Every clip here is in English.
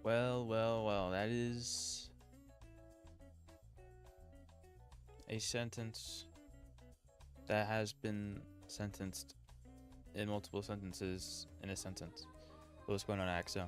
Well, that is a sentence that has been sentenced in multiple sentences in a sentence. What's going on, Axo?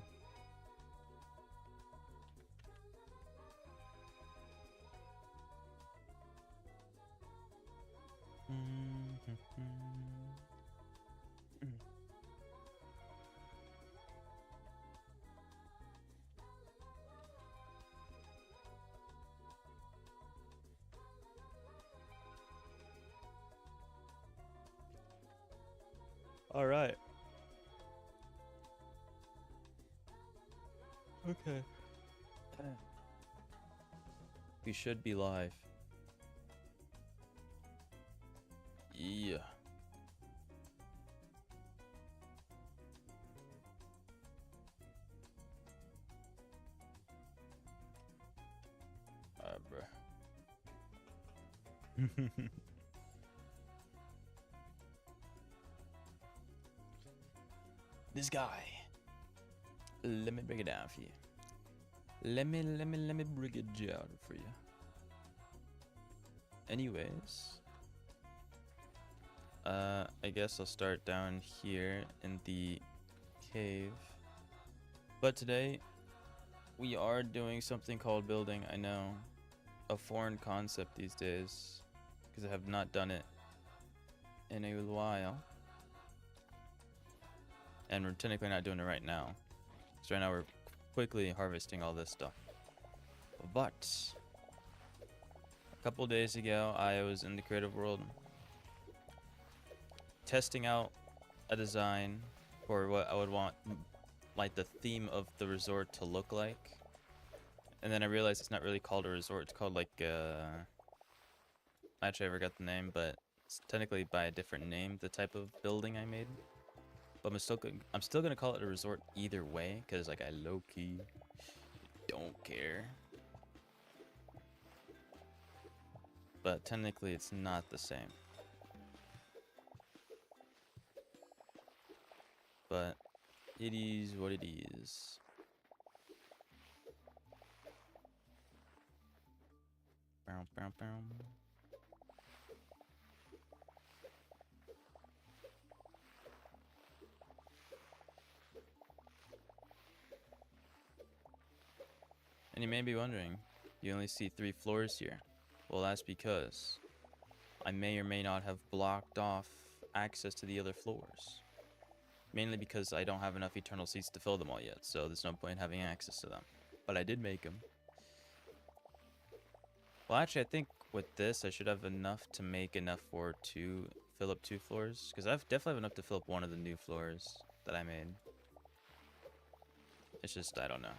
All right. Okay. We should be live. Yeah. Bruh. This guy. Let me break it down for you. Let me break it down for you. Anyways, I guess I'll start down here in the cave. But today, we are doing something called building. I know, a foreign concept these days, because I have not done it in a while. And we're technically not doing it right now. So right now we're quickly harvesting all this stuff. But a couple days ago, I was in the creative world testing out a design for what I would want, like, the theme of the resort to look like. And then I realized it's not really called a resort. It's called, like, actually I forgot the name, but it's technically by a different name, the type of building I made. But I'm still gonna call it a resort either way, because, like, I low-key don't care. But technically it's not the same. But it is what it is. Bow, bow, bow. And you may be wondering, you only see 3 floors here. Well, that's because I may or may not have blocked off access to the other floors. Mainly because I don't have enough eternal seats to fill them all yet, so there's no point having access to them. But I did make them. Well, actually, I think with this, I should have enough to make enough for fill up 2 floors. Because I definitely have enough to fill up one of the new floors that I made. It's just, I don't know.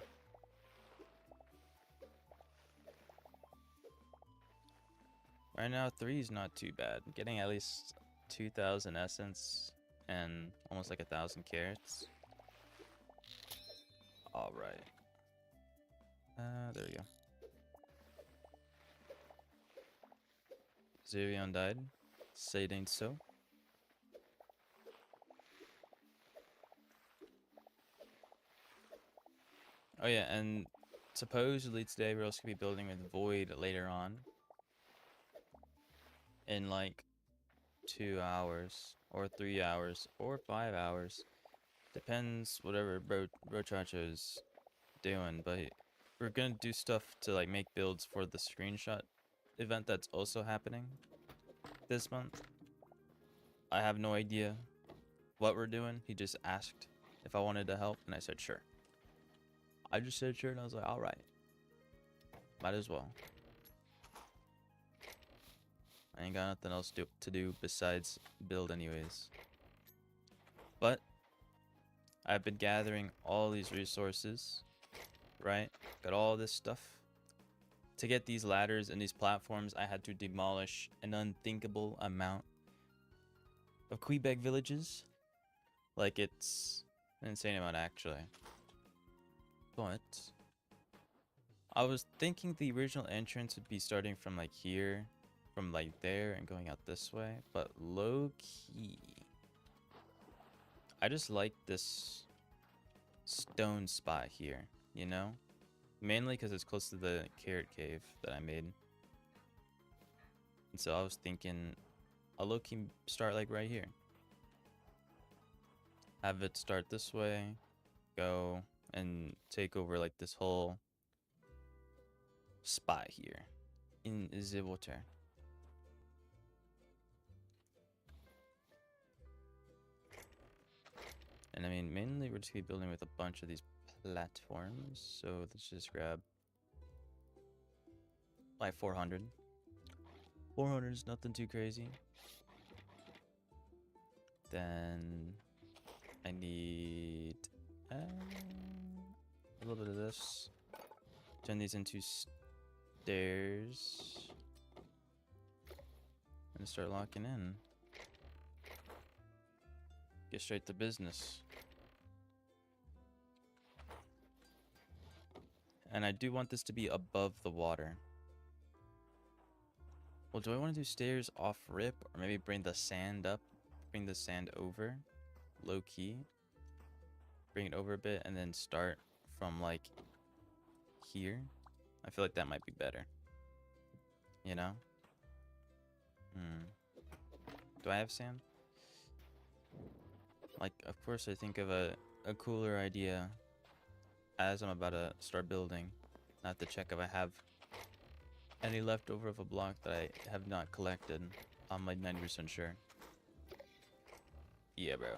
Right now, 3 is not too bad. Getting at least 2,000 essence and almost like 1,000 carrots. All right. There we go. Zerion died. Say it ain't so. Oh yeah, and supposedly today we're also gonna be building with Void later on. In like 2 hours, or 3 hours, or 5 hours. Depends whatever Brochacho is doing, but we're gonna do stuff to, like, make builds for the screenshot event that's also happening this month. I have no idea what we're doing. He just asked if I wanted to help, and I said sure. I just said sure, and I was like, alright. Might as well. I ain't got nothing else to do besides build anyways. But I've been gathering all these resources, right? Got all this stuff. To get these ladders and these platforms, I had to demolish an unthinkable amount of Quebec villages. Like, it's an insane amount, actually. But I was thinking the original entrance would be starting from, like, here, from, like, there, and going out this way. But low-key, I just like this stone spot here. you know? Mainly because it's close to the carrot cave that I made. And so I was thinking a low-key start like right here. Have it start this way, go and take over like this whole spot here in the water. And I mean, mainly we're just gonna be building with a bunch of these platforms. So let's just grab like 400. 400 is nothing too crazy. Then I need a little bit of this. Turn these into stairs. And start locking in. Get straight to business. And I do want this to be above the water. Well, do I want to do stairs off rip? Or maybe bring the sand up? Bring the sand over? Low key? Bring it over a bit and then start from like here? I feel like that might be better. You know? Do I have sand? Like, of course I think of a cooler idea as I'm about to start building. I have to check if I have any leftover of a block that I have not collected. I'm like 90% sure. Yeah, bro.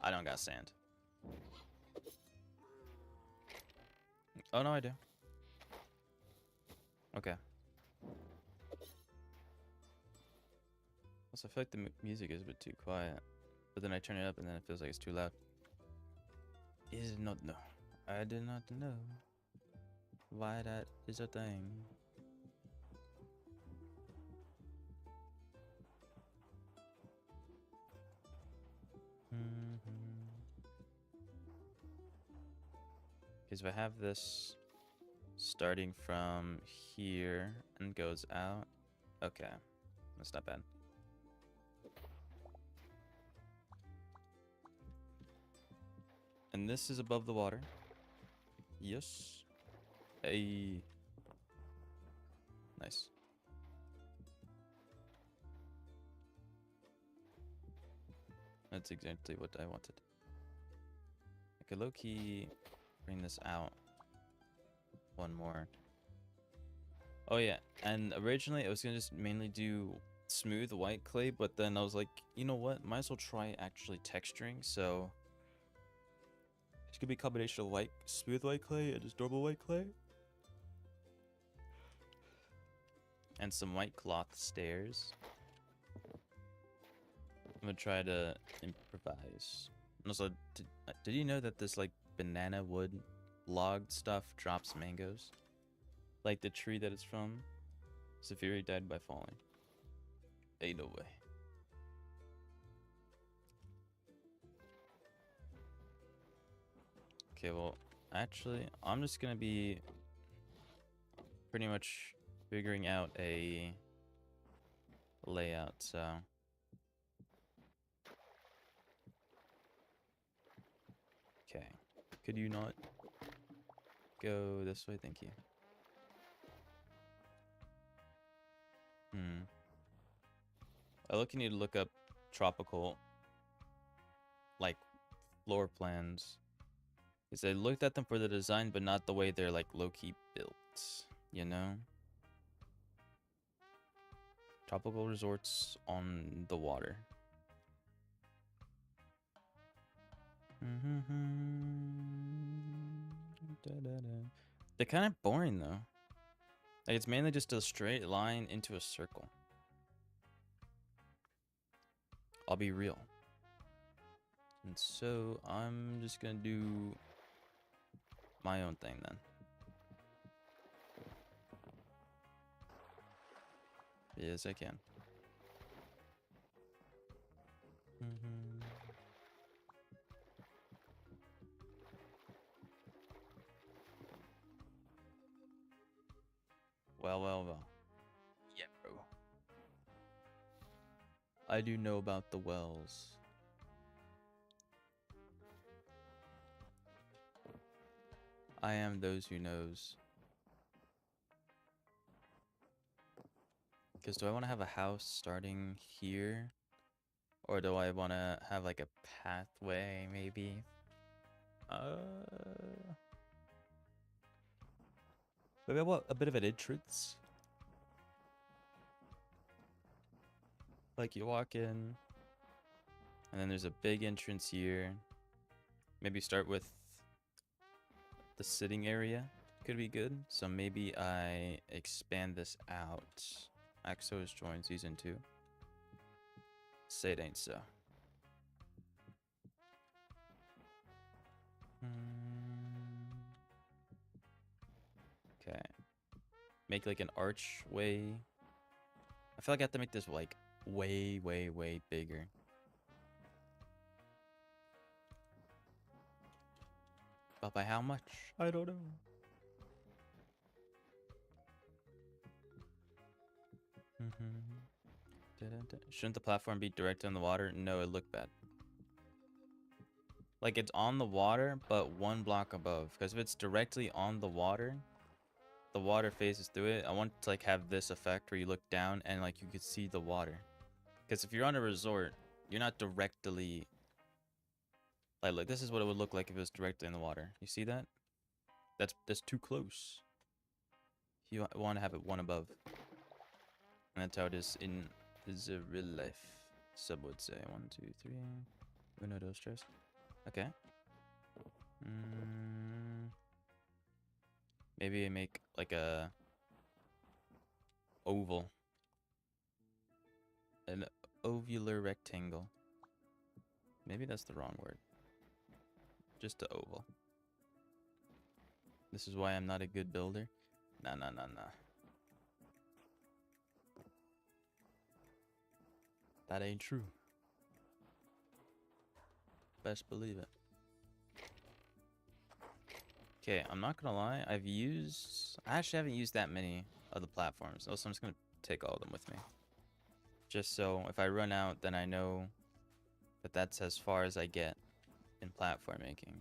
I don't got sand. Oh, no, I do. Okay. Also, I feel like the music is a bit too quiet. But then I turn it up and then it feels like it's too loud. Is not no. I did not know why that is a thing. Because if I have this starting from here and goes out, okay, that's not bad. And this is above the water. Yes. Hey. Nice. That's exactly what I wanted. I could low-key bring this out one more. Oh yeah, and originally I was gonna just mainly do smooth white clay, but then I was like, you know what? Might as well try actually texturing, so it's gonna be a combination of white, smooth white clay and just normal white clay. And some white cloth stairs. I'm gonna try to improvise. And also, did you know that this like banana wood log stuff drops mangoes? Like the tree that it's from? Safiri died by falling. Ain't no way. Okay, well, actually, I'm just gonna be pretty much figuring out a layout, so. Okay. Could you not go this way? Thank you. You need to look up tropical, like, floor plans. Because I looked at them for the design, but not the way they're, like, low-key built, you know? Tropical resorts on the water. They're kind of boring, though. Like, it's mainly just a straight line into a circle. I'll be real. And so, I'm just gonna do my own thing, then. Yes, I can. Well. Yeah, bro. I do know about the wells. I am those who knows. Because do I want to have a house starting here? Or do I want to have like a pathway, maybe? Maybe I want a bit of an entrance. Like you walk in, and then there's a big entrance here. Maybe start with the sitting area. Could be good. So maybe I expand this out. Axos join season 2. Say it ain't so. Okay. Make like an archway. I feel like I have to make this like way, way, way bigger. But by how much? I don't know. Shouldn't the platform be directly on the water? No, it looked bad. Like it's on the water, but one block above. Because if it's directly on the water phases through it. I want to like have this effect where you look down and like you could see the water. Because if you're on a resort, you're not directly like this is what it would look like if it was directly in the water. You see that? That's too close. You want to have it one above. And that's how it is in the real life. Sub would say 1, 2, 3. Uno, dos, tres. Okay. Maybe I make like a oval. An ovular rectangle. Maybe that's the wrong word. Just an oval. This is why I'm not a good builder. Nah. That ain't true. Best believe it. Okay, I'm not gonna lie. I actually haven't used that many of the platforms. Also, I'm just gonna take all of them with me. Just so if I run out, then I know that that's as far as I get in platform making.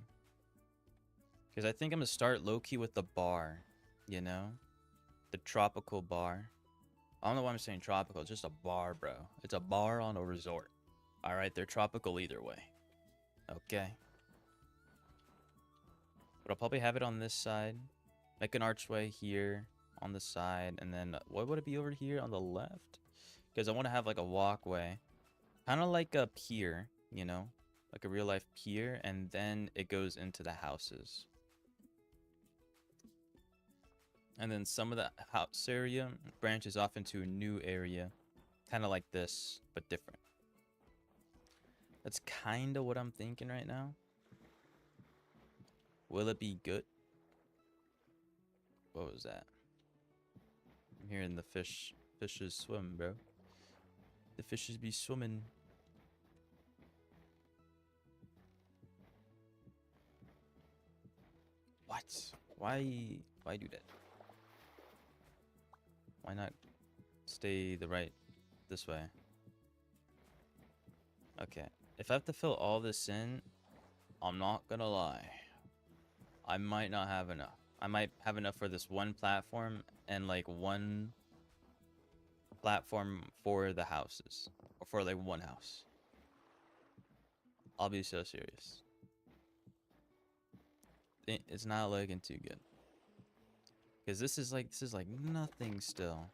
Because I think I'm gonna start low-key with the bar, you know? The tropical bar. I don't know why I'm saying tropical, it's just a bar, bro. It's a bar on a resort. Alright, they're tropical either way. Okay. But I'll probably have it on this side. Make an archway here on the side. And then what would it be over here on the left? Because I want to have like a walkway. Kind of like a pier, you know? Like a real life pier. And then it goes into the houses. And then some of the house area branches off into a new area. Kind of like this, but different. That's kind of what I'm thinking right now. Will it be good? What was that? I'm hearing the fishes swim, bro. The fishes be swimming. What? Why do that? Why not stay this way? Okay. If I have to fill all this in, I'm not gonna lie. I might not have enough. I might have enough for this one platform and like one platform for the houses. Or for like one house. I'll be so serious. It's not looking too good. Because this is like nothing still.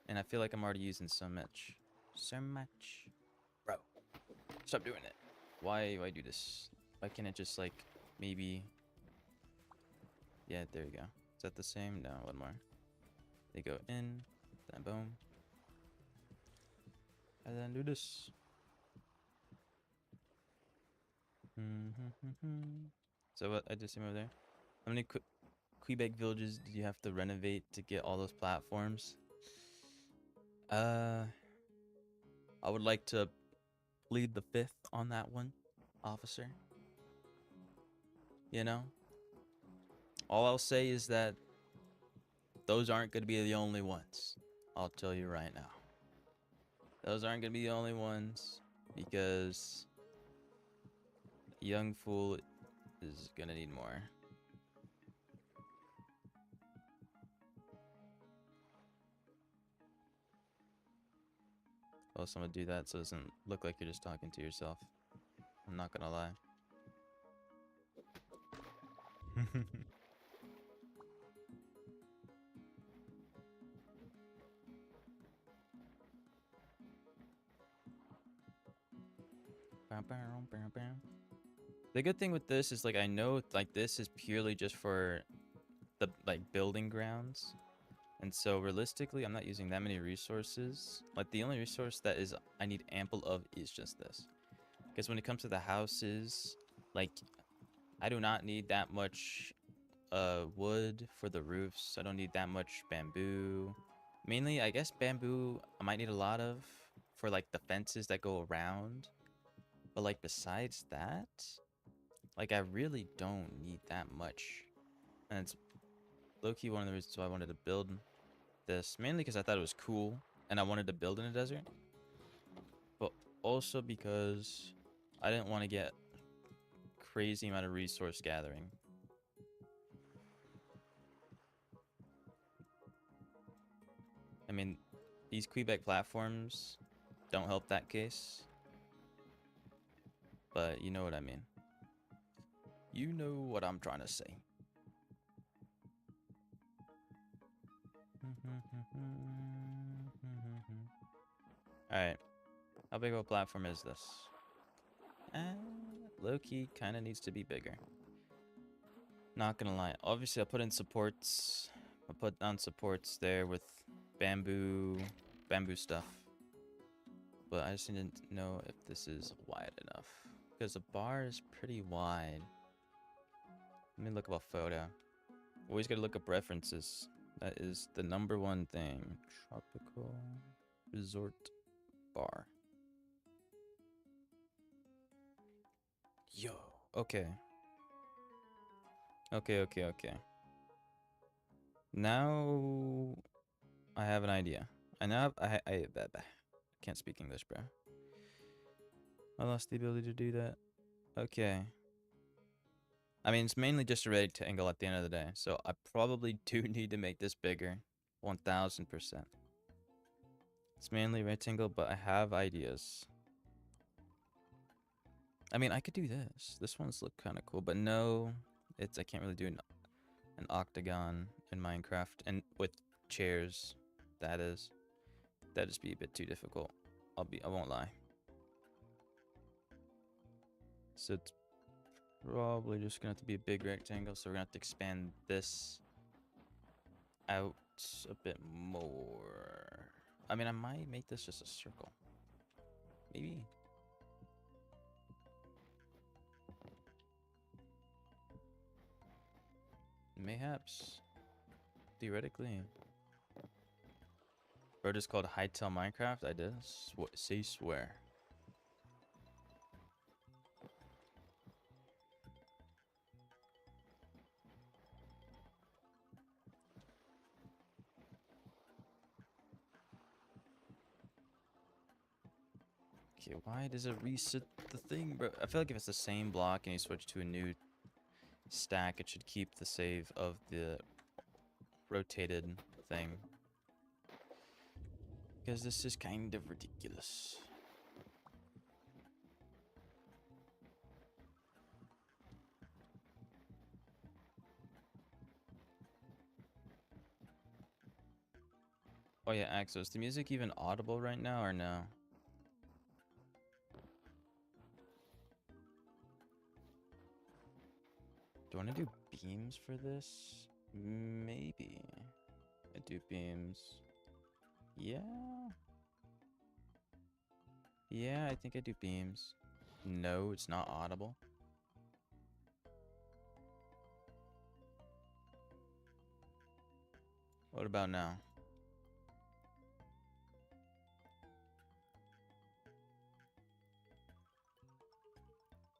And I feel like I'm already using so much. So much. Bro. Stop doing it. Why do this? Why can't it just like maybe... Yeah, there you go. Is that the same? No, one more. They go in, then boom. And then do this. So what I just see over there? How many Quebec villages did you have to renovate to get all those platforms? I would like to plead the fifth on that one, officer. You know? All I'll say is that those aren't going to be the only ones. I'll tell you right now. Those aren't going to be the only ones because young fool is going to need more. Also, I'm gonna do that so it doesn't look like you're just talking to yourself. I'm not gonna lie. The good thing with this is, like, I know, like, this is purely just for the, like, building grounds. And so, realistically, I'm not using that many resources. Like, the only resource that is I need ample of is just this. Because when it comes to the houses, like, I do not need that much wood for the roofs. I don't need that much bamboo. Mainly, I guess bamboo I might need a lot of for, like, the fences that go around. But, like, besides that, like, I really don't need that much. And it's low-key one of the reasons why I wanted to build this. Mainly because I thought it was cool, and I wanted to build in a desert. But also because I didn't want to get crazy amount of resource gathering. I mean, these Quebec platforms don't help that case. But you know what I mean. You know what I'm trying to say. Alright. How big of a platform is this? Low-key kind of needs to be bigger. Not gonna lie. Obviously, I put in supports. I put down supports there with bamboo stuff. But I just didn't know if this is wide enough. Because the bar is pretty wide. Let me look up a photo. Always gotta look up references. That is the #1 thing. Tropical resort bar. Yo. Okay. Okay. Now I have an idea. I now have, I can't speak English, bro. I lost the ability to do that. Okay. I mean, it's mainly just a rectangle at the end of the day, so I probably do need to make this bigger. 1000%. It's mainly rectangle, but I have ideas. I mean, I could do this. This one's look kind of cool, but no, I can't really do an octagon in Minecraft, and with chairs, that'd just be a bit too difficult. I won't lie. So it's probably just gonna have to be a big rectangle, so we're gonna have to expand this out a bit more. I mean, I might make this just a circle. Maybe. Mayhaps. Theoretically. Bro just called Hytale Minecraft? I did? Say swear. Okay, why does it reset the thing, bro? I feel like if it's the same block and you switch to a new stack, it should keep the save of the rotated thing. Because this is kind of ridiculous. Oh yeah, Axo, is the music even audible right now or no? Do I want to do beams for this? Maybe. I do beams. Yeah. Yeah, I think I do beams. No, it's not audible. What about now?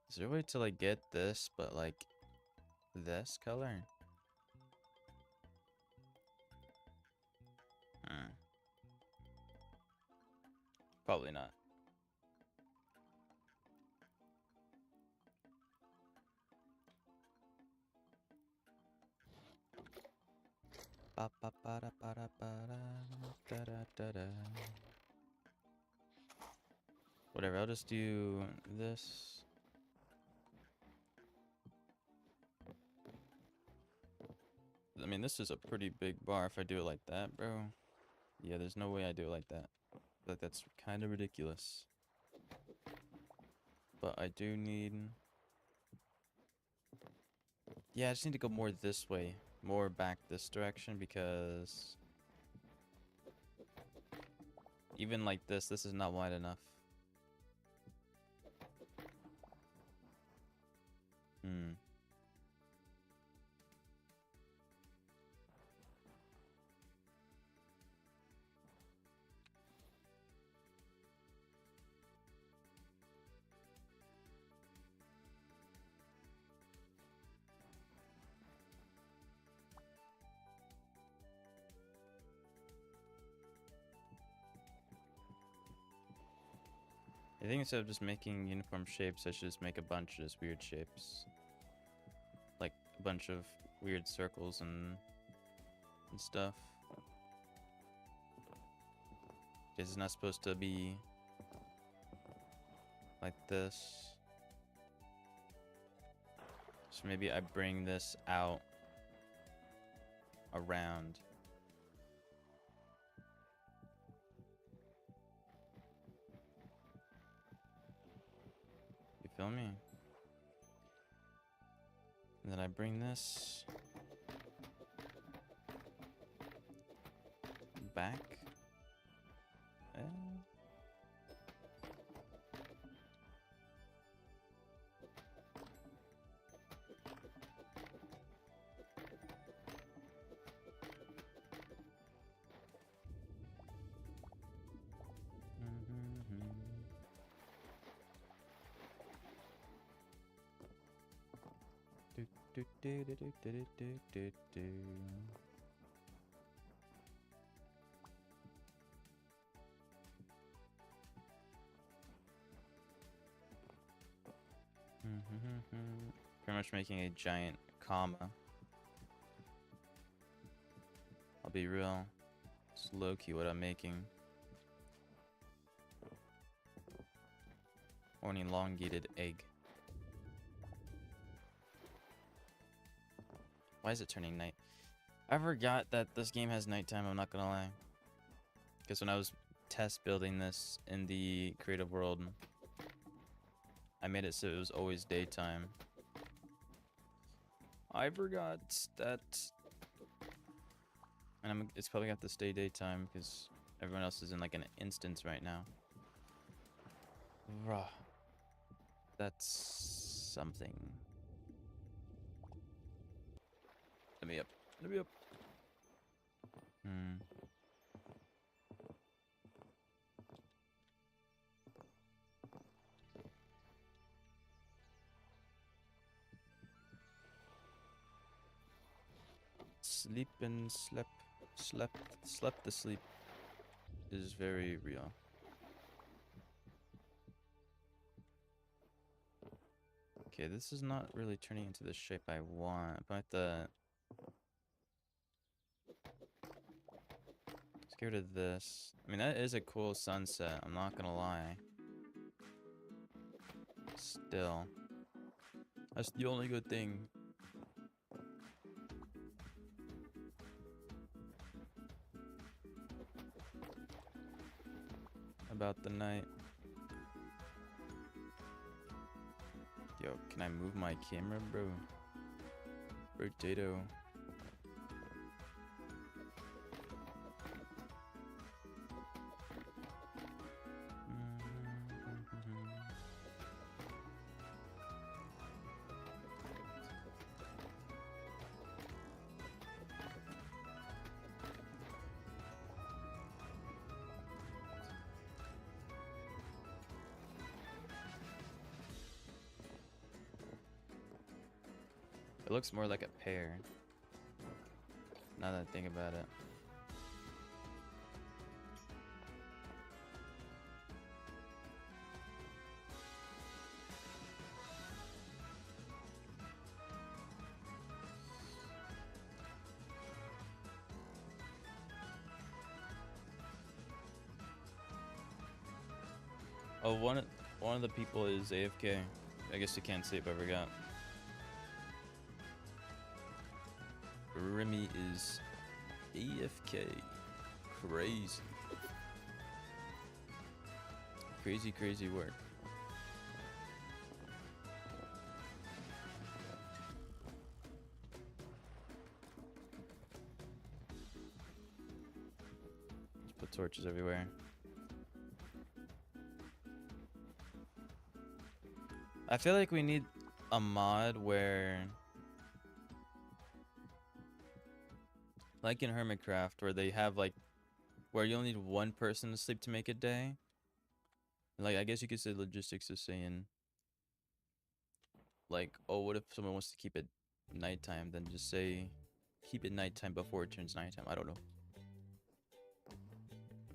Is there a way to, like, get this, but, like, this color? Probably not. Whatever, I'll just do this. I mean, this is a pretty big bar if I do it like that, bro. Yeah, there's no way I do it like that. Like, that's kind of ridiculous. But I do need... Yeah, I just need to go more this way. More back this direction because... Even like this is not wide enough. Hmm. I think instead of just making uniform shapes, I should just make a bunch of just weird shapes. Like a bunch of weird circles and stuff. This is not supposed to be like this. So maybe I bring this out around. You feel me? And then I bring this back. And do do do do do do do do. Pretty much making a giant comma. I'll be real. It's low-key what I'm making. Or an elongated egg. Why is it turning night? I forgot that this game has nighttime, I'm not gonna lie. Because when I was test building this in the creative world, I made it so it was always daytime. I forgot that. And it's probably got to stay daytime because everyone else is in like an instance right now. Bruh. That's something. Let me up. Let me up. Sleep and slept to sleep is very real. Okay, this is not really turning into the shape I want, but let's get rid of this. I mean, that is a cool sunset, I'm not gonna lie. Still. That's the only good thing. About the night. Yo, can I move my camera, bro? Potato. It looks more like a pear. Now that I think about it. Oh, One of the people is AFK. I guess you can't sleep, I forgot. Remy is AFK. Crazy. Crazy, crazy work. Just put torches everywhere. I feel like we need a mod where, like in Hermitcraft, where they have like, where you only need one person to sleep to make a day. Like, I guess you could say logistics is saying, like, oh, what if someone wants to keep it nighttime? Then just say, keep it nighttime before it turns nighttime. I don't know.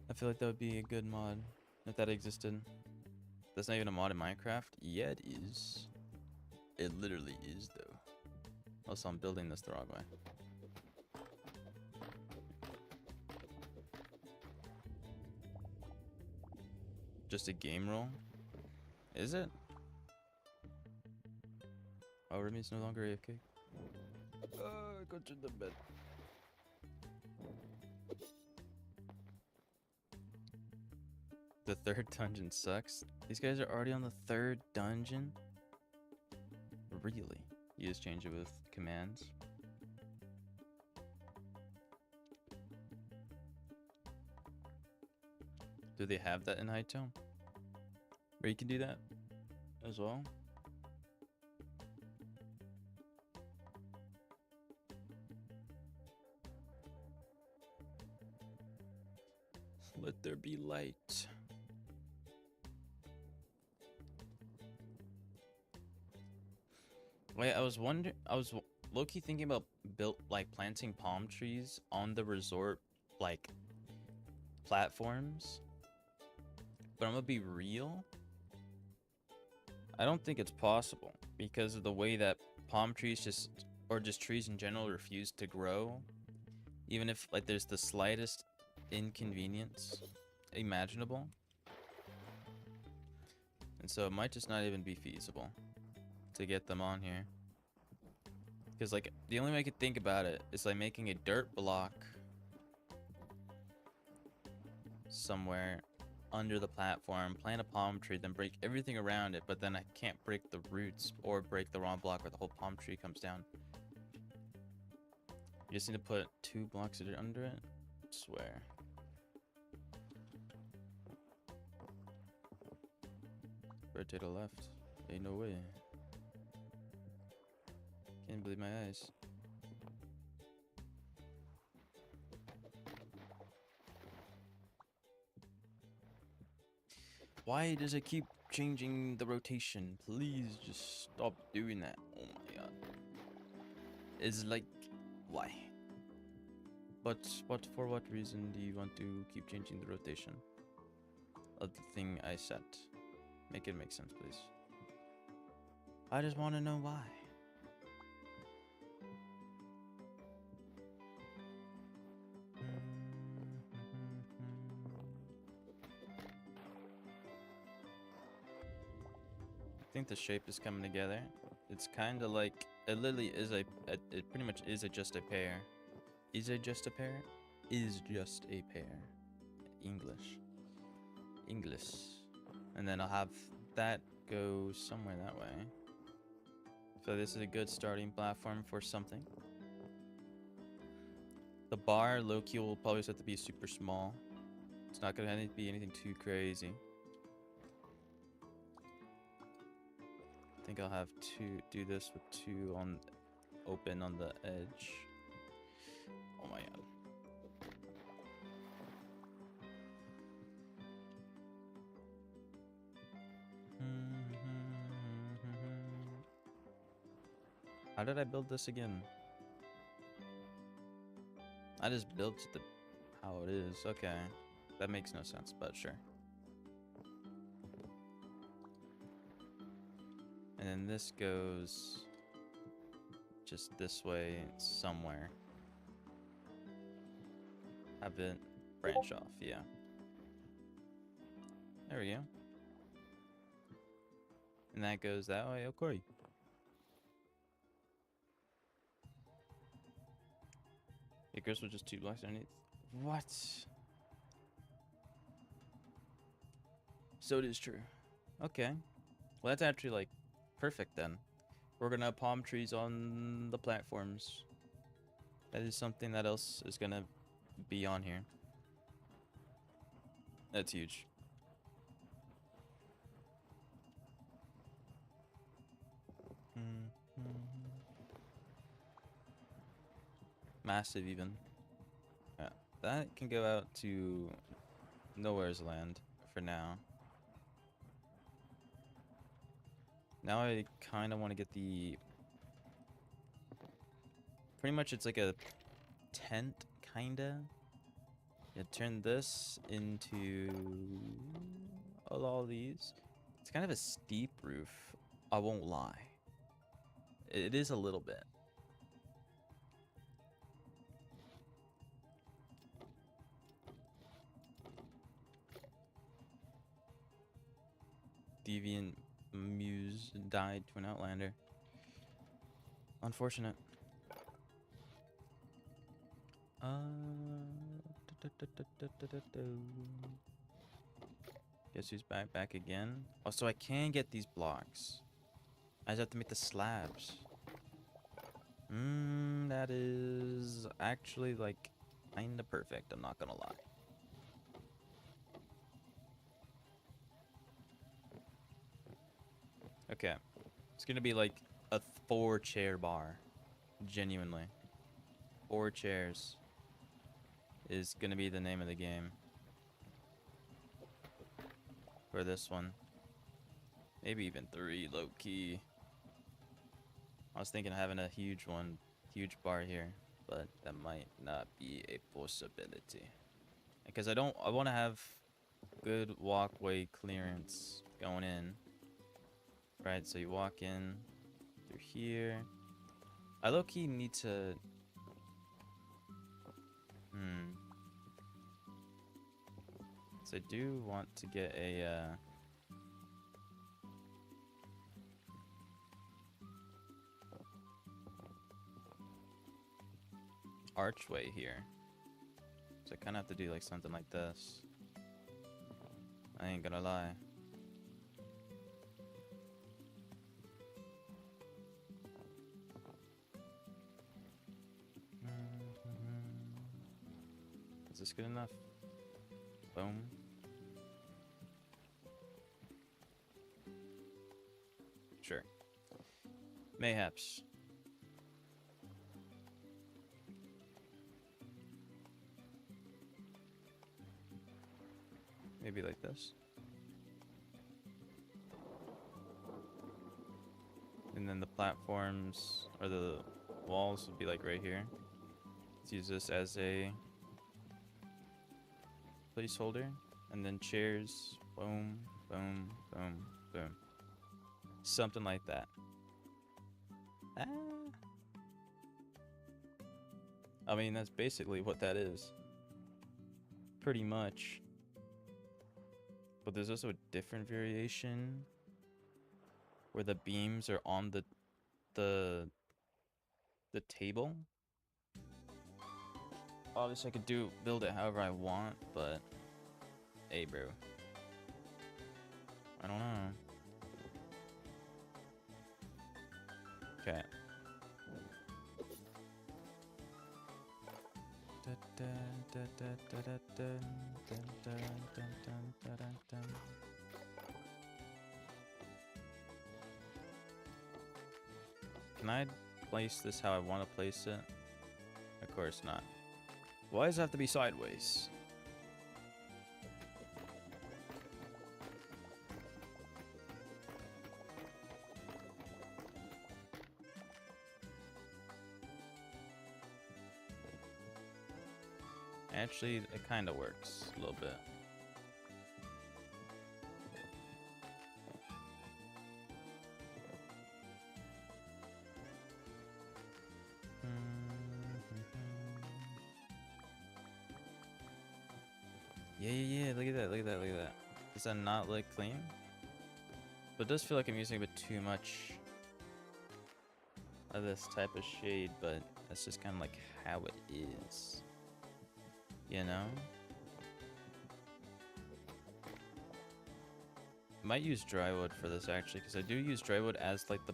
I feel like that would be a good mod if that existed. That's not even a mod in Minecraft. Yeah, it is. It literally is, though. Also, I'm building this the wrong way. Just a game rule? Is it? Oh, Remy's no longer AFK. Go to the bed. The third dungeon sucks. These guys are already on the third dungeon? Really? You just change it with commands? Do they have that in Hytale? Where you can do that as well? Let there be light. Wait, I was low-key thinking about planting palm trees on the resort, like, platforms. But I'm gonna be real. I don't think it's possible because of the way that palm trees or just trees in general refuse to grow. Even if, like, there's the slightest inconvenience imaginable. And so it might just not even be feasible to get them on here. Because, like, the only way I could think about it is like making a dirt block somewhere under the platform, plant a palm tree, then break everything around it, but then I can't break the roots or break the wrong block where the whole palm tree comes down. You just need to put 2 blocks of dirt under it. I swear. Rotate to left. Ain't no way. Can't believe my eyes. Why does it keep changing the rotation? Please just stop doing that. Oh my god. It's like, why? But for what reason do you want to keep changing the rotation of the thing I set? Make it make sense, please. I just want to know why. I think the shape is coming together. It's kind of like, it literally is it pretty much is just a pair. Is it just a pair? Is just a pair. English. And then I'll have that go somewhere that way. So this is a good starting platform for something. The bar, low-key, will probably have to be super small. It's not going to be anything too crazy. I think I'll have to do this with 2 on open on the edge. Oh my god. How did I build this again? I just built it how it is. Okay. That makes no sense, but sure. And then this goes just this way somewhere. Have it branch off, yeah. There we go. And that goes that way, okay. It goes with just 2 blocks underneath. What? So it is true. Okay. Well, that's actually, like, perfect then. We're gonna have palm trees on the platforms. That is something that else is gonna be on here. That's huge. Massive, even. Yeah, that can go out to Nowhere's Land for now. Now I kind of want to get the... Pretty much it's like a tent, kinda. You turn this into all these. It's kind of a steep roof, I won't lie. It is a little bit. Deviant Muse died to an Outlander. Unfortunate. Guess who's back again? Oh, so I can get these blocks. I just have to make the slabs. That is actually, like, kinda perfect, I'm not gonna lie. Okay. It's gonna be like a 4-chair bar. Genuinely. 4 chairs is gonna be the name of the game. For this one. Maybe even 3, low-key. I was thinking of having a huge huge bar here. But that might not be a possibility. Because I want to have good walkway clearance going in. Right, so you walk in through here. I low-key need to... So I do want to get a... archway here. So I kind of have to do like something like this. I ain't gonna lie. Is this good enough? Boom. Sure. Mayhaps. Maybe like this. And then the platforms, or the walls would be like right here. Let's use this as a placeholder. And then chairs. Boom, boom, boom, boom. Something like that. I mean, that's basically what that is. Pretty much. But there's also a different variation where the beams are on the table. Obviously, I could build it however I want, but hey, bro, I don't know. Okay. Can I place this how I want to place it? Of course not. Why does it have to be sideways? Actually, it kind of works a little bit. Yeah. Look at that. Does that not look clean? But it does feel like I'm using a bit too much of this type of shade, but that's just kind of like how it is. You know? Might use drywood for this actually, because I do use drywood as like the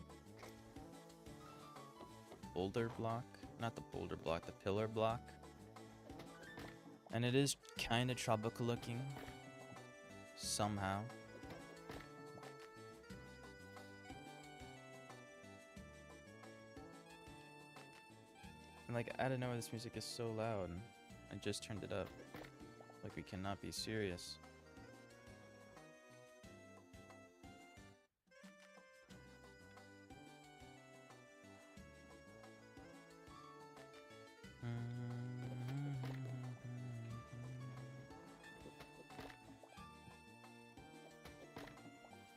boulder block. Not the boulder block, the pillar block. And it is kind of tropical looking. Somehow. And like, I don't know why this music is so loud. I just turned it up. Like, we cannot be serious.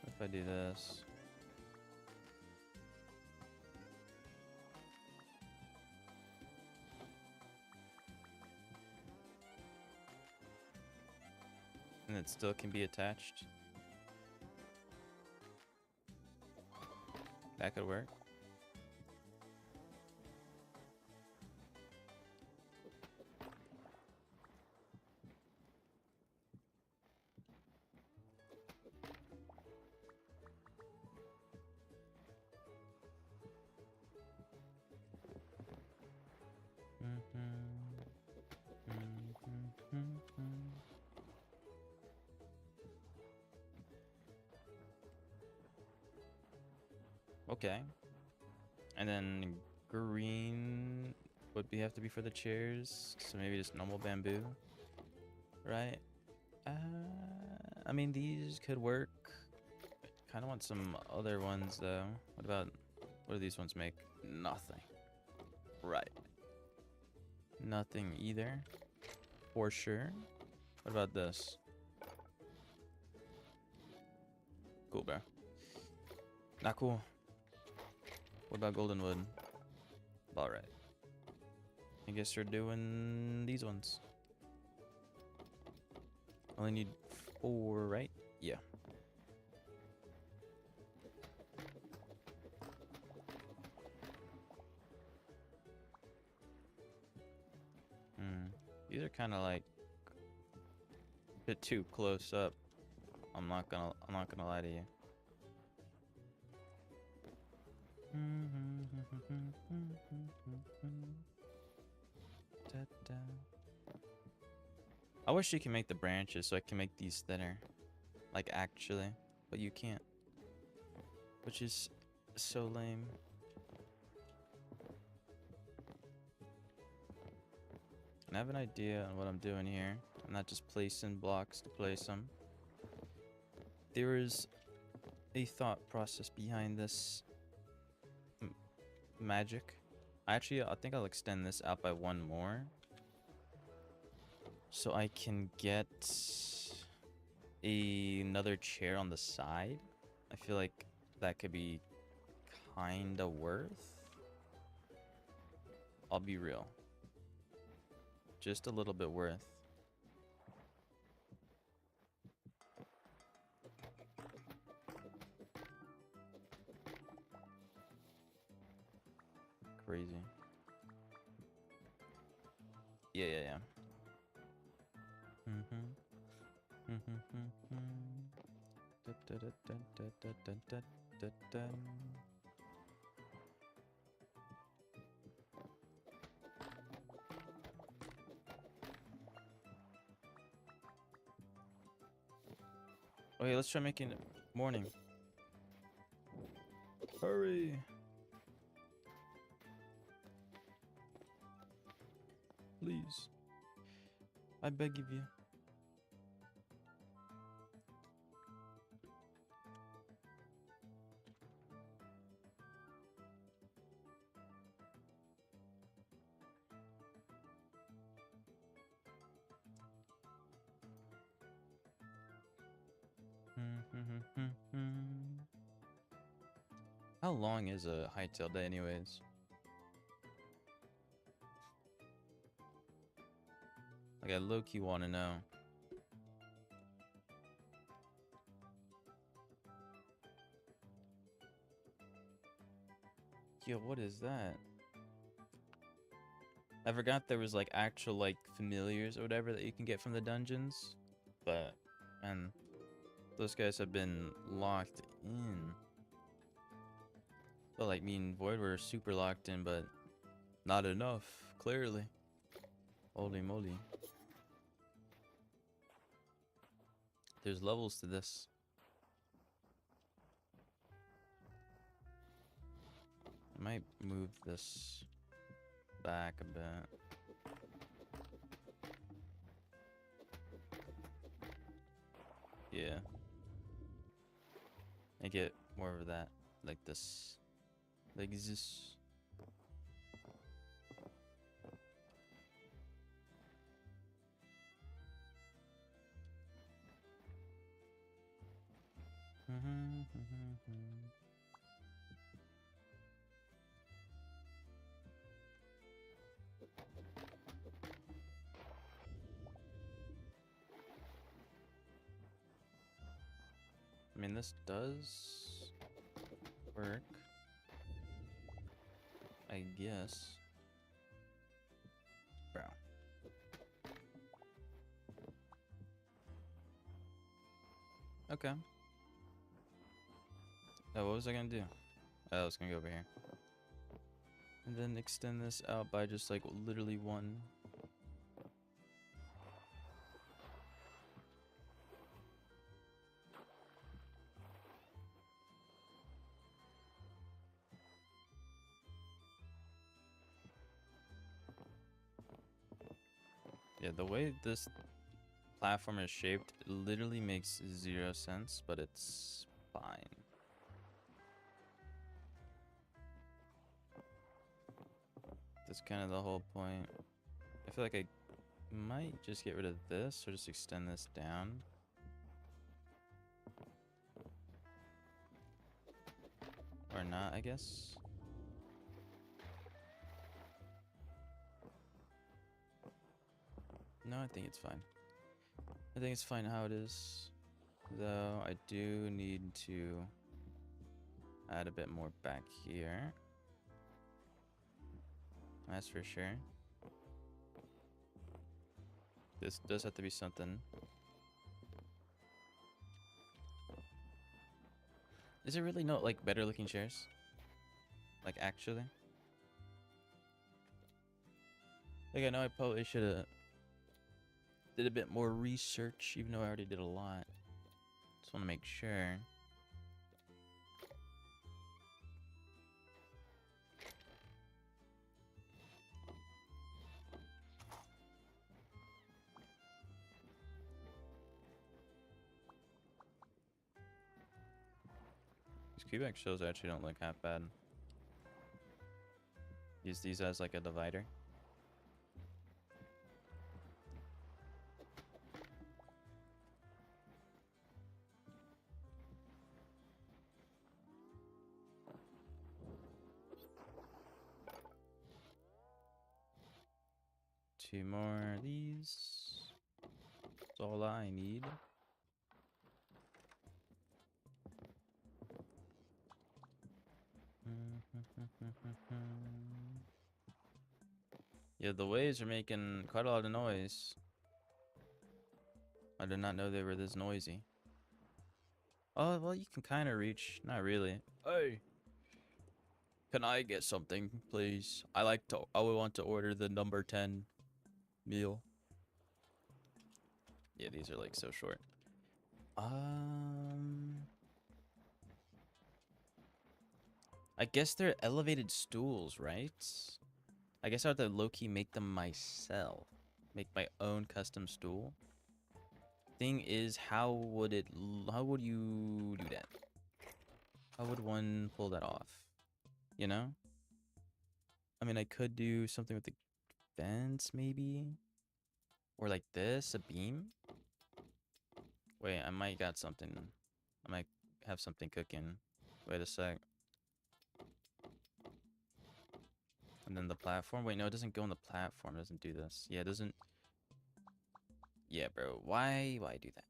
What if I do this? And it still can be attached. That could work. Okay. And then green would have to be for the chairs. So maybe just normal bamboo. Right? I mean, these could work. Kind of want some other ones though. What do these ones make? Nothing. Right. Nothing either. For sure. What about this? Cool, bro. Not cool. What about golden wood? Alright. I guess we're doing these ones. Only need 4, right? Yeah. These are kind of like a bit too close up. I'm not gonna lie to you. I wish you can make the branches so I can make these thinner. Like actually. But you can't. Which is so lame. And I have an idea on what I'm doing here. I'm not just placing blocks to place them. There is a thought process behind this magic. I think I'll extend this out by 1 more. So I can get another chair on the side. I feel like that could be kinda worth. I'll be real. Just a little bit worth. Crazy. Yeah. Okay, let's try making it morning. Hurry! Please. I beg of you. How long is a Hytale day anyways? Like, I low-key want to know. Yo, what is that? I forgot there was like actual like familiars or whatever that you can get from the dungeons. But, man, those guys have been locked in. Well, like me and Void were super locked in, but not enough, clearly. Holy moly. There's levels to this. I might move this back a bit. Yeah. I get more of that, like this. Like this. I mean, this does work, I guess. Bro. Okay. Oh, what was I gonna do? Oh, I was gonna go over here. And then extend this out by just like literally one. Yeah, the way this platform is shaped literally makes 0 sense, but it's fine. That's kind of the whole point. I feel like I might just get rid of this or just extend this down. Or not, I guess. No, I think it's fine. I think it's fine how it is. Though I do need to add a bit more back here. That's for sure. This does have to be something. Is it really not like better looking chairs? Like actually? Like I know I probably should have did a bit more research, even though I already did a lot. Just want to make sure. These Quebec shows actually don't look half bad. Use these as like a divider. Two more of these. That's all I need. Yeah, the waves are making quite a lot of noise. I did not know they were this noisy. Oh, well, you can kind of reach. Not really. Hey, can I get something, please? I would want to order the number 10 meal. Yeah, these are like so short. I guess they're elevated stools, right? I guess I have to low-key make them myself. Make my own custom stool. Thing is, how would you do that? How would one pull that off? You know? I mean, I could do something with the fence, maybe? Or like this, a beam? Wait, I might got something. I might have something cooking. Wait a sec. And then the platform. Wait, no, it doesn't go on the platform. It doesn't do this. Yeah, it doesn't. Yeah, bro. Why do that?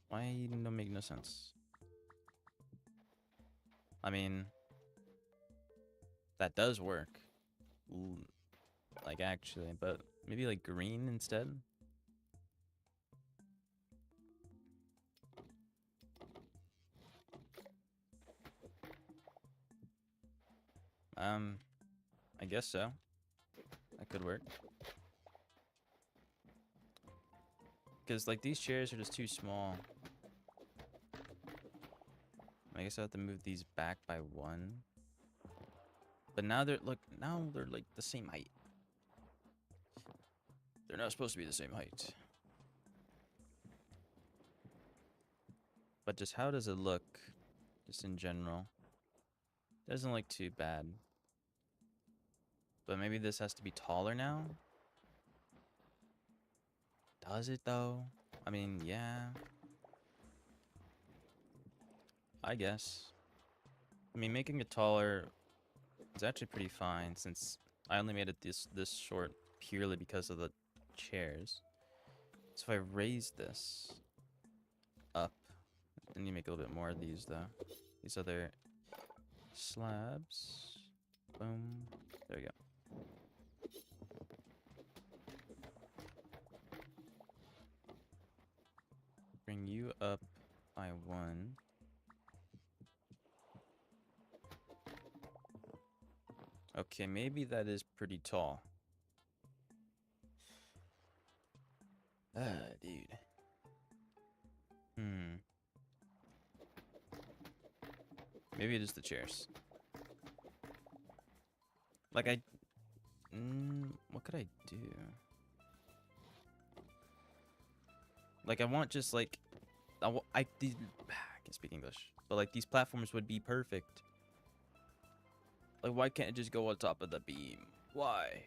Why don't make no sense? I mean, That does work. Like, actually, but maybe like green instead? Um, I guess so. That could work. Because, like, these chairs are just too small. I guess I have to move these back by one. But now now they're like the same height. They're not supposed to be the same height. But just how does it look? Just in general. Doesn't look too bad. But maybe this has to be taller now? Does it though? I mean, yeah. I guess. I mean, making it taller is actually pretty fine since I only made it this short purely because of the chairs. So if I raise this up, then you make a little bit more of these though. These other slabs. Boom. There we go. Bring you up by one. Okay, maybe that is pretty tall. Ah, dude. Maybe it is the chairs. Like what could I do? Like I want just like, I can't speak English, but like these platforms would be perfect. Like why can't it just go on top of the beam? Why?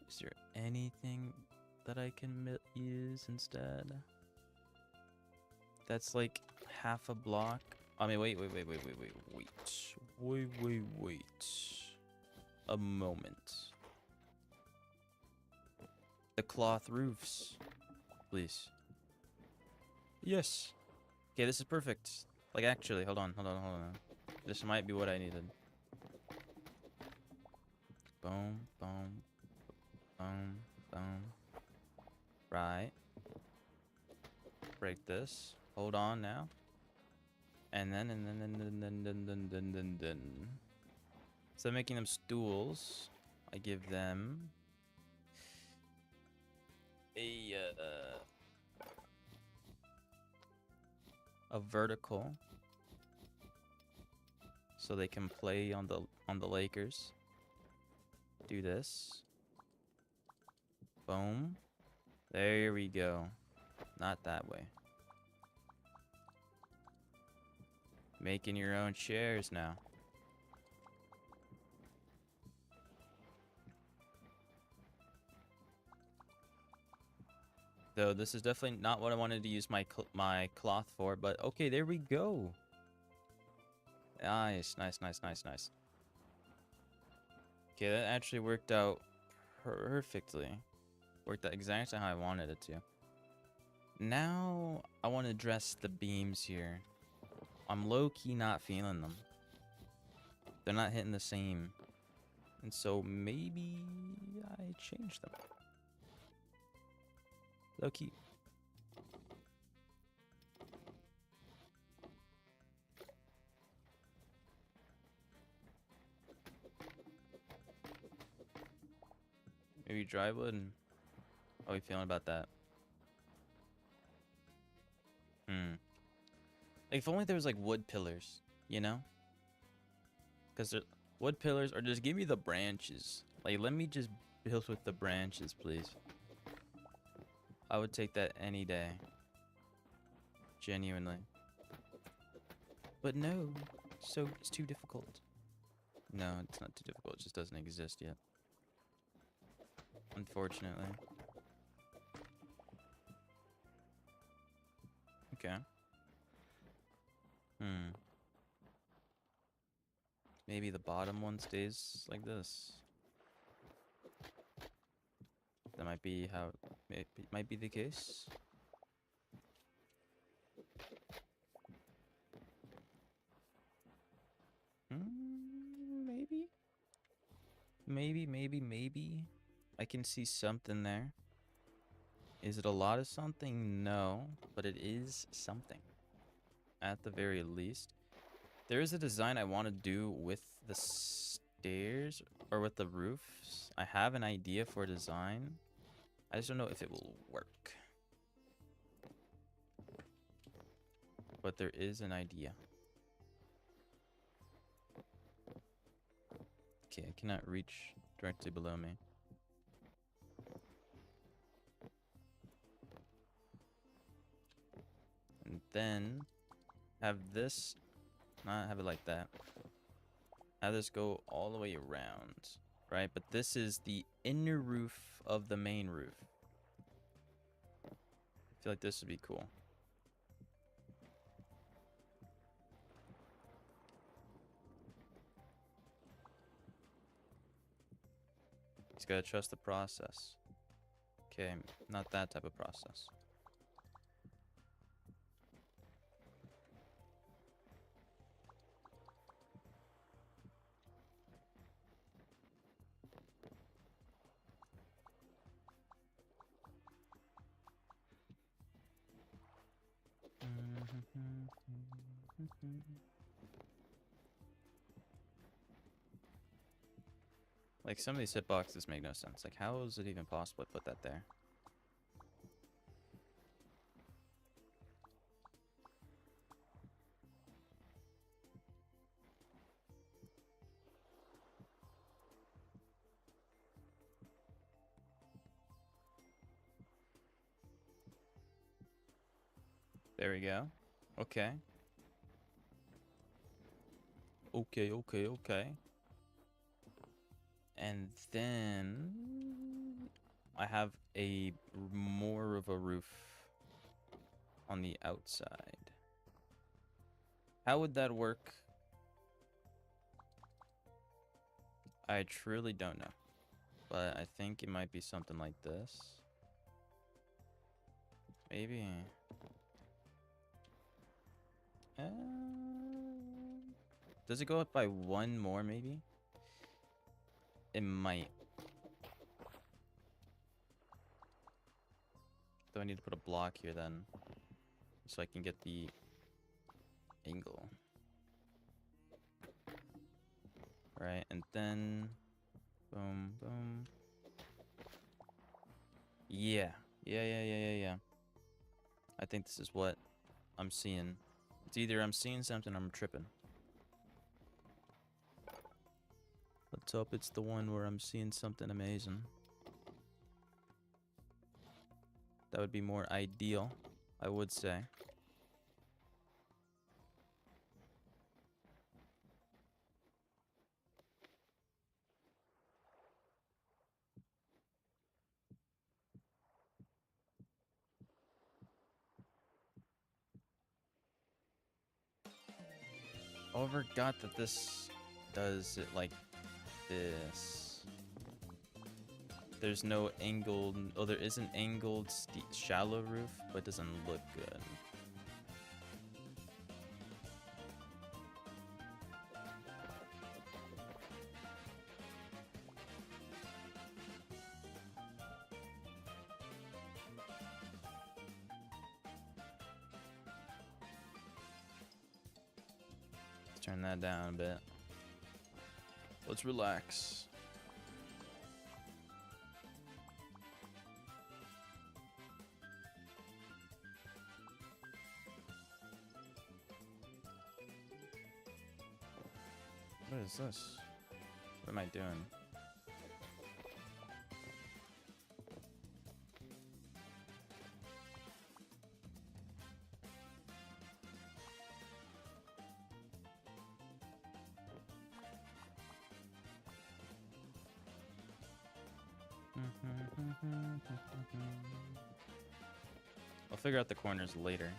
Is there anything that I can use instead? That's like half a block. I mean, wait. A moment. The cloth roofs, please. Yes. Okay, this is perfect. Like, actually, hold on. This might be what I needed. Boom, boom, boom, boom. Right. Break this. Hold on now. And then. So making them stools, I give them a vertical, so they can play on the Lakers. Do this. Boom. There we go. Not that way. Making your own chairs now. Though this is definitely not what I wanted to use my cloth for, but okay, there we go. Nice. Okay, that actually worked out perfectly. Worked out exactly how I wanted it to. Now, I want to address the beams here. I'm low-key not feeling them. They're not hitting the same. And so maybe I change them. Low-key. Maybe dry wood. How are we feeling about that? Like, if only there was like wood pillars, you know? Because wood pillars, or just give me the branches. Like, let me just build with the branches, please. I would take that any day. Genuinely. But no. So, it's too difficult. No, it's not too difficult. It just doesn't exist yet. Unfortunately. Okay. Maybe the bottom one stays like this. That might be how it might be the case. maybe. I can see something there. Is it a lot of something? No, but it is something. At the very least. There is a design I want to do with the stairs or with the roofs. I have an idea for a design. I just don't know if it will work. But there is an idea. Okay, I cannot reach directly below me. And then have this, not have it like that. Have this go all the way around, right? But this is the inner roof of the main roof. I feel like this would be cool. He's gotta trust the process. Okay, not that type of process. Like, some of these hitboxes make no sense. Like, how is it even possible to put that there? There we go. Okay. Okay. And then I have a more of a roof on the outside. How would that work? I truly don't know. But I think it might be something like this. Maybe. Does it go up by one more, maybe? It might. Do I need to put a block here then? So I can get the angle. Right, and then... Boom, boom. Yeah. Yeah. I think this is what I'm seeing. It's either I'm seeing something or I'm tripping. Let's hope it's the one where I'm seeing something amazing. That would be more ideal, I would say. Oh, I forgot that this does it like this. There's no angled... Oh, there is an angled shallow roof, but it doesn't look good. Let's turn that down a bit. Let's relax. What is this? What am I doing? I'll figure out the corners later.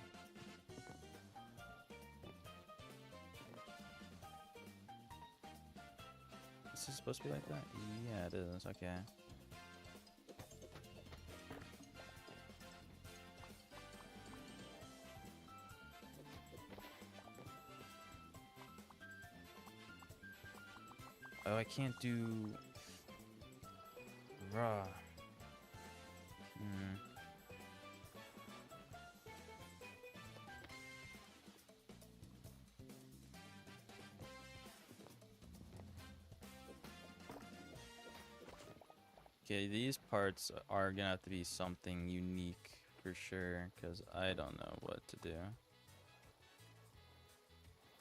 This is supposed to be like that? Yeah, it is. Okay. Oh, I can't do... Bruh. Hmm. Okay, these parts are gonna have to be something unique for sure, because I don't know what to do.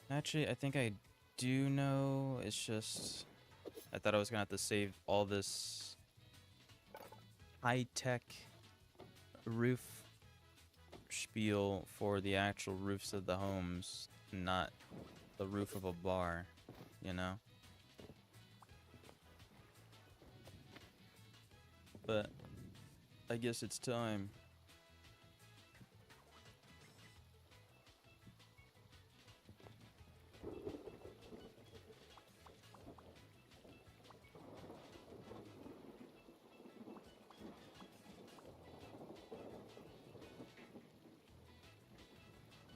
Actually, I think I do know. It's just I thought I was gonna have to save all this high-tech roof spiel for the actual roofs of the homes, not the roof of a bar, you know? But I guess it's time.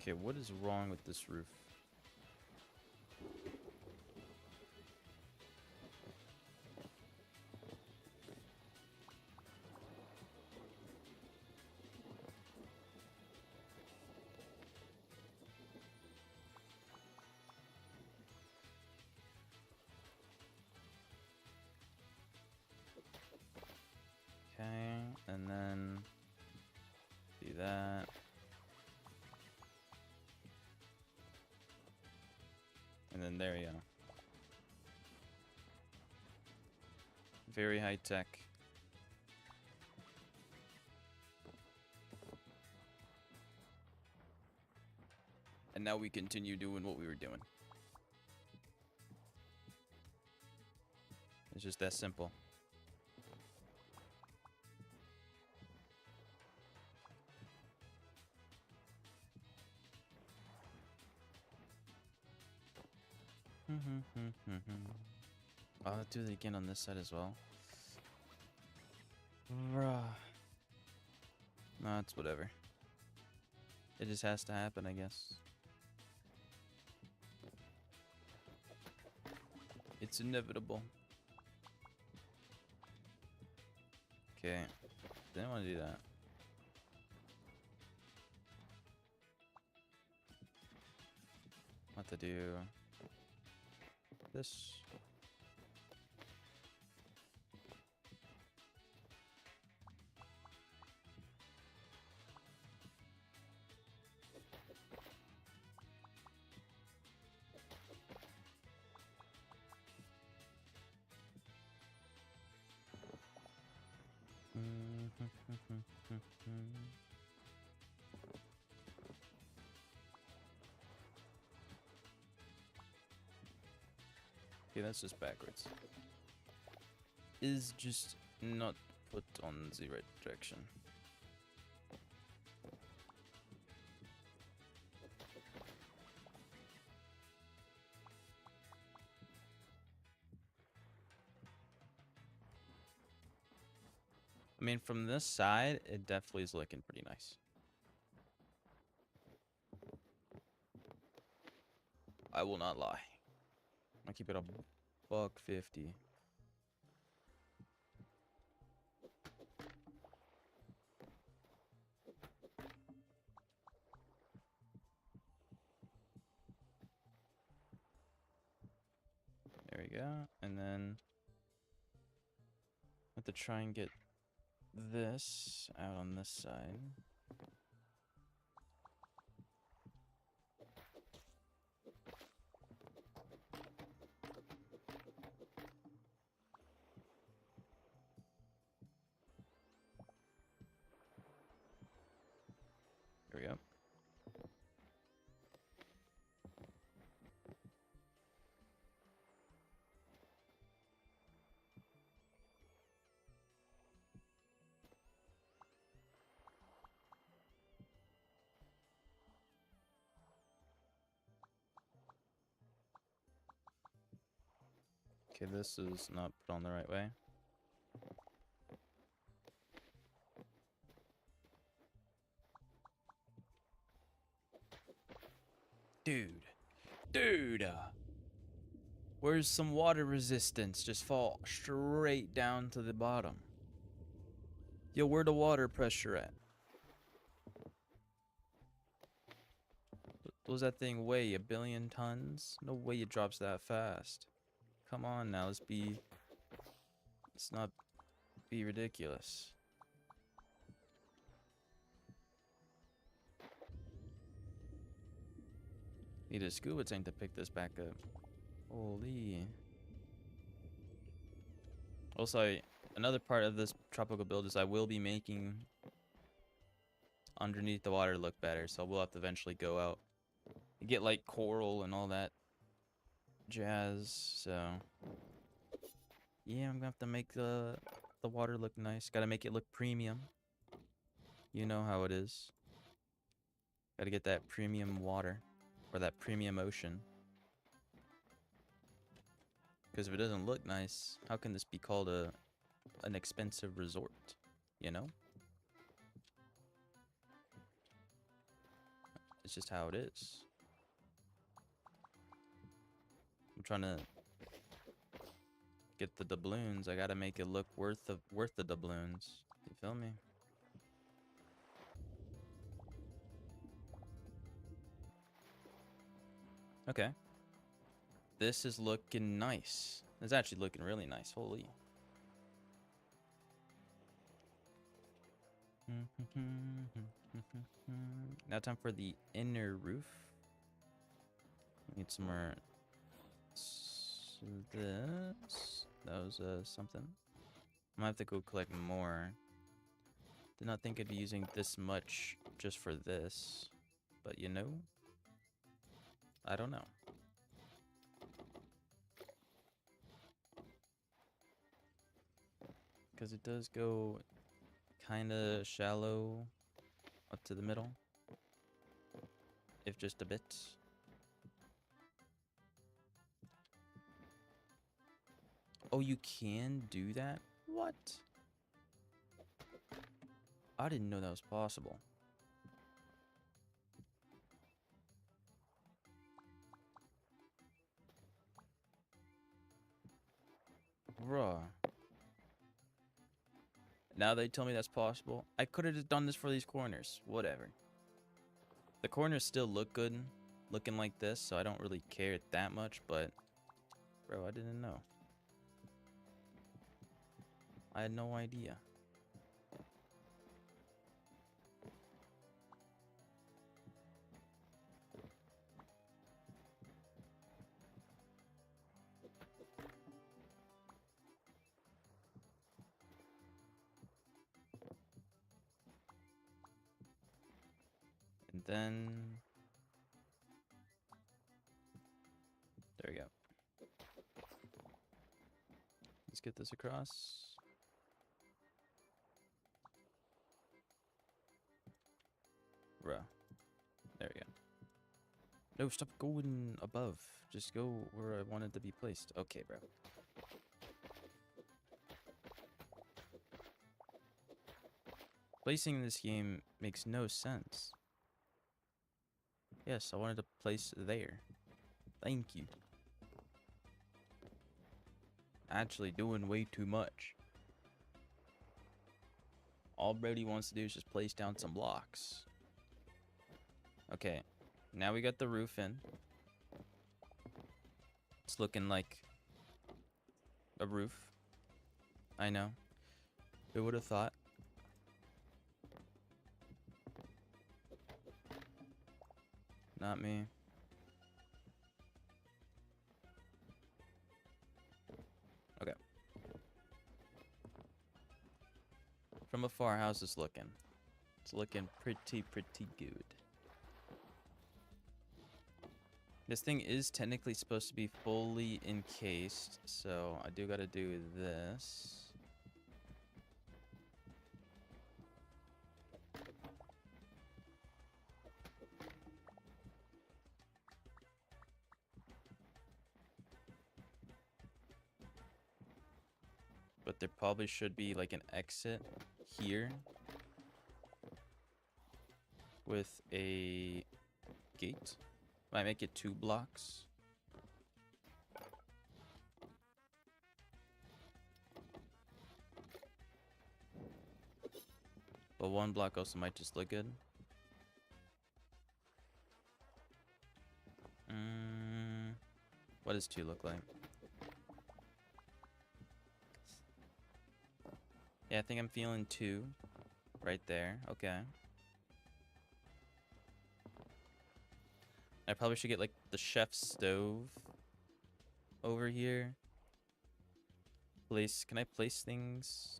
Okay, what is wrong with this roof? Okay, and then do that. And then there you go. Very high tech. And now we continue doing what we were doing. It's just that simple. I'll do it again on this side as well. Bruh. No, it's whatever. It just has to happen, I guess. It's inevitable. Okay. Didn't want to do that. Want to do this. Okay, that's just backwards. Is just not put on the right direction. I mean, from this side, it definitely is looking pretty nice. I will not lie. I'll keep it a $1.50. There we go. And then I have to try and get this out on this side. There we go. Okay, this is not put on the right way. Dude, where's some water resistance? Just fall straight down to the bottom. Yo, where the water pressure at? What does that thing weigh? 1 billion tons? No way it drops that fast. Come on now, let's not be ridiculous. Need a scuba tank to pick this back up. Holy. Also, another part of this tropical build is I will be making underneath the water look better, so we'll have to eventually go out and get like coral and all that jazz. So yeah, I'm gonna have to make the water look nice. Gotta make it look premium. You know how it is. Gotta get that premium water or that premium ocean. Because if it doesn't look nice, how can this be called an expensive resort? You know? It's just how it is. I'm trying to get the doubloons. I gotta make it look worth the doubloons. You feel me? Okay. This is looking nice. It's actually looking really nice. Holy. Now time for the inner roof. Need some more. This. That was something. I might have to go collect more. Did not think I'd be using this much just for this. But you know, I don't know. Because it does go kind of shallow up to the middle. If just a bit. Oh, you can do that? What? I didn't know that was possible. Bruh. Now they tell me that's possible. I could have just done this for these corners. Whatever. The corners still look good looking like this, so I don't really care that much, but bro, I didn't know. I had no idea. And then there we go. Let's get this across. Bruh. There we go. No, stop going above. Just go where I wanted to be placed. Okay, bro. Placing in this game makes no sense. Yes, I wanted to place there. Thank you. Actually doing way too much. All Brody wants to do is just place down some blocks. Okay, now we got the roof in. It's looking like a roof. I know. Who would have thought? Not me. Okay. From afar, how's this looking? It's looking pretty good. This thing is technically supposed to be fully encased, so I do gotta do this. But there probably should be like an exit here with a gate. Might make it 2 blocks. But one block also might just look good. What does 2 look like? Yeah, I think I'm feeling 2 right there. Okay. I probably should get like the chef's stove over here. Can I place things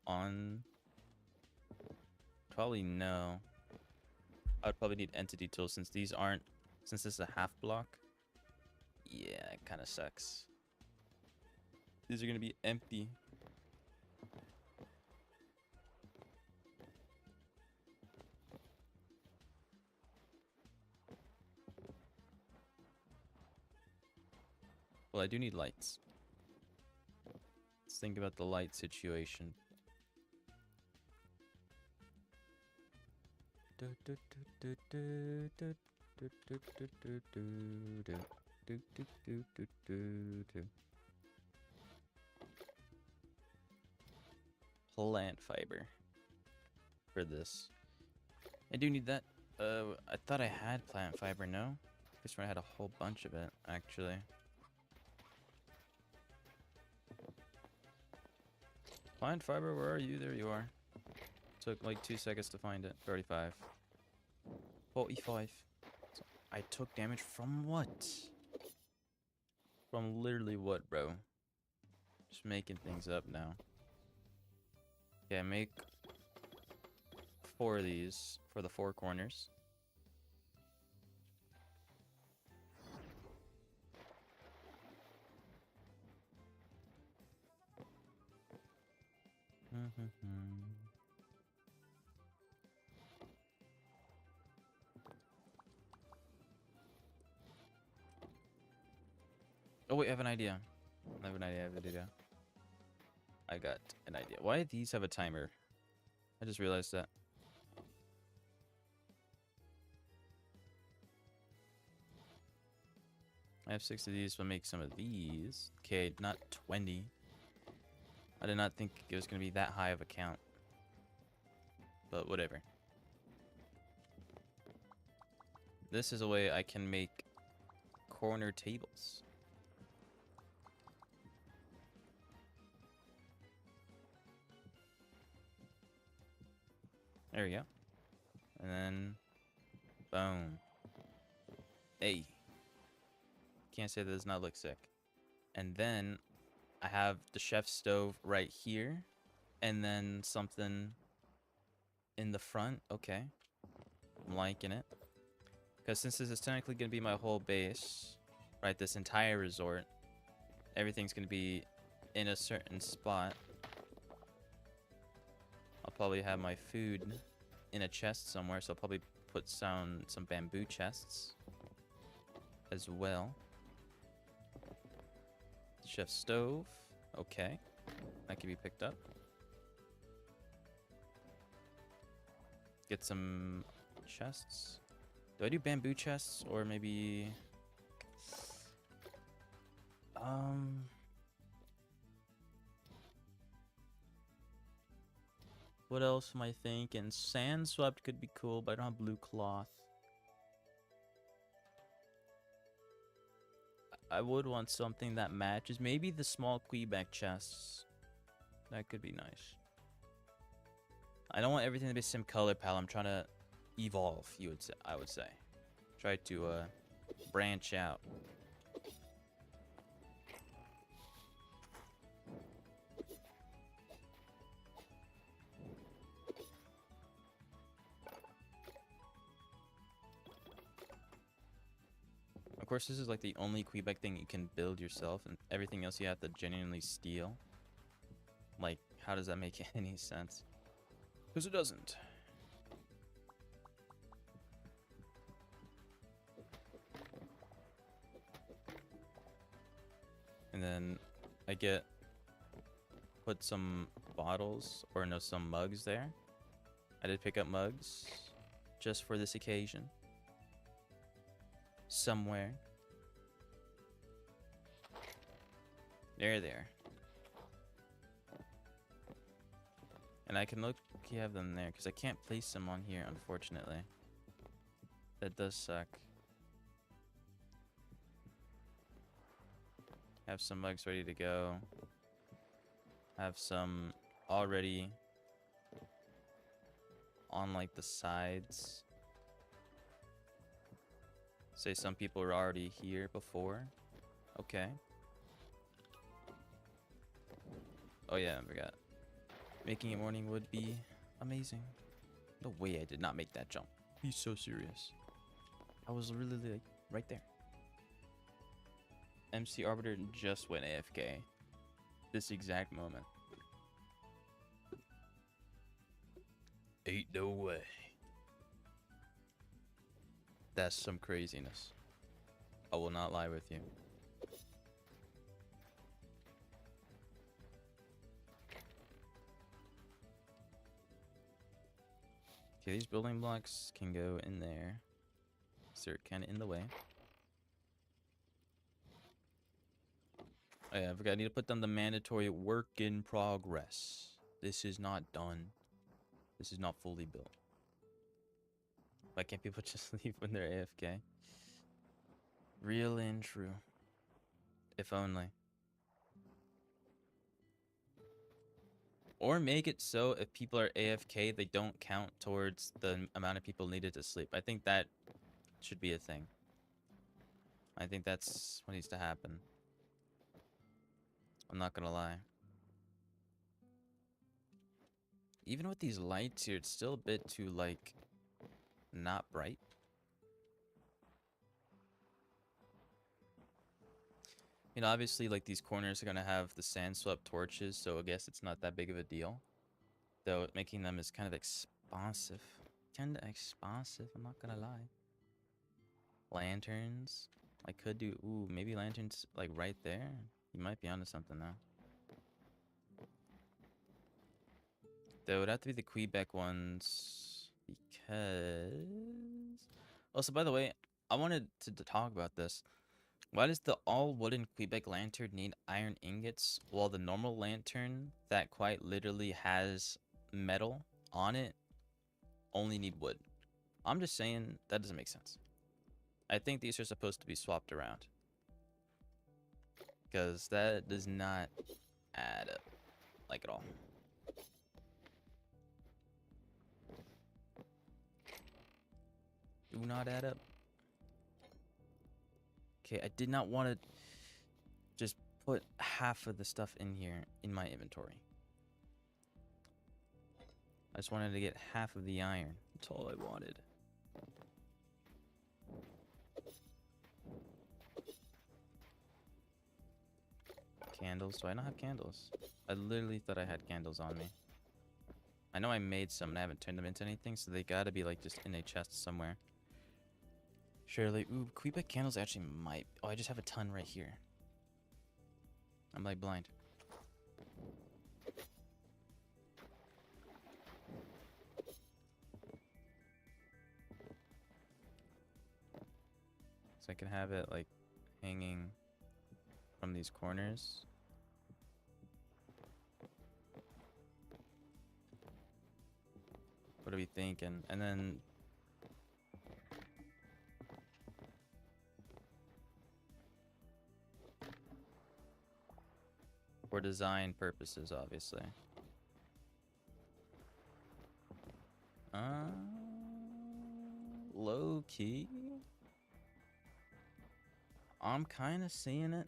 on? Probably no. I would probably need entity tools since this is a half block. Yeah, it kind of sucks. These are gonna be empty. Well, I do need lights. Let's think about the light situation. Plant fiber for this. I do need that. I thought I had plant fiber, no? I guess I had a whole bunch of it, actually. Plant fiber, where are you? There you are. Took like 2 seconds to find it. 35. 45. So I took damage from what? From literally what, bro? Just making things up now. Okay, make 4 of these for the 4 corners. Oh wait, I have an idea. I have an idea. I got an idea. Why do these have a timer? I just realized that. I have 6 of these, so I'll make some of these. Okay, not 20. I did not think it was going to be that high of a count. But whatever. This is a way I can make corner tables. There we go. And then, boom. Hey. Can't say that does not look sick. And then I have the chef's stove right here. And then something in the front. Okay. I'm liking it. Because since this is technically going to be my whole base, right, this entire resort, everything's going to be in a certain spot. I'll probably have my food in a chest somewhere, so I'll probably put some bamboo chests as well. Chef's stove. Okay. That can be picked up. Get some chests. Do I do bamboo chests or maybe what else am I thinking? Sand swept could be cool, but I don't have blue cloth. I would want something that matches. Maybe the small Quebec chests. That could be nice. I don't want everything to be the same color palette. I'm trying to evolve, I would say. Try to branch out. Of course, this is like the only Quebec thing you can build yourself, and everything else you have to genuinely steal. Like, how does that make any sense? Because it doesn't. And then I put some bottles, or no, some mugs there. I did pick up mugs just for this occasion. Somewhere. There. And I can look, you have them there, because I can't place them on here, unfortunately. That does suck. Have some mugs ready to go. Have some already on, like, the sides. Say some people were already here before. Okay. Oh yeah, I forgot. Making it morning would be amazing. No way I did not make that jump. He's so serious. I was really like right there. MC Arbiter just went AFK. This exact moment. Ain't no way. That's some craziness. I will not lie with you. Okay, these building blocks can go in there. So they're kind of in the way. Oh yeah, I forgot. I need to put them the mandatory work in progress. This is not done. This is not fully built. Why can't people just leave when they're AFK? Real and true. If only. Or make it so if people are AFK, they don't count towards the amount of people needed to sleep. I think that should be a thing. I think that's what needs to happen. I'm not gonna lie. Even with these lights here, it's still a bit too, like, not bright. You know, obviously, like, these corners are gonna have the sand swept torches, so I guess it's not that big of a deal. Though making them is kind of expensive. Kinda expensive, I'm not gonna lie. Lanterns. I could do, ooh, maybe lanterns, like, right there. You might be onto something, though. Though it would have to be the Quebec ones, because... Also, by the way, I wanted to talk about this. Why does the all-wooden Quebec lantern need iron ingots, while the normal lantern that quite literally has metal on it only need wood? I'm just saying, that doesn't make sense. I think these are supposed to be swapped around. Because that does not add up, like, at all. Do not add up. Okay, I did not want to just put half of the stuff in here in my inventory. I just wanted to get half of the iron. That's all I wanted. Candles? Do I not have candles? I literally thought I had candles on me. I know I made some and I haven't turned them into anything, so they gotta be, like, just in a chest somewhere. Surely. Ooh, Quebec candles actually might... Oh, I just have a ton right here. I'm, like, blind. So I can have it, like, hanging from these corners. What are we thinking? And then... for design purposes, obviously. Low key. I'm kind of seeing it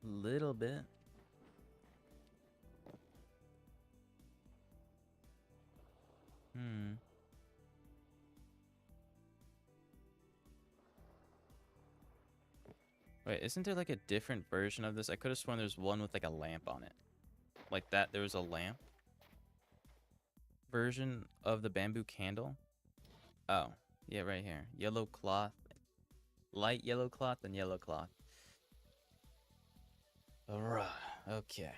a little bit. Wait, isn't there like a different version of this? I could have sworn there's one with like a lamp on it. Like that, there was a lamp version of the bamboo candle. Oh, yeah, right here. Yellow cloth. Light yellow cloth and yellow cloth. Alright, okay.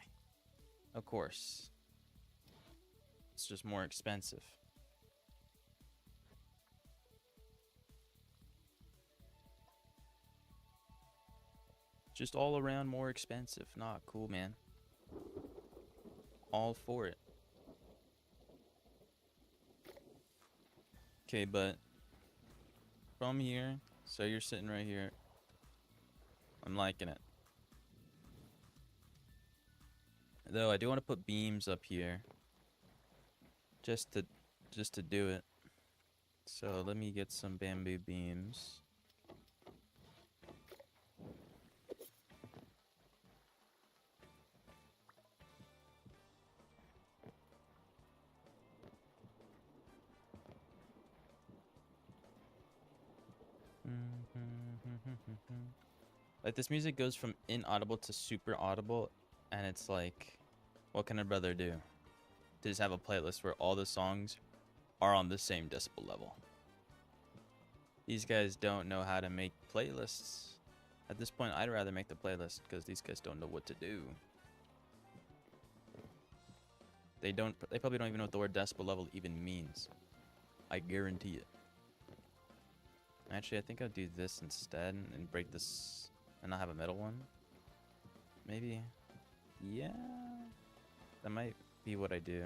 Of course. It's just more expensive. Just all around more expensive. Nah, cool, man. All for it. Okay, but from here, so you're sitting right here. I'm liking it. Though I do want to put beams up here. Just to do it. So let me get some bamboo beams. Like, this music goes from inaudible to super audible, and it's like, what can a brother do? To just have a playlist where all the songs are on the same decibel level. These guys don't know how to make playlists. At this point, I'd rather make the playlist because these guys don't know what to do. They probably don't even know what the word decibel level even means. I guarantee it. Actually, I think I'll do this instead and break this and not have a middle one. Maybe. Yeah. That might be what I do.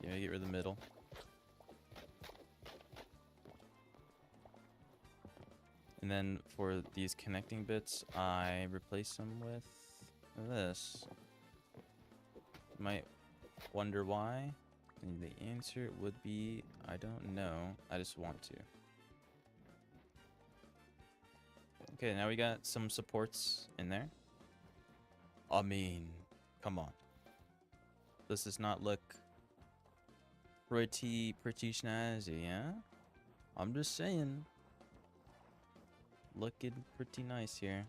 Yeah, get rid of the middle. And then for these connecting bits, I replace them with this. You might wonder why. And the answer would be, I don't know. I just want to. Okay, now we got some supports in there. I mean, come on. Does this not look pretty snazzy, yeah? I'm just saying. Looking pretty nice here.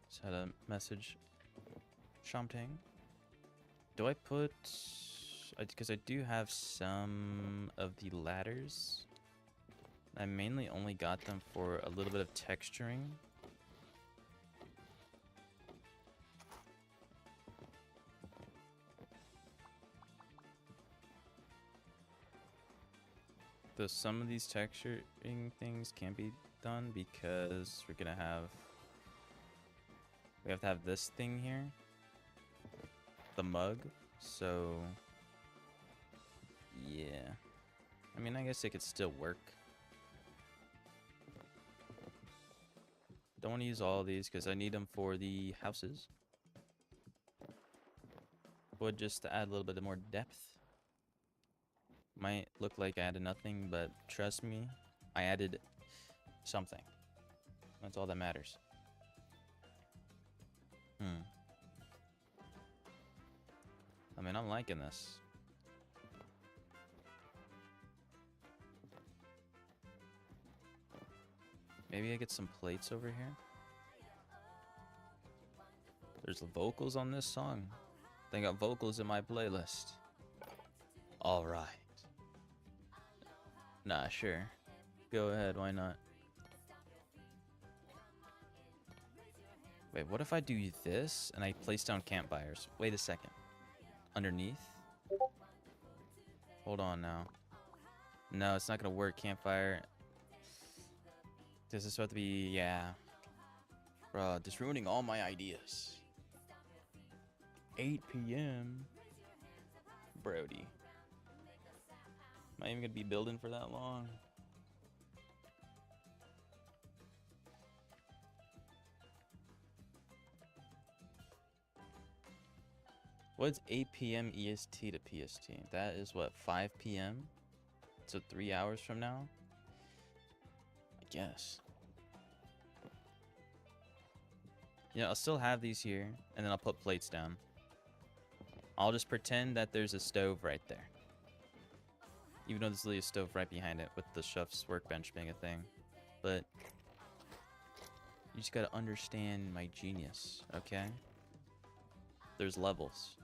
Just had a message. Champagne. Do I put... Because I do have some of the ladders. I mainly only got them for a little bit of texturing. Though some of these texturing things can be done because we're gonna have... We have to have this thing here. The mug. So... Yeah. I mean, I guess it could still work. Don't want to use all of these because I need them for the houses. Wood just to add a little bit more depth. Might look like I added nothing, but trust me, I added something. That's all that matters. I mean, I'm liking this. Maybe I get some plates over here. There's vocals on this song. They got vocals in my playlist. Alright. Nah, sure. Go ahead, why not? Wait, what if I do this and I place down campfires? Wait a second. Underneath? Hold on now. No, it's not gonna work, campfire. This is supposed to be, yeah. Bro, just ruining all my ideas. 8 p.m. Brody. Am I even gonna be building for that long? What's 8 p.m. EST to PST? That is what, 5 p.m.? So 3 hours from now? I guess. Yeah, I'll still have these here, and then I'll put plates down. I'll just pretend that there's a stove right there. Even though there's literally a stove right behind it with the chef's workbench being a thing. But you just gotta understand my genius, okay? There's levels.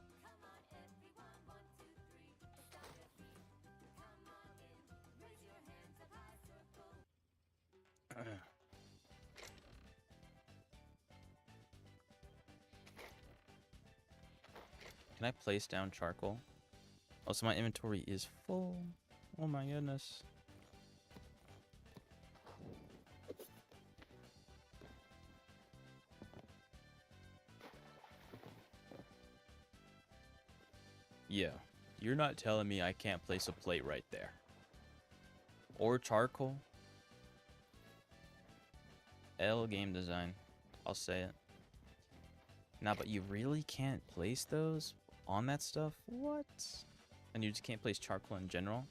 Can I place down charcoal? Also, my inventory is full. Oh my goodness. Yeah. You're not telling me I can't place a plate right there. Or charcoal? L game design. I'll say it. Nah, but you really can't place those on that stuff? What? And you just can't place charcoal in general?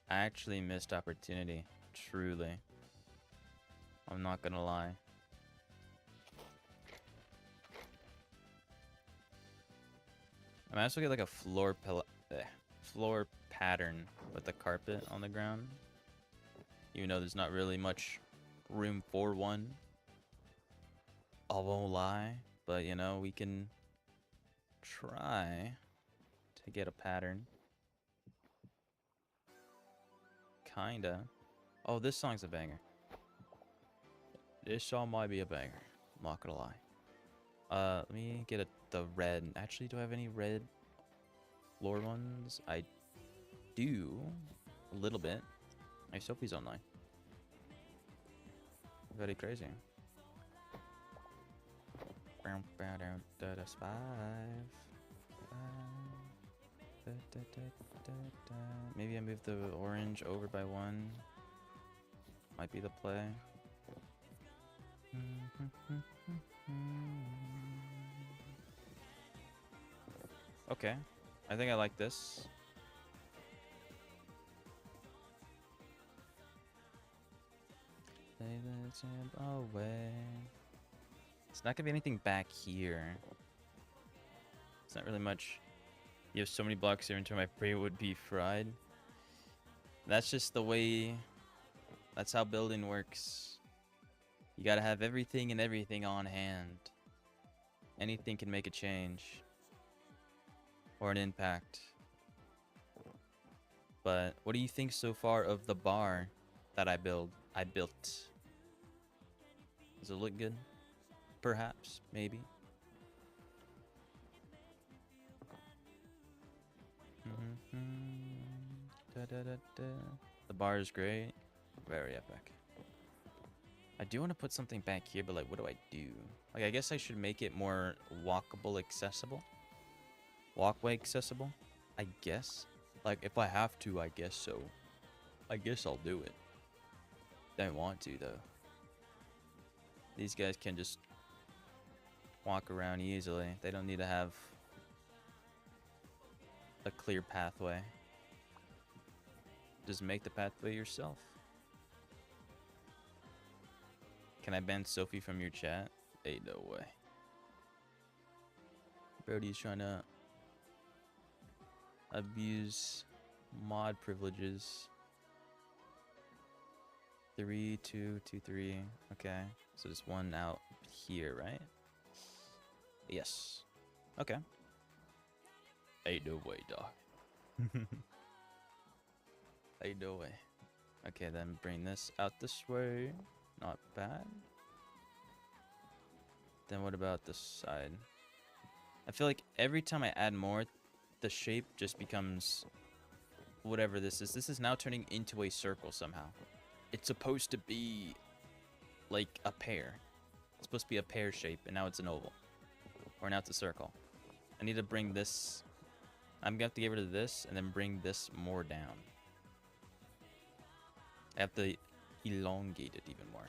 I actually missed opportunity. Truly. I'm not gonna lie. I might also get like a floor pattern with the carpet on the ground. Even though there's not really much room for one. I won't lie. But, you know, we can try to get a pattern. Kinda. Oh, this song's a banger. This song might be a banger. I'm not gonna lie. Let me get the red. Actually, do I have any red floor ones? I do. A little bit. My Sophie's online. Very crazy. Maybe I move the orange over by one. Might be the play. Okay. I think I like this. Away. It's not gonna be anything back here. It's not really much. You have so many blocks here until my prey would be fried. That's just the way. That's how building works. You gotta have everything and everything on hand. Anything can make a change. Or an impact. But what do you think so far of the bar that I built? Does it look good? Perhaps, maybe. The bar is great. Very epic. I do want to put something back here, but like, what do I do? Like, I guess I should make it more walkable accessible. Walkway accessible, I guess. Like, if I have to, I guess so. I guess I'll do it. Don't want to, though. These guys can just walk around easily. They don't need to have a clear pathway. Just make the pathway yourself. Can I ban Sophie from your chat? Ain't no way. Brody's trying to abuse mod privileges. 3, 2, 2, 3. Okay. So there's one out here, right? Yes. Okay. Ain't no way, dog. Ain't no way. Okay, then bring this out this way. Not bad. Then what about this side? I feel like every time I add more, the shape just becomes whatever this is. This is now turning into a circle somehow. It's supposed to be like a pear. It's supposed to be a pear shape, and now it's an oval. Or now it's a circle. I need to bring this... I'm gonna have to get rid of this, and then bring this more down. I have to elongate it even more.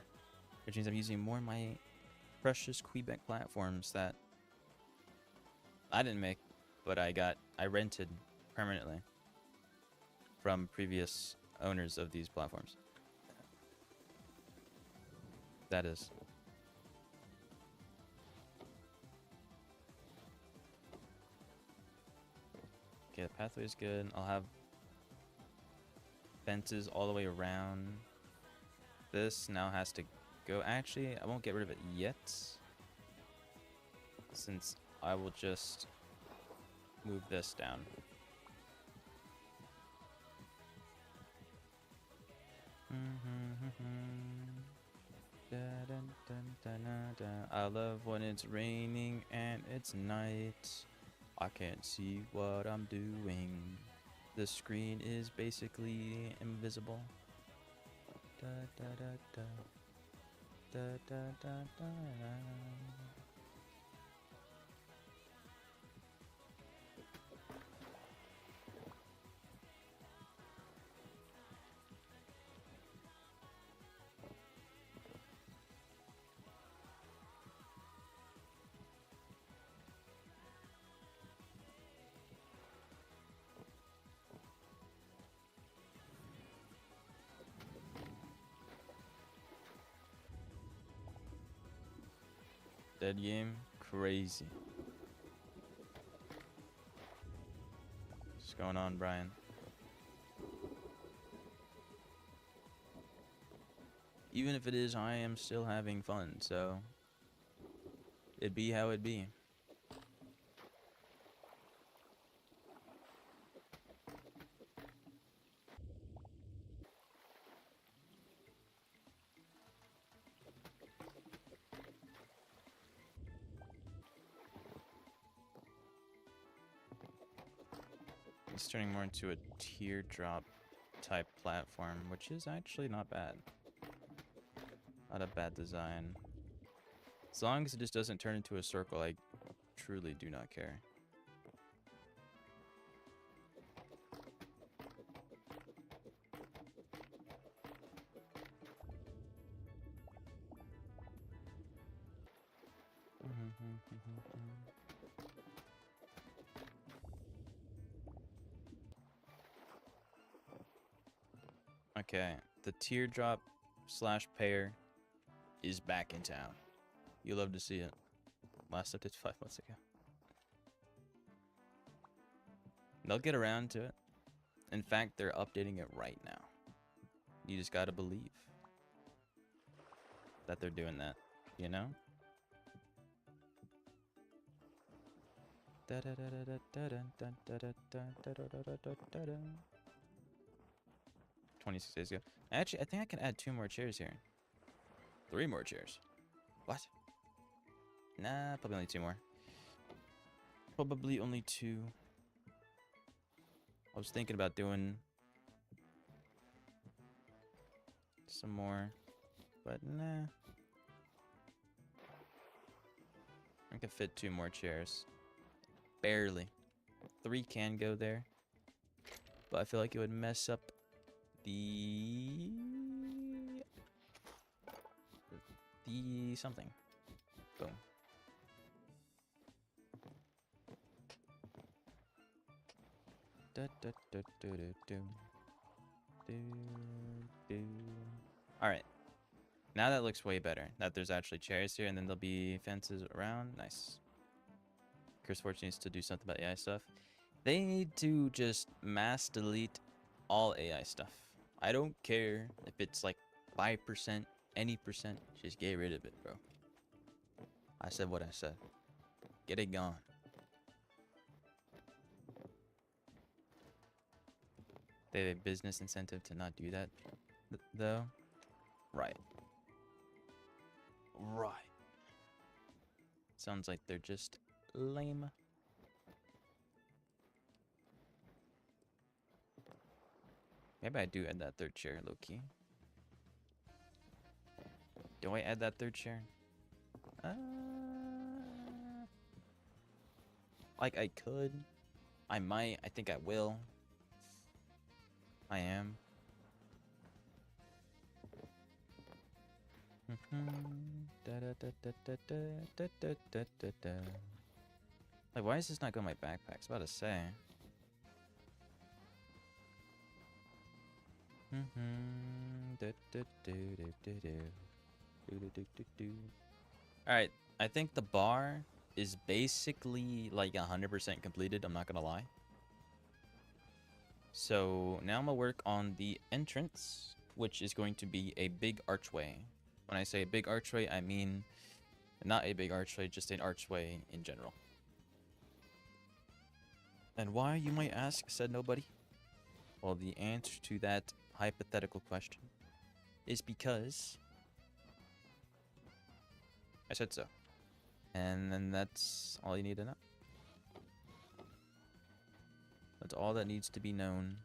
Which means I'm using more of my precious Quebec platforms that I didn't make, but I rented permanently from previous owners of these platforms. That is. Okay, the pathway is good. I'll have fences all the way around. This now has to go. Actually, I won't get rid of it yet, since I will just move this down. I love when it's raining and it's night. I can't see what I'm doing. The screen is basically invisible. Da, da, da, da. Da, da, da, da, da. Dead game? Crazy. What's going on, Brian? Even if it is, I am still having fun, so it'd be how it be. It's turning more into a teardrop type platform, which is actually not bad. Not a bad design. As long as it just doesn't turn into a circle, I truly do not care. Okay, the teardrop slash pair is back in town. You love to see it. Last update 5 months ago. They'll get around to it. In fact, they're updating it right now. You just gotta believe that they're doing that, you know? 26 days ago. Actually, I think I can add 2 more chairs here. 3 more chairs. What? Nah, probably only 2 more. Probably only 2. I was thinking about doing some more, but nah. I can fit 2 more chairs. Barely. 3 can go there, but I feel like it would mess up the something. Boom. Alright. Now that looks way better. That there's actually chairs here and then there'll be fences around. Nice. Chris Fortune needs to do something about AI stuff. They need to just mass delete all AI stuff. I don't care if it's like 5%, any percent. Just get rid of it, bro. I said what I said. Get it gone. They have a business incentive to not do that, though. Right. Right. Sounds like they're just lame. Maybe I do add that 3rd chair, low-key. Do I add that 3rd chair? Like, I could. I might. I think I will. I am. Like, why is this not going in my backpack? I was about to say. Alright, I think the bar is basically like 100% completed, I'm not gonna lie. So now I'm gonna work on the entrance, which is going to be a big archway. When I say a big archway, I mean not a big archway, just an archway in general. And why, you might ask, said nobody? Well, the answer to that hypothetical question is because I said so. And then that's all you need to know. That's all that needs to be known.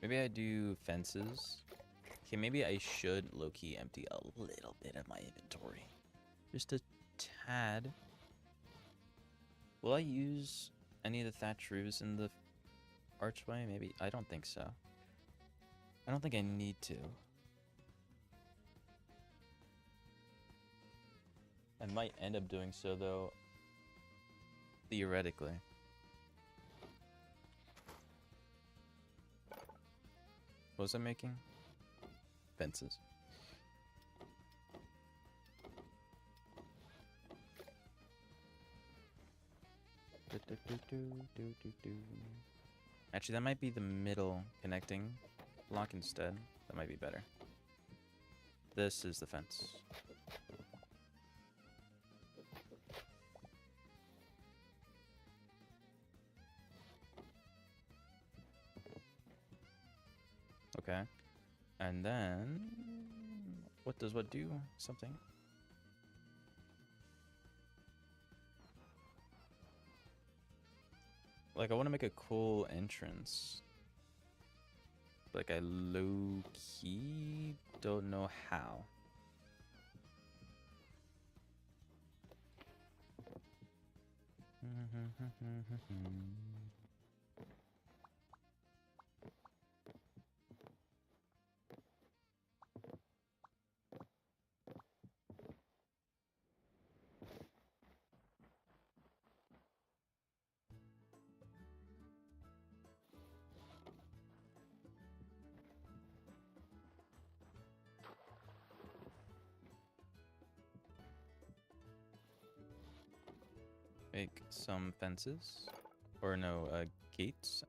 Maybe I do fences. Okay, maybe I should low-key empty a little bit of my inventory. Just a tad. Will I use any of the thatch roofs in the archway? Maybe. I don't think so. I don't think I need to. I might end up doing so, though. Theoretically. What was I making? Fences. Actually, that might be the middle connecting block instead. That might be better. This is the fence. Okay. And then... what does what do? Something. Like, I want to make a cool entrance. Like, I low-key don't know how. Make some fences. Or no, gates.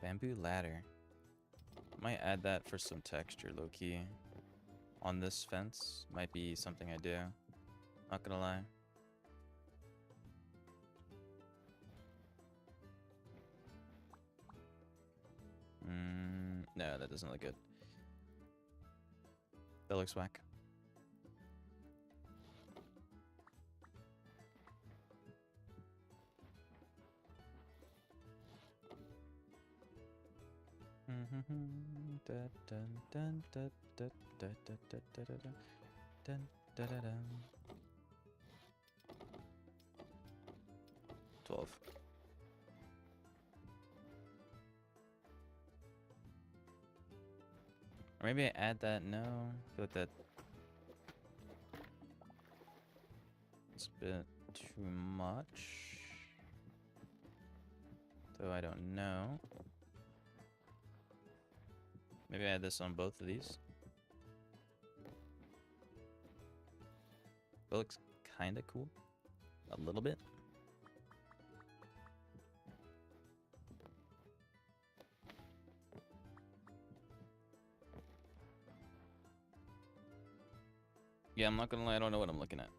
Bamboo ladder. Might add that for some texture, low-key. On this fence. Might be something I do. Not gonna lie. No, that doesn't look good. That looks whack. Dun, dun, dun, dun, dun, dun, dun, dun, dun, dun, dun, dun, dun. 12. Or maybe I add that. No, I feel like that it's a bit too much. Though I don't know. Maybe I add this on both of these. That looks kind of cool. A little bit. Yeah, I'm not gonna lie, I don't know what I'm looking at.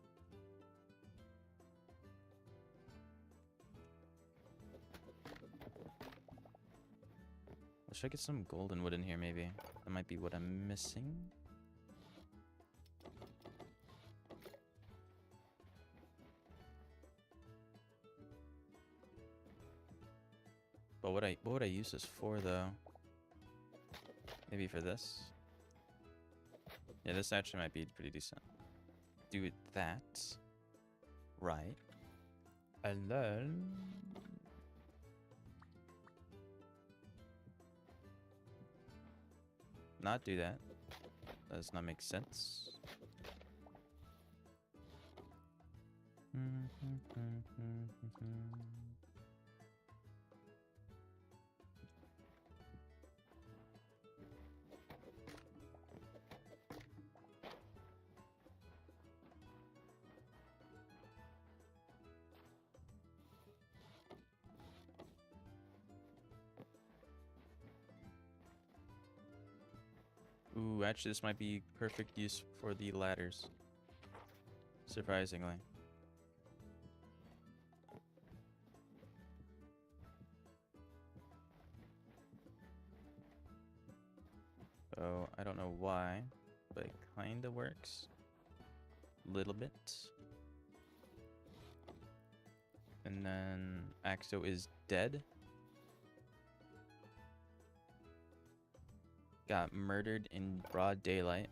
Should I get some golden wood in here, maybe? That might be what I'm missing. But what would I use this for, though? Maybe for this? Yeah, this actually might be pretty decent. Do that. Right. And then... not do that. That does not make sense. Ooh, actually, this might be perfect use for the ladders. Surprisingly. So, I don't know why, but it kinda works. Little bit. And then Axo is dead. Got murdered in broad daylight.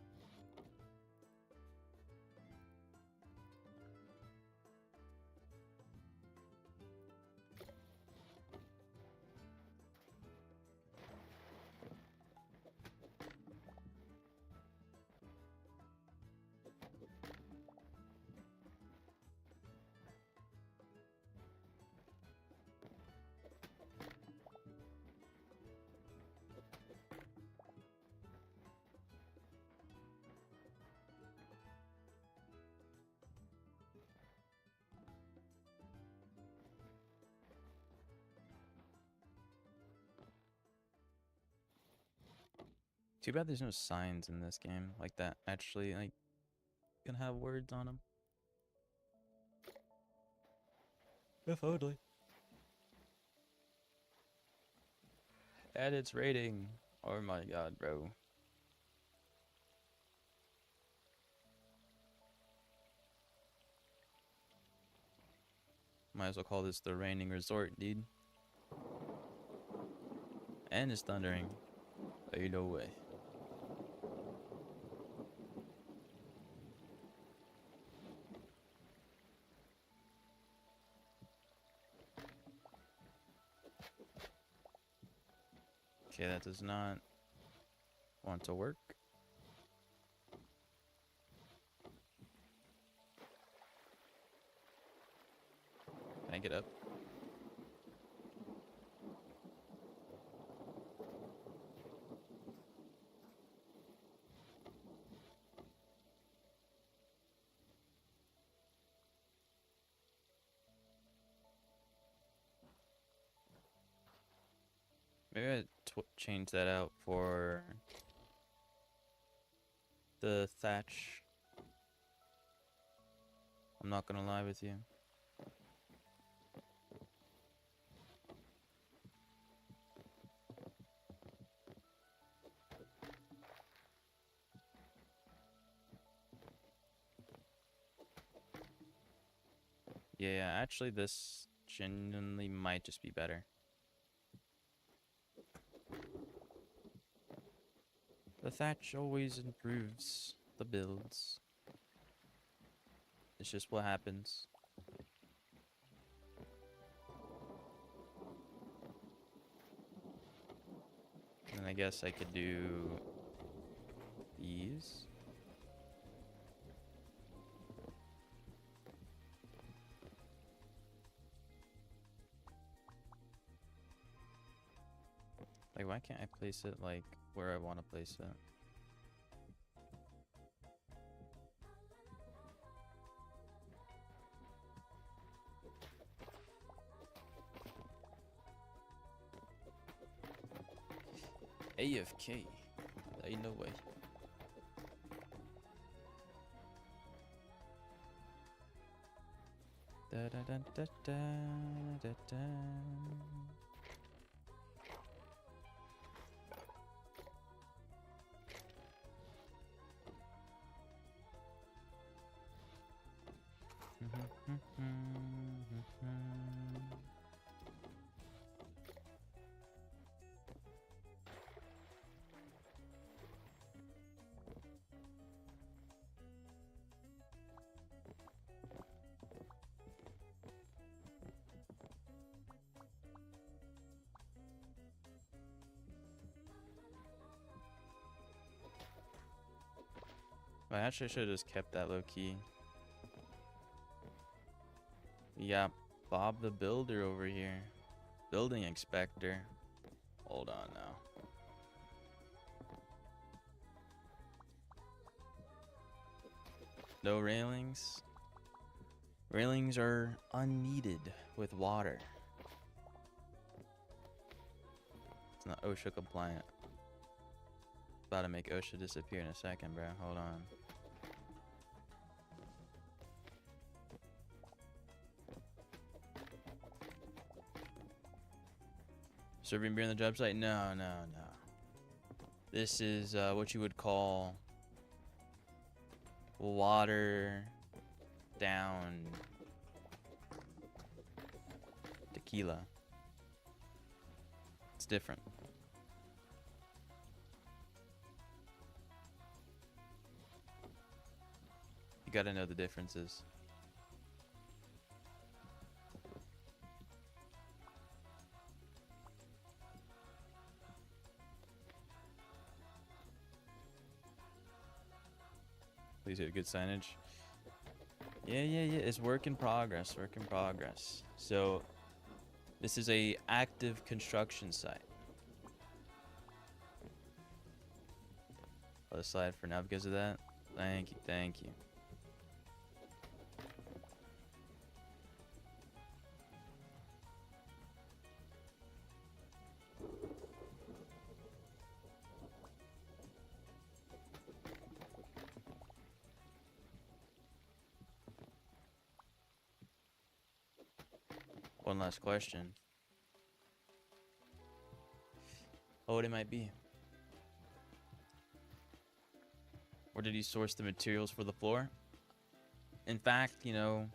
Too bad there's no signs in this game like that actually like can have words on them. If only. Add its rating. Oh my god, bro. Might as well call this the raining resort, dude. And it's thundering. Ain't no way. Okay, that does not want to work. Can I get up? Maybe I change that out for the thatch. I'm not gonna lie with you. Yeah, actually this genuinely might just be better. The thatch always improves the builds. It's just what happens. And I guess I could do these. Like, why can't I place it like where I want to place it? AFK. Ain't no way. Da da da da da da da. I actually should have just kept that low key. We got Bob the Builder over here. Building inspector. Hold on now. No railings. Railings are unneeded with water. It's not OSHA compliant. About to make OSHA disappear in a second, bro. Hold on. Serving beer on the job site? No, no, no. This is what you would call water down tequila. It's different. You gotta know the differences. Please hit good signage. Yeah. It's work in progress. Work in progress. So, this is a active construction site. I'll slide for now because of that. Thank you. Thank you. One last question. Oh, what it might be. Where did he source the materials for the floor? In fact, you know,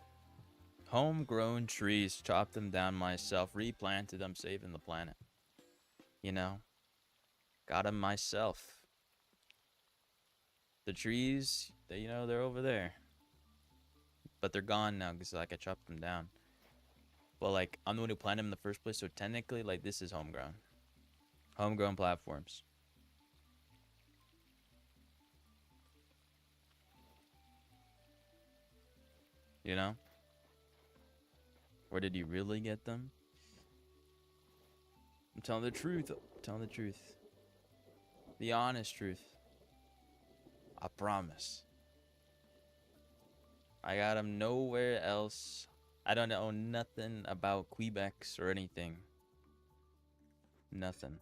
homegrown trees, chopped them down myself, replanted them, saving the planet. You know, got them myself. The trees, they, you know, they're over there. But they're gone now because, like, I chopped them down. But, like, I'm the one who planted them in the first place, so technically, like, this is homegrown. Homegrown platforms. You know? Where did you really get them? I'm telling the truth. I'm telling the truth. The honest truth. I promise. I got them nowhere else. I don't know nothing about Quebecs or anything. Nothing.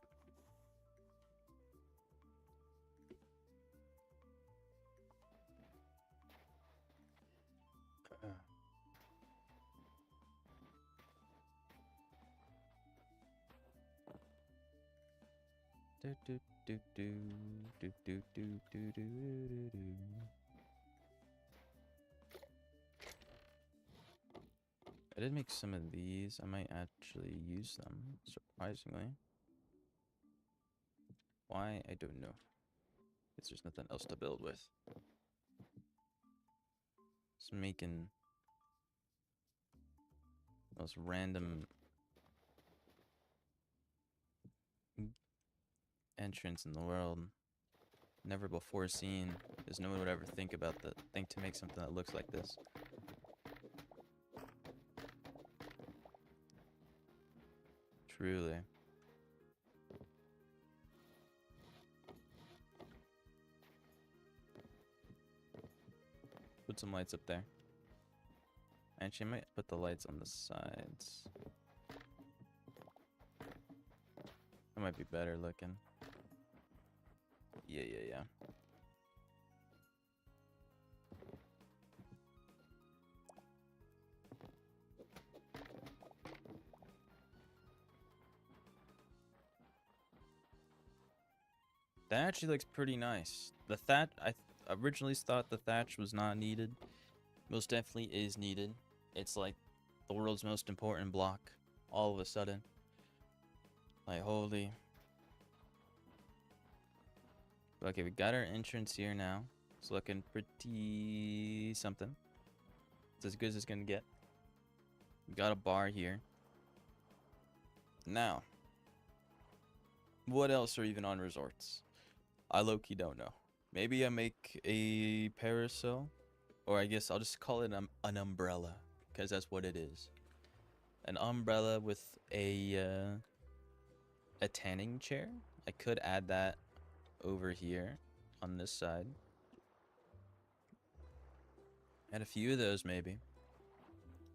I did make some of these. I might actually use them, surprisingly. Why? I don't know. Guess there's nothing else to build with. Just making most random entrance in the world. Never before seen. Because no one would ever think to make something that looks like this. Truly. Put some lights up there. Actually, I might put the lights on the sides. That might be better looking. Yeah. That actually looks pretty nice. The thatch, I originally thought the thatch was not needed. Most definitely is needed. It's like the world's most important block all of a sudden. Like, holy. Okay, we got our entrance here now. It's looking pretty something. It's as good as it's gonna get. We got a bar here. Now, what else are even on resorts? I low-key don't know. Maybe I make a parasol, or I guess I'll just call it an umbrella, because that's what it is. An umbrella with a tanning chair. I could add that over here on this side. Add a few of those, maybe.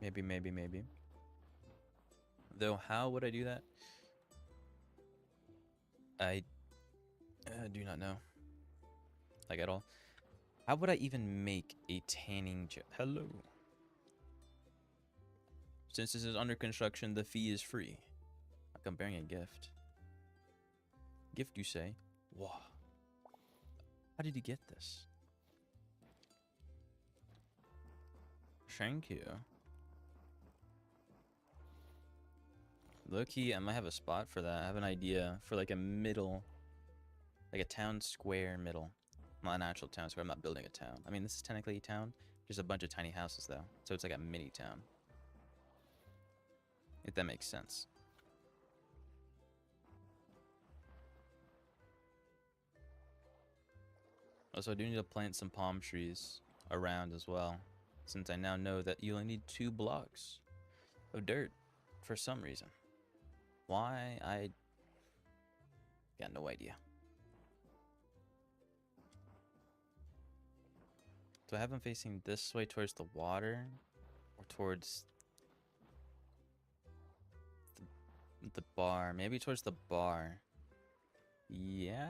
Maybe. Though, how would I do that? I do not know. like at all. How would I even make a tanning gel? Hello. Since this is under construction, the fee is free. Like I'm bearing a gift. Gift, you say? Wow. How did you get this? Thank you. Low-key, I might have a spot for that. I have an idea for like a middle, like a town square middle. Not an actual town square. I'm not building a town. I mean, this is technically a town. Just a bunch of tiny houses, though. So it's like a mini town. If that makes sense. Also, I do need to plant some palm trees around as well, since I now know that you only need 2 blocks of dirt for some reason. Why? I got no idea. Do I have them facing this way towards the water or towards the bar? Maybe towards the bar. Yeah?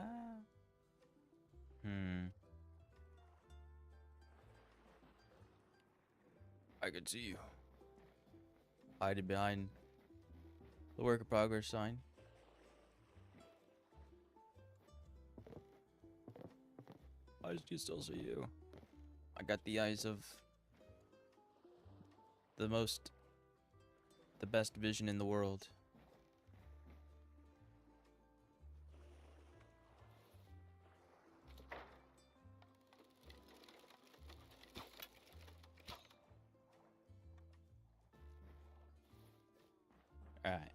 I could see you. Hiding behind the work in progress sign. I can still see you. I got the eyes of the best vision in the world. Alright.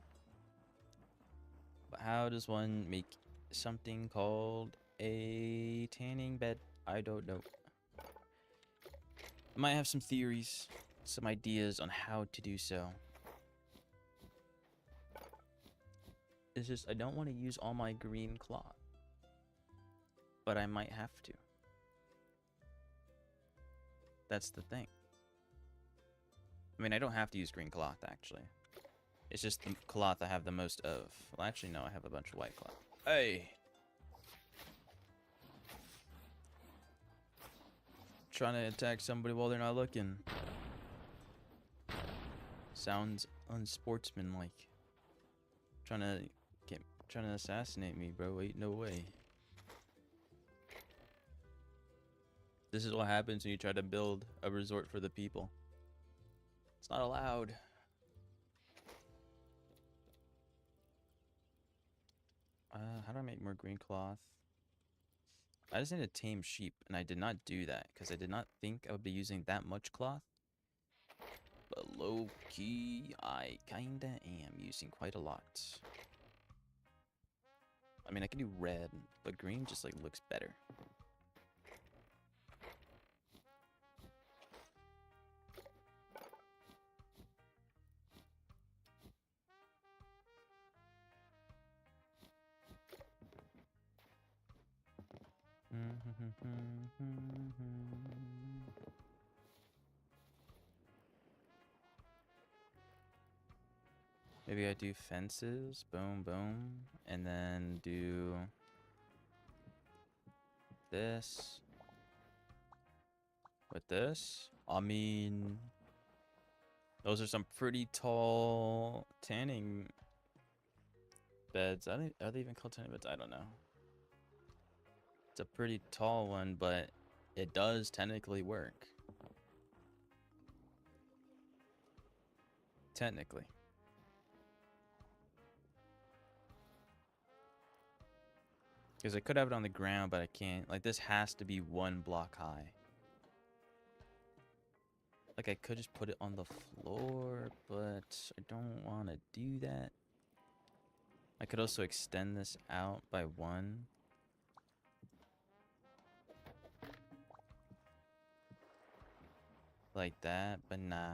But how does one make something called a tanning bed? I don't know. I might have some theories, some ideas on how to do so. It's just I don't want to use all my green cloth. But I might have to. That's the thing. I mean, I don't have to use green cloth, actually. It's just the cloth I have the most of. Well, actually, no, I have a bunch of white cloth. Hey! Trying to attack somebody while they're not looking. Sounds unsportsmanlike. Trying to assassinate me, bro. Wait, no way. This is what happens when you try to build a resort for the people. It's not allowed. How do I make more green cloth? I just need to tame sheep, and I did not do that because I did not think I would be using that much cloth. But low-key, I kinda am using quite a lot. I mean, I can do red, but green just like looks better. Maybe I do fences, boom, boom, and then do this with this. I mean, those are some pretty tall tanning beds. Are they even called tanning beds? I don't know. It's a pretty tall one, but it does technically work. Technically. Because I could have it on the ground, but I can't. Like, this has to be 1 block high. Like, I could just put it on the floor, but I don't want to do that. I could also extend this out by 1. Like that, but nah.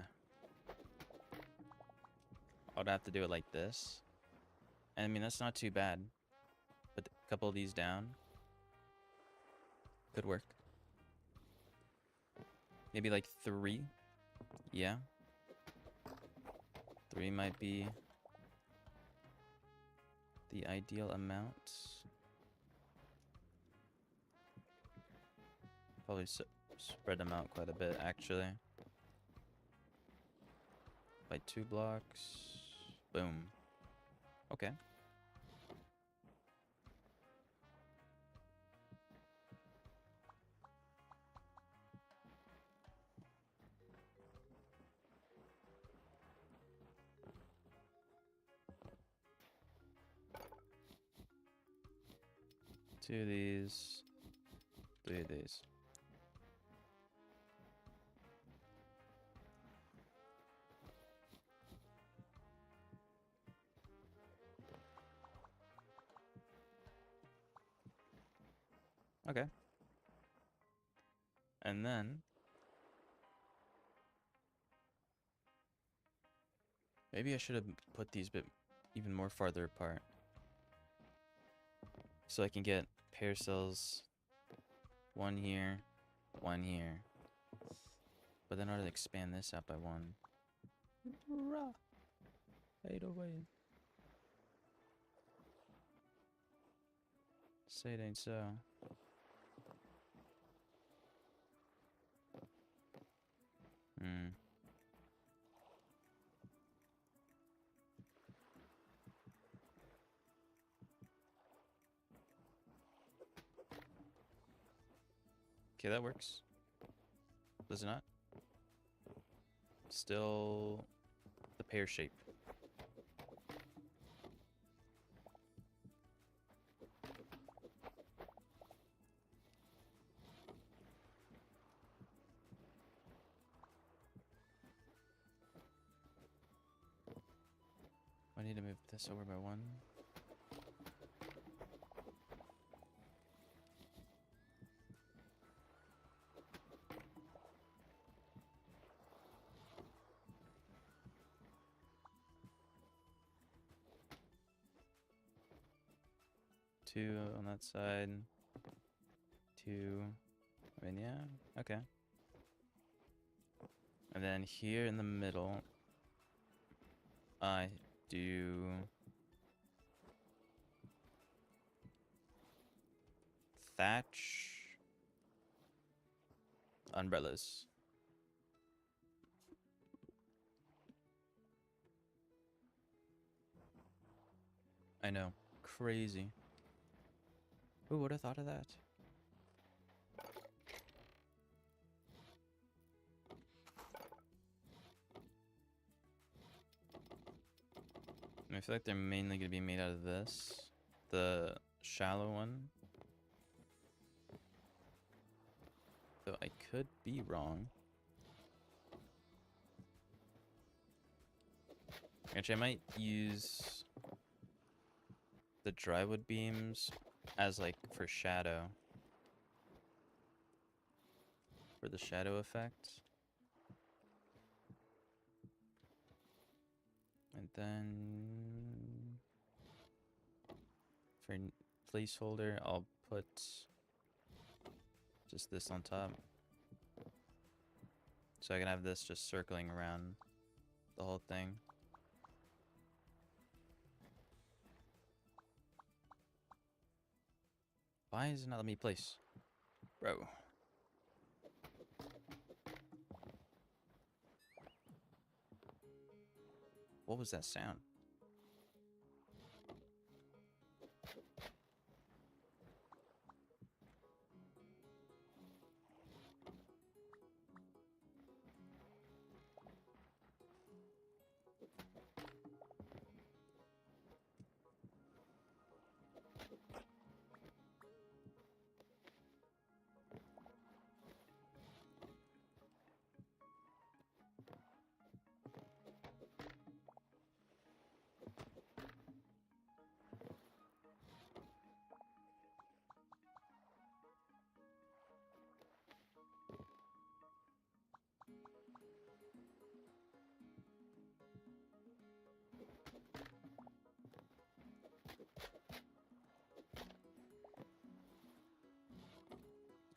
I would have to do it like this. And I mean, that's not too bad. Put a couple of these down. Could work. Maybe like 3. Yeah. 3 might be the ideal amount. Probably spread them out quite a bit, actually. By 2 blocks. Boom. Okay. Two of these. 3 of these. Okay. And then maybe I should have put these bit even more farther apart. So I can get pair cells, one here, one here. But then I ought to expand this out by 1. Rah! 808. Say it ain't so. Hmm. Okay, that works. Does it not? Still the pear shape. I need to move this over by 1. Two on that side. 2. I mean, yeah, okay. And then here in the middle, I do thatch umbrellas. I know, crazy. Who would have thought of that? I feel like they're mainly going to be made out of this. The shallow one. Though I could be wrong. Actually, I might use the drywood beams as like for shadow. For the shadow effect. And then for placeholder, I'll put just this on top. So I can have this just circling around the whole thing. Why is it not letting me place? Bro. What was that sound?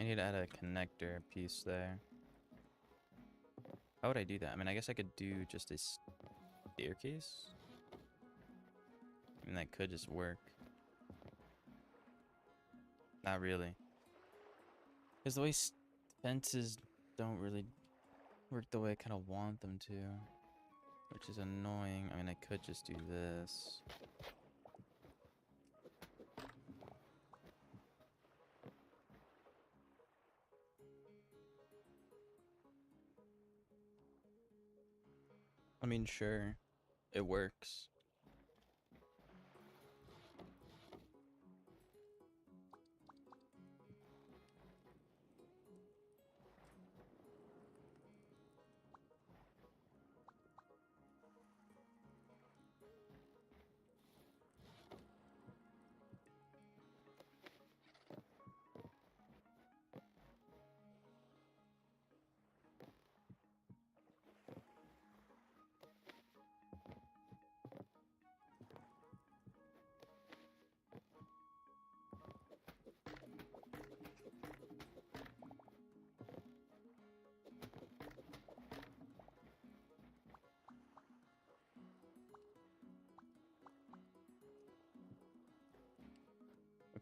I need to add a connector piece there. How would I do that? I mean, I guess I could do just a staircase. I mean, that could just work. Not really. Because the way Fences don't really work the way I kind of want them to, which is annoying. I mean, I could just do this. I mean, sure, it works.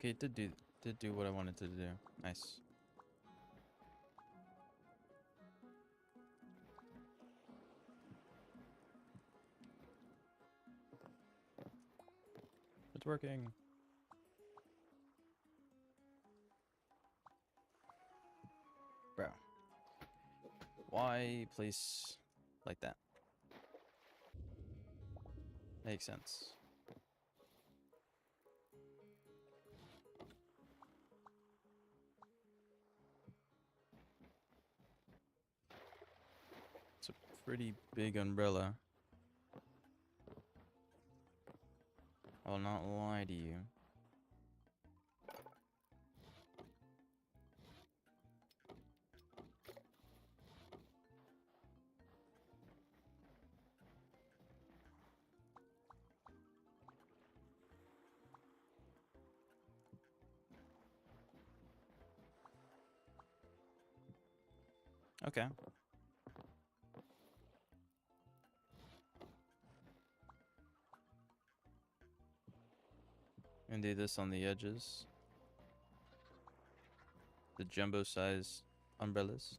Okay, it did do what I wanted to do. Nice. It's working. Bro. Why place like that? Makes sense. It's a pretty big umbrella. I'll not lie to you. Okay. And do this on the edges. The jumbo size umbrellas.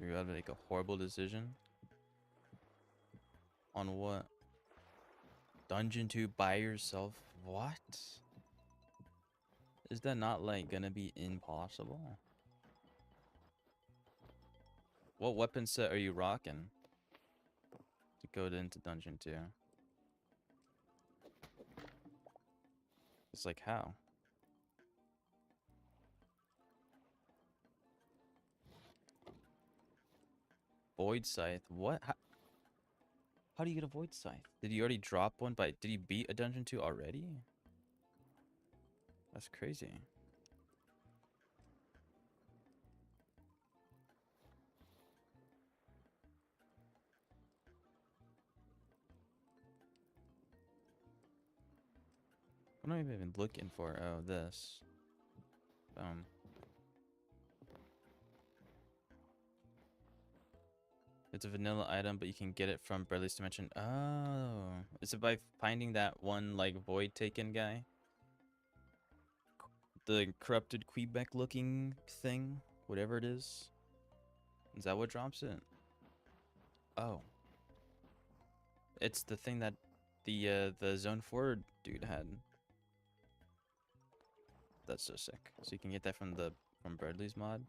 You're about to make a horrible decision. On what? Dungeon 2 by yourself? What? Is that not like gonna be impossible? What weapon set are you rocking to go into Dungeon 2? It's like how? Void Scythe? What? How do you get a Void Scythe? Did you already drop one? Did you beat a Dungeon 2 already? That's crazy. What am I even looking for? Oh, this. It's a vanilla item, but you can get it from Bradley's Dimension. Oh. Is it by finding that one, like, Void Taken guy? The corrupted Quebec looking thing? Whatever it is? Is that what drops it? Oh. It's the thing that the Zone 4 dude had. That's so sick. So you can get that from Bradley's mod.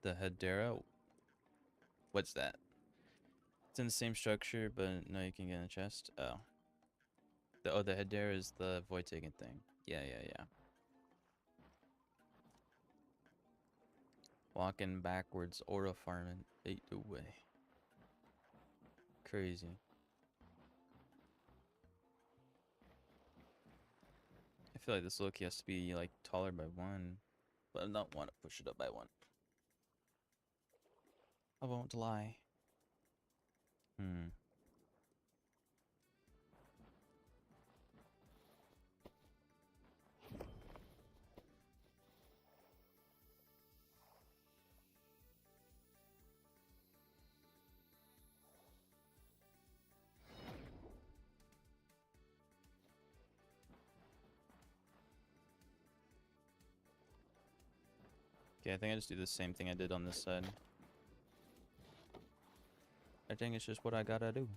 The Hedera. What's that? It's in the same structure, but no, you can get in a chest. Oh. The Hedera is the Void Taken thing. Yeah. Walking backwards, aura farming, 8 away. Crazy. I feel like this Loki has to be like taller by 1, but I don't want to push it up by 1. I won't lie. Okay, I think I just do the same thing I did on this side. I think it's just what I gotta do.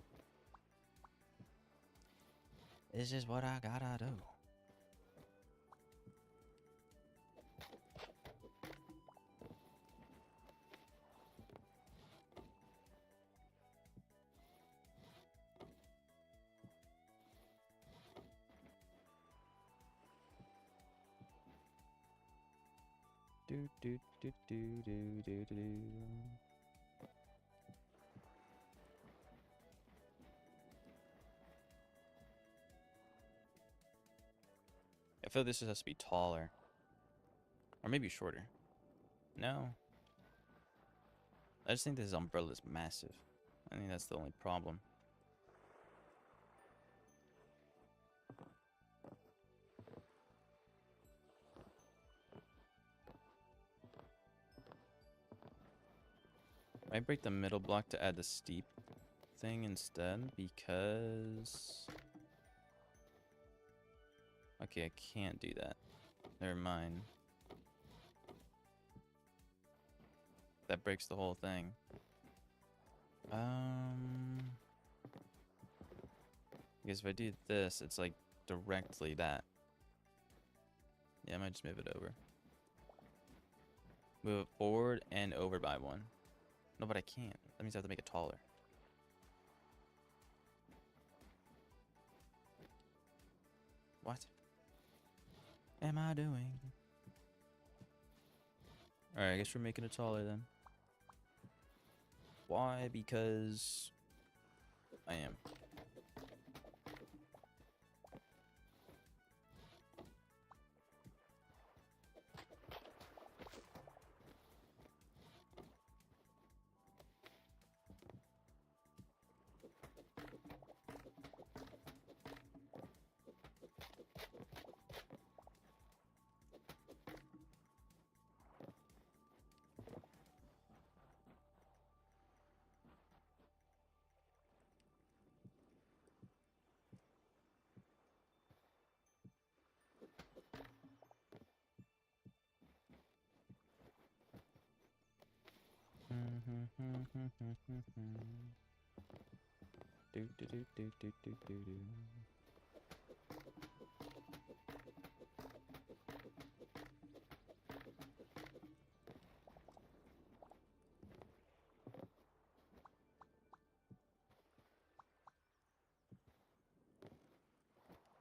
It's just what I gotta do. Do do do do do do do. I feel this has to be taller. Or maybe shorter. No. I just think this umbrella is massive. I think that's the only problem. I break the middle block to add the steep thing instead because... Okay, I can't do that. Never mind. That breaks the whole thing. Because if I do this, it's like directly that. Yeah, I might just move it over. Move it forward and over by one. No, but I can't. That means I have to make it taller. What am I doing? Alright, I guess we're making it taller then. Why? Because I am. Do do do do do do do do.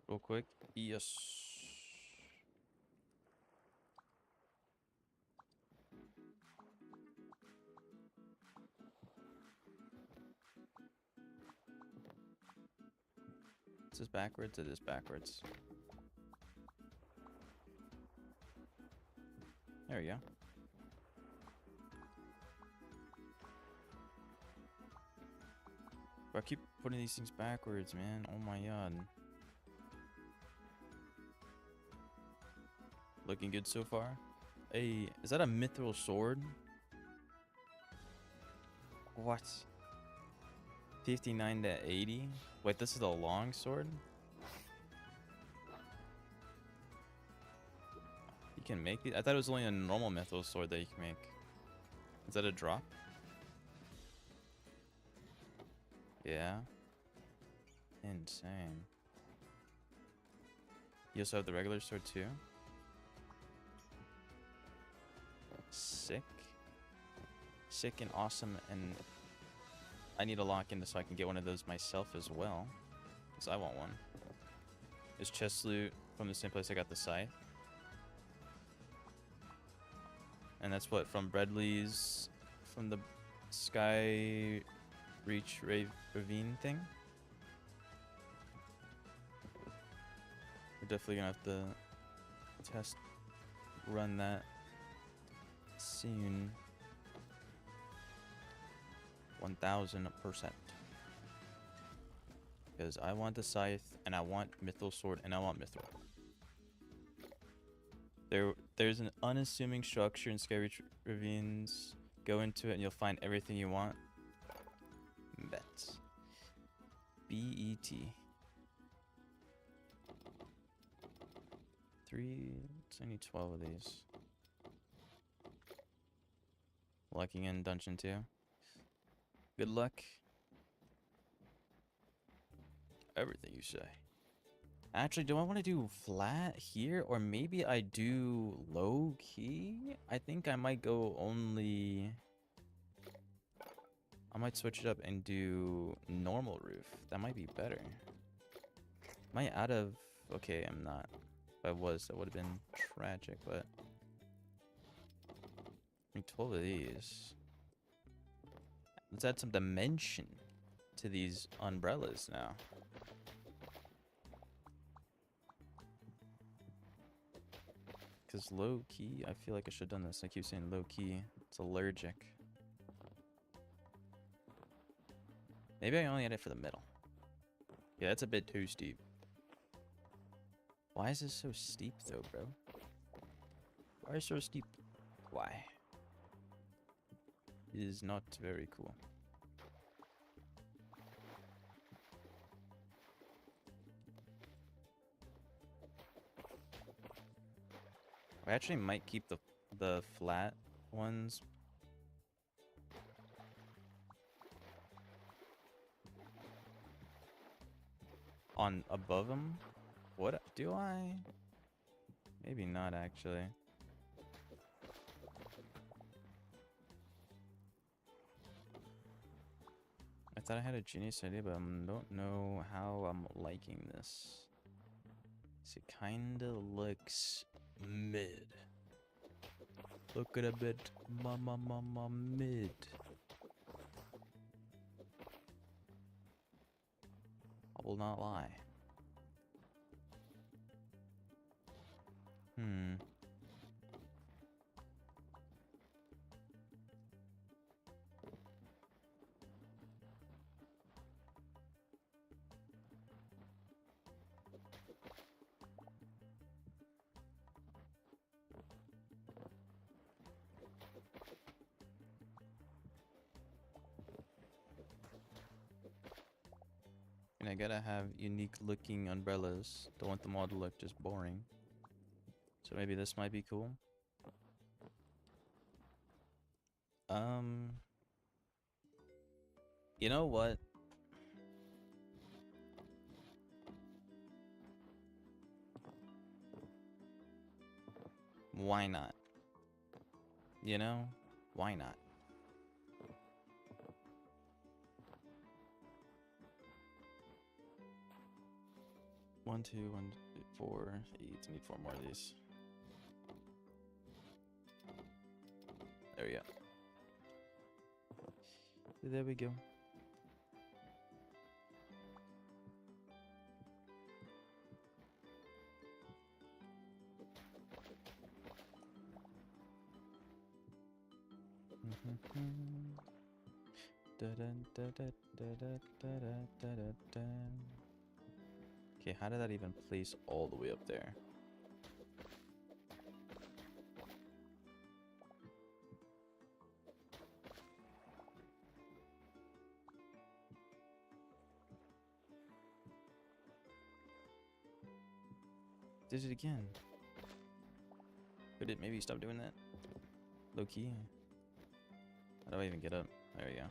Real quick. Yes. Is this backwards? It is backwards. There we go. Bro, I keep putting these things backwards, man. Oh my god. Looking good so far. Hey, is that a mithril sword? What? 59 to 80? Wait, this is a long sword? You can make it? I thought it was only a normal mithril sword that you can make. Is that a drop? Yeah. Insane. You also have the regular sword too? Sick. Sick and awesome, and I need to lock in so I can get one of those myself as well. Because I want one. Is chest loot from the same place I got the scythe? And that's what, from Bradley's, from the Sky Reach Ravine thing? We're definitely gonna have to test run that soon. 1000%. Because I want the scythe, and I want mithril sword, and I want mithril. There's an unassuming structure in Sky Reach Ravines. Go into it and you'll find everything you want. Bet. B-E-T. 3, it's only 12 of these. Lucking in Dungeon 2. Good luck. Everything you say. Actually, do I want to do flat here? Or maybe I do low key? I think I might go only... I might switch it up and do normal roof. That might be better. Am I out of... Okay, I'm not. If I was, that would have been tragic, but... I mean, 12 of these. Let's add some dimension to these umbrellas now. Because low key, I feel like I should have done this. I keep saying low key. It's allergic. Maybe I only had it for the middle. Yeah, that's a bit too steep. Why is this so steep though, bro? Why is it so steep? Why? It is not very cool. I actually might keep the flat ones. On above them? What do I? Maybe not actually. I thought I had a genius idea, but I don't know how I'm liking this. It kinda looks mid. Look at a bit mid. I will not lie. And I gotta have unique looking umbrellas. Don't want them all to look just boring. So maybe this might be cool. You know what? Why not? You know? Why not? One, two, 4, 8. Need 4 more of these. There we go. There we go. Okay, how did that even place all the way up there? Did it again. Could it maybe stop doing that? Low key. How do I even get up? There we go.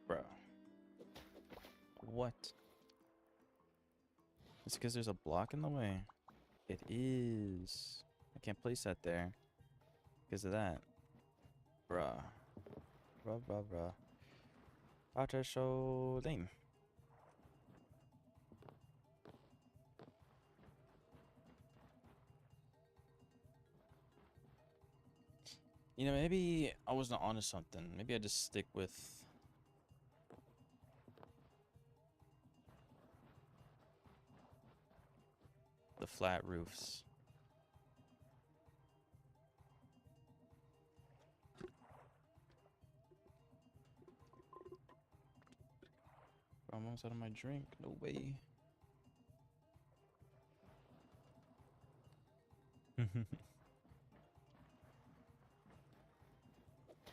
Bro. What? It's because there's a block in the way. It is. I can't place that there. Because of that. Bruh. Bruh. That's so lame. You know, maybe I wasn't onto something. Maybe I just stick with the flat roofs. I'm almost out of my drink. No way.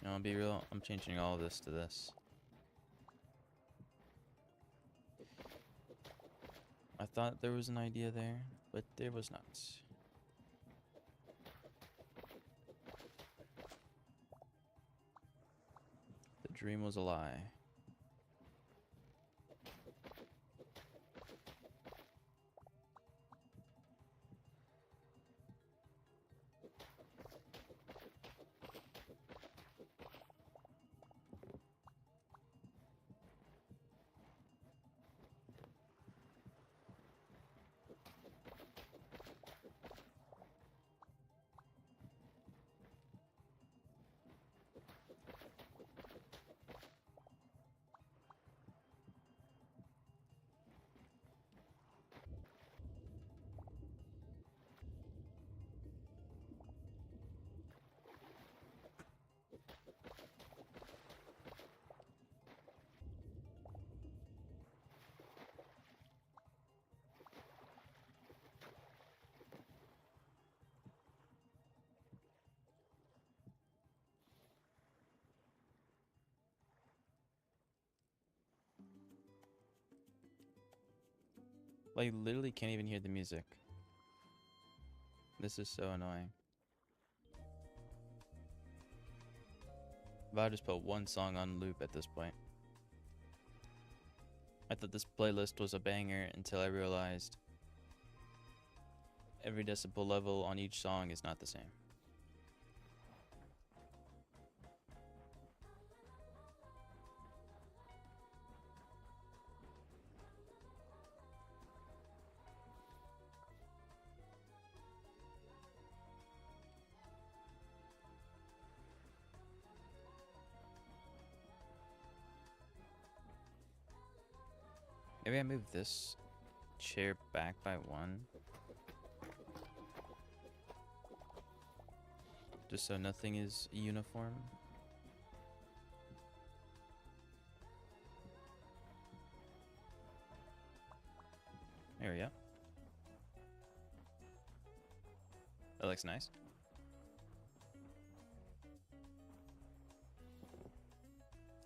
I'll be real. I'm changing all of this to this. I thought there was an idea there, but there was not. The dream was a lie. Like, literally can't even hear the music. This is so annoying. If I just put one song on loop at this point. I thought this playlist was a banger until I realized every decibel level on each song is not the same. Maybe I move this chair back by one. Just so nothing is uniform. There we go. That looks nice.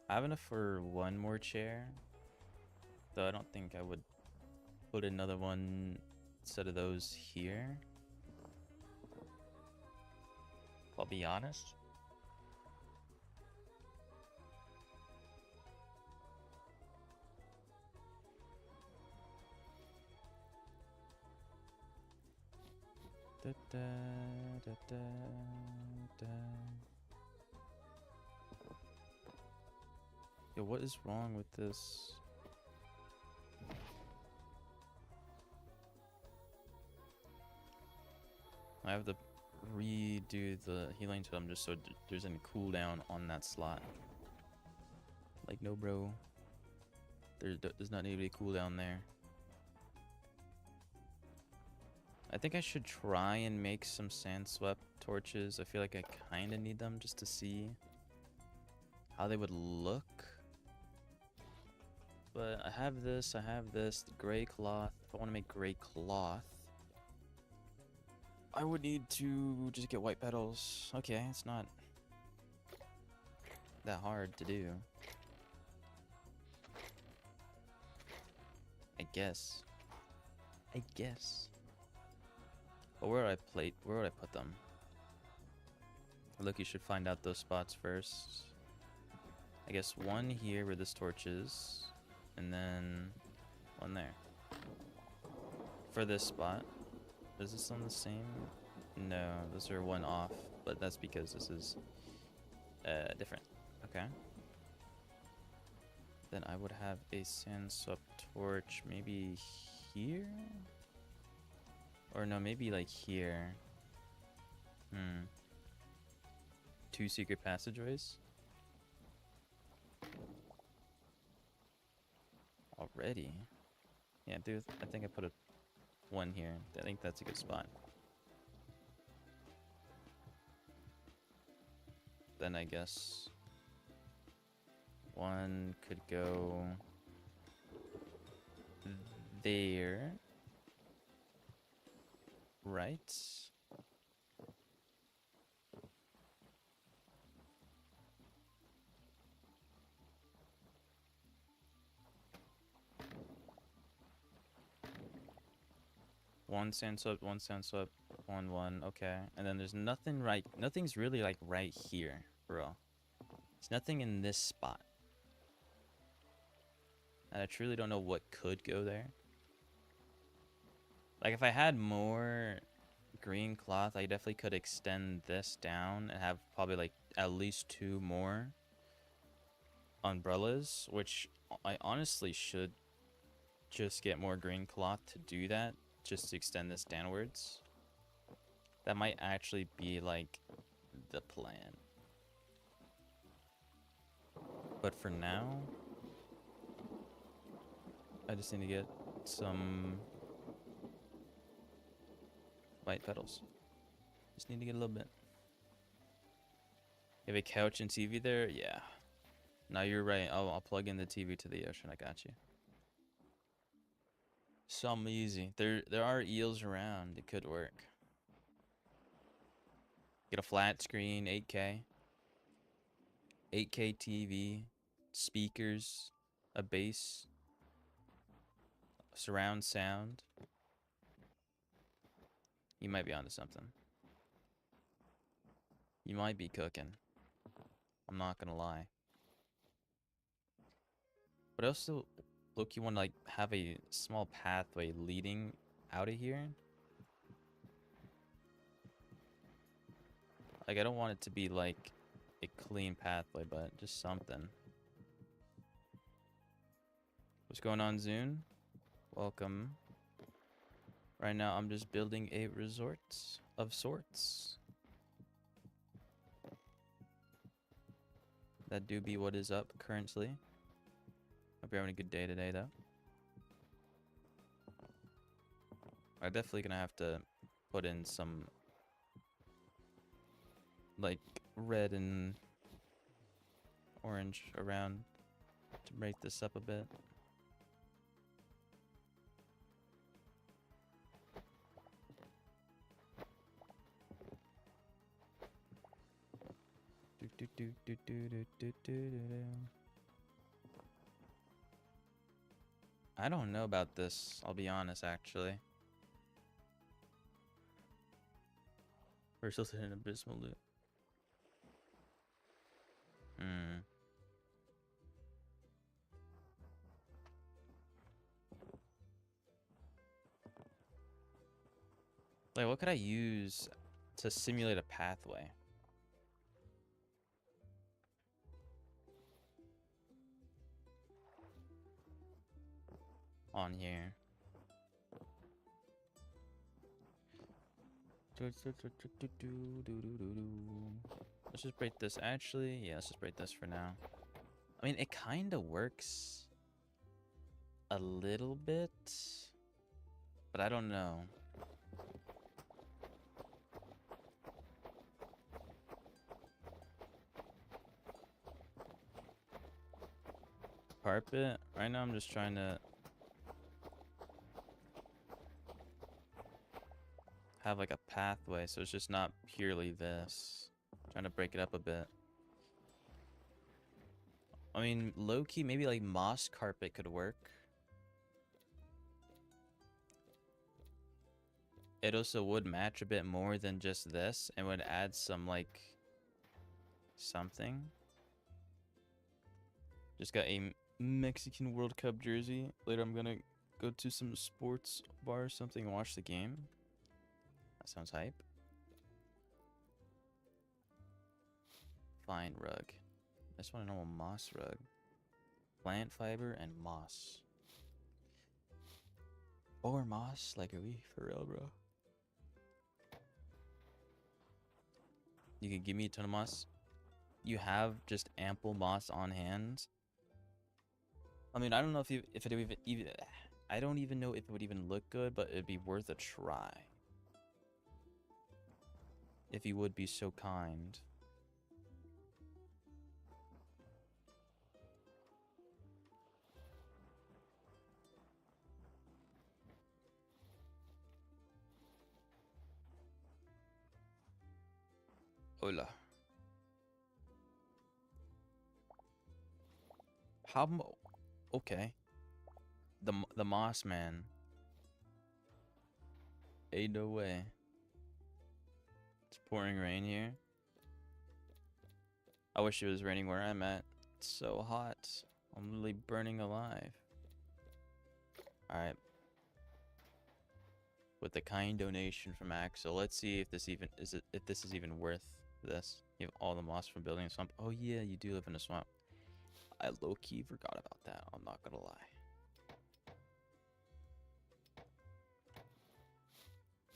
I have enough for one more chair. Though I don't think I would put another one instead of those here. I'll be honest. Da, da, da, da, da. Yo, what is wrong with this? I have to redo the healing totem just so there's any cooldown on that slot. Like, no, bro. There does not need to be a cooldown there. I think I should try and make some sand swept torches. I feel like I kind of need them just to see how they would look. But I have this, the gray cloth. If I want to make gray cloth, I would need to just get white petals. Okay, it's not that hard to do. I guess. But where would I put them? Look, you should find out those spots first. I guess one here where this torch is, and then one there. For this spot. Is this on the same? No, those are one off, but that's because this is different. Okay. Then I would have a sand swept torch maybe here? Or no, maybe like here. Two secret passageways? Already? Yeah, dude, I think I put one here. I think that's a good spot. Then I guess one could go there. Right. One sand swept, one sand swept, one. Okay. And then there's nothing right. Nothing's really like right here, bro. There's nothing in this spot. And I truly don't know what could go there. Like if I had more green cloth, I definitely could extend this down and have probably like at least 2 more umbrellas, which I honestly should just get more green cloth to do that, just to extend this downwards. That might actually be like the plan. But for now, I just need to get some white petals. Just need to get a little bit. You have a couch and TV there? Yeah. No, you're right. I'll plug in the TV to the ocean. I got you. Some easy. There are eels around. It could work. Get a flat screen, 8K. 8K TV, speakers, a bass, surround sound. You might be onto something. You might be cooking. I'm not gonna lie. But I also, look, you want to like have a small pathway leading out of here. Like I don't want it to be like a clean pathway, but just something. What's going on, Zune? Welcome. Right now, I'm just building a resort of sorts. That do be what is up currently. Hope you're having a good day today, though. I'm definitely gonna have to put in some like red and orange around to break this up a bit. I don't know about this, I'll be honest, actually. We're still in an abysmal loop. Like, what could I use to simulate a pathway? On here. Let's just break this. Actually, yeah, let's just break this for now. I mean, it kind of works a little bit, but I don't know. Carpet. Right now, I'm just trying to have like a pathway, so it's just not purely this. Trying to break it up a bit. I mean, low-key, maybe like moss carpet could work. It also would match a bit more than just this, and would add some like something. Just got a Mexican World Cup jersey. Later I'm gonna go to some sports bar or something and watch the game. That sounds hype. Fine rug. I just want to know a moss rug. Plant fiber and moss. Or moss? Like, are we for real, bro? You could give me a ton of moss. You have just ample moss on hand. I mean, I don't know if it would even I don't even know if it would even look good, but it'd be worth a try. If you would be so kind. Hola. Okay. The Moss Man. Ain't no way. It's pouring rain here. I wish it was raining where I'm at. It's so hot. I'm literally burning alive. Alright. With a kind donation from Axel, let's see if this is even worth this. You have all the moss from building a swamp. Oh yeah, you do live in a swamp. I low-key forgot about that. I'm not gonna lie.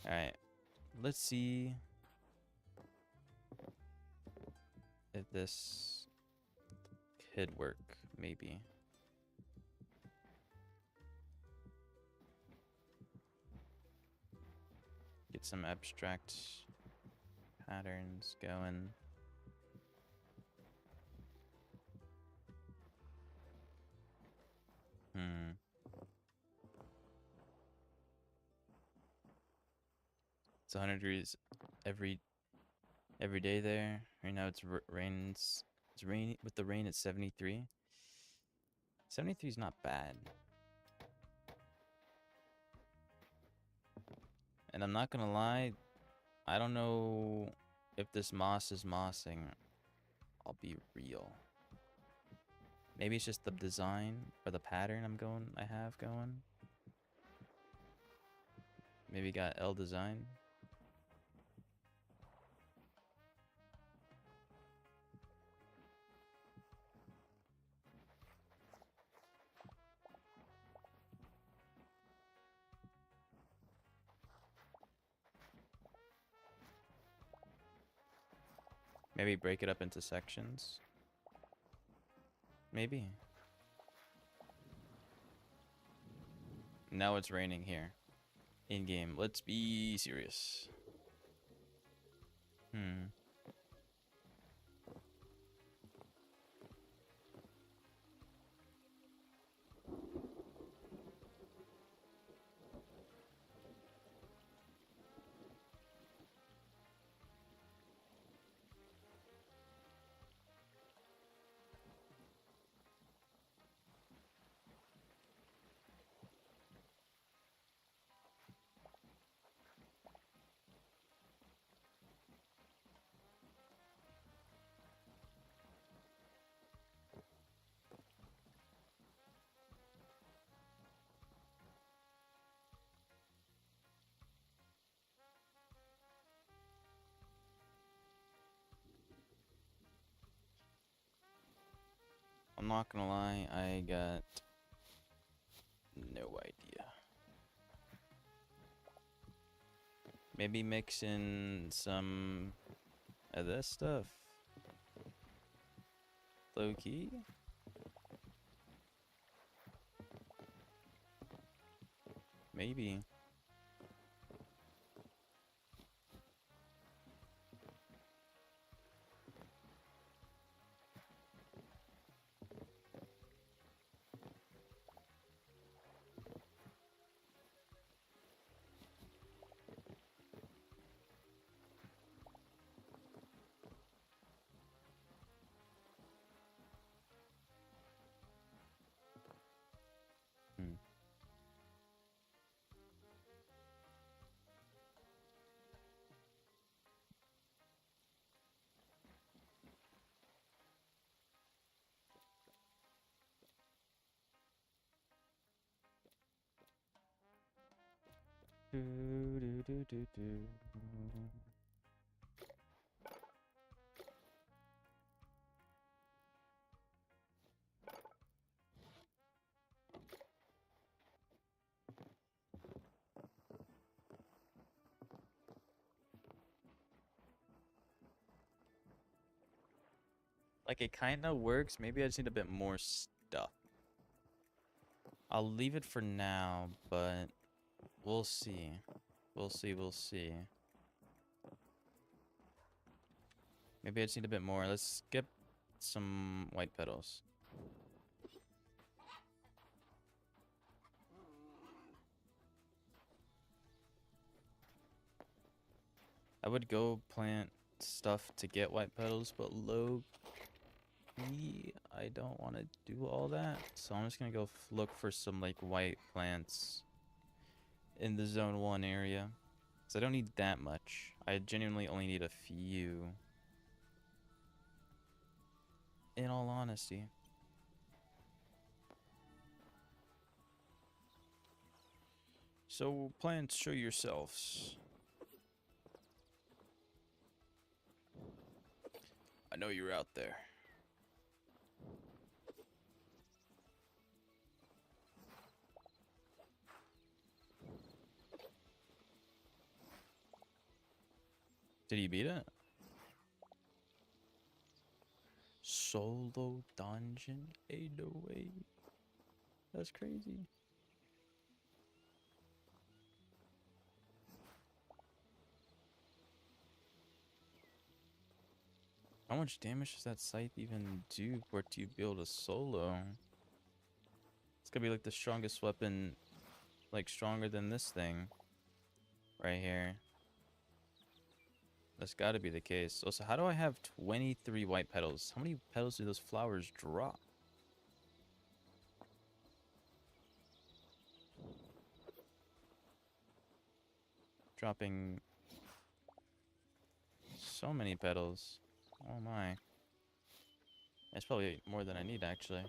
Alright. Let's see if this could work, maybe. Get some abstract patterns going. It's 100 degrees every day there. Right now it's rains. It's rainy with the rain at 73. 73 is not bad. And I'm not gonna lie, I don't know if this moss is mossing. I'll be real. Maybe it's just the design or the pattern I have going. Maybe got L design. Maybe break it up into sections. Maybe. Now it's raining here. In game. Let's be serious. I'm not gonna lie, I got no idea. Maybe mix in some of this stuff. Low key? Maybe. Hmm. Like, it kind of works. Maybe I just need a bit more stuff. I'll leave it for now, but we'll see. We'll see. Maybe I just need a bit more. Let's skip some white petals. I would go plant stuff to get white petals, but low key, I don't want to do all that. So I'm just gonna go look for some like white plants in the zone 1 area. Because I don't need that much. I genuinely only need a few. In all honesty. So, plants, show yourselves. I know you're out there. Did he beat it? Solo dungeon 808. That's crazy. How much damage does that scythe even do for it to build a solo? It's gonna be like the strongest weapon, like stronger than this thing. Right here. That's gotta be the case. Also, how do I have 23 white petals? How many petals do those flowers drop? Dropping so many petals. Oh my. That's probably more than I need, actually.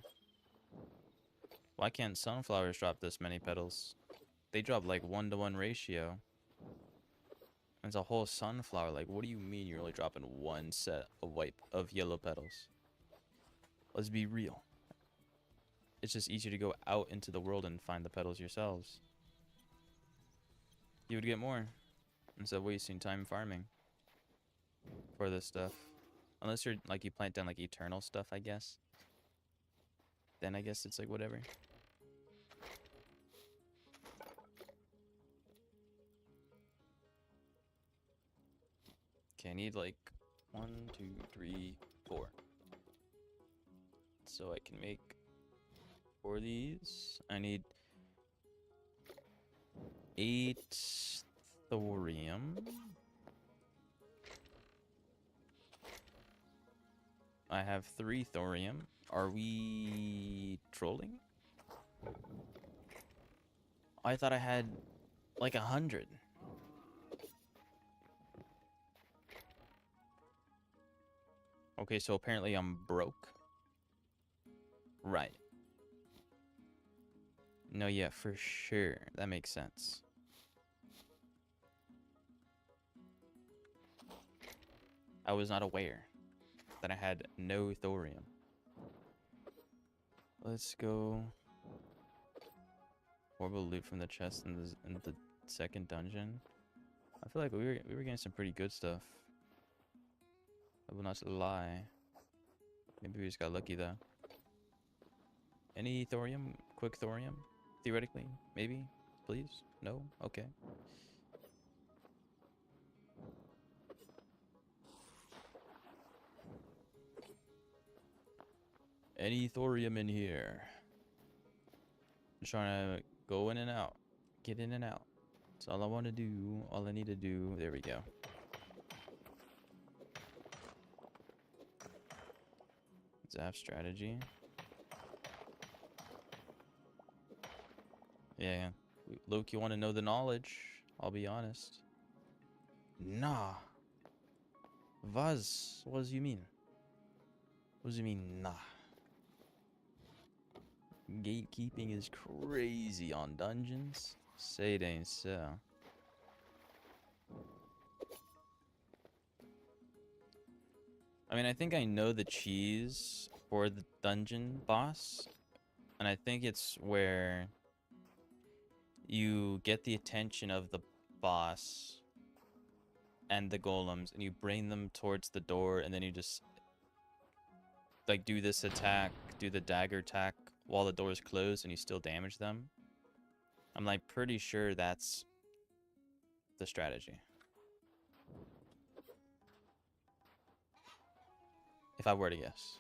Why can't sunflowers drop this many petals? They drop like 1-to-1 ratio. It's a whole sunflower. Like, what do you mean you're only dropping one set of yellow petals? Let's be real. It's just easier to go out into the world and find the petals yourselves. You would get more instead of wasting time farming for this stuff. Unless you're like you plant down like eternal stuff, I guess. Then I guess it's like whatever. Okay, I need like 1, 2, 3, 4. So I can make 4 of these. I need 8 thorium. I have 3 thorium. Are we trolling? I thought I had like 100. Okay, so apparently I'm broke. Right. No, yeah, for sure. That makes sense. I was not aware that I had no thorium. Let's go. Horrible loot from the chest in the second dungeon. I feel like we were getting some pretty good stuff. I will not lie. Maybe we just got lucky though. Any thorium? Quick thorium? Theoretically, maybe. Please. No. Okay. Any thorium in here? I'm trying to go in and out. Get in and out. That's all I want to do. All I need to do. There we go. Zap strategy. Yeah. Loki, want to know the knowledge. I'll be honest. Nah. Was. What do you mean? What do you mean, nah? Gatekeeping is crazy on dungeons. Say it ain't so. I mean, I think I know the cheese for the dungeon boss. And I think it's where you get the attention of the boss and the golems and you bring them towards the door and then you just like do this attack, do the dagger attack while the door is closed and you still damage them. I'm like pretty sure that's the strategy. If I were to guess.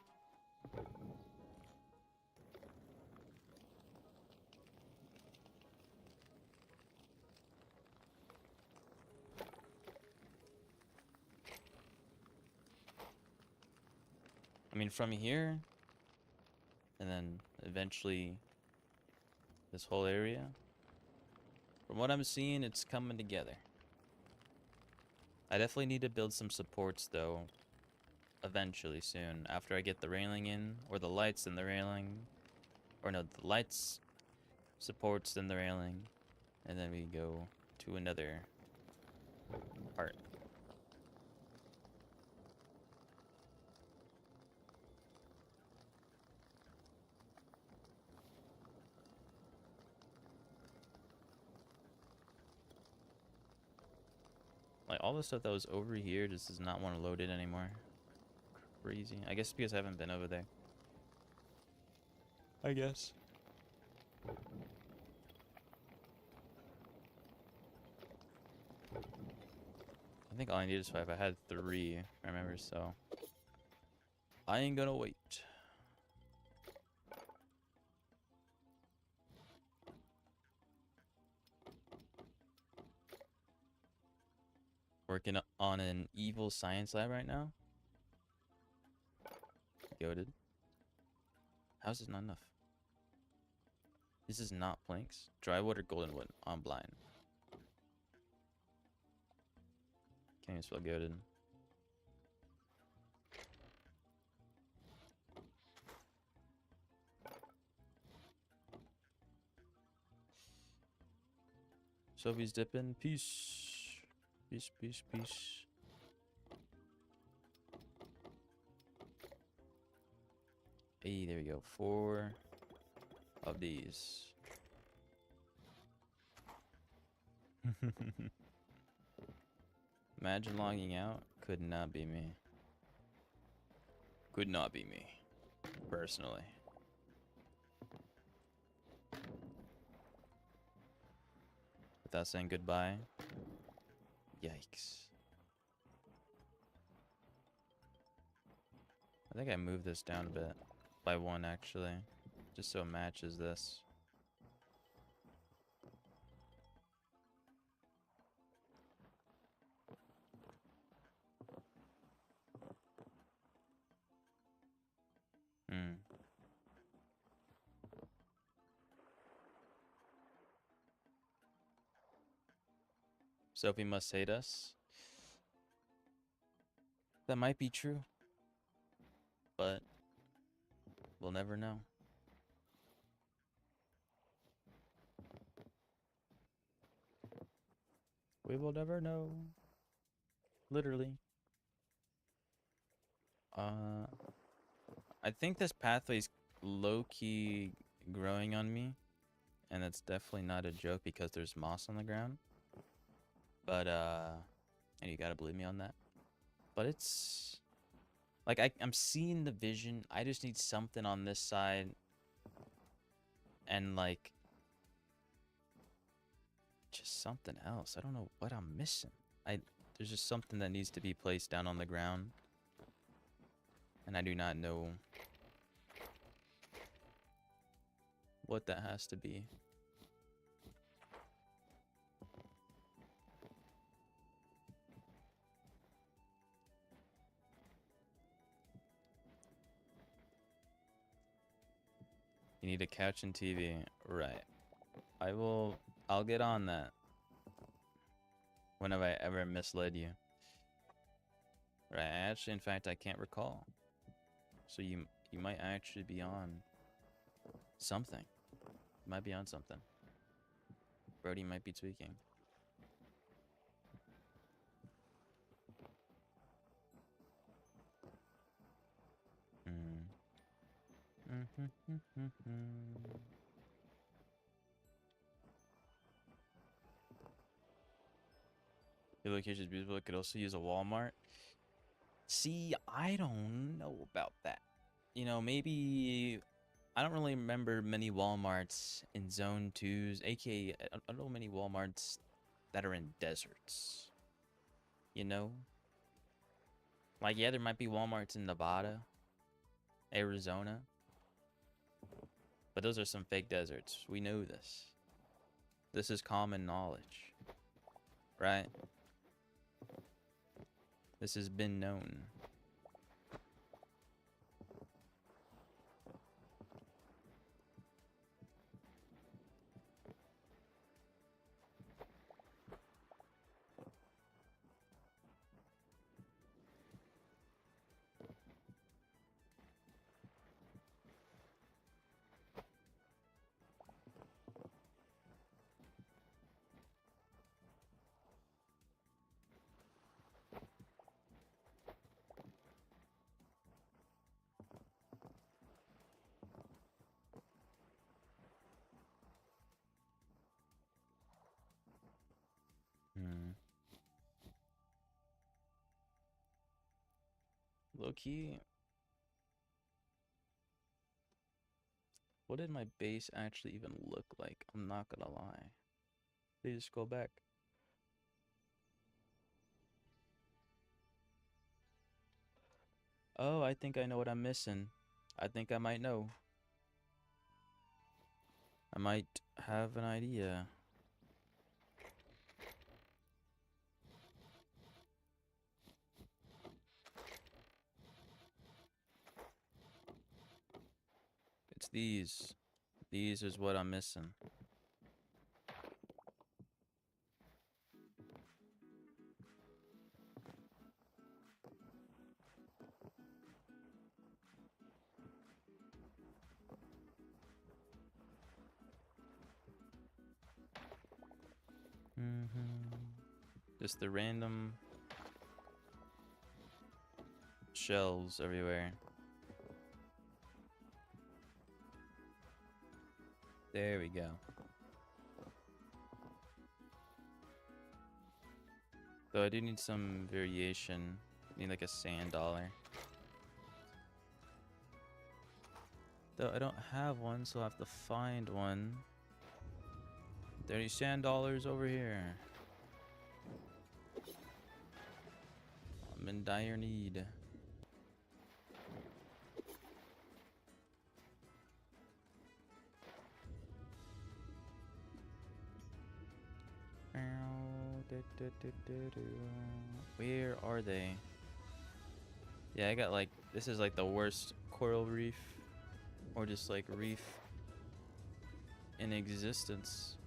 I mean, from here, and then eventually this whole area. From what I'm seeing, it's coming together. I definitely need to build some supports, though, eventually soon. After I get the railing in, or the lights in the railing. Or no, the lights, supports, then the railing. And then we go to another part. Like, all the stuff that was over here just does not want to load it anymore. Crazy. I guess because I haven't been over there. I guess. I think all I need is 5. I had 3, I remember, so I ain't gonna wait. Working on an evil science lab right now. Goated. How's this not enough? This is not planks. Dry wood or golden wood? I'm blind. Can't even spell goated. Sophie's dipping. Peace. Peace, peace, peace. Hey, there we go. 4 of these. Imagine logging out. Could not be me. Could not be me. Personally. Without saying goodbye. Yikes. I think I moved this down a bit. By 1, actually. Just so it matches this. Hmm. Sophie must hate us. That might be true. But we'll never know. We will never know. Literally. I think this pathway's low-key growing on me. And that's definitely not a joke because there's moss on the ground. But, and you gotta believe me on that. But it's... like, I'm seeing the vision. I just need something on this side. And, like... just something else. I don't know what I'm missing. There's just something that needs to be placed down on the ground. And I do not know what that has to be. You need a couch and TV. Right. I'll get on that. When have I ever misled you? Right, actually, in fact, I can't recall. So you might actually be on something. You might be on something. Brody might be tweaking. Your location is beautiful. It could also use a Walmart. See, I don't know about that. You know, maybe... I don't really remember many Walmarts in Zone 2s, aka I don't know many Walmarts that are in deserts. You know? Like, yeah, there might be Walmarts in Nevada, Arizona. But those are some fake deserts. We know this. This is common knowledge. Right? This has been known. Low key, what did my base actually even look like? I'm not gonna lie. Please just go back. Oh, I think I know what I'm missing. I think I might know. I might have an idea. It's these. These is what I'm missing. Just the random shells everywhere. There we go. Though I do need some variation. I need like a sand dollar. Though I don't have one, so I'll have to find one. 30 sand dollars over here. I'm in dire need. Where are they? Yeah, I got like, this is like the worst coral reef, or just like reef in existence.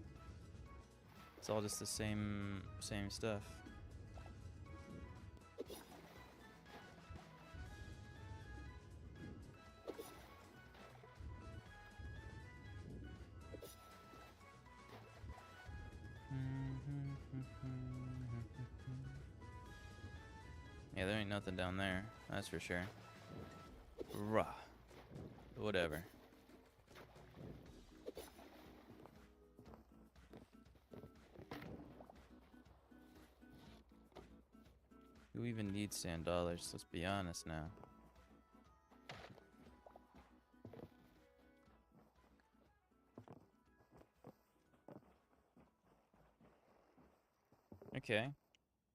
It's all just the same stuff. Yeah, there ain't nothing down there, that's for sure. Rah. Whatever. Who even needs sand dollars? Let's be honest now. Okay.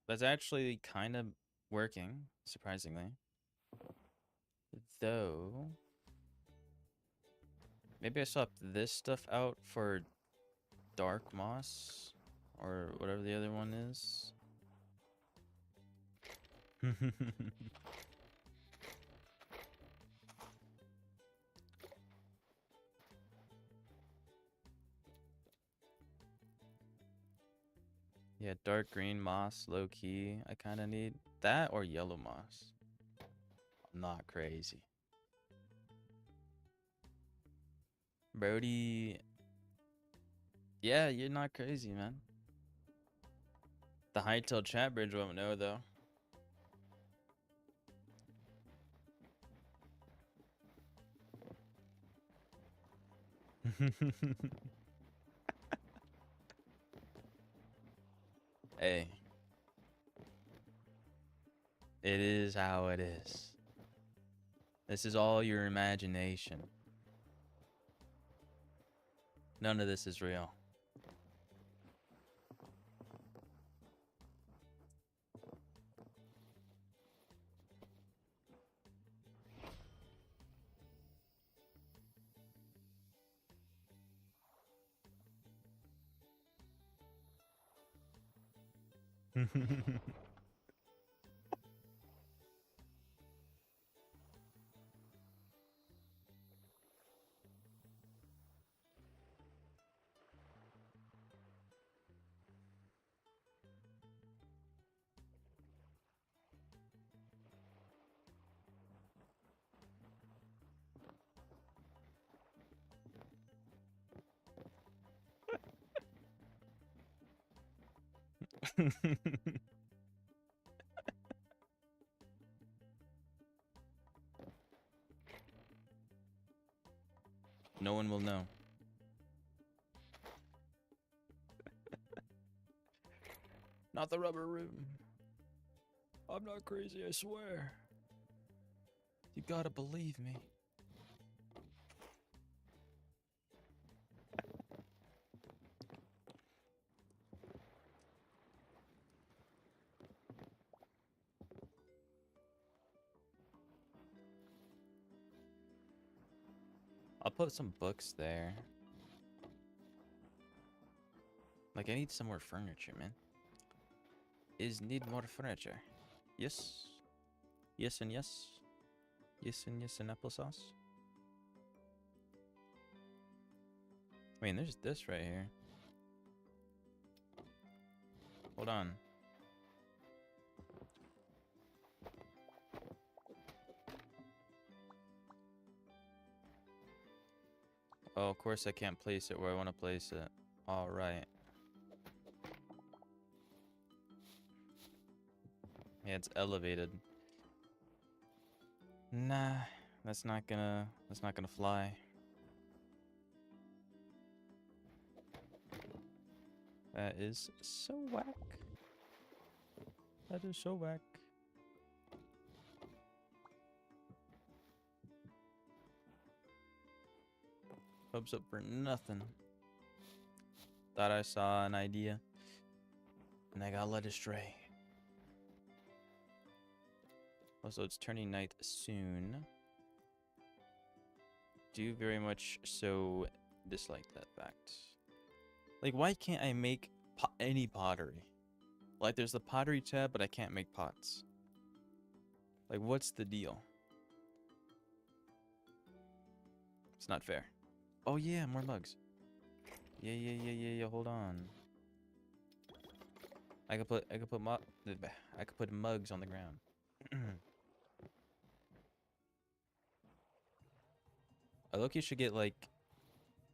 That's actually kind of working, surprisingly. Though, maybe I swapped this stuff out for dark moss, or whatever the other one is. Yeah, dark green moss, low key. I kind of need that or yellow moss. I'm not crazy. Brody. Yeah, you're not crazy, man. The Hytale chat bridge won't know, though. Hey. It is how it is. This is all your imagination. None of this is real. No one will know. Not the rubber room. I'm not crazy, I swear. You gotta believe me. I'll put some books there. Like, I need some more furniture, man. Need more furniture. Yes. Yes and yes. Yes and yes and applesauce. I mean, there's this right here. Hold on. Oh, of course I can't place it where I want to place it. Alright. Yeah, it's elevated. Nah, that's not gonna fly. That is so whack. That is so whack. Hopes up for nothing. Thought I saw an idea, and I got led astray. Also, it's turning night soon. Do very much so dislike that fact. Like, why can't I make any pottery? Like, there's the pottery tab, but I can't make pots. Like, what's the deal? It's not fair. Oh yeah, more mugs. Yeah. Hold on. I could put mugs on the ground. I look, you should get like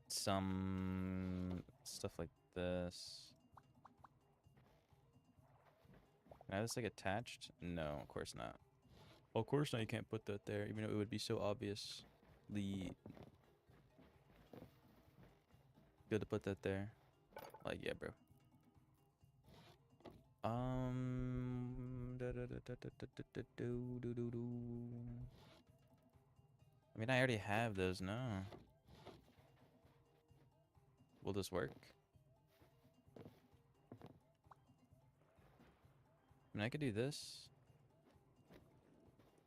some stuff like this. Can I have this like attached? No, of course not. Of course not. You can't put that there, even though it would be so obviously good to put that there. Like, yeah, bro. I mean, I already have those. No. Will this work? I mean, I could do this.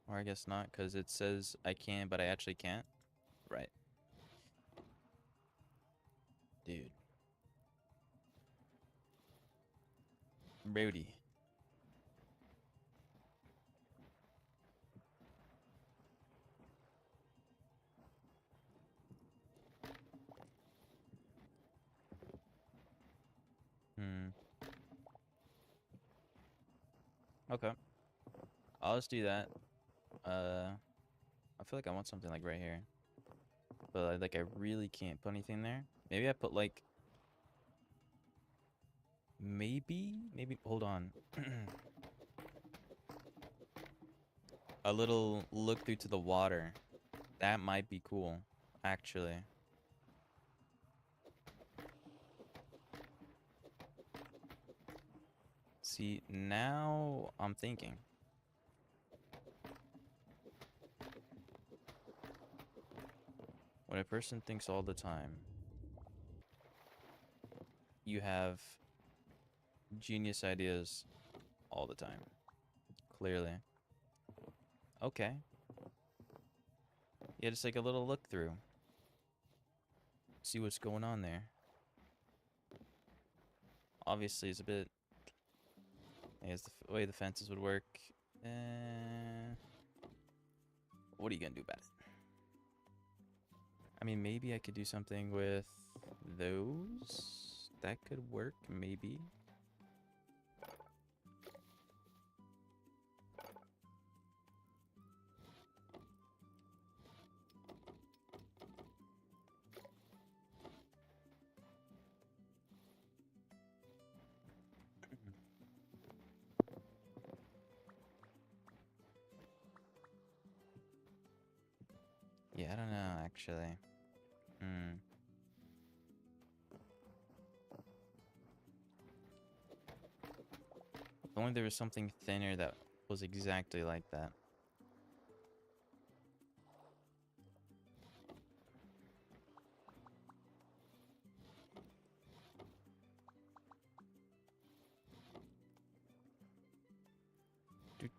Or I guess not, because it says I can, but I actually can't. Right. Dude. Brody. Okay. I'll just do that. I feel like I want something like right here. But like I really can't put anything there. Maybe I put like maybe hold on. A little look through to the water. That might be cool, actually. See, now I'm thinking. When a person thinks all the time, you have genius ideas all the time. Clearly. Okay. Yeah, just like a little look through. See what's going on there. Obviously, it's a bit... I guess the way the fences would work. What are you gonna do about it? I mean, maybe I could do something with those. That could work, maybe. Yeah, I don't know, actually. If only there was something thinner that was exactly like that.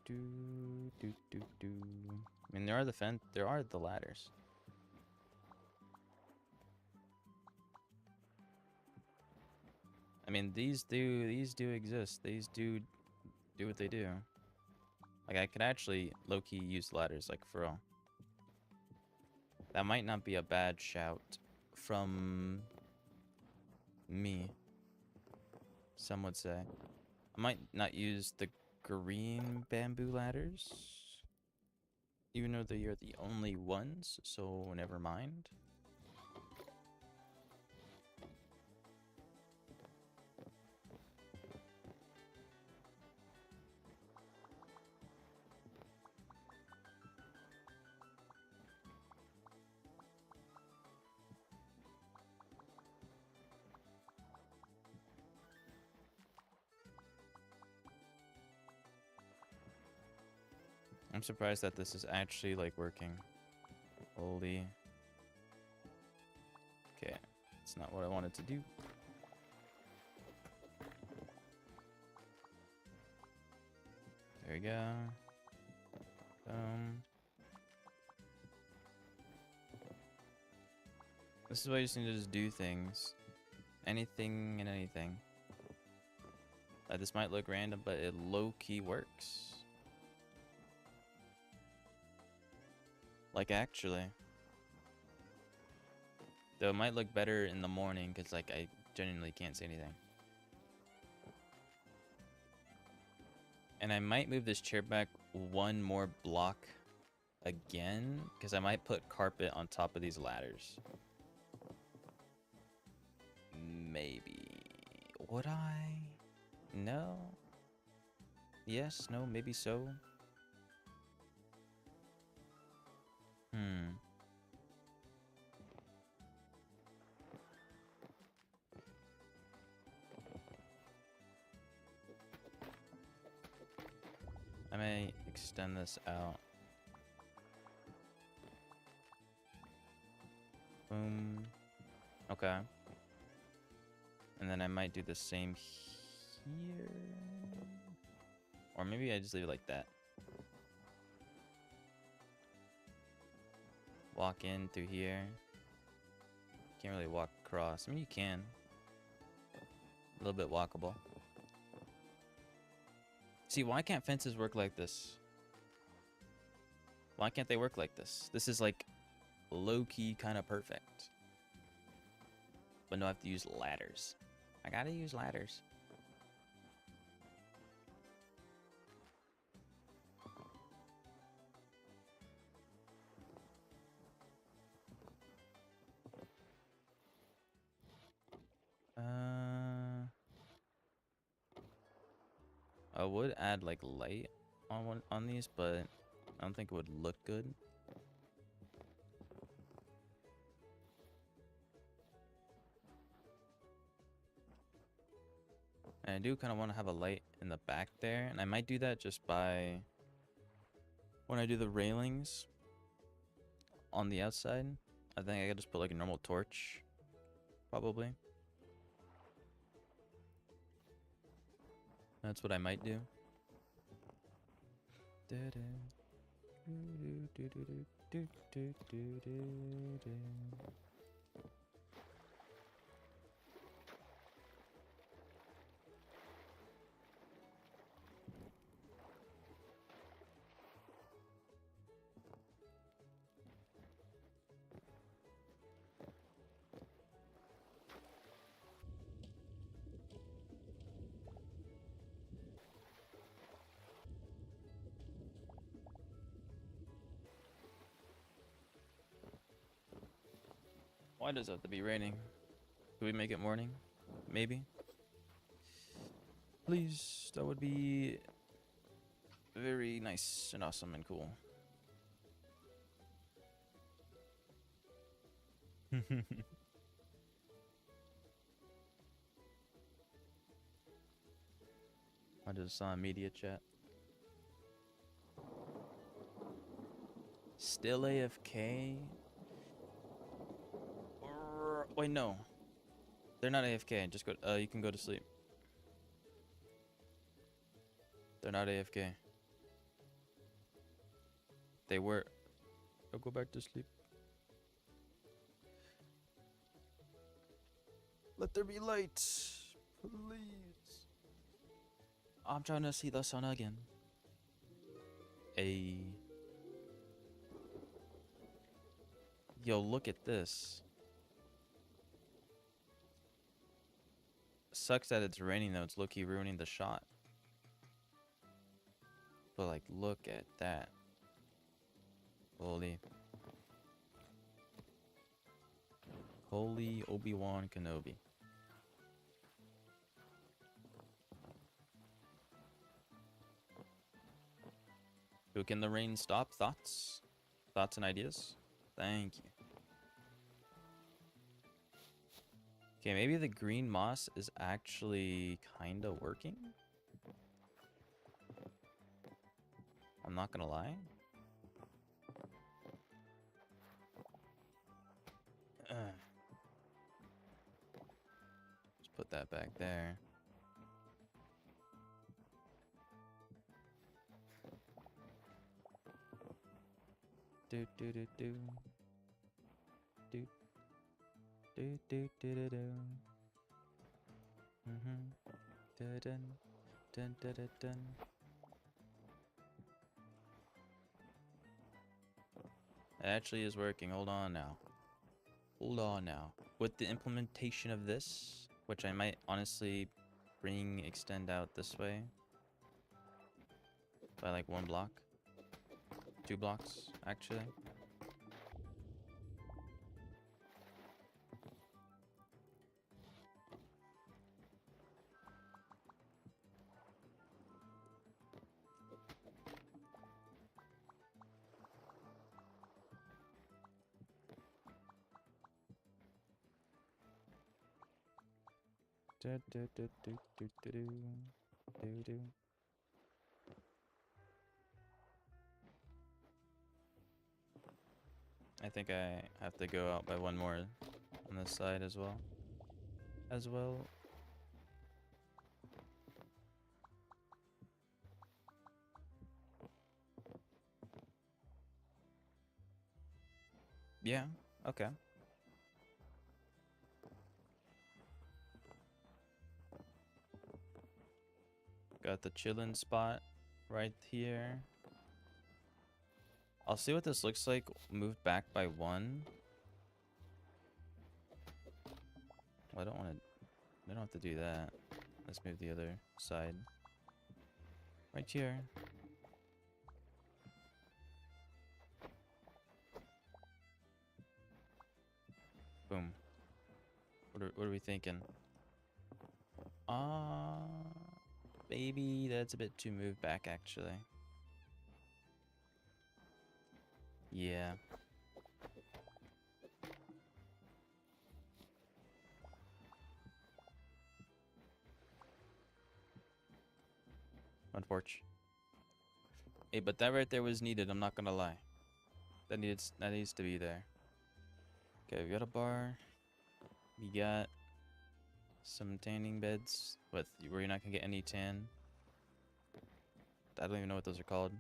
I mean, there are the ladders. I mean, these do exist. These do what they do. Like, I could actually low-key use ladders, like, for real. That might not be a bad shout from me, some would say. I might not use the green bamboo ladders, even though they are the only ones, so never mind. I'm surprised that this is actually, like, working. Holy. Okay, it's not what I wanted to do. There we go. This is why you just need to just do things. Anything and anything. This might look random, but it low-key works. Like, actually. Though it might look better in the morning, because, like, I genuinely can't see anything. And I might move this chair back one more block again, because I might put carpet on top of these ladders. Maybe. Would I? No? Yes, no, maybe so. I may extend this out. Boom. Okay. And then I might do the same here. Or maybe I just leave it like that. Walk in through here. Can't really walk across. I mean, you can. A little bit walkable. See, why can't fences work like this? Why can't they work like this? This is like low-key kind of perfect. But no, I have to use ladders. I gotta use ladders. I would add like light on these, but I don't think it would look good. And I do kind of want to have a light in the back there, and I might do that just by when I do the railings on the outside. I think I could just put like a normal torch, probably. That's what I might do. Why does it have to be raining? Could we make it morning? Maybe. Please, that would be very nice and awesome and cool. I just saw a media chat. Still AFK? Wait, no. They're not AFK. Just go. You can go to sleep. They're not AFK. They were. I'll go back to sleep. Let there be light, please. I'm trying to see the sun again. Yo, look at this. Sucks that it's raining though. It's low-key ruining the shot. But like, look at that. Holy. Holy Obi-Wan Kenobi. Who can the rain stop? Thoughts? Thoughts and ideas? Thank you. Okay, maybe the green moss is actually kinda working? I'm not gonna lie. Just put that back there. Do do do do. Do do do do do do. Dun dun dun dun dun dun. It actually is working. Hold on now. Hold on now. With the implementation of this, which I might honestly extend out this way by like 1 block, 2 blocks actually. Do do do do do do do do. I think I have to go out by 1 more on this side as well. Yeah, okay. Got the chillin' spot right here. I'll see what this looks like moved back by 1. Well, I don't want to. I don't have to do that. Let's move the other side. Right here. Boom. What are we thinking? Maybe that's a bit too moved back, actually. Yeah. Unfortunate. Hey, but that right there was needed, I'm not gonna lie. That needs to be there. Okay, we got a bar. We got some tanning beds with where you're not gonna get any tan. I don't even know what those are called.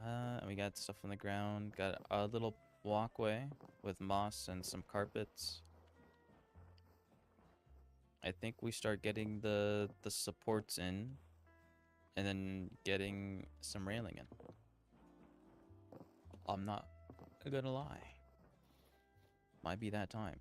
And we got stuff on the ground. Got a little walkway with moss and some carpets. I think we start getting the supports in, and then getting some railing in. I'm not gonna lie. Might be that time.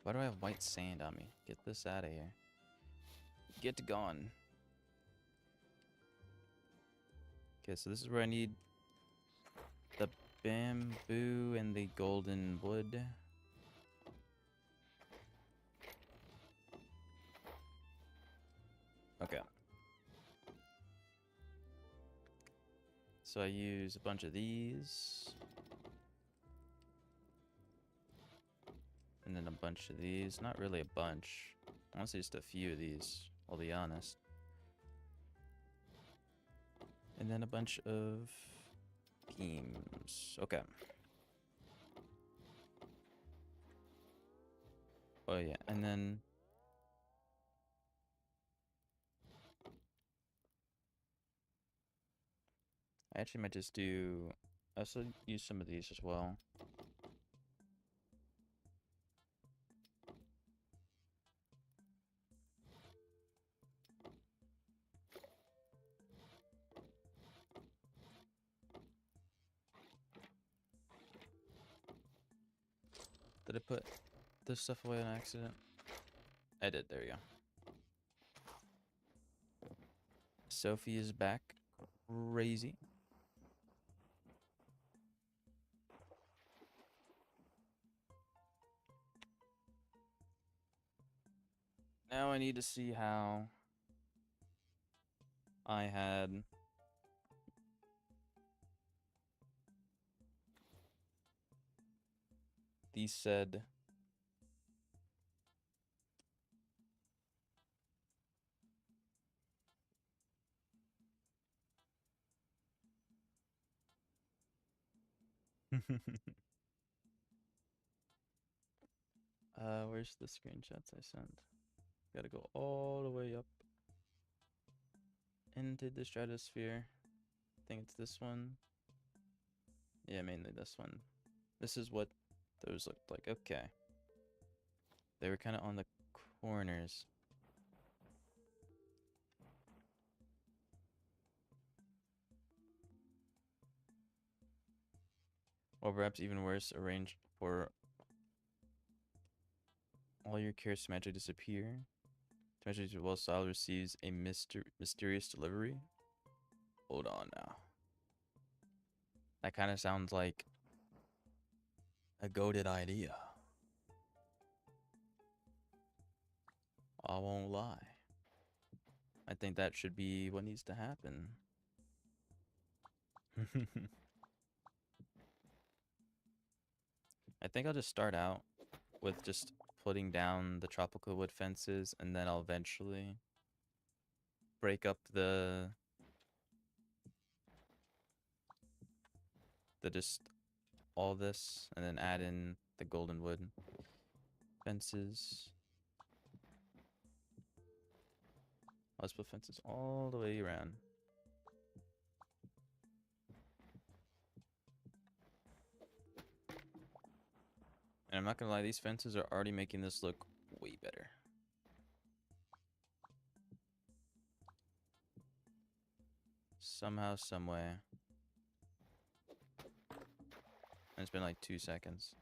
Why do I have white sand on me? Get this out of here. Get gone. Okay, so this is where I need the bamboo and the golden wood. Okay. So I use a bunch of these. And then a bunch of these. Not really a bunch. Honestly, just a few of these, I'll be honest. And then a bunch of beams. Okay. Oh yeah, and then I actually might just do, I also use some of these as well. Did I put this stuff away on accident? I did, there you go. Sophie is back. Crazy. Now I need to see how I had these said where's the screenshots I sent? Gotta go all the way up into the stratosphere. I think it's this one. Yeah, mainly this one. This is what those looked like. Okay. They were kind of on the corners. Or perhaps even worse, arrange for all your cares to magically disappear. To magically well style receives a mysterious delivery. Hold on now. That kind of sounds like a goated idea. I won't lie. I think that should be what needs to happen. I think I'll just start out with just putting down the tropical wood fences, and then I'll eventually break up the just all this, and then add in the golden wood fences. Let's put fences all the way around. And I'm not gonna lie, these fences are already making this look way better. Somehow, someway. And it's been like 2 seconds.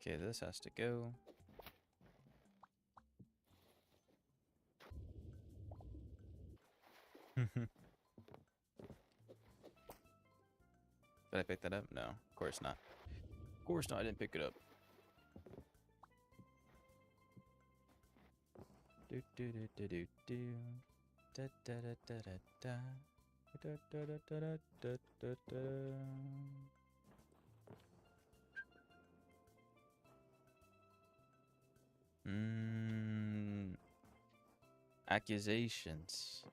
Okay, this has to go. Did I pick that up? No, of course not. Of course not, I didn't pick it up. Do do do do do do. Da da da da da da. Da da da da da da da da. Accusations.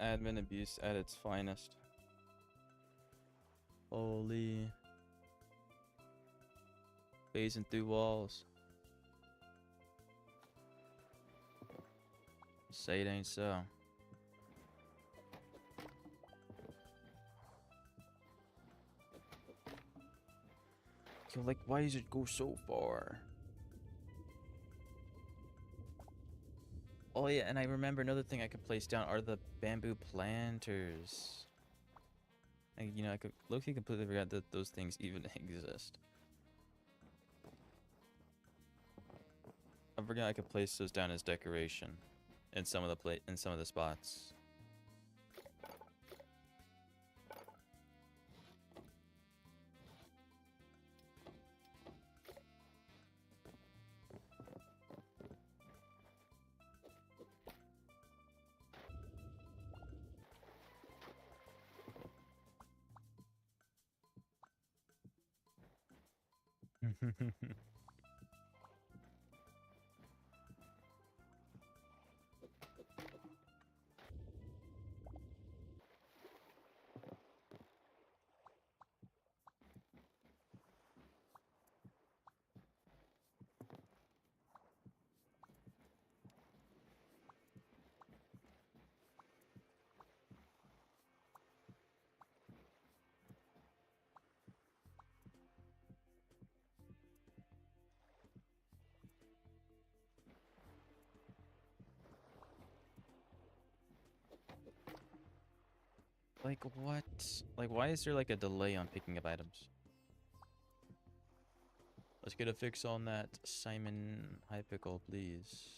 admin abuse at its finest. Holy. Phasing through walls. Say it ain't so. Yo, like, why does it go so far? Oh yeah, and I remember another thing I could place down are the bamboo planters. You know, I could low-key completely forgot that those things even exist. I forgot I could place those down as decoration in some of the spots. Like, what? Like, why is there, like, a delay on picking up items? Let's get a fix on that, Simon High Pickle, please.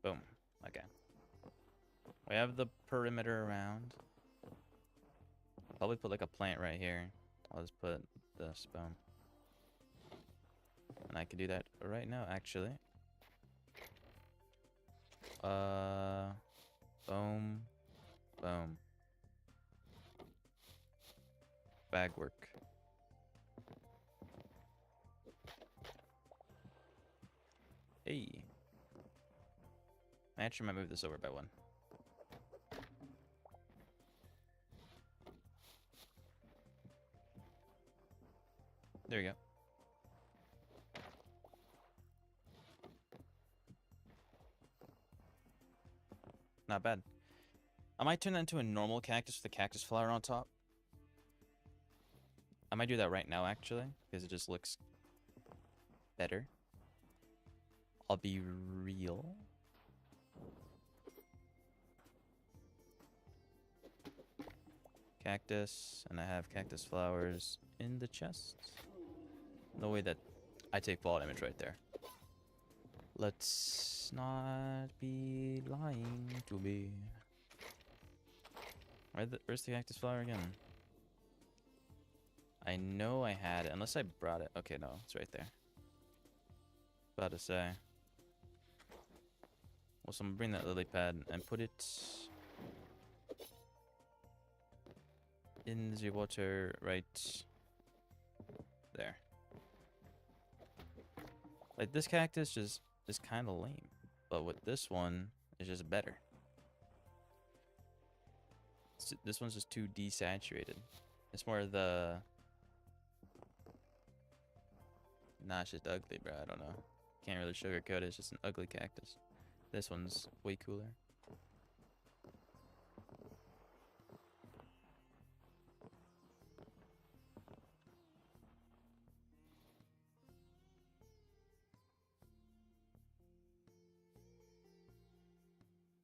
Boom. Okay. We have the perimeter around. Probably put, like, a plant right here. I'll just put this. Boom. And I can do that right now, actually. Boom. Boom. Bag work. Hey. I actually might move this over by one. There you go. Not bad. I might turn that into a normal cactus with a cactus flower on top. I might do that right now, actually, because it just looks better. I'll be real. Cactus, and I have cactus flowers in the chest. No way that I take fall damage right there. Let's not be lying to me. Where's the cactus flower again? I know I had it, unless I brought it. Okay, no, it's right there. About to say. Well, so I'm gonna bring that lily pad and put it in the water right there. Like, this cactus just is kind of lame, but with this one, it's just better. This one's just too desaturated. It's more of the... Nah, it's just ugly, bro. I don't know. Can't really sugarcoat it. It's just an ugly cactus. This one's way cooler.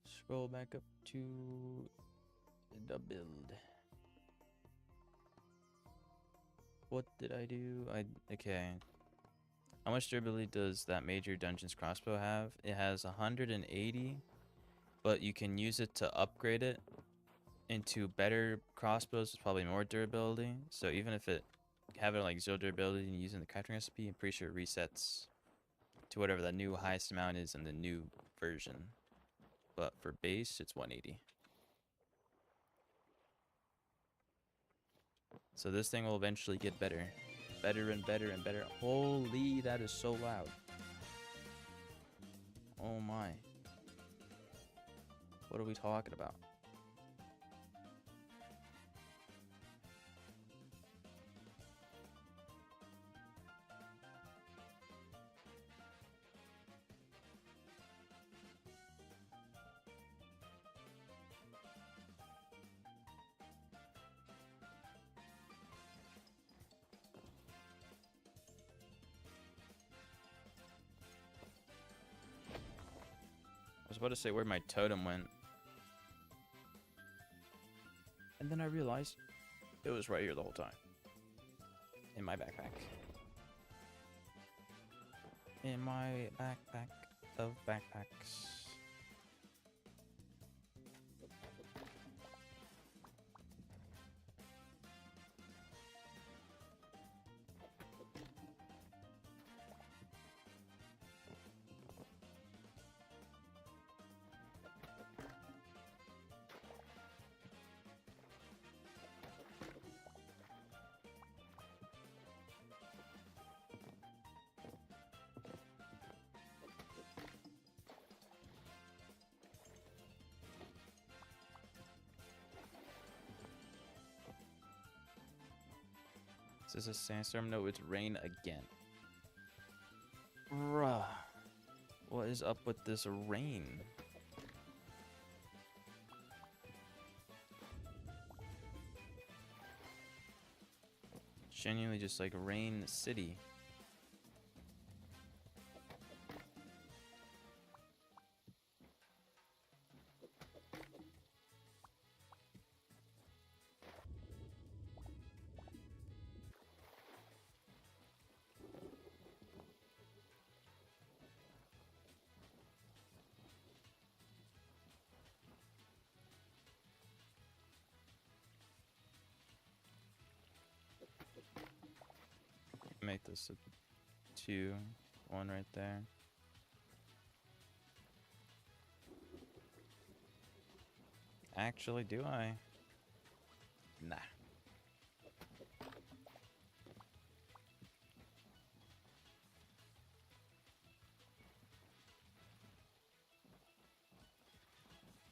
Scroll back up to the build. What did I do? Okay. How much durability does that major dungeon's crossbow have? It has 180, but you can use it to upgrade it into better crossbows with probably more durability. So even if it have it like 0 durability and using the crafting recipe, I'm pretty sure it resets to whatever the new highest amount is in the new version. But for base, it's 180. So this thing will eventually get better. Better and better and better. Holy, that is so loud. Oh my. What are we talking about? I was about to say where my totem went. And then I realized it was right here the whole time. In my backpack. In my backpack of backpacks. Is this a sandstorm? No, it's rain again. Bruh. What is up with this rain? Genuinely just like Rain City. Make this a 2, 1 right there. Actually, do I? Nah.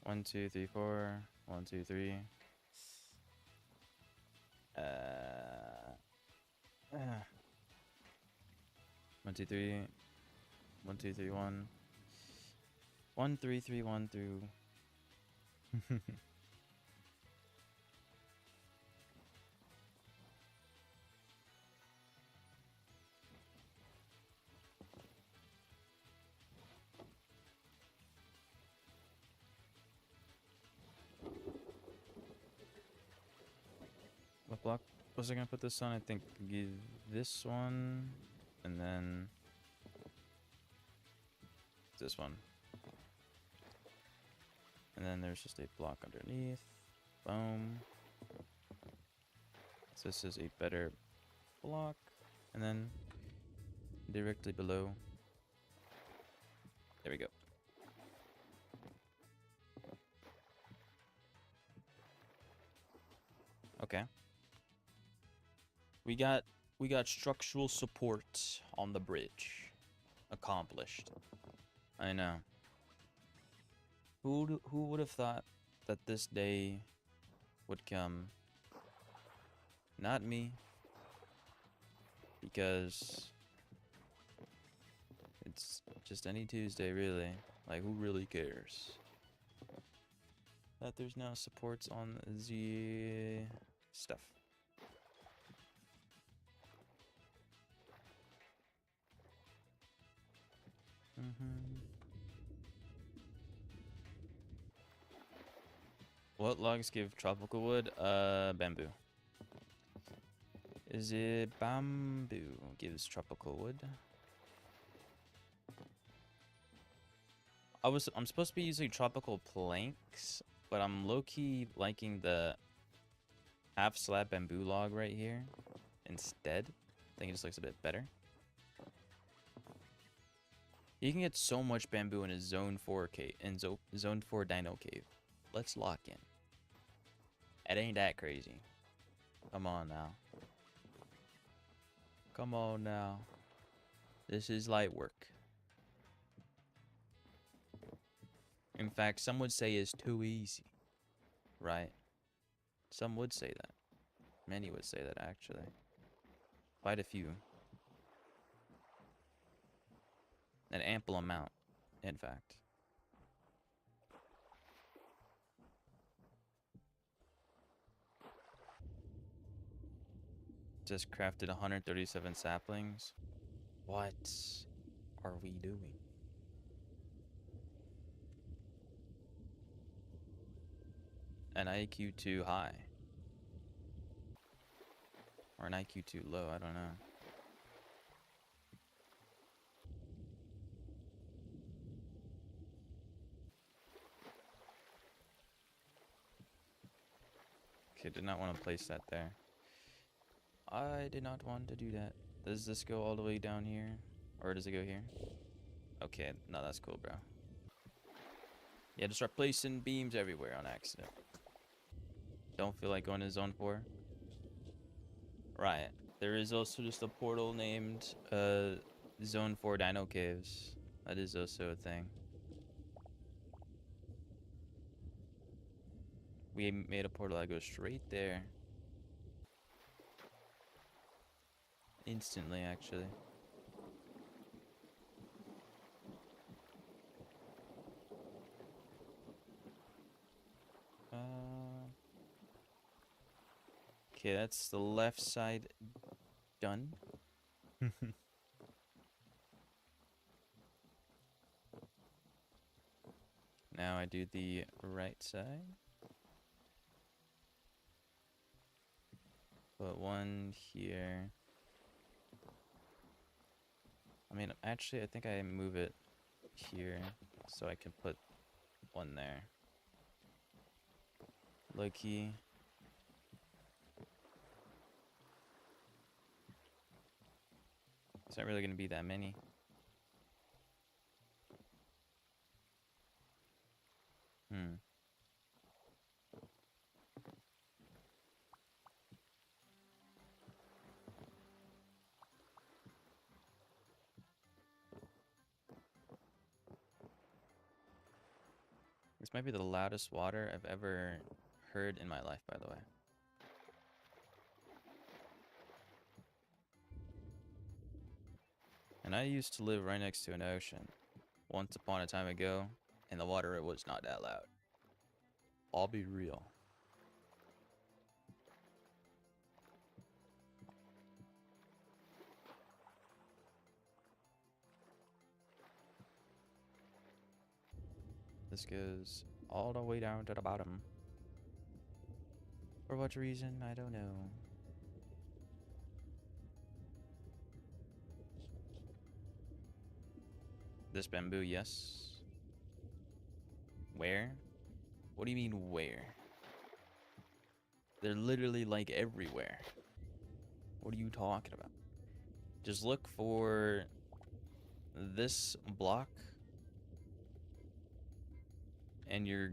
One, two, three, four. 1, 2, 3. Uh. 1, 2, 3. 1, 2, 3, 1. 1, 3, 3, 1 through. What block was I gonna put this on? I think this one, and then this one. And then there's just a block underneath. Boom. So this is a better block. And then directly below. There we go. Okay. We got structural support on the bridge. Accomplished. I know. Who would have thought that this day would come? Not me. Because it's just any Tuesday, really. Like, who really cares? That there's now supports on the stuff. What logs give tropical wood? Bamboo. Is it bamboo gives tropical wood? I'm supposed to be using tropical planks, but I'm low-key liking the half slab bamboo log right here instead. I think it just looks a bit better. You can get so much bamboo in a zone 4 cave, in zone 4 dino cave. Let's lock in. It ain't that crazy. Come on now. Come on now. This is light work. In fact, some would say it's too easy. Right? Some would say that. Many would say that, actually. Quite a few. An ample amount, in fact. Just crafted 137 saplings. What are we doing? An IQ too high. Or an IQ too low, I don't know. Okay, did not want to place that there. I did not want to do that. Does this go all the way down here? Or does it go here? Okay, no, that's cool, bro. Yeah, just start placing beams everywhere on accident. Don't feel like going to zone 4? Right. There is also just a portal named Zone 4 Dino Caves. That is also a thing. We made a portal that goes straight there. Instantly, actually. Okay, that's the left side done. Now I do the right side. Put one here. I mean, actually, I think I move it here so I can put one there. Low key. It's not really going to be that many. This might be the loudest water I've ever heard in my life, by the way. And I used to live right next to an ocean once upon a time ago, and the water was not that loud. I'll be real. This goes all the way down to the bottom. For what reason, I don't know. This bamboo, yes. Where? What do you mean, where? They're literally, like, everywhere. What are you talking about? Just look for this block, and you're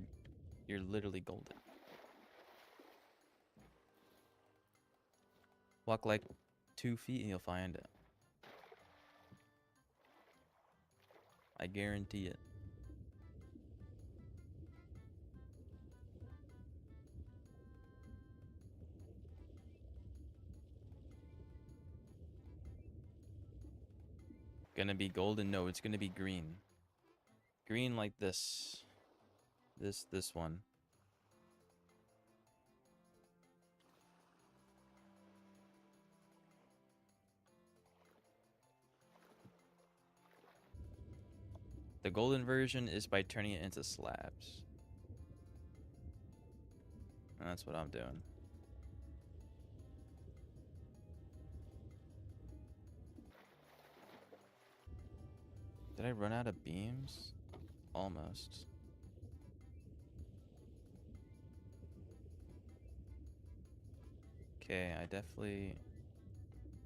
literally golden. Walk like 2 feet and you'll find it. I guarantee it. Gonna be golden? No, it's gonna be green. Green like this. This one. The golden version is by turning it into slabs. And that's what I'm doing. Did I run out of beams? Almost. Okay, I definitely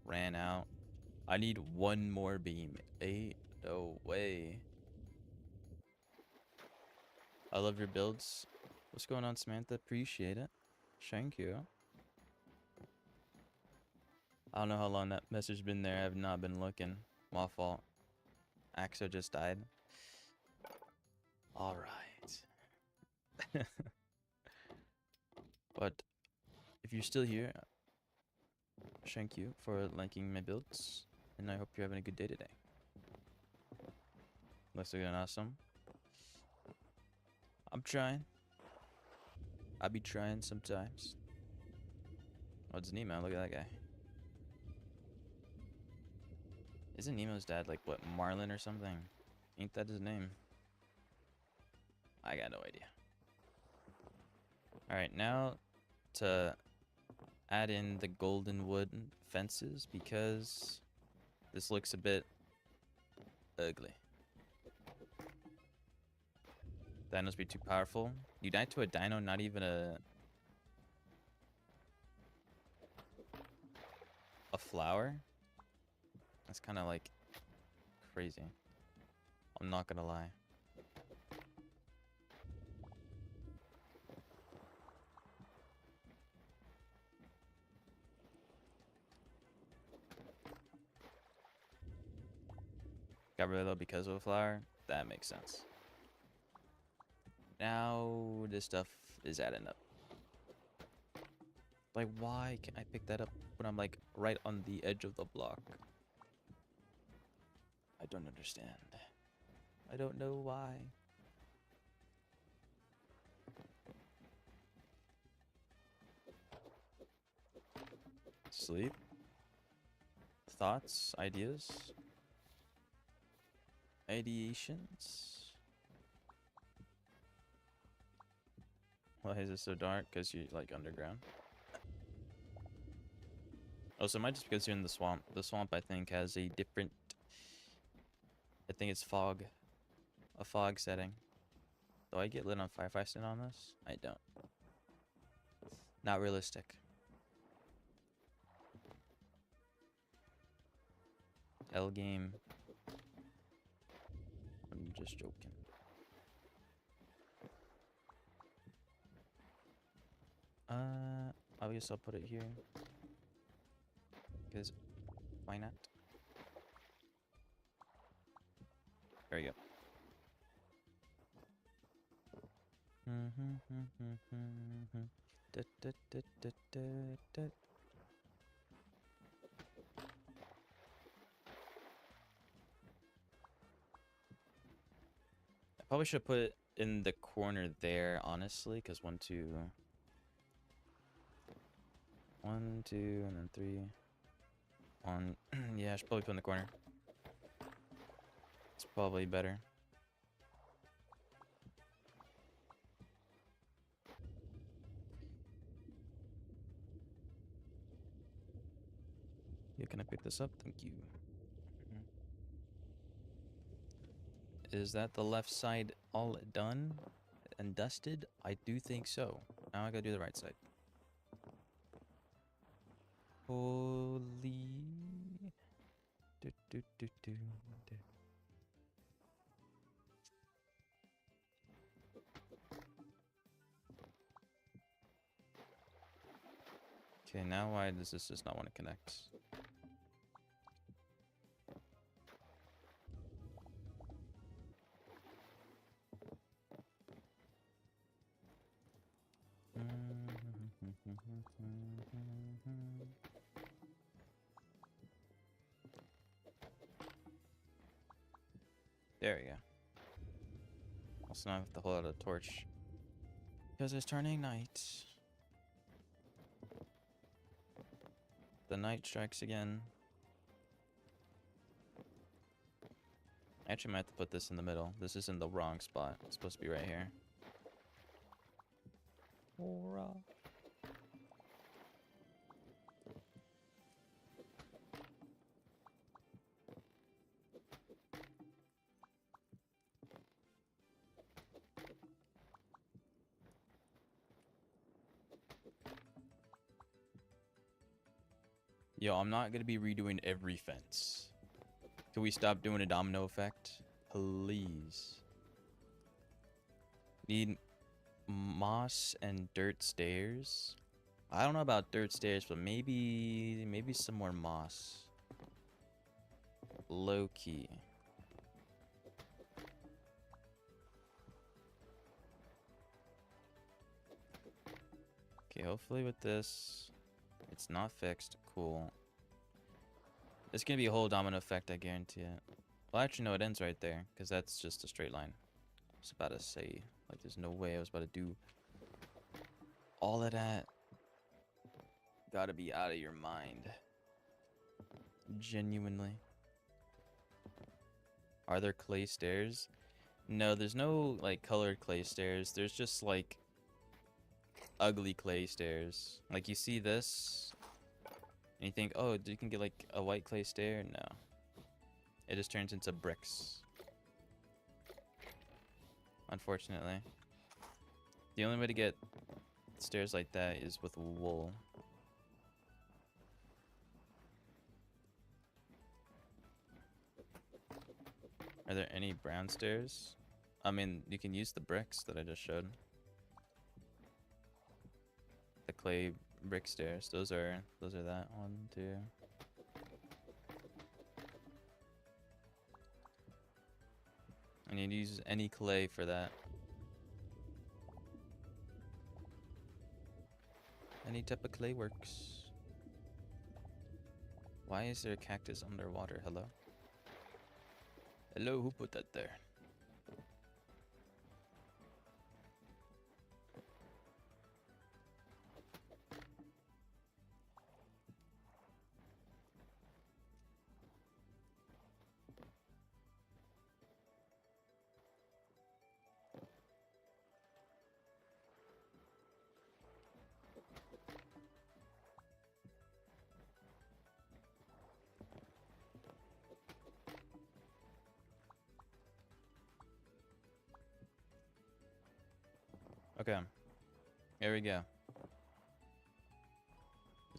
ran out. I need one more beam. No way. I love your builds. What's going on, Samantha? Appreciate it. Thank you. I don't know how long that message has been there. I have not been looking. My fault. Axo just died. Alright. But if you're still here, thank you for liking my builds. And I hope you're having a good day today. Looks like an awesome. I'm trying. I be trying sometimes. What's Nemo? Look at that guy. Isn't Nemo's dad like, what, Marlin or something? Ain't that his name? I got no idea. Alright, now to add in the golden wood fences because this looks a bit ugly. Dinos be too powerful. You died to a dino, not even a flower? That's kind of like crazy. I'm not gonna lie. Got rid of it because of a flower? That makes sense. Now this stuff is adding up. Like, why can't I pick that up when I'm like right on the edge of the block? I don't understand. I don't know why. Sleep? Thoughts? Ideas? Ideations? Why is it so dark? Because you're like underground. Oh, so it might just because you're in the swamp. The swamp, I think, has a different... I think it's fog. A fog setting. Do I get lit on fire if I sit on this? I don't. Not realistic. L game. I'm just joking. I guess I'll put it here. Because why not? There you go. I probably should put it in the corner there, honestly, because 1, 2, 1, 2, and then 3. 1. Yeah, I should probably put it in the corner. It's probably better. Yeah, can I pick this up? Thank you. Is that the left side all done and dusted? I do think so. Now I gotta do the right side. Holy. Do, do, do, do, do. Okay, now why does this just not want to connect? There we go. Also now I have to hold out a torch. Because it's turning night. The night strikes again. I actually might have to put this in the middle. This is in the wrong spot. It's supposed to be right here. Hurrah. Yo, I'm not gonna be redoing every fence. Can we stop doing a domino effect? Please. Need moss and dirt stairs. I don't know about dirt stairs, but maybe some more moss. Low key. Okay, hopefully with this, it's not fixed. Cool. It's gonna be a whole domino effect, I guarantee it. Well, actually, no, it ends right there, because that's just a straight line. I was about to say, like, there's no way I was about to do all of that. Gotta be out of your mind. Genuinely. Are there clay stairs? No, there's no, like, colored clay stairs. There's just, like, ugly clay stairs. Like, you see this, and you think, oh, you can get, like, a white clay stair? No. It just turns into bricks. Unfortunately. The only way to get stairs like that is with wool. Are there any brown stairs? I mean, you can use the bricks that I just showed. The clay brick stairs. Those are that. 1, 2. I need to use any clay for that. Any type of clay works. Why is there a cactus underwater? Hello? Hello, who put that there? Okay. Here we go.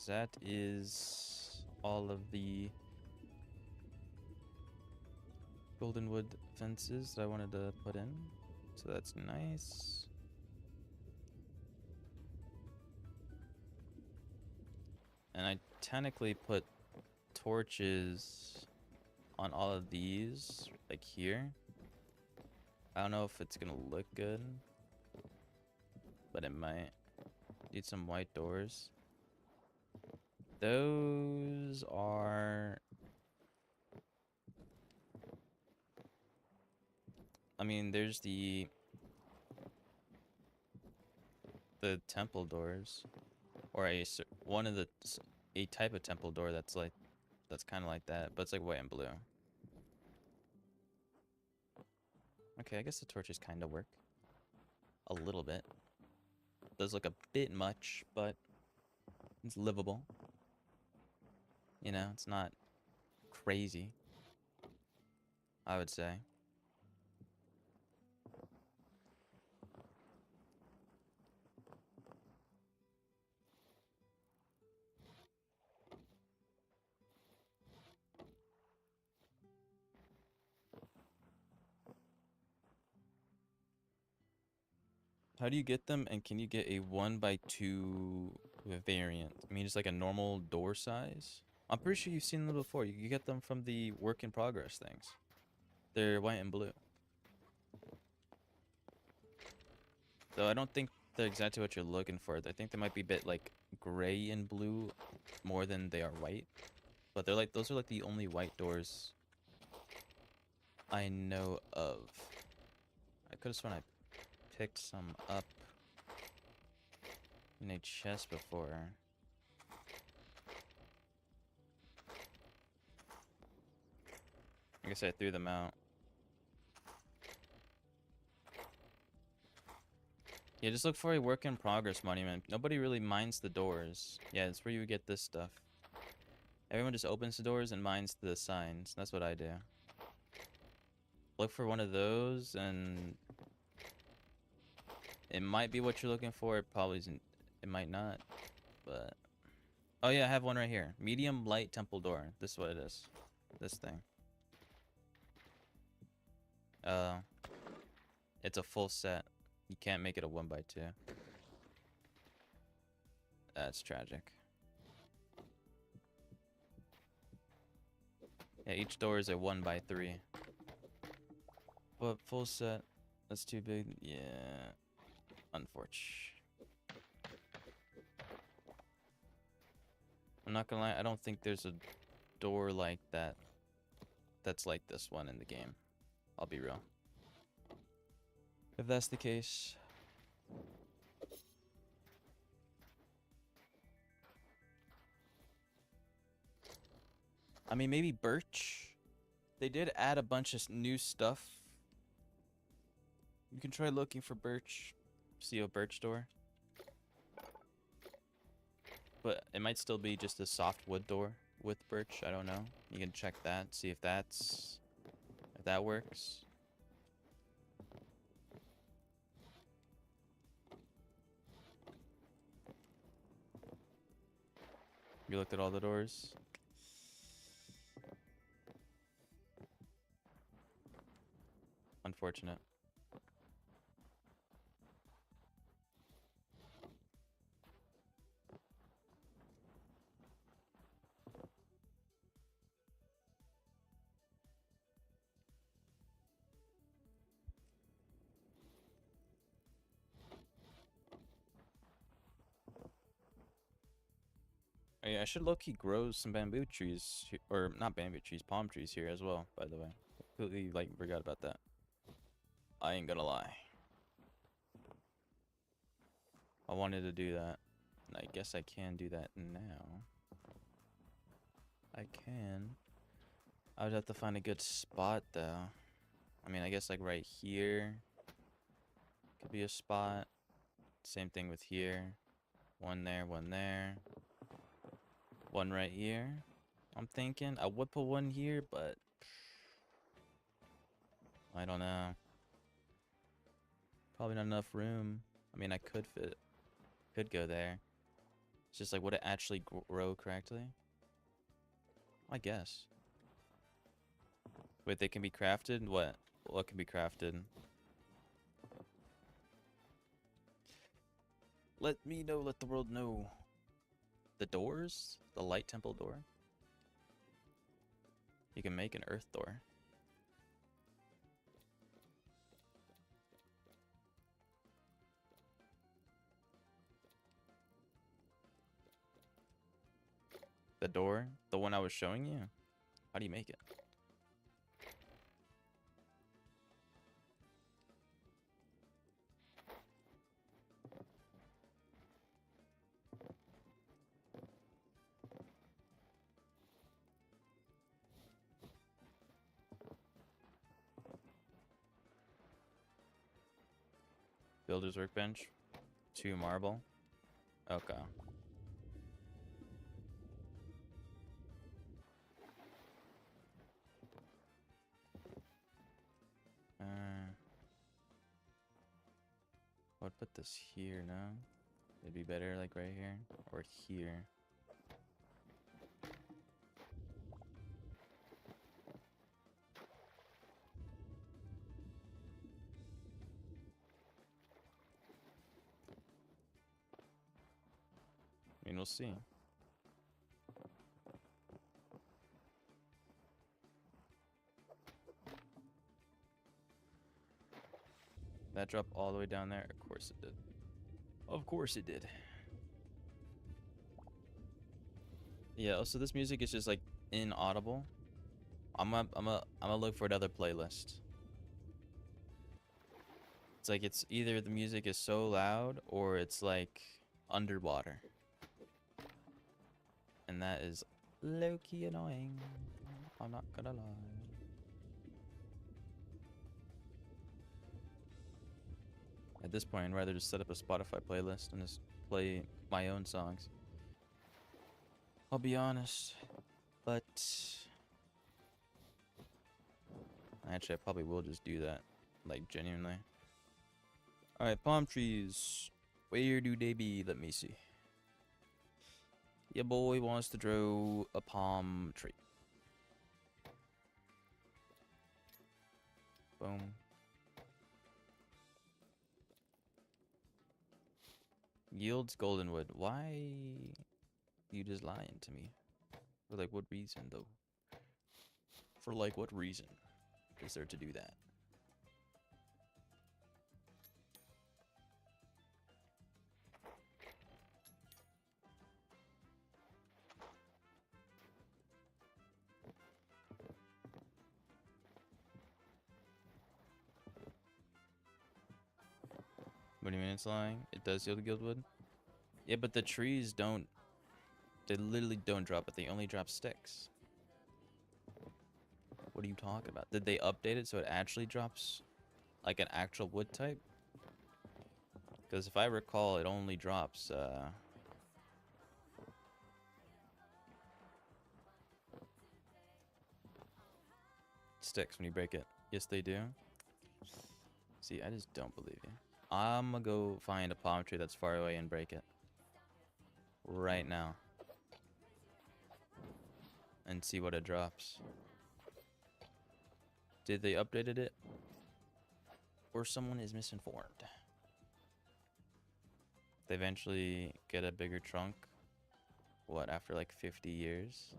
That is all of the golden wood fences that I wanted to put in. So that's nice. And I technically put torches on all of these, like here. I don't know if it's gonna look good, but it might. Need some white doors. Those are... I mean, there's the temple doors, or one of a type of temple door that's kind of like that, but it's like white and blue. Okay, I guess the torches kind of work a little bit. Does look a bit much, but it's livable. You know, it's not crazy, I would say. How do you get them, and can you get a 1x2 variant? I mean, just like a normal door size? I'm pretty sure you've seen them before. You can get them from the work in progress things. They're white and blue. Though I don't think they're exactly what you're looking for. I think they might be a bit like gray and blue more than they are white. But they're like, those are like the only white doors I know of. I could have sworn I picked some up in a chest before. I guess I threw them out. Yeah, just look for a work in progress monument. Nobody really mines the doors. Yeah, it's where you get this stuff. Everyone just opens the doors and mines the signs. That's what I do. Look for one of those, and it might be what you're looking for. It probably isn't. It might not, but... Oh yeah, I have one right here. Medium light temple door. This is what it is. This thing. It's a full set. You can't make it a 1x2. That's tragic. Yeah, each door is a 1x3. But full set, that's too big. Yeah, unfortunate. I'm not gonna lie, I don't think there's a door like that that's like this one in the game. I'll be real. If that's the case, I mean, maybe birch. They did add a bunch of new stuff. You can try looking for birch. See a birch door. But it might still be just a soft wood door with birch. I don't know. You can check that, see if that works. You looked at all the doors? Unfortunate. Oh, yeah, I should low-key grow some bamboo trees, or not bamboo trees, palm trees here as well, by the way. Completely, like, forgot about that. I ain't gonna lie. I wanted to do that, and I guess I can do that now. I can. I would have to find a good spot, though. I mean, I guess, like, right here could be a spot. Same thing with here. One there, one there. One right here. I'm thinking I would put one here, but I don't know. Probably not enough room. I mean, I could go there. It's just like, would it actually grow correctly? I guess. Wait, they can be crafted? What? What can be crafted? Let me know, let the world know. The doors? The light temple door? You can make an earth door. The door? The one I was showing you? How do you make it? Builder's workbench? 2 marble? Okay. I would put this here, no? It'd be better like right here or here. I mean, we'll see. That dropped all the way down there? Of course it did. Of course it did. Yeah, so this music is just like inaudible. I'm gonna look for another playlist. It's like it's either the music is so loud or it's like underwater. And that is low-key annoying. I'm not gonna lie. At this point, I'd rather just set up a Spotify playlist and just play my own songs. I'll be honest, but actually, I probably will just do that, like genuinely. All right, palm trees. Where do they be? Let me see. Your boy wants to draw a palm tree. Boom. Yields golden wood. Why you just lying to me? For like what reason though? For like what reason is there to do that? What do you mean it's lying? It does yield guildwood? Yeah, but the trees don't. They literally don't drop it. They only drop sticks. What are you talking about? Did they update it so it actually drops like an actual wood type? Because if I recall, it only drops sticks when you break it. Yes, they do. See, I just don't believe you. I'm gonna go find a palm tree that's far away and break it. Right now. And see what it drops. Did they updated it? Or someone is misinformed? They eventually get a bigger trunk. What, after like 50 years?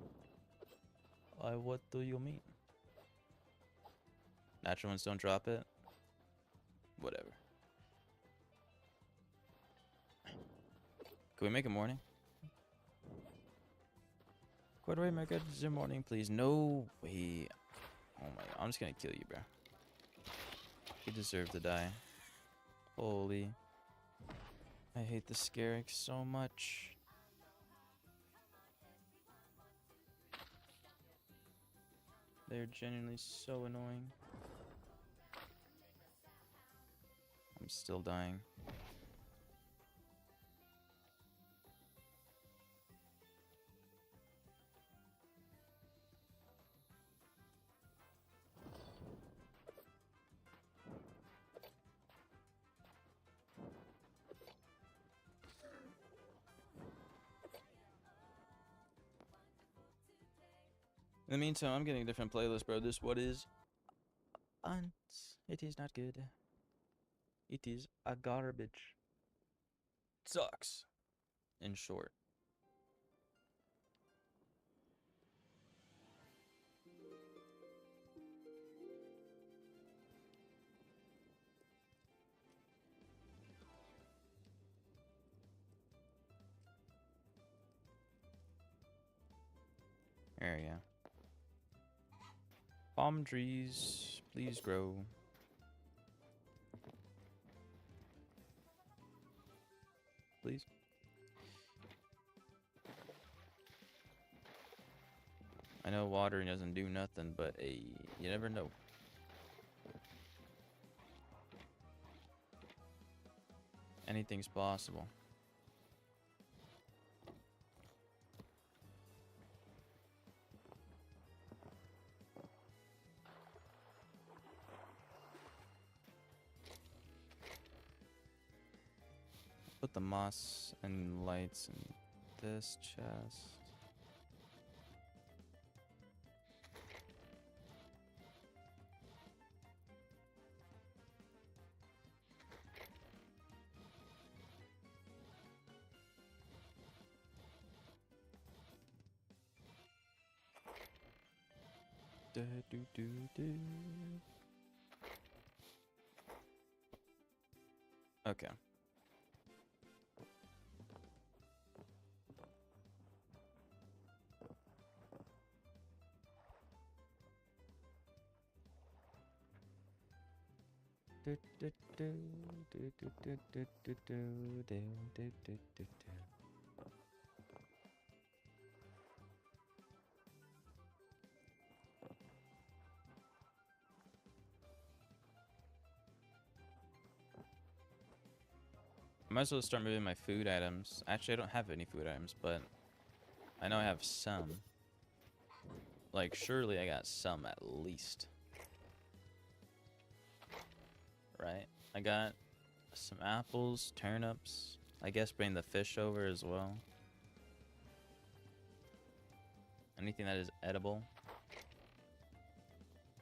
What do you mean? Natural ones don't drop it? Whatever. Can we make it morning? Could we make it the morning, please? No way. Oh my god, I'm just gonna kill you, bro. You deserve to die. Holy. I hate the Scarix so much. They're genuinely so annoying. I'm still dying. In the meantime, I'm getting a different playlist, bro. This what is? It is not good. It is a garbage. Sucks. In short. There we go. Palm trees, please grow. Please. I know watering doesn't do nothing, but you never know. Anything's possible. Put the moss and lights in this chest. Da, do, do, do. Okay. Do, do, do, do, do, do, do, do, do, do, do, do, do. I might as well start moving my food items. Actually, I don't have any food items, but I know I have some. Like, surely I got some at least. Right? I got some apples, turnips. I guess bring the fish over as well. Anything that is edible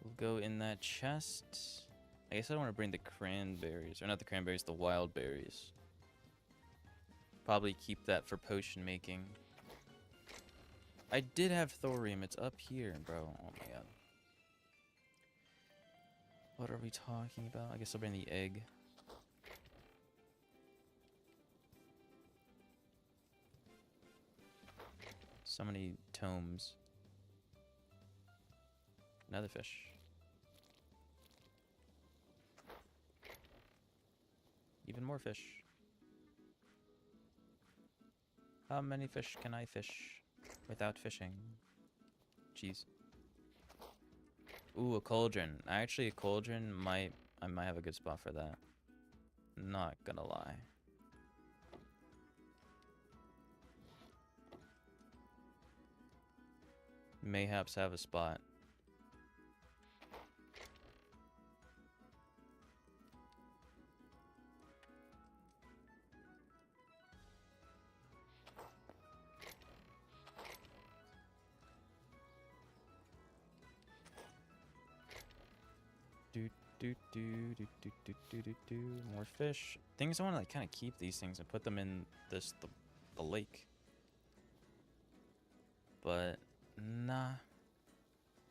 will go in that chest. I guess I don't want to bring the cranberries. Or not the cranberries, the wild berries. Probably keep that for potion making. I did have thorium. It's up here, bro. Oh my god. What are we talking about? I guess I'll bring the egg. So many tomes. Another fish. Even more fish. How many fish can I fish without fishing? Jeez. Ooh, a cauldron. Actually, a cauldron I might have a good spot for that. Not gonna lie. Mayhaps have a spot. More fish. Things I want to like kind of keep these things and put them in the lake. But nah.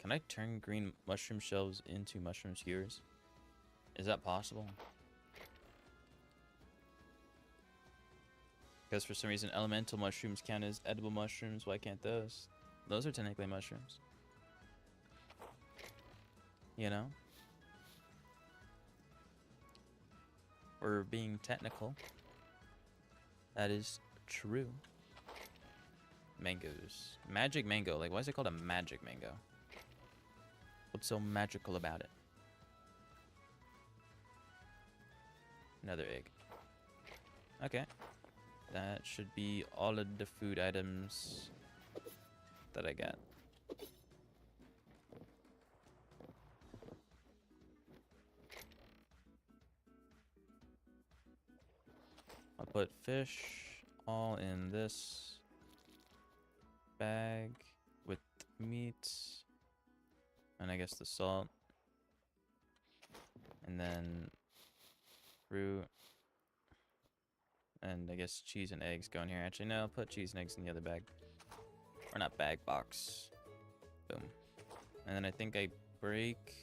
Can I turn green mushroom shells into mushroom skewers? Is that possible? Because for some reason elemental mushrooms count as edible mushrooms. Why can't those? Those are technically mushrooms. You know? We're being technical. That is true. Mangoes. Magic mango. Like, why is it called a magic mango? What's so magical about it? Another egg. Okay. That should be all of the food items that I got. I'll put fish all in this bag with meat. And I guess the salt. And then fruit. And I guess cheese and eggs go in here. Actually, no, I'll put cheese and eggs in the other bag. Or not bag, box. Boom. And then I think I break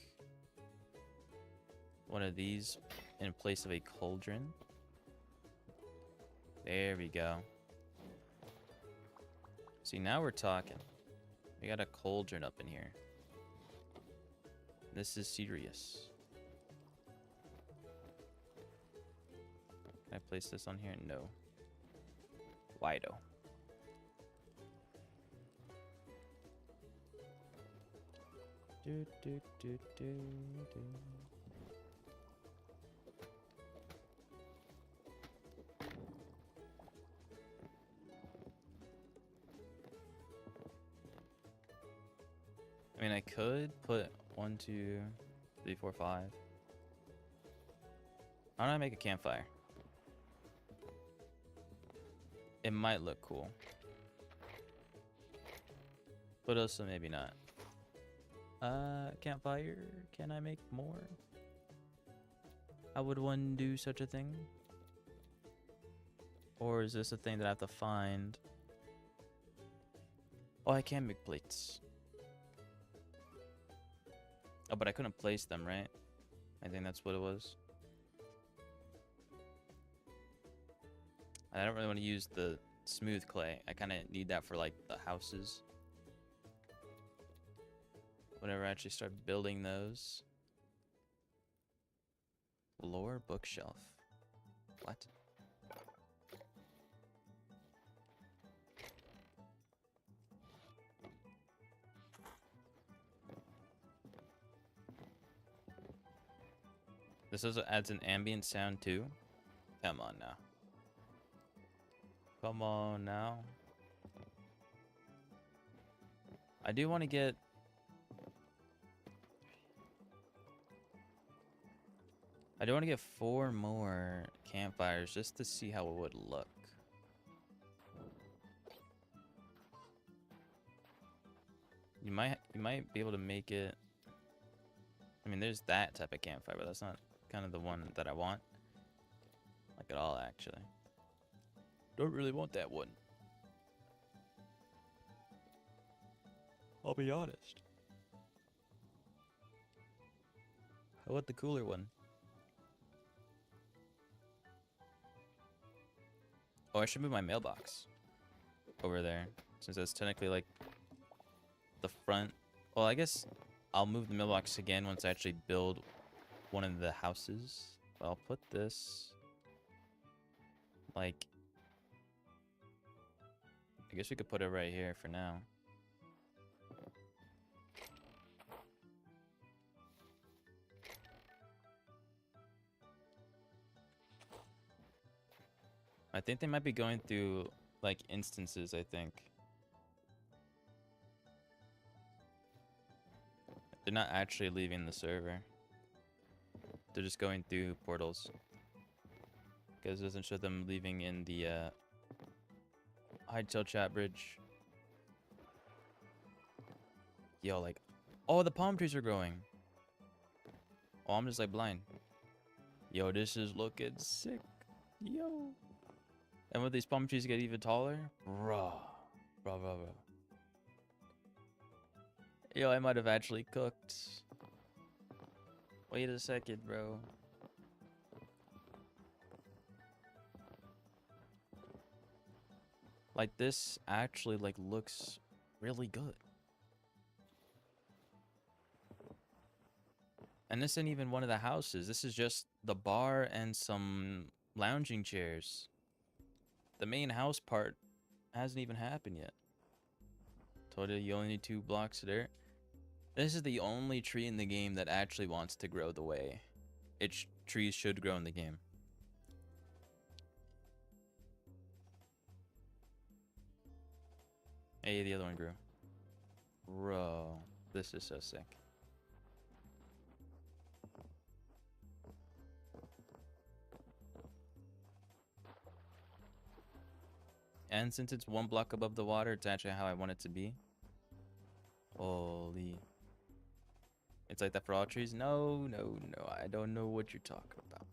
one of these in place of a cauldron. There we go. See, now we're talking. We got a cauldron up in here. This is serious. Can I place this on here? No. Why though? Do, do, do, do, do. I mean, I could put 1, 2, 3, 4, 5. How do I make a campfire? It might look cool. But also maybe not. Campfire, can I make more? How would one do such a thing? Or is this a thing that I have to find? Oh, I can make plates. Oh, but I couldn't place them, right? I think that's what it was. I don't really want to use the smooth clay. I kind of need that for like the houses. Whenever I actually start building those. Lore bookshelf. What? This also adds an ambient sound too. Come on now. Come on now. I do want to get... I do want to get 4 more campfires just to see how it would look. You might be able to make it... I mean, there's that type of campfire, but that's not kind of the one that I want. Like at all, actually. Don't really want that one. I'll be honest. I want the cooler one. Oh, I should move my mailbox over there, since that's technically like the front. Well, I guess I'll move the mailbox again once I actually build one of the houses. I'll put this like, I guess we could put it right here for now. I think they might be going through like instances, I think. They're not actually leaving the server. They're just going through portals. Because it doesn't show them leaving in the Hytale chat bridge. Yo, like, oh, the palm trees are growing. Oh, I'm just like blind. Yo, this is looking sick. Yo. And when these palm trees get even taller, bruh. Bruh. Yo, I might have actually cooked. Wait a second, bro. Like, this actually, like, looks really good. And this isn't even one of the houses. This is just the bar and some lounging chairs. The main house part hasn't even happened yet. Told you you only need 2 blocks of dirt. This is the only tree in the game that actually wants to grow the way its trees should grow in the game. Hey, the other one grew. Bro, this is so sick. And since it's 1 block above the water, it's actually how I want it to be. Holy. It's like that for all trees? No. I don't know what you're talking about.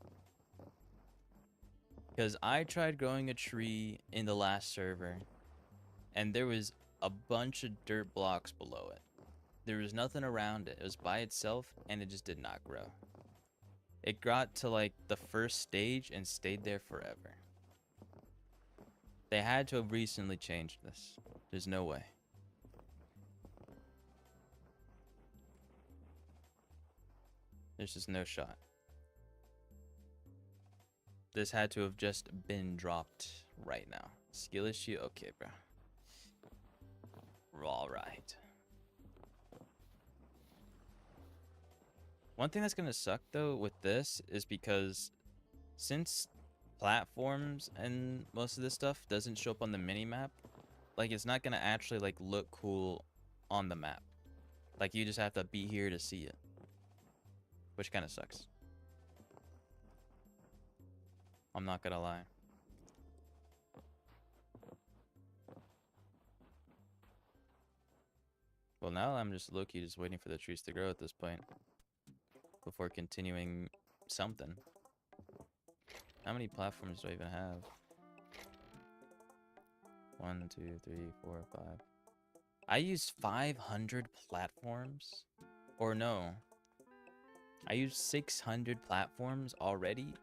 Because I tried growing a tree in the last server, and there was a bunch of dirt blocks below it. There was nothing around it. It was by itself, and it just did not grow. It got to like the first stage and stayed there forever. They had to have recently changed this. There's no way. There's just no shot. This had to have just been dropped right now. Skill issue? Okay, bro. We're all right. One thing that's gonna suck though with this is because since platforms and most of this stuff doesn't show up on the mini-map, like it's not gonna actually like look cool on the map. Like you just have to be here to see it, which kind of sucks. I'm not gonna lie. Well, now I'm just low-key just waiting for the trees to grow at this point before continuing something. How many platforms do I even have? 1, 2, 3, 4, 5. I use 500 platforms? Or no. I used 600 platforms already?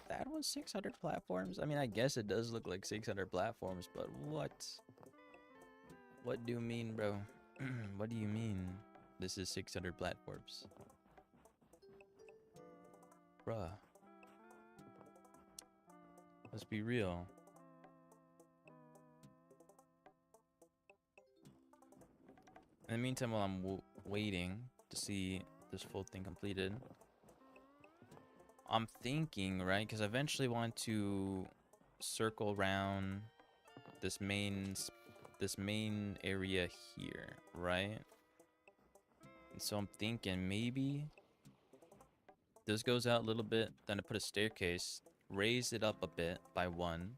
That was 600 platforms? I mean, I guess it does look like 600 platforms, but what? What do you mean, bro? What do you mean this is 600 platforms? Bruh. Let's be real. In the meantime, while I'm waiting to see this full thing completed, I'm thinking, right, because I eventually want to circle around this main area here, right? And so I'm thinking maybe this goes out a little bit, then I put a staircase, raise it up a bit by 1,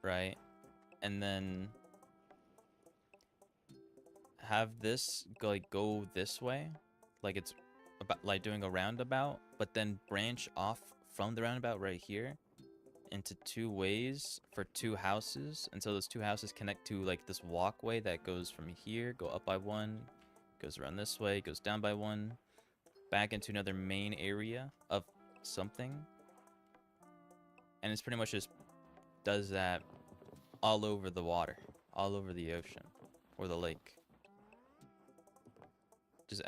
right? And then have this go this way, like it's about like doing a roundabout, but then branch off from the roundabout right here, into two ways for two houses, and so those two houses connect to like this walkway that goes from here, go up by one, goes around this way, goes down by one, back into another main area of something. And it's pretty much just does that all over the water, all over the ocean or the lake. Just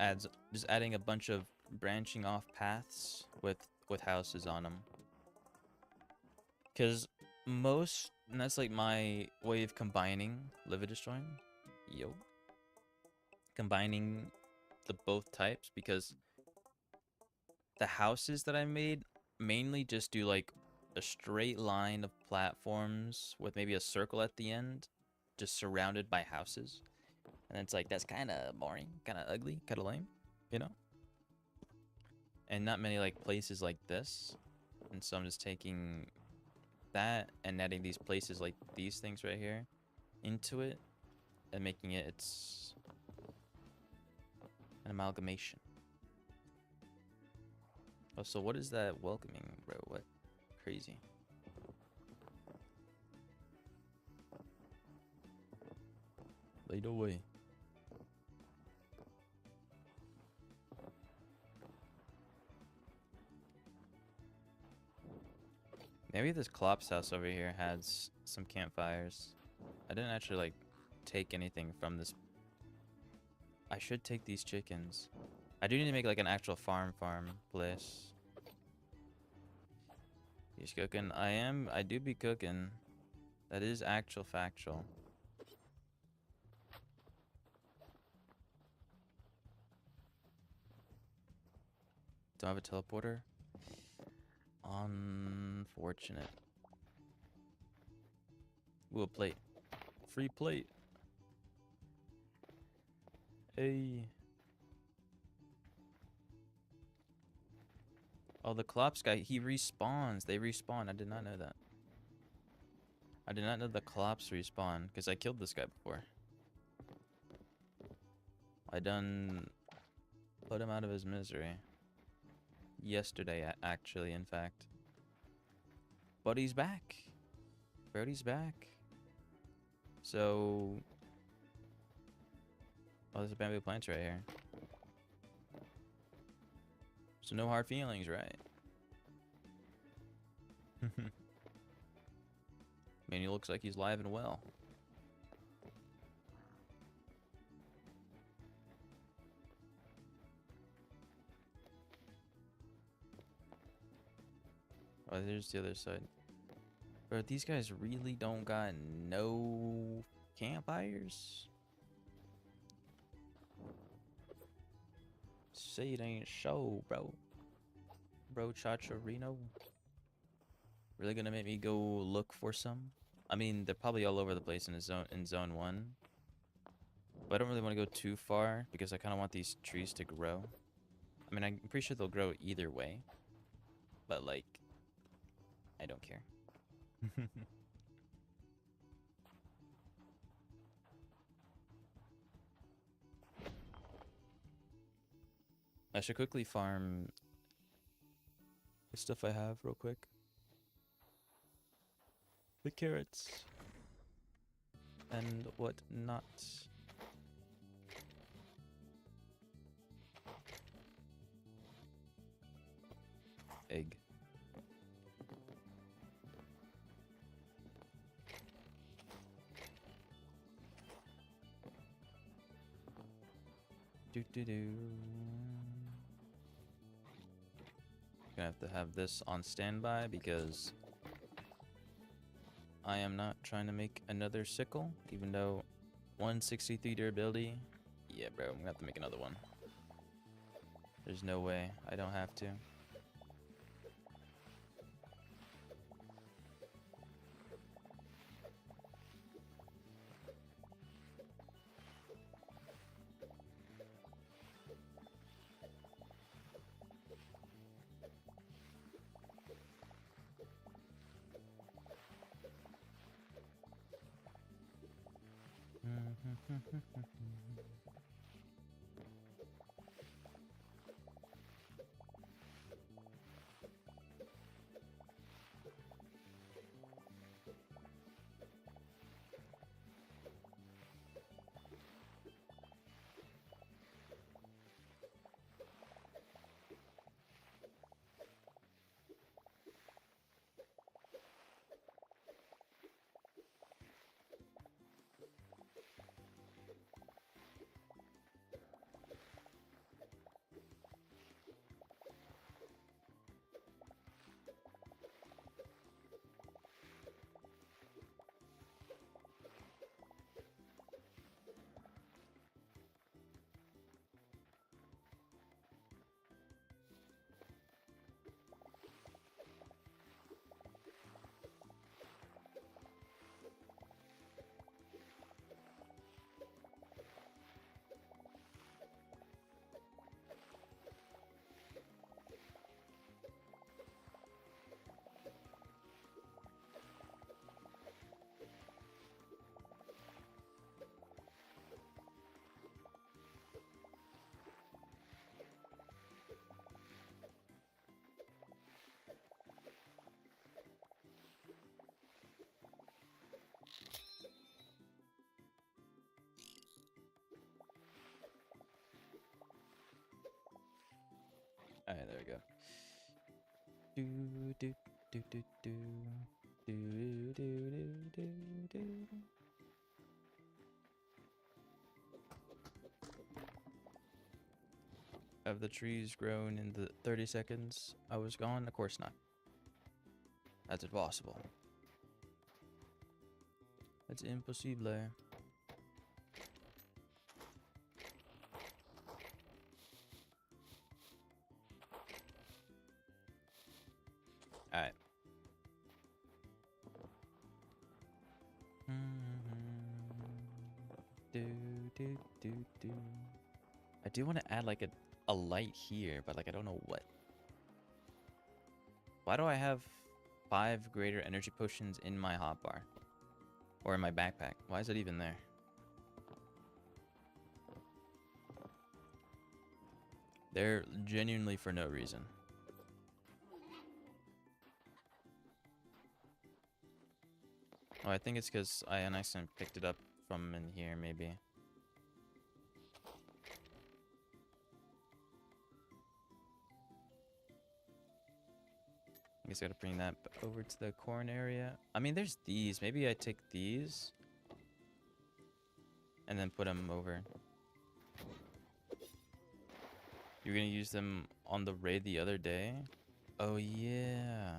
adding a bunch of branching off paths with houses on them. Because and that's like my way of combining live and destroying. Yo. Combining the both types, because the houses that I made mainly just do like a straight line of platforms with maybe a circle at the end, just surrounded by houses. And it's like, that's kind of boring, kind of ugly, kind of lame, you know? And not many like places like this. And so I'm just taking that and adding these places like these things right here into it and making it its an amalgamation. Oh, so what is that welcoming, bro? What? Crazy. Laid away. Maybe this Klopp's house over here has some campfires. I didn't actually like take anything from this. I should take these chickens. I do need to make like an actual farm place. He's cooking. I do be cooking. That is actual factual. Don't have a teleporter? Unfortunate. Ooh, a plate. Free plate. Hey. Oh, the Klops guy, he respawns. They respawn. I did not know that. I did not know the Klops respawn, because I killed this guy before. I done put him out of his misery. Yesterday, actually, in fact. But he's back. Brody's back. So... Oh, there's a bamboo plant right here. So no hard feelings, right? Man, he looks like he's live and well. Oh, there's the other side. Bro, these guys really don't got no campfires? Say it ain't show, bro. Bro, Chacharino. Really gonna make me go look for some? I mean, they're probably all over the place in zone 1. But I don't really want to go too far because I kind of want these trees to grow. I mean, I'm pretty sure they'll grow either way. But like, I don't care. I should quickly farm the stuff I have real quick. The carrots. And what not. Egg. Do. Gonna have to have this on standby because I am not trying to make another sickle, even though 163 durability. Yeah, bro, I'm gonna have to make another one. There's no way I don't have to. Alright, there we go. Do do do do do do do do do do. Have the trees grown in the 30 seconds I was gone? Of course not. That's impossible. That's impossible. Alright. Do do do do. I do want to add like a light here, but like I don't know what. Why do I have 5 greater energy potions in my hotbar? Or in my backpack? Why is it even there? They're genuinely for no reason. Oh, I think it's because I accidentally picked it up from in here, maybe. I guess I gotta bring that over to the corn area. I mean, there's these. Maybe I take these and then put them over. You're gonna use them on the raid the other day? Oh, yeah.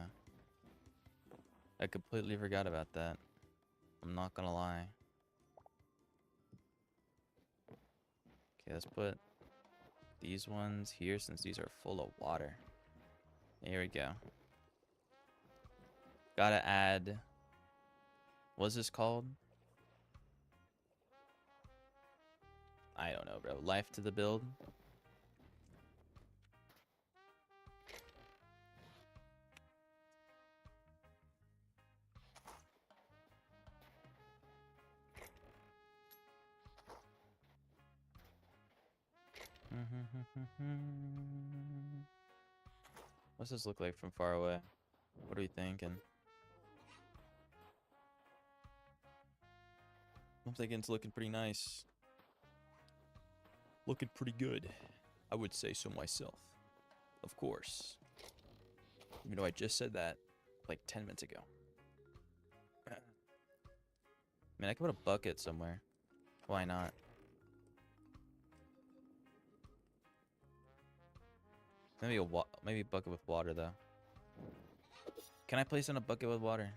I completely forgot about that. I'm not gonna lie. Okay, let's put these ones here since these are full of water. Here we go. Gotta add... What's this called? I don't know, bro. Life to the build. What's this look like from far away? What are we thinking? I'm thinking it's looking pretty nice. Looking pretty good. I would say so myself. Of course. Even though I just said that like 10 minutes ago. Man, I could put a bucket somewhere. Why not? Maybe maybe a bucket with water though. Can I place in a bucket with water?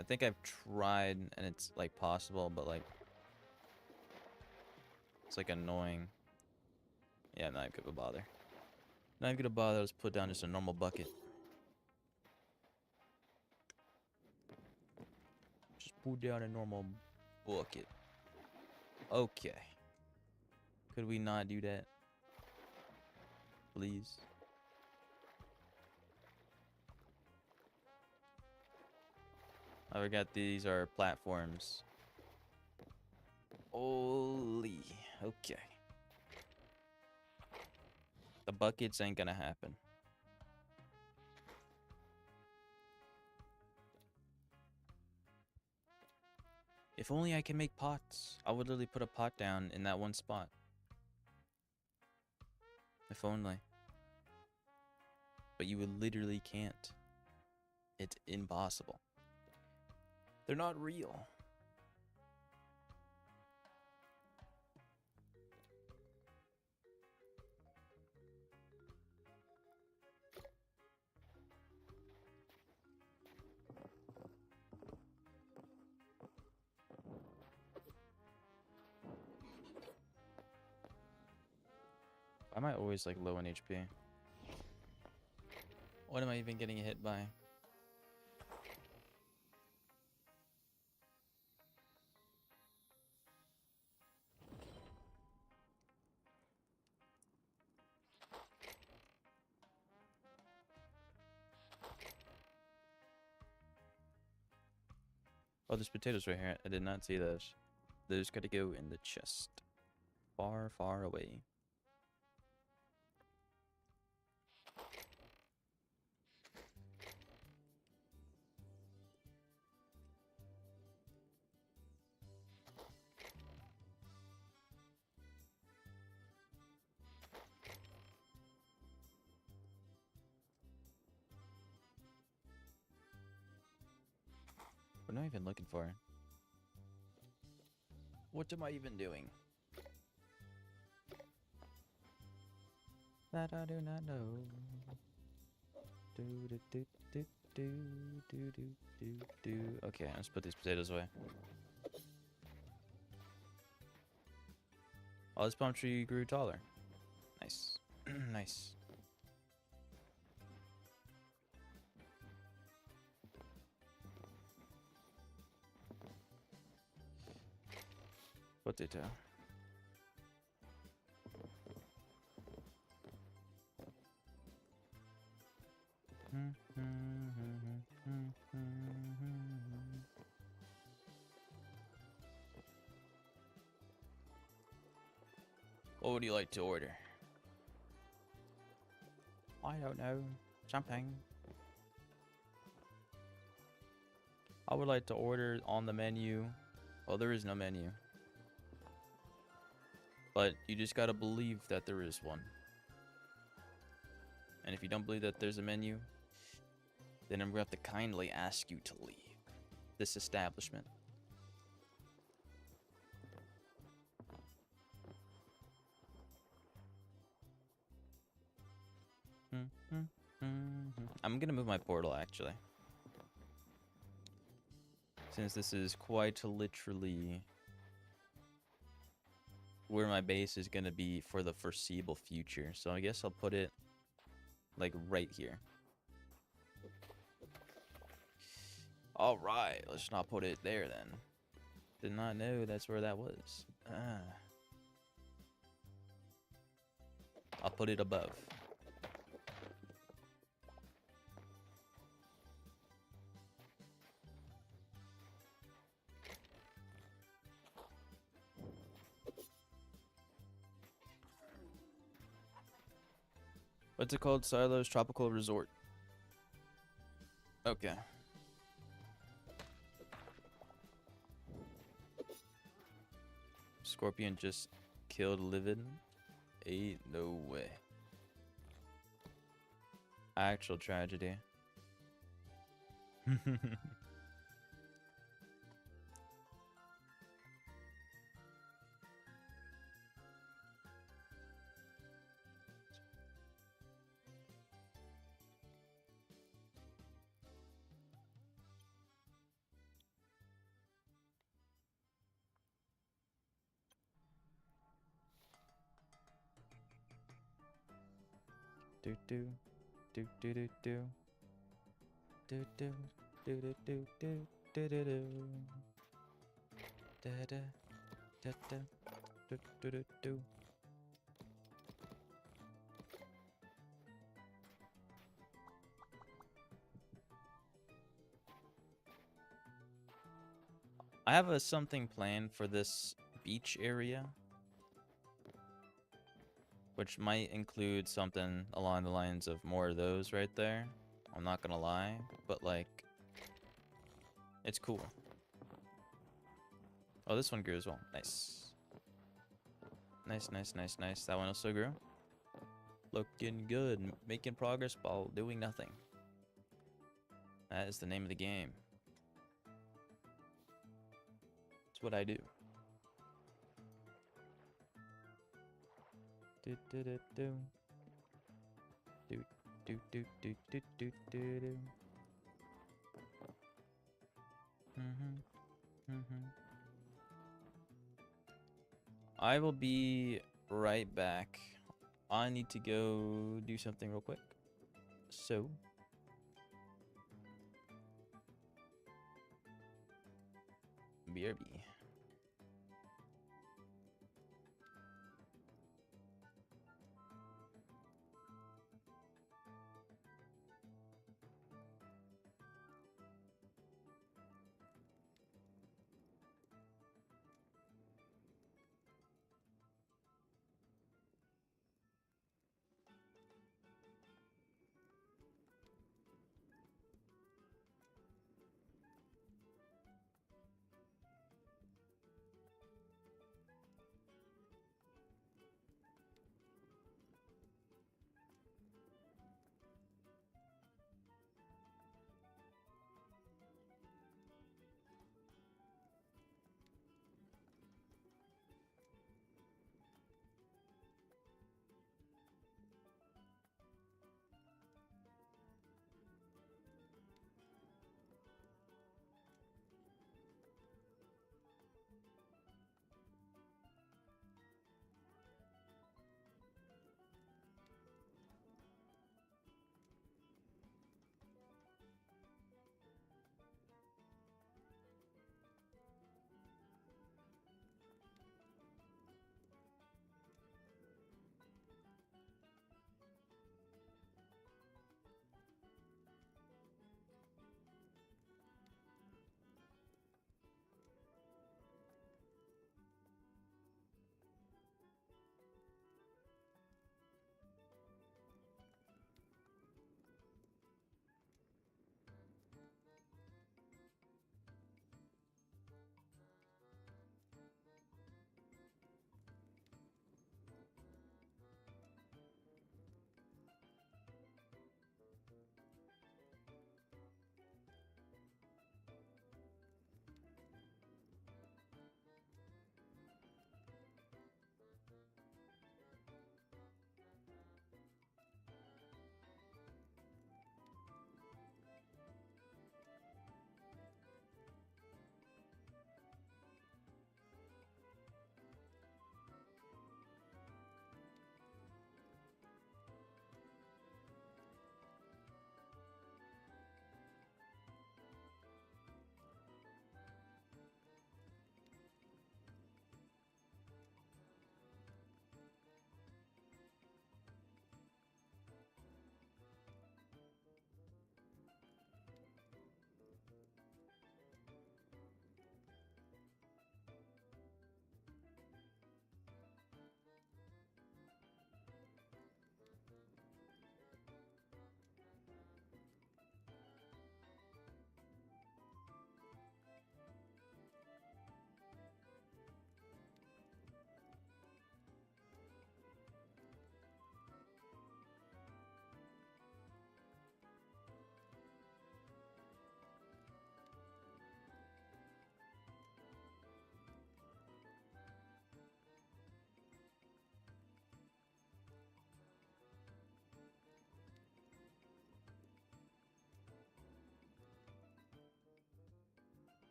I think I've tried and it's like possible, but like it's like annoying. Yeah, I'm not gonna bother. Not gonna bother. Let's put down just a normal bucket. Just put down a normal bucket. Okay. Could we not do that? Please. I forgot these are platforms. Holy. Okay. The buckets ain't gonna happen. If only I can make pots. I would literally put a pot down in that one spot. If only. But you would literally can't. It's impossible. They're not real. Why am I always like low on HP? What am I even getting hit by? Oh, there's potatoes right here. I did not see those. Those gotta go in the chest. Far, far away. What am I even looking for? What am I even doing? That I do not know. Do do do do do do do do do. Okay, let's put these potatoes away. Oh, this palm tree grew taller. Nice. Nice. Potato. What would you like to order? I don't know. Something. I would like to order on the menu. Well, there is no menu. But you just gotta believe that there is one. And if you don't believe that there's a menu, then I'm gonna have to kindly ask you to leave this establishment. I'm gonna move my portal actually. Since this is quite literally where my base is gonna be for the foreseeable future. So I guess I'll put it like right here. Alright, let's not put it there then. Did not know that's where that was. I'll put it above. What's it called? Silo's Tropical Resort. Okay. Scorpion just killed Livid. Ain't no way. Actual tragedy. Do do do do do do do do do do do do do do do da da da da do do do do. I have a something planned for this beach area, which might include something along the lines of more of those right there. I'm not gonna lie, but like, it's cool. Oh, this one grew as well. Nice. Nice, nice, nice, nice. That one also grew. Looking good. Making progress while doing nothing. That is the name of the game. It's what I do. Do do do do. Do do do do do do do do. I will be right back. I need to go do something real quick. So, BRB.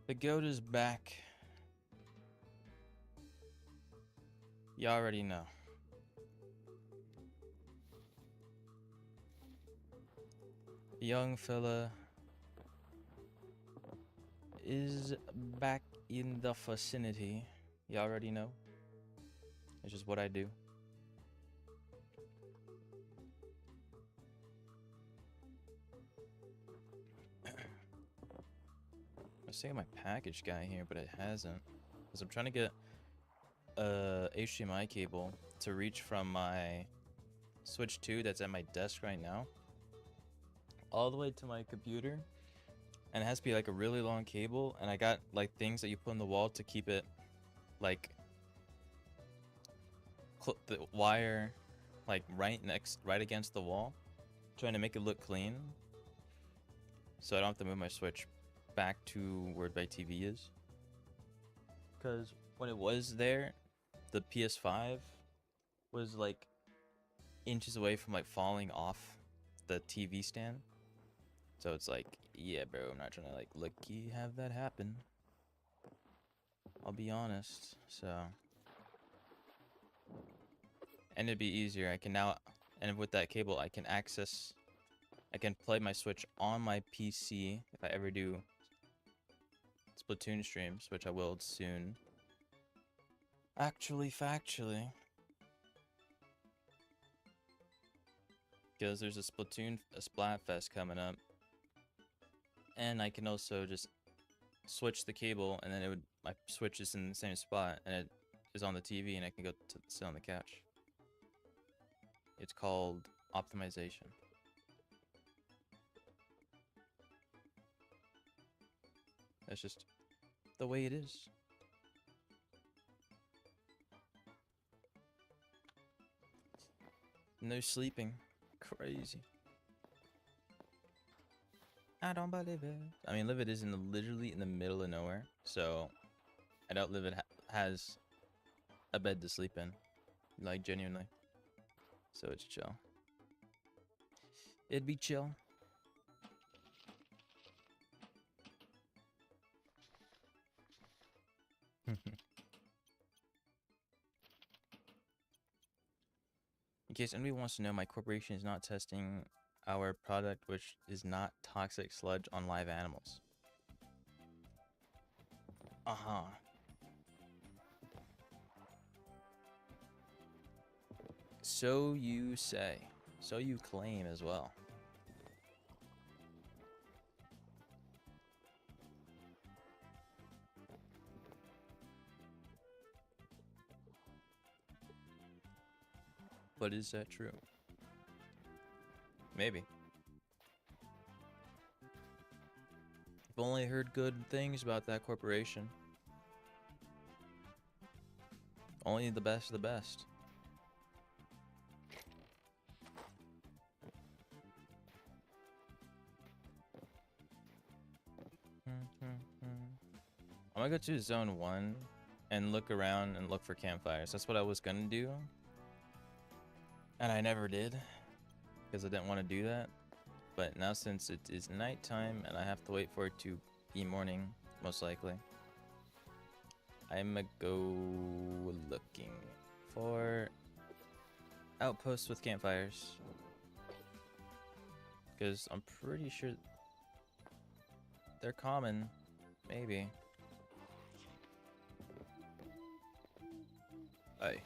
The goat is back. You already know. The young fella is back in the vicinity. You already know. It's just what I do. I was seeing my package guy here, but it hasn't. Because I'm trying to get a HDMI cable to reach from my Switch 2 that's at my desk right now all the way to my computer. And it has to be like a really long cable, and I got like things that you put on the wall to keep it like the wire like right against the wall, trying to make it look clean so I don't have to move my Switch back to where my TV is. Because when it was there, the PS5 was like inches away from like falling off the TV stand. So it's like, yeah, bro, I'm not trying to like lucky have that happen. I'll be honest. So, and it'd be easier. I can now, and with that cable, I can play my Switch on my PC if I ever do Splatoon streams, which I will soon. Actually, factually. Because there's a Splatfest coming up. And I can also just switch the cable, and then my Switch is in the same spot, and it is on the TV, and I can go to sit on the couch. It's called optimization. That's just the way it is. No sleeping. Crazy. I don't believe it. I mean, Livid is literally in the middle of nowhere, so I doubt Livid has a bed to sleep in, like genuinely. So it's chill. It'd be chill. In case anybody wants to know, my corporation is not testing our product, which is not toxic sludge on live animals. Uh-huh. So you say. So you claim as well. But is that true? Maybe. I've only heard good things about that corporation. Only the best of the best. I'm gonna go to zone 1 and look around and look for campfires. That's what I was gonna do. And I never did, because I didn't want to do that. But now since it is nighttime and I have to wait for it to be morning, most likely, I'm gonna go looking for outposts with campfires. Because I'm pretty sure they're common. Maybe. Hey.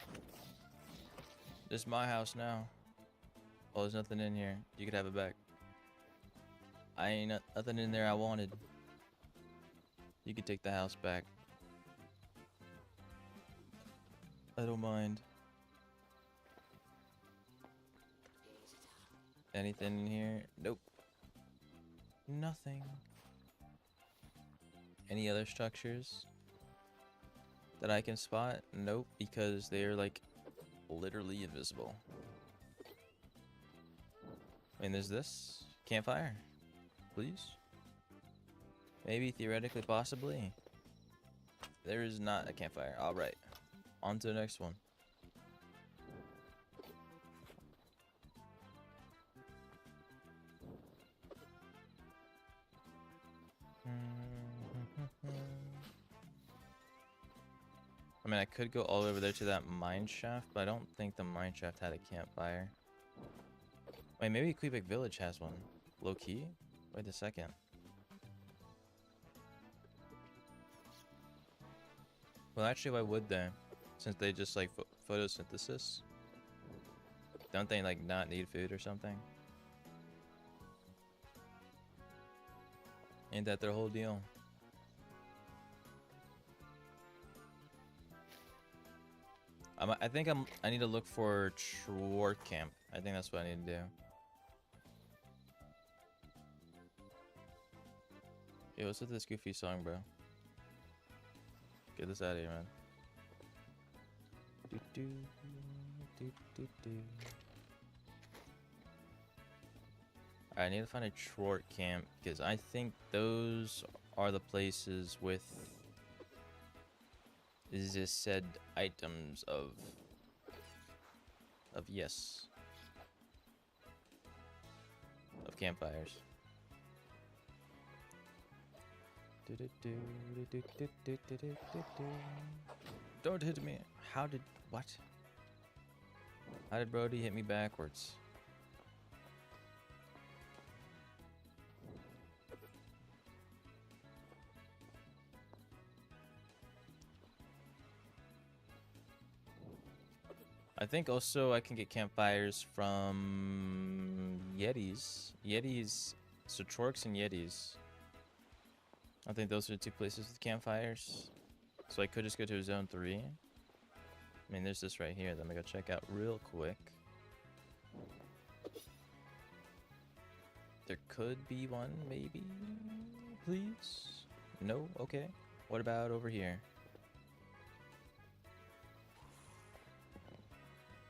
This is my house now. Oh, there's nothing in here. You could have it back. I ain't nothing in there I wanted. You could take the house back. I don't mind. Anything in here? Nope. Nothing. Any other structures that I can spot? Nope, because they're like literally invisible. And there's this campfire, please. Maybe, theoretically, possibly. There is not a campfire. All right, on to the next one. I mean, I could go all over there to that mine shaft, but I don't think the mine shaft had a campfire. Wait, maybe Quebec Village has one. Low key? Wait a second. Well, actually, why would they? Since they just like photosynthesis? Don't they like not need food or something? Ain't that their whole deal? I think I need to look for Trort Camp. I think that's what I need to do. Yo, what's with this goofy song, bro? Get this out of here, man. Do, do, do, do, do. I need to find a Trort Camp because I think those are the places with the said items of campfires. Don't hit me. How did what? How did Brody hit me backwards? I think also I can get campfires from Yetis. So Chorks and Yetis. I think those are the two places with campfires. So I could just go to zone 3. I mean, there's this right here that I'm gonna go check out real quick. There could be one, maybe? Please? No? Okay. What about over here?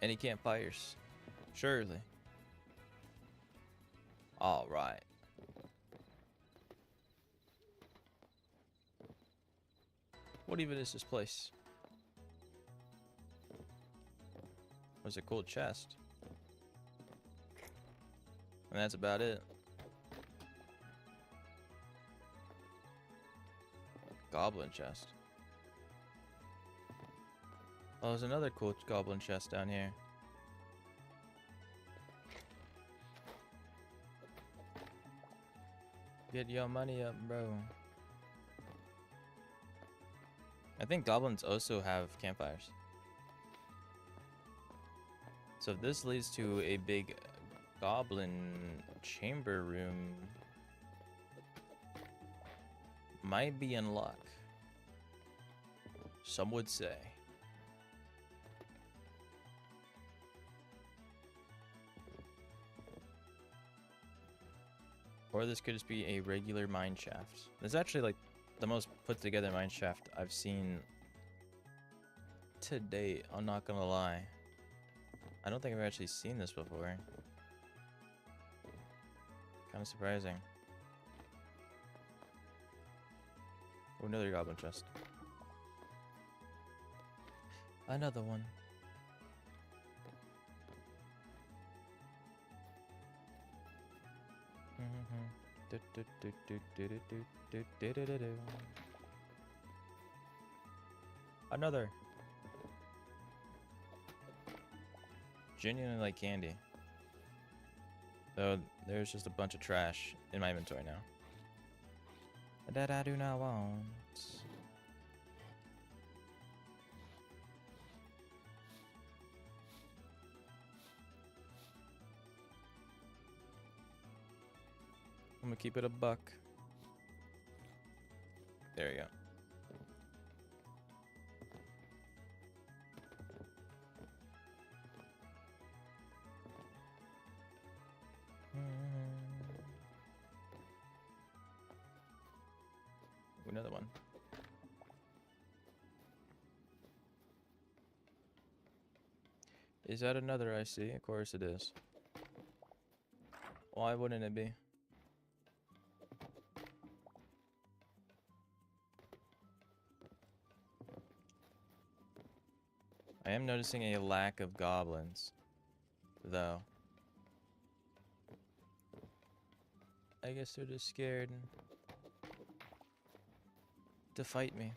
Any campfires? Surely. Alright. What even is this place? There's a cool chest. And that's about it. Goblin chest. Oh, there's another cool goblin chest down here. Get your money up, bro. I think goblins also have campfires. So if this leads to a big goblin chamber room, might be in luck. Some would say. Or this could just be a regular mine shaft. This is actually like the most put together mine shaft I've seen to date, I'm not gonna lie. I don't think I've actually seen this before. Kind of surprising. Oh, another goblin chest. Another one. Another. Genuinely like candy. Though there's just a bunch of trash in my inventory now. That I do not want. I'm gonna keep it a buck. There you go. Another one. Is that another I see? Of course it is. Why wouldn't it be? I am noticing a lack of goblins, though. I guess they're just scared to fight me.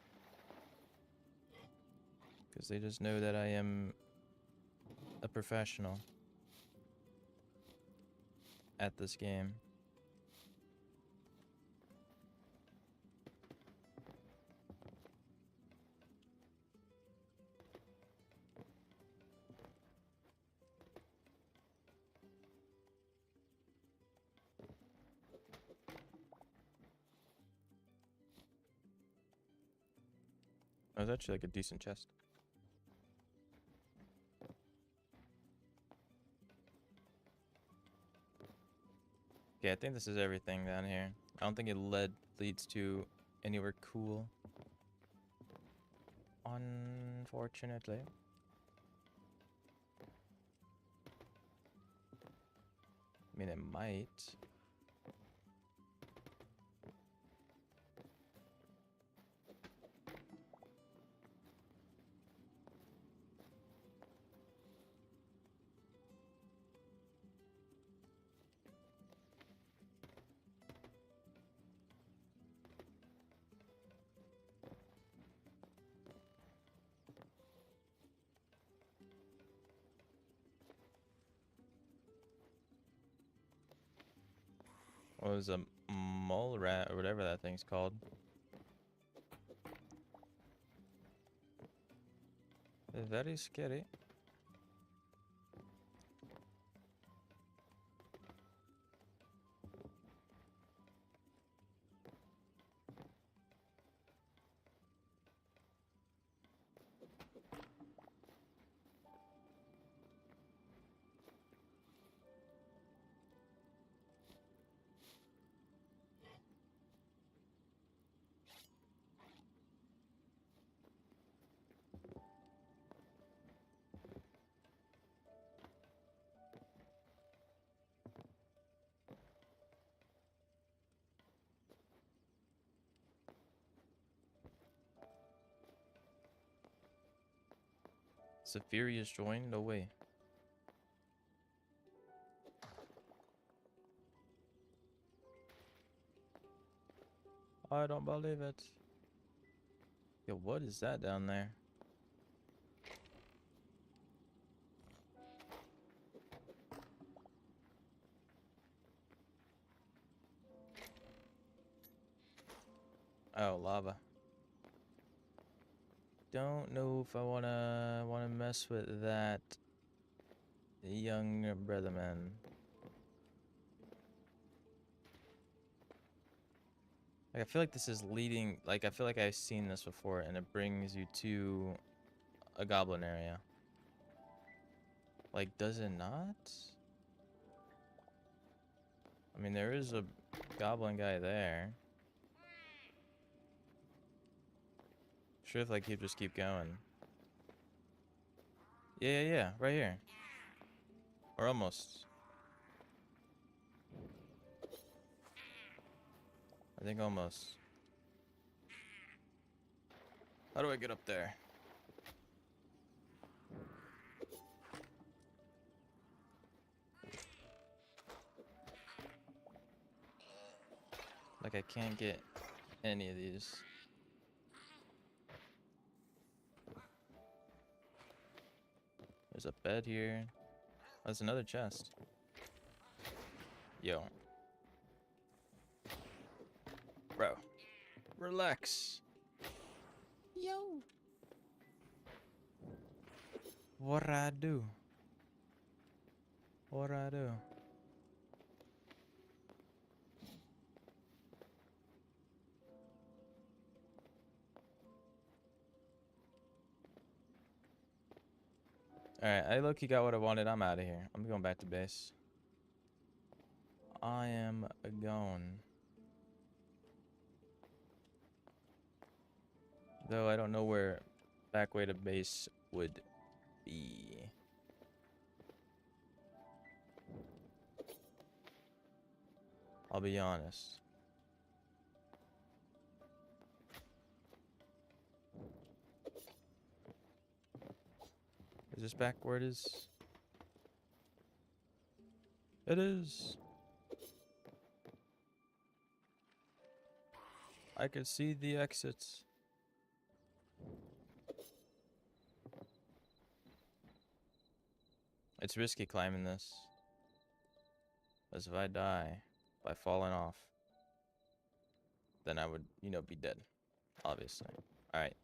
Because they just know that I am a professional at this game. That was actually like a decent chest. Okay, I think this is everything down here. I don't think it leads to anywhere cool. Unfortunately. I mean, it might. What was a mole rat or whatever that thing's called? Very scary. Zephyrus joined? No way. I don't believe it. Yo, what is that down there? Oh, lava. Don't know if I wanna mess with that, young brother man. Like, I feel like this is leading. Like, I feel like I've seen this before, and it brings you to a goblin area. Like, does it not? I mean, there is a goblin guy there. Sure, if like you just keep going. Yeah, right here. Or almost. I think almost. How do I get up there? Like, I can't get any of these. There's a bed here. There's another chest. Yo. Bro. Relax. Yo. What I do? What I do? Alright, I look, you got what I wanted. I'm out of here. I'm going back to base. I am gone. Though I don't know where back way to base would be. I'll be honest. Is this back where it is? It is. I can see the exits. It's risky climbing this. As if I die by falling off, then I would, you know, be dead. Obviously. Alright.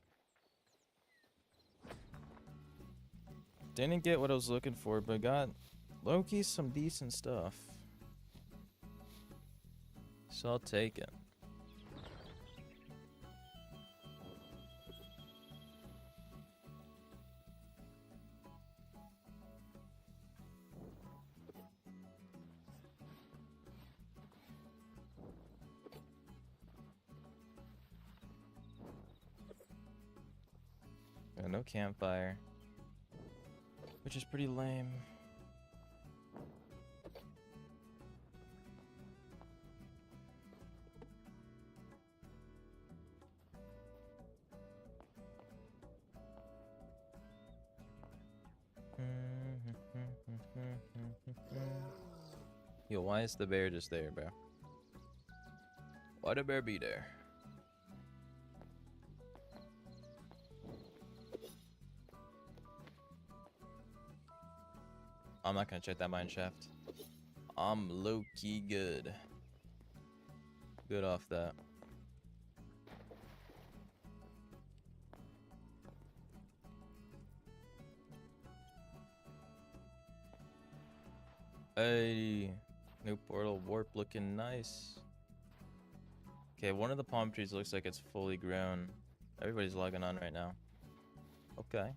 Didn't get what I was looking for, but got low-key some decent stuff. So I'll take it. Got no campfire, which is pretty lame. Yo, why is the bear just there, bro? Why'd the bear be there? I'm not gonna check that mine shaft. I'm low-key good. Good off that. Hey, new portal warp looking nice. Okay, one of the palm trees looks like it's fully grown. Everybody's logging on right now. Okay.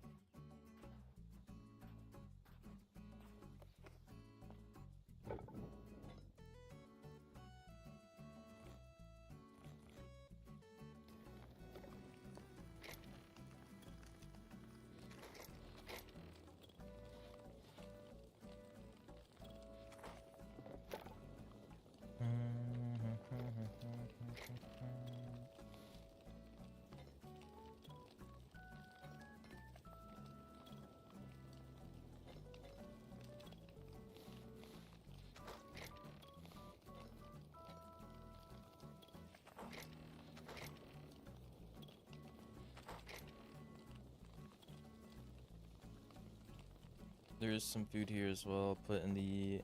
There is some food here as well. Put in the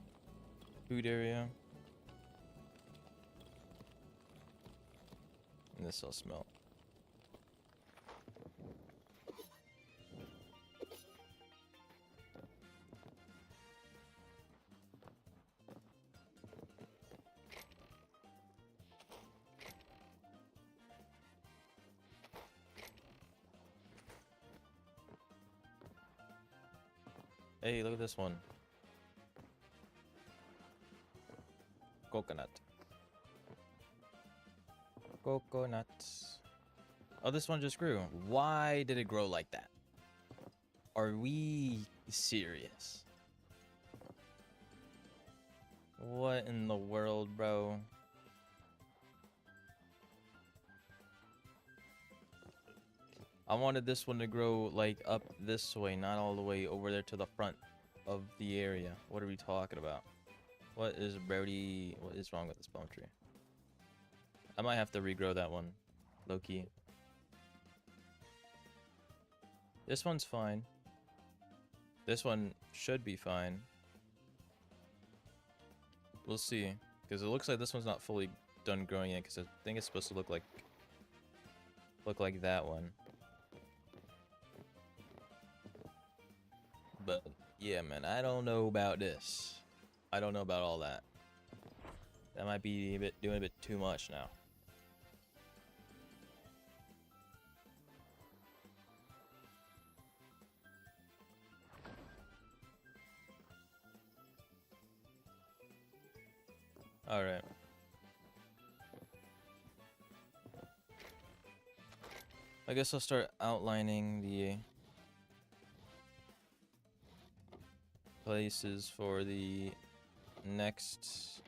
food area. And this will smell. Hey, look at this one. Coconut. Coconut. Oh, this one just grew. Why did it grow like that? Are we serious? What in the world, bro? I wanted this one to grow like up this way, not all the way over there to the front of the area. What are we talking about? What is Brody? What is wrong with this palm tree? I might have to regrow that one, low-key. This one's fine. This one should be fine. We'll see. Because it looks like this one's not fully done growing yet, because I think it's supposed to look like that one. But yeah, man, I don't know about this. I don't know about all that. That might be doing a bit too much now. Alright. I guess I'll start outlining the places for the next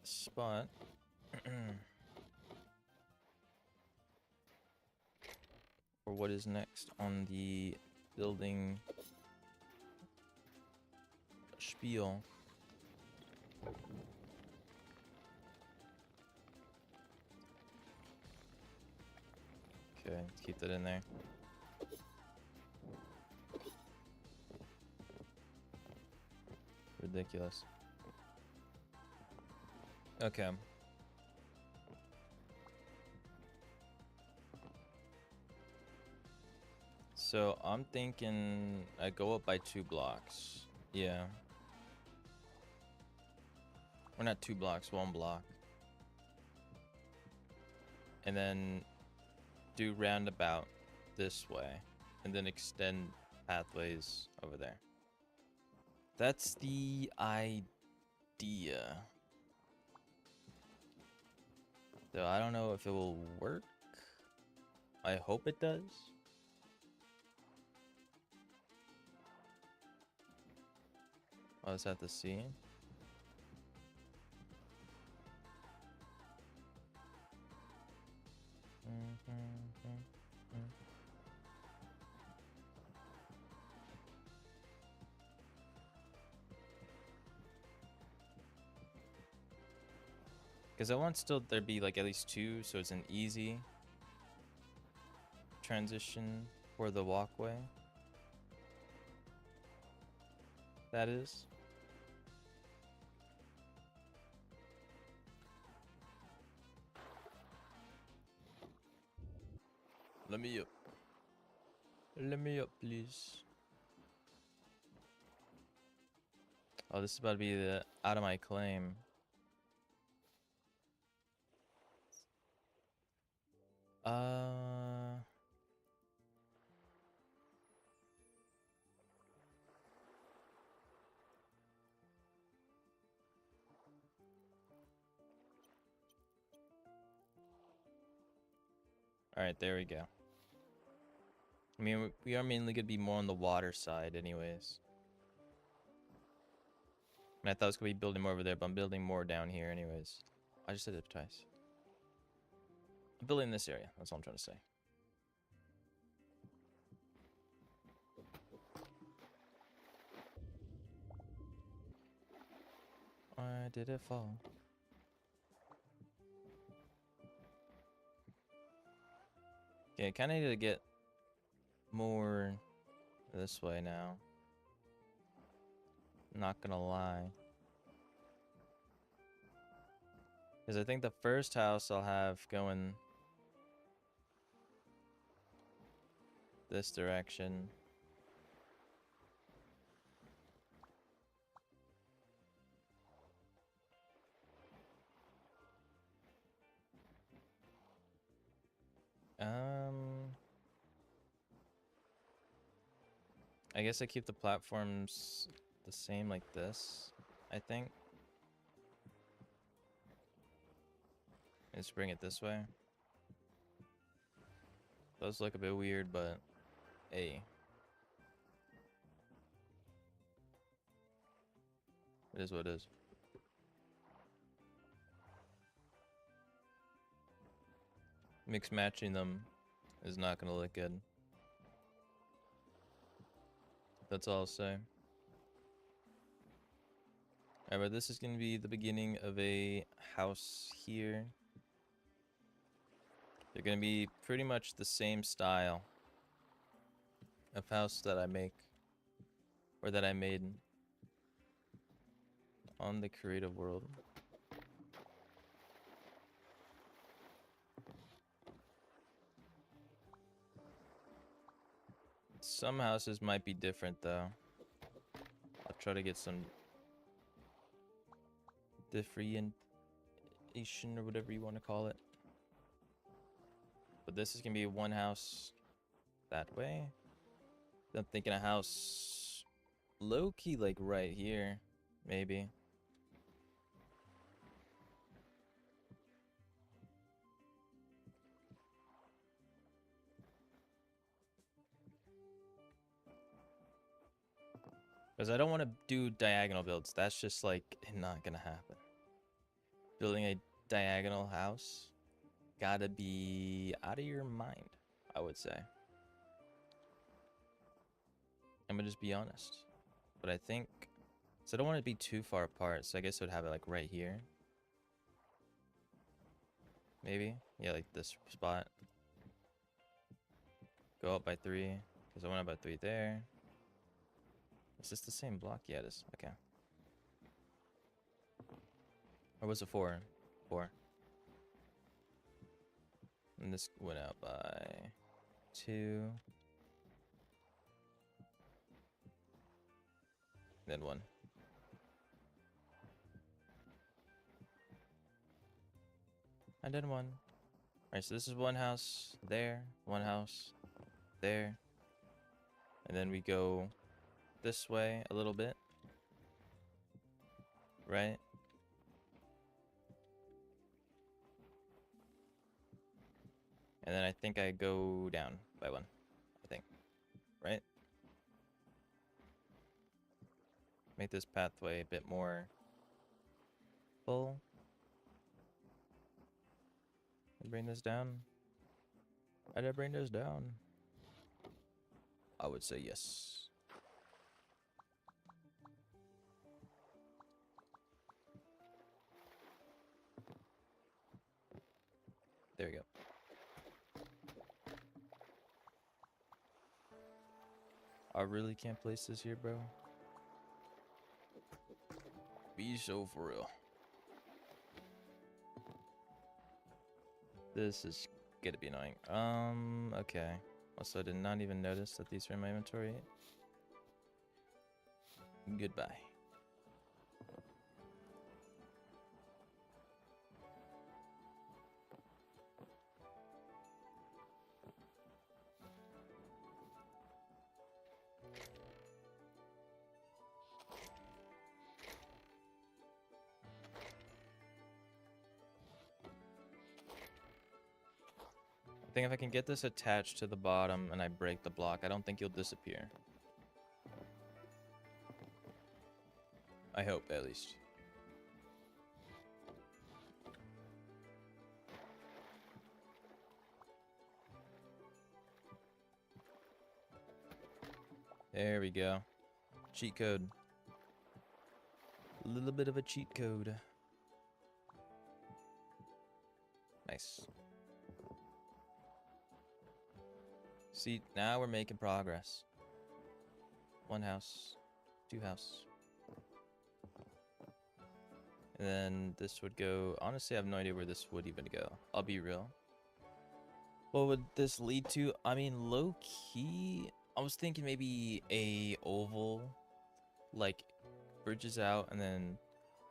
spot. Or what is next on the building spiel. Okay, let's keep that in there. Ridiculous. Okay. So I'm thinking I go up by 2 blocks. Yeah. Or not 2 blocks, 1 block. And then do roundabout this way. And then extend pathways over there. That's the idea. So I don't know if it will work. I hope it does. I'll just have to see. Because I want still there be like at least 2, so it's an easy transition for the walkway. That is. Let me up. Let me up, please. Oh, this is about to be the out of my claim. Alright, there we go. I mean, we are mainly going to be more on the water side anyways. And I thought I was going to be building more over there, but I'm building more down here anyways. I just said it twice. I'm building this area. That's all I'm trying to say. Why did it fall? Okay, I kind of need to get more this way now. Not gonna lie. Because I think the first house I'll have going this direction. I guess I keep the platforms the same like this, I think. Let's bring it this way. Those look a bit weird, but hey. It is what it is. Mix matching them is not gonna look good. That's all I'll say. Alright, but this is gonna be the beginning of a house here. They're gonna be pretty much the same style. of house that I make, or that I made on the creative world. Some houses might be different though. I'll try to get some differentiation or whatever you want to call it. But this is gonna be one house that way. I'm thinking a house low key like right here, maybe. Because I don't want to do diagonal builds. That's just like not gonna happen. Building a diagonal house, gotta be out of your mind, I would say. I'm gonna just be honest. But I think, so I don't want it to be too far apart, so I guess I would have it like right here. Maybe, yeah, like this spot. Go up by 3, because I want about 3 there. Is this the same block? Yeah, it is. Okay. Or was it 4? 4. And this went out by 2. Then 1. And then 1. Alright, so this is one house there, one house there. And then we go this way a little bit. Right? And then I think I go down by 1. I think. Right? Make this pathway a bit more full. Bring this down. I did bring this down. I would say yes. There we go. I really can't place this here, bro. Be so for real. This is gonna be annoying. Okay. Also, I did not even notice that these are in my inventory. Goodbye. I think if I can get this attached to the bottom and I break the block, I don't think you'll disappear. I hope, at least. There we go. Cheat code. A little bit of a cheat code. Nice. See, now we're making progress. 1 house, 2 house. And then this would go, honestly I have no idea where this would even go. I'll be real. What would this lead to? I mean, low key, I was thinking maybe a oval, like bridges out and then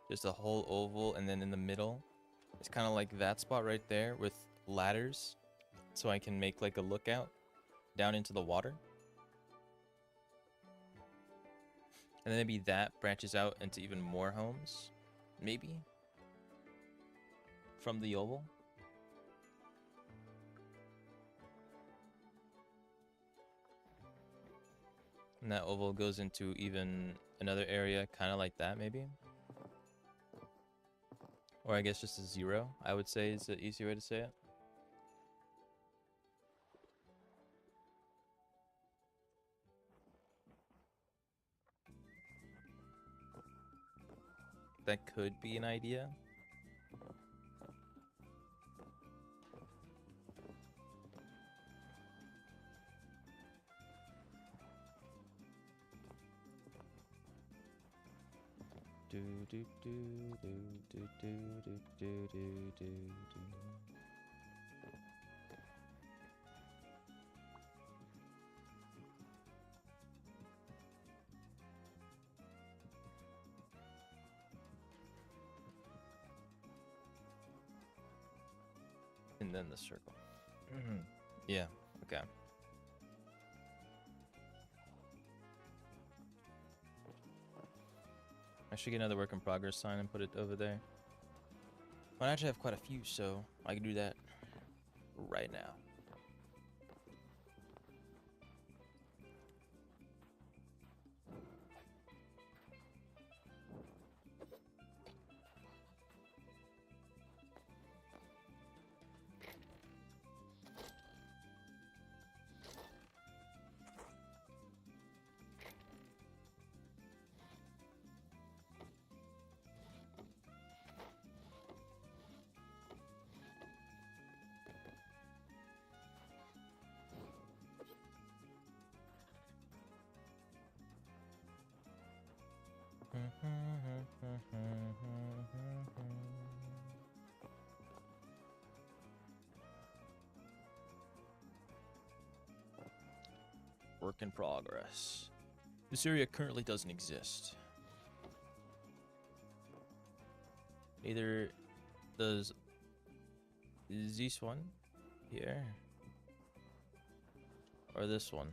just a whole oval, and then in the middle, it's kind of like that spot right there with ladders, so I can make like a lookout down into the water. And then maybe that branches out into even more homes, maybe, from the oval. And that oval goes into even another area, kind of like that, maybe. Or I guess just a 0, I would say is the easy way to say it. That could be an idea. And then the circle. Yeah, okay. I should get another work in progress sign and put it over there. Well, I actually have quite a few, so I can do that right now. Work in progress. This area currently doesn't exist. Neither does this one here or this one.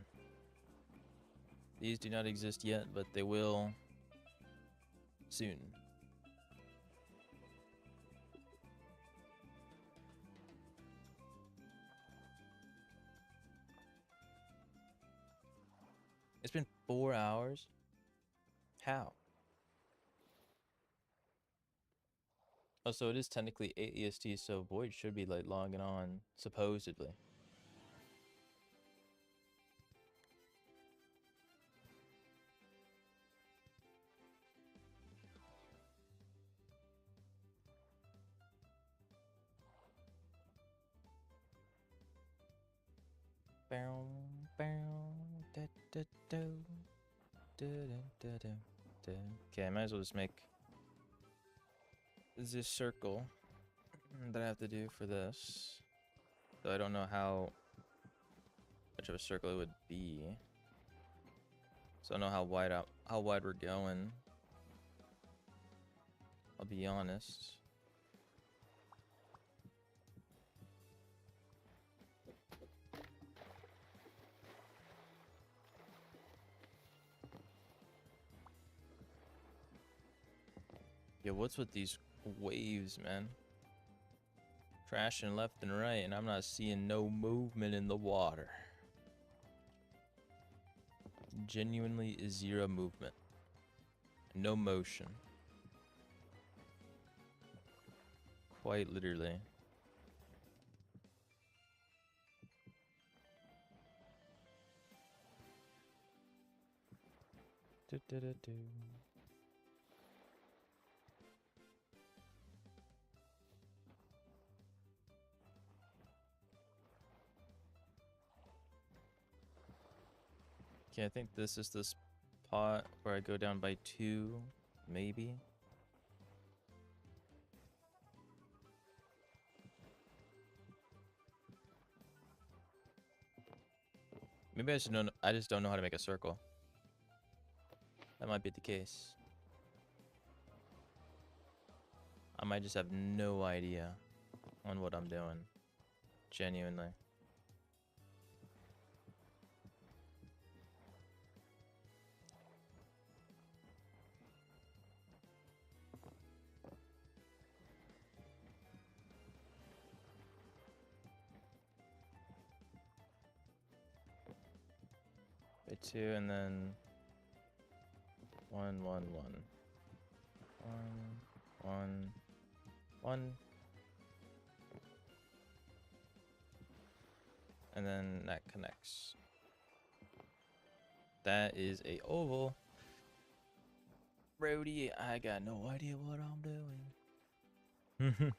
These do not exist yet, but they will soon. It's been 4 hours? How? Oh, so it is technically 8 EST, so Void should be like logging on, supposedly. Okay, I might as well just make this circle that I have to do for this. So I don't know how much of a circle it would be. So I don't know how wide we're going. I'll be honest. Yeah, what's with these waves, man? Crashing left and right, and I'm not seeing no movement in the water. Genuinely zero movement. No motion. Quite literally. Okay, I think this is the spot where I go down by 2, maybe. Maybe I just don't know how to make a circle. That might be the case. I might just have no idea on what I'm doing. Genuinely. By 2 and then 1, 1, 1. 1, 1, 1. And then that connects. That is a oval. Brody, I got no idea what I'm doing.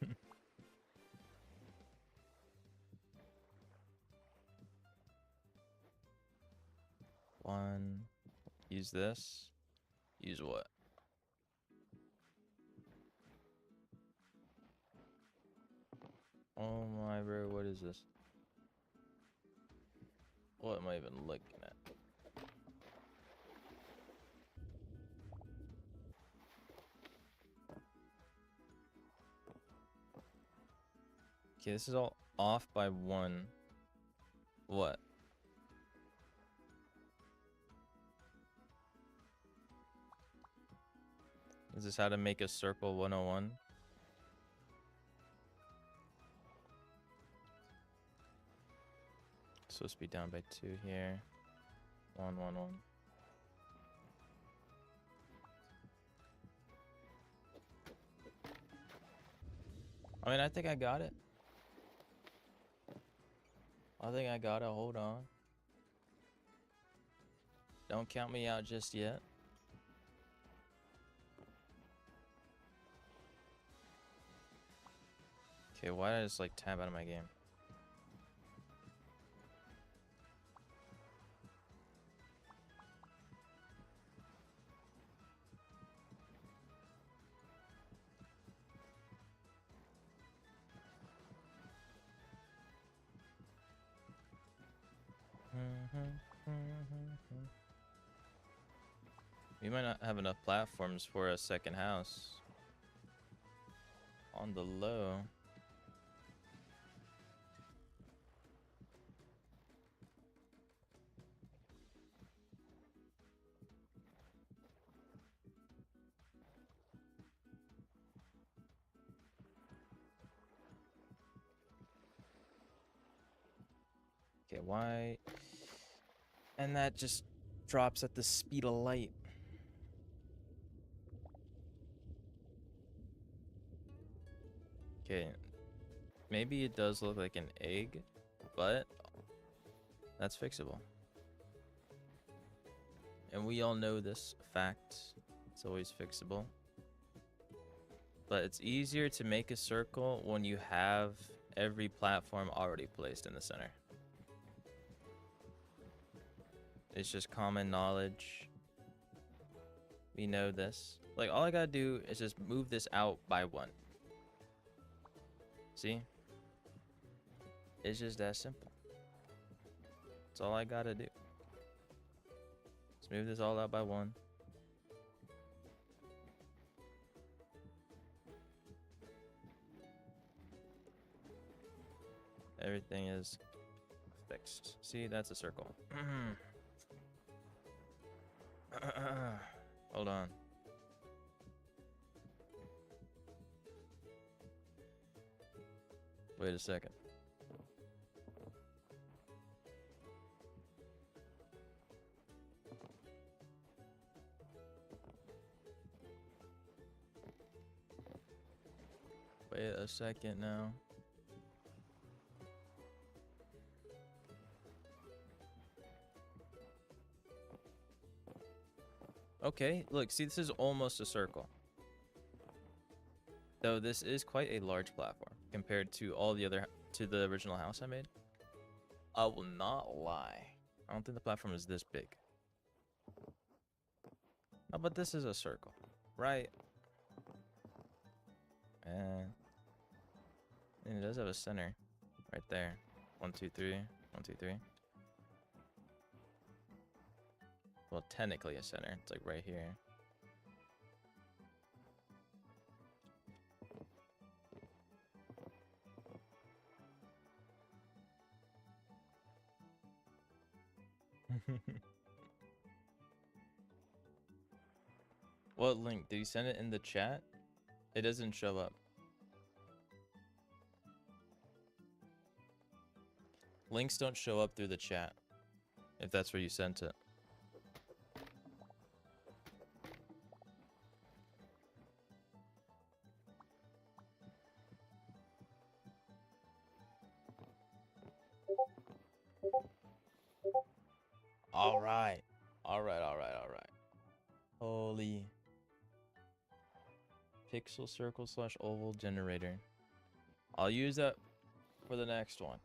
One. Use this. Use what? Oh my bro, what is this? What am I even looking at? Okay, this is all off by 1. What? Is this how to make a circle 101? Supposed to be down by 2 here. 1, 1, 1. I mean, I think I got it. I think I got it. Hold on. Don't count me out just yet. Okay, why did I just like tab out of my game? We might not have enough platforms for a second house. On the low. Okay, why? And that just drops at the speed of light. Okay, maybe it does look like an egg, but that's fixable. And we all know this fact. It's always fixable. But it's easier to make a circle when you have every platform already placed in the center. It's just common knowledge. We know this. Like, all I gotta do is just move this out by 1. See? It's just that simple. That's all I gotta do. Let's move this all out by 1. Everything is fixed. See, that's a circle. Hold on. Wait a second. Wait a second now. Okay, look, see, this is almost a circle. Though this is quite a large platform compared to all the other, to the original house I made. I will not lie. I don't think the platform is this big. No, but this is a circle, right? And it does have a center right there. 1, 2, 3. 1, 2, 3. Well, technically a center. It's like right here. What link? Did you send it in the chat? It doesn't show up. Links don't show up through the chat, if that's where you sent it. All right. All right, all right, all right. Holy. Pixel circle slash oval generator. I'll use that for the next one.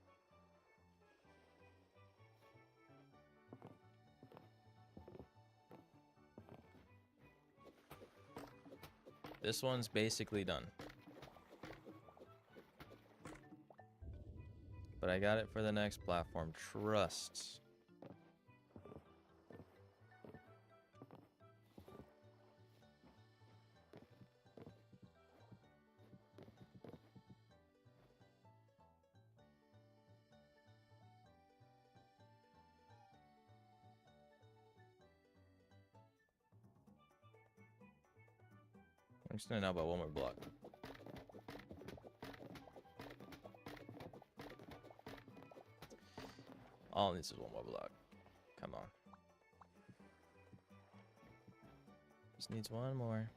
This one's basically done. But I got it for the next platform. Trust. I'm just gonna know about one more block. All it needs is one more block. Come on. Just needs one more.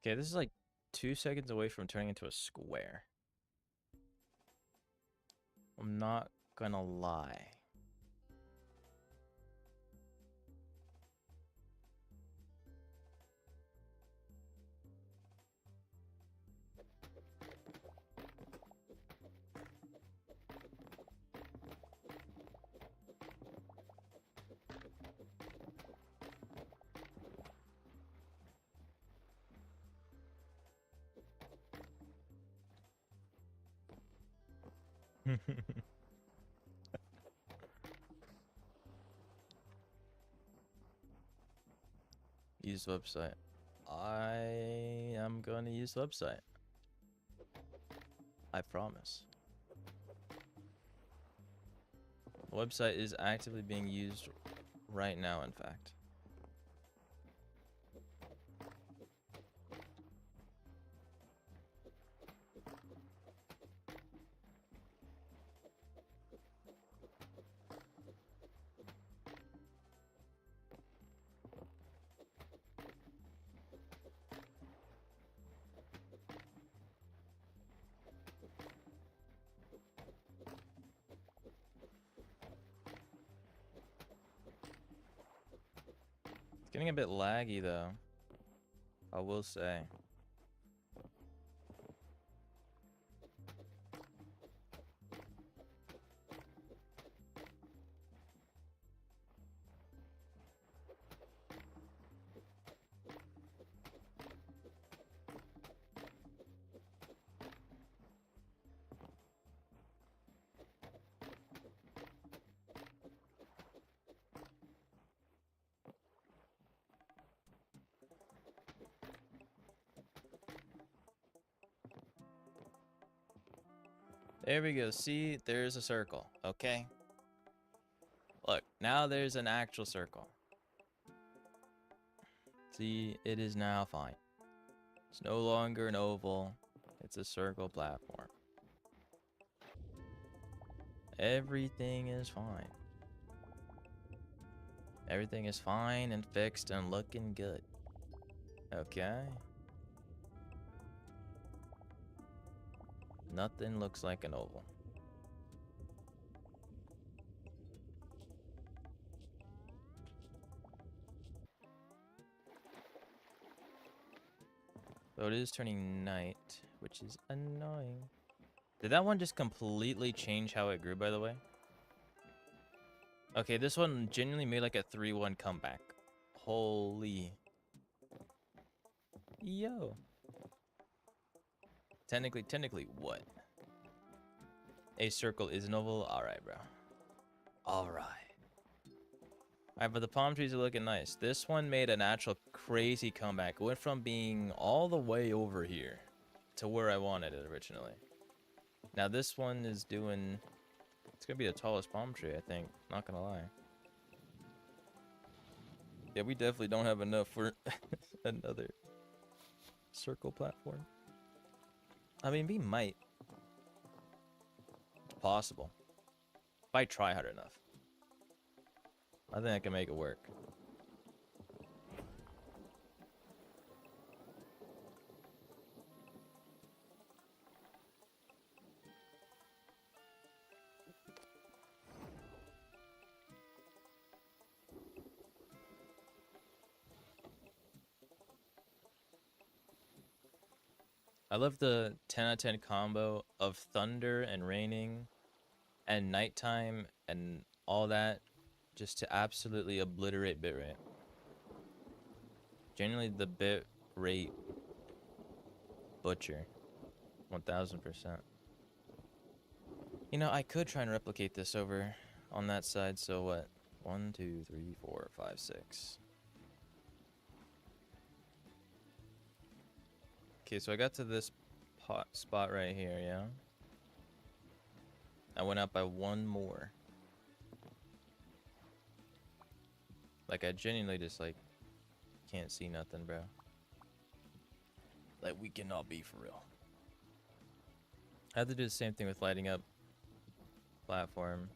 Okay, this is like 2 seconds away from turning into a square. I'm not gonna lie. Use website. I am gonna use website. I promise. The website is actively being used right now, in fact. It's getting a bit laggy though, I will say. There we go. See, there's a circle. Okay. Look, now there's an actual circle. See, it is now fine. It's no longer an oval. It's a circle platform. Everything is fine. Everything is fine and fixed and looking good. Okay. Nothing looks like an oval. So it is turning night, which is annoying. Did that one just completely change how it grew, by the way? Okay, this one genuinely made like a 3-1 comeback. Holy. Yo. Technically what? A circle is an oval? Alright, bro. Alright. Alright, but the palm trees are looking nice. This one made an actual crazy comeback. It went from being all the way over here to where I wanted it originally. Now this one is doing... It's gonna be the tallest palm tree, I think. Not gonna lie. Yeah, we definitely don't have enough for another circle platform. I mean, we might. It's possible. If I try hard enough. I think I can make it work. I love the 10 out of 10 combo of thunder and raining and nighttime and all that just to absolutely obliterate bitrate. Generally, the bitrate butcher. 1000%. You know, I could try and replicate this over on that side, so what? 1, 2, 3, 4, 5, 6. Okay, so I got to this spot right here, yeah? I went up by one more. Like, I genuinely just, like, can't see nothing, bro. Like, we cannot be for real. I have to do the same thing with lighting up platform.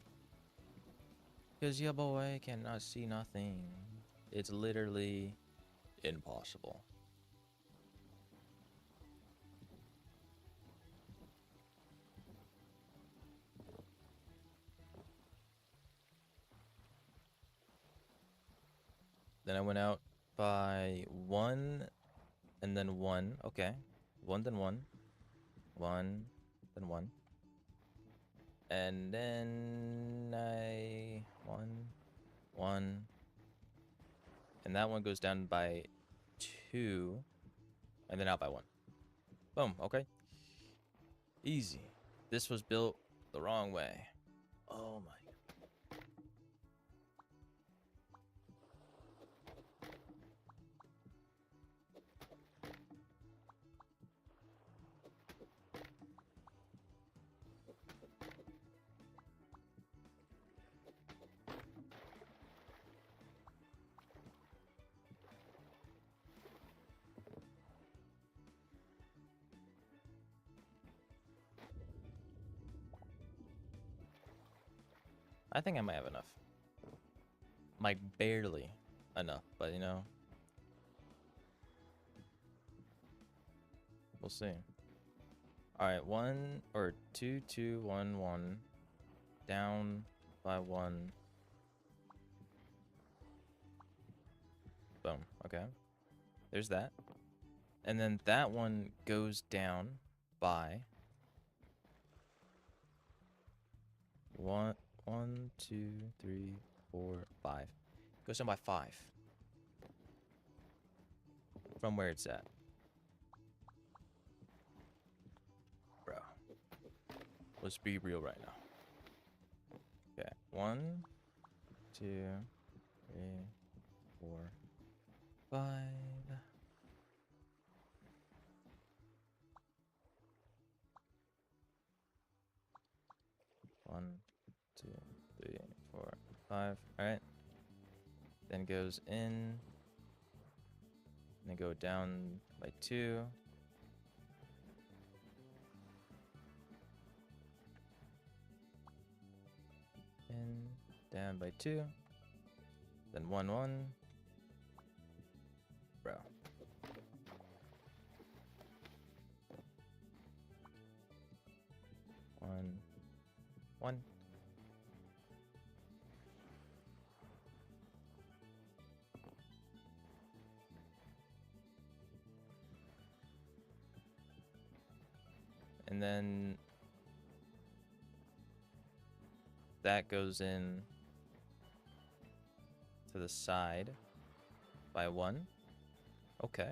Because your boy cannot see nothing. It's literally impossible. Then I went out by 1 and then 1. Okay. 1 then 1. 1 then 1. And then I 1 1. And that one goes down by 2 and then out by 1. Boom. Okay. Easy. This was built the wrong way. Oh my. I think I might have enough. Like, barely enough, but you know. We'll see. Alright, 1 or 2, 2, 1, 1. Down by 1. Boom. Okay. There's that. And then that one goes down by 1, 2, 3, 4, 5. Goes down by 5. From where it's at. Bro. Let's be real right now. Okay. 1, 2, 3, 4, 5. 1, 2, 3, 4, 5. Alright. Then goes in. And then go down by 2. In, down by 2. Then 1, 1. Bro. 1, 1. And then that goes in to the side by 1. Okay.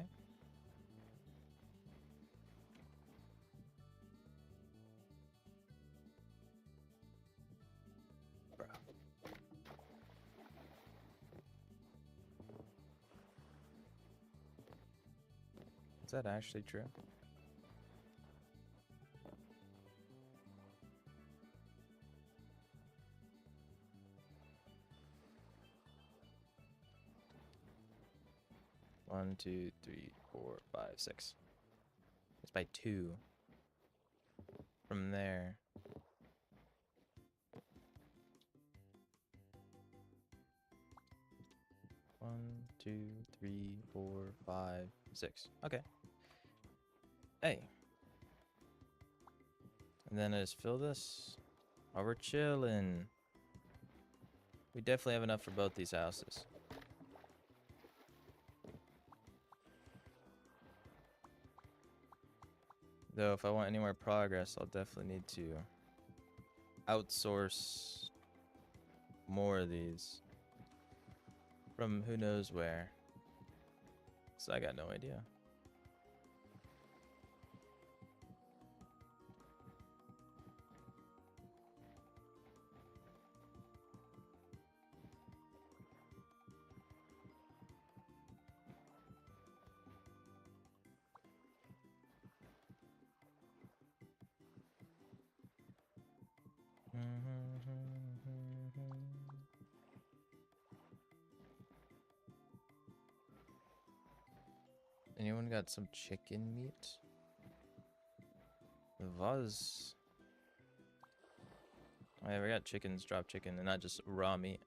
Bro. Is that actually true? One, 2, 3, 4, 5, 6. It's by 2. From there. One, 2, 3, 4, 5, 6. Okay. Hey. And then I just fill this. Oh, we're chilling. We definitely have enough for both these houses. Though if I want any more progress, I'll definitely need to outsource more of these from who knows where. So I got no idea. Anyone got some chicken meat? The vase. Oh yeah, we got chickens, drop chicken, and not just raw meat.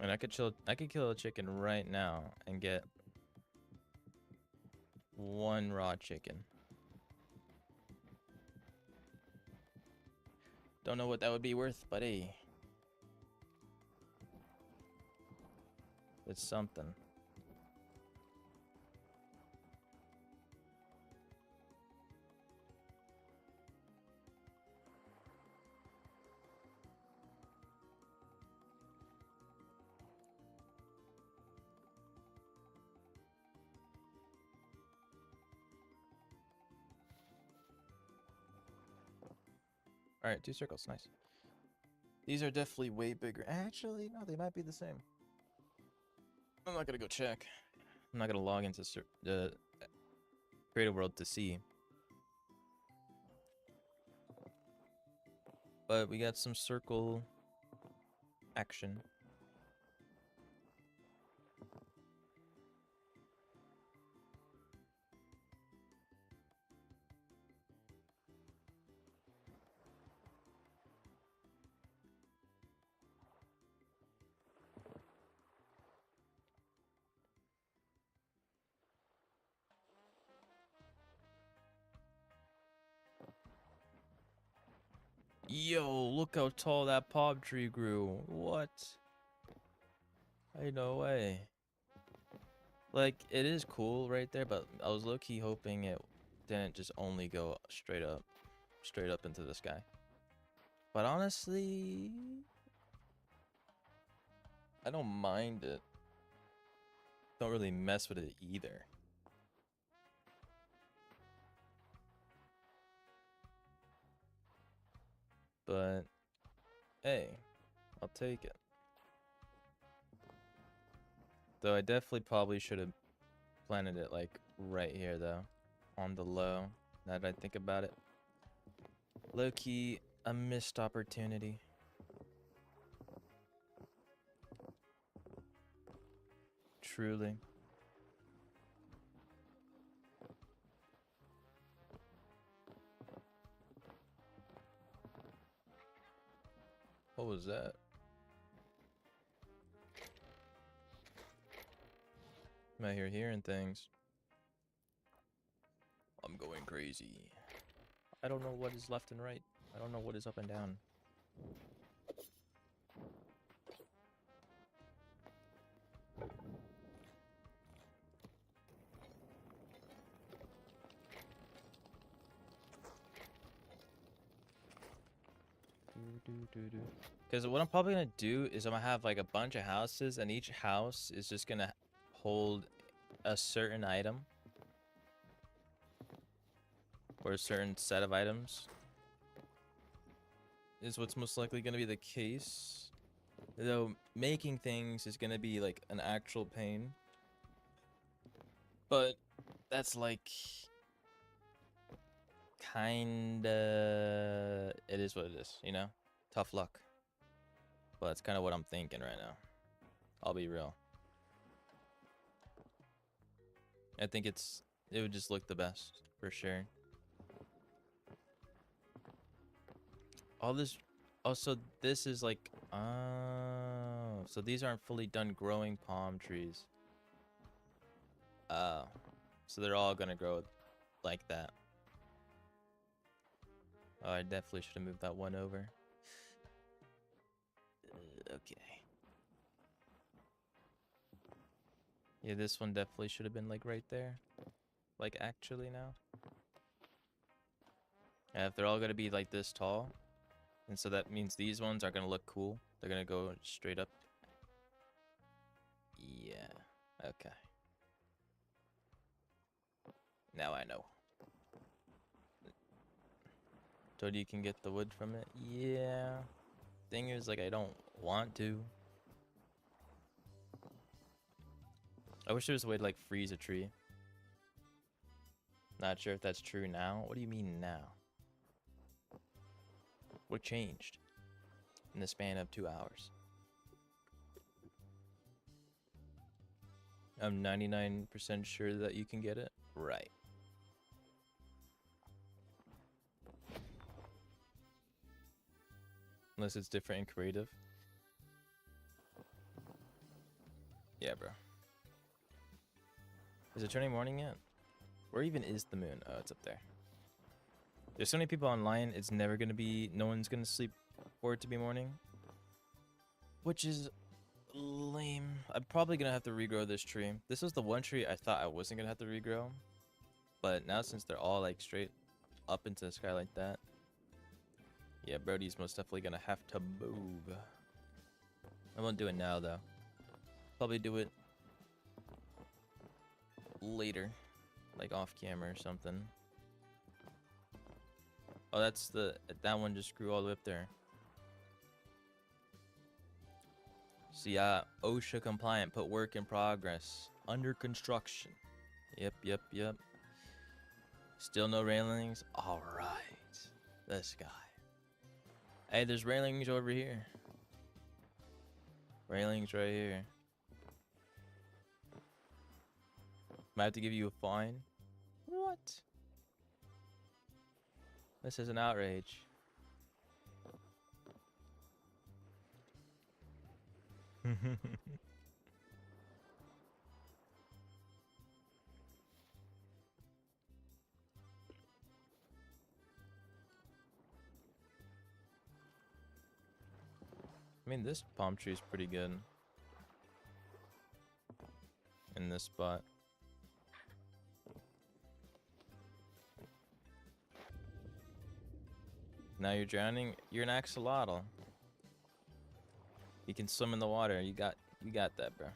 And I could kill a chicken right now and get one raw chicken. Don't know what that would be worth, but hey, it's something. Alright, 2 circles, nice. These are definitely way bigger. Actually, no, they might be the same. I'm not gonna go check. I'm not gonna log into the creative world to see. But we got some circle action. Yo, look how tall that palm tree grew. What? Ain't no way. Like, it is cool right there, but I was low-key hoping it didn't just only go straight up into the sky. But honestly, I don't mind it. Don't really mess with it either. But, hey, I'll take it. Though I definitely probably should have planted it, like, right here, though. On the low, now that I think about it. Low-key, a missed opportunity. Truly. What was that? I'm out here hearing things. I'm going crazy. I don't know what is left and right. I don't know what is up and down. Because what I'm probably gonna do is I'm gonna have like a bunch of houses, and each house is just gonna hold a certain item or a certain set of items. Is what's most likely gonna be the case. Though making things is gonna be like an actual pain. But that's like kinda, it is what it is, you know? Tough luck. But that's kind of what I'm thinking right now. I'll be real. I think it would just look the best for sure. All this, also this is like, oh, so these aren't fully done growing palm trees. Oh, so they're all gonna grow like that. Oh, I definitely should have moved that one over. Okay. Yeah, this one definitely should have been like right there. Like actually now. And if they're all gonna be like this tall, and so that means these ones are gonna look cool. They're gonna go straight up. Yeah. Okay. Now I know. Told you can get the wood from it? Yeah. Thing is, like, I don't want to. I wish there was a way to, like, freeze a tree. Not sure if that's true now. What do you mean now? What changed in the span of 2 hours? I'm 99% sure that you can get it. Right. Unless it's different and creative. Yeah, bro. Is it turning morning yet? Where even is the moon? Oh, it's up there. There's so many people online, it's never gonna be, no one's gonna sleep for it to be morning. Which is lame. I'm probably gonna have to regrow this tree. This was the one tree I thought I wasn't gonna have to regrow. But now since they're all like straight up into the sky like that. Yeah, Brody's most definitely gonna have to move. I won't do it now though. Probably do it later. Like off camera or something. Oh, that's that one just grew all the way up there. So yeah, OSHA compliant, put work in progress. Under construction. Yep. Still no railings? Alright. This guy. Hey, there's railings over here. Railings right here. Might have to give you a fine. What? This is an outrage. I mean, this palm tree is pretty good. In this spot. Now you're drowning. You're an axolotl. You can swim in the water. You got that, bro.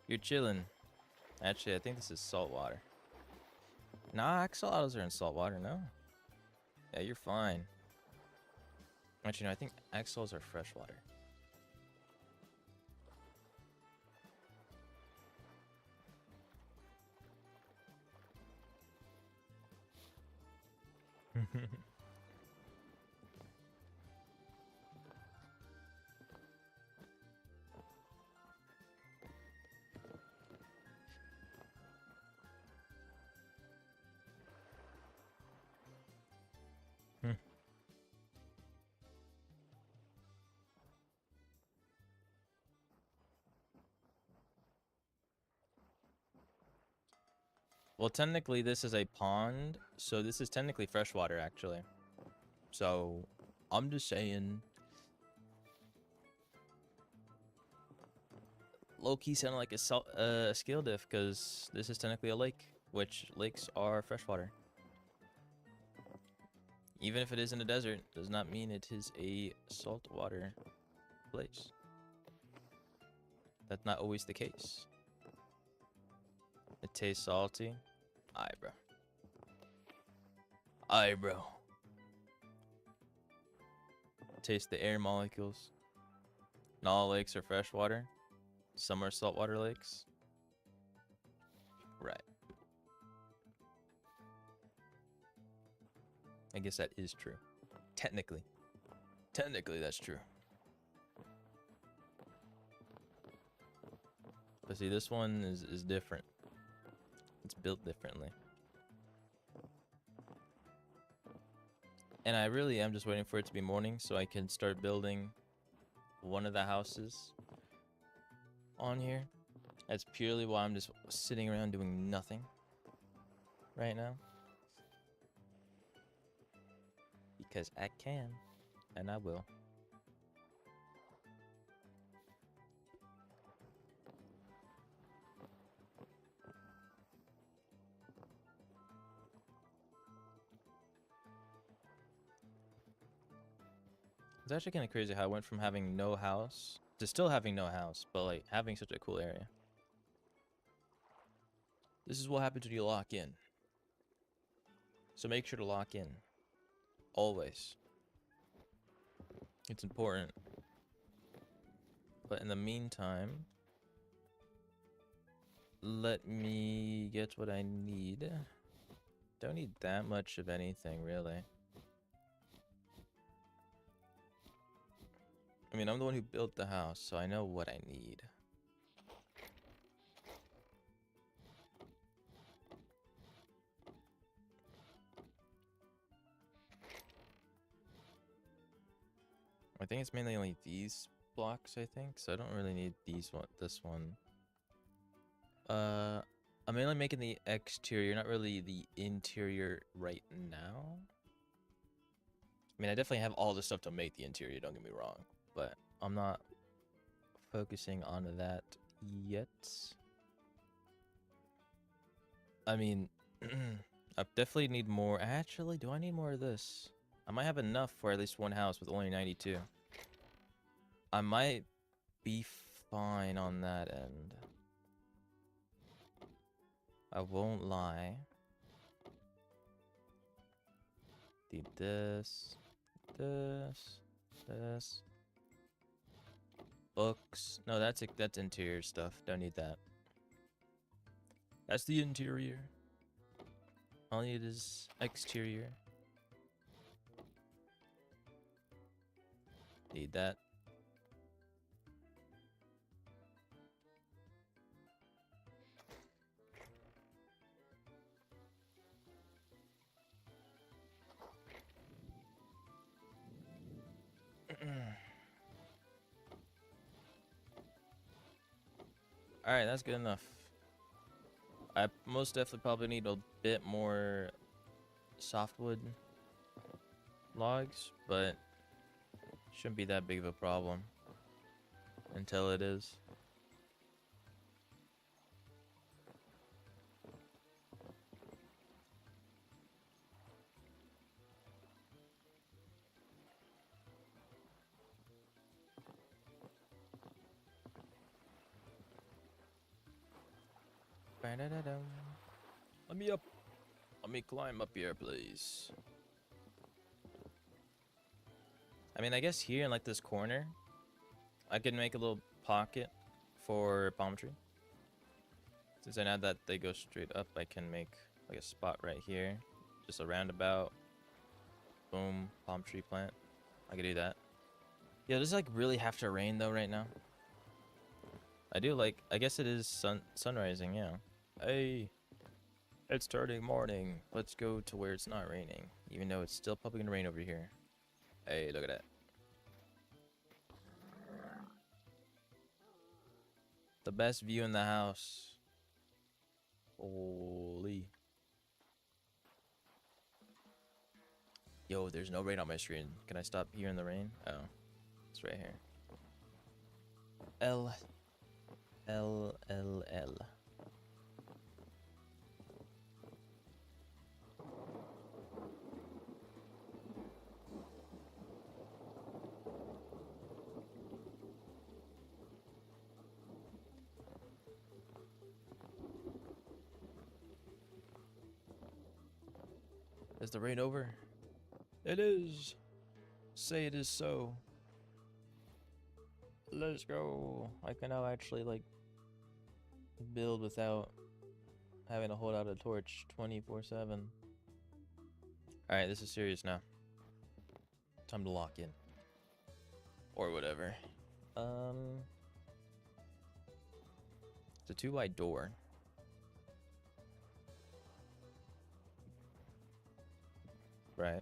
You're chilling. Actually, I think this is salt water. Nah, axolotls are in salt water, no? Yeah, you're fine. Actually, no, I think axolotls are freshwater. Well, technically, this is a pond, so this is technically freshwater, actually. So, I'm just saying. Low-key sounded like a skill diff, because this is technically a lake, which lakes are freshwater. Even if it is in a desert, does not mean it is a saltwater place. That's not always the case. It tastes salty. Aye, bro. Aye, bro. Taste the air molecules. Not all lakes are freshwater. Some are saltwater lakes. Right. I guess that is true. Technically. Technically, that's true. But see, this one is different. It's built differently. And I really am just waiting for it to be morning so I can start building one of the houses on here. That's purely why I'm just sitting around doing nothing right now. Because I can, and I will. It's actually kind of crazy how I went from having no house to still having no house, but like having such a cool area. This is what happens when you lock in. So make sure to lock in. Always. It's important. But in the meantime, let me get what I need. Don't need that much of anything, really. I mean, I'm the one who built the house, so I know what I need. I think it's mainly only these blocks, I think, so I don't really need this one. I'm mainly making the exterior, not really the interior right now. I mean, I definitely have all the stuff to make the interior, don't get me wrong, but I'm not focusing on that yet. I mean, I definitely need more. Actually, do I need more of this? I might have enough for at least one house with only 92. I might be fine on that end. I won't lie. Need this, this. Books. No, that's interior stuff. Don't need that. That's the interior. All I need is exterior. Need that. Alright, that's good enough. I most definitely probably need a bit more softwood logs, but shouldn't be that big of a problem until it is. Let me up. Let me climb up here, please. I mean, I guess here in like this corner, I could make a little pocket for palm tree. Since I know that they go straight up, I can make like a spot right here. Just a roundabout. Boom, palm tree plant. I could do that. Yeah, does it like really have to rain though right now? I do like, I guess it is sunrising, yeah. Hey, it's turning morning. Let's go to where it's not raining, even though it's still probably gonna rain over here. Hey, look at that. The best view in the house. Holy. Yo, there's no rain on my screen. Can I stop hearing the rain? Oh, it's right here. L. Is the rain over? It is. Say it is so. Let's go. I can now actually like build without having to hold out a torch 24/7. Alright, this is serious now. Time to lock in. Or whatever. It's a 2-wide door. Right.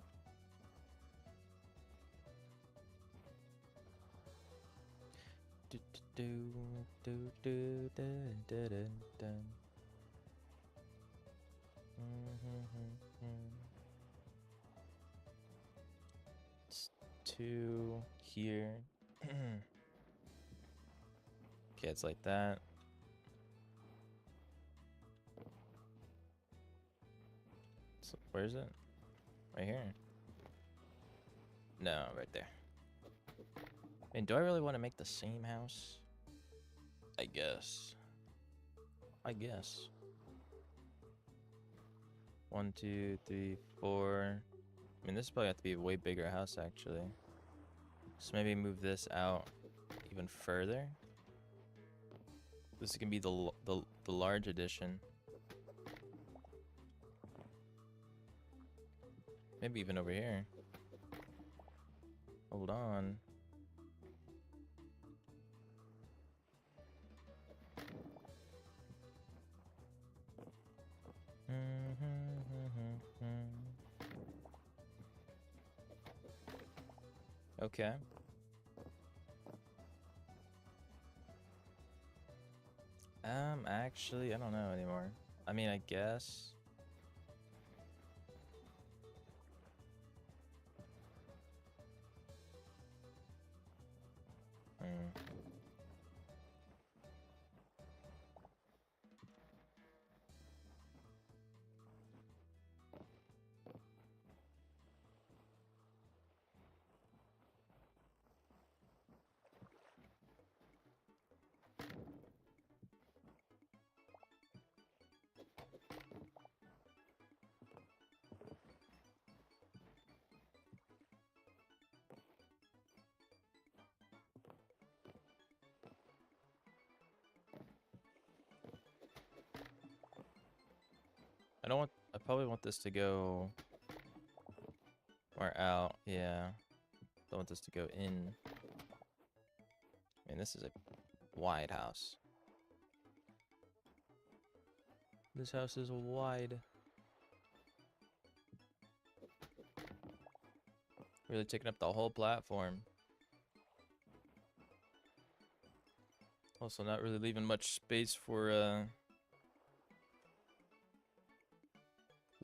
It's 2 here. Okay, it's like that. So where is it? Right here? No, right there. mean, do I really want to make the same house? I guess. I guess. 1, 2, 3, 4. I mean, this probably have to be a way bigger house, actually. So maybe move this out even further. This can be the large edition. Maybe even over here. Hold on. Okay. Actually, I don't know anymore. I mean, I guess. I probably want this to go or out. Yeah. Don't want this to go in. I mean, this is a wide house. This house is wide. Really taking up the whole platform. Also not really leaving much space for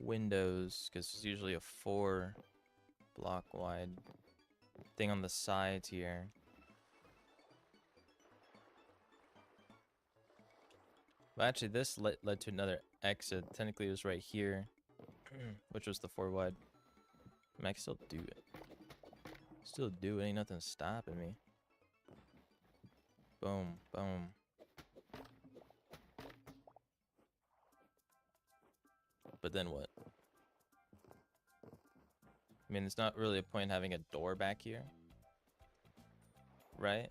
windows, because it's usually a 4 block wide thing on the sides here. But actually this led to another exit. Technically it was right here, which was the 4 wide. I mean, I can still do it. Still do it, ain't nothing stopping me. Boom, boom. But then what? I mean, it's not really a point having a door back here. Right?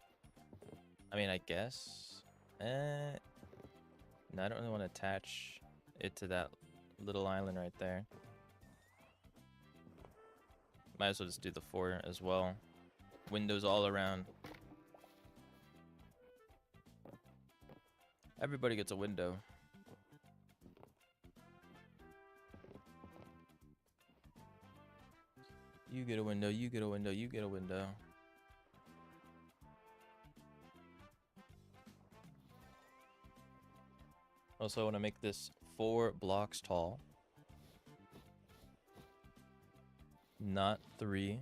I mean, I guess. No, I don't really want to attach it to that little island right there. Might as well just do the 4 as well. Windows all around. Everybody gets a window. You get a window, you get a window, you get a window. Also, I want to make this 4 blocks tall. Not 3.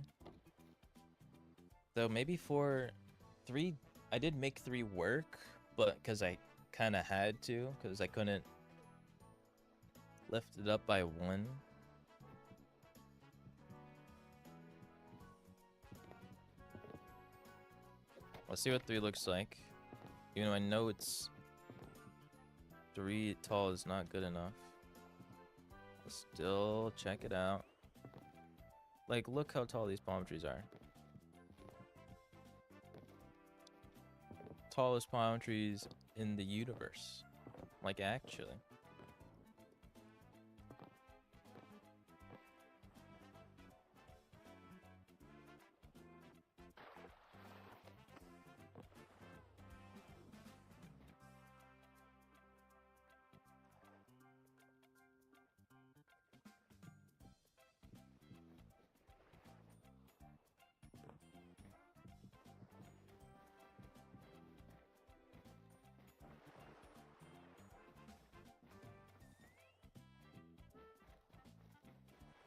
Though maybe 3, I did make 3 work, but because I kind of had to, because I couldn't lift it up by 1. Let's see what 3 looks like. You know, I know it's 3 tall is not good enough. Still check it out. Like, look how tall these palm trees are. Tallest palm trees in the universe. Like, actually.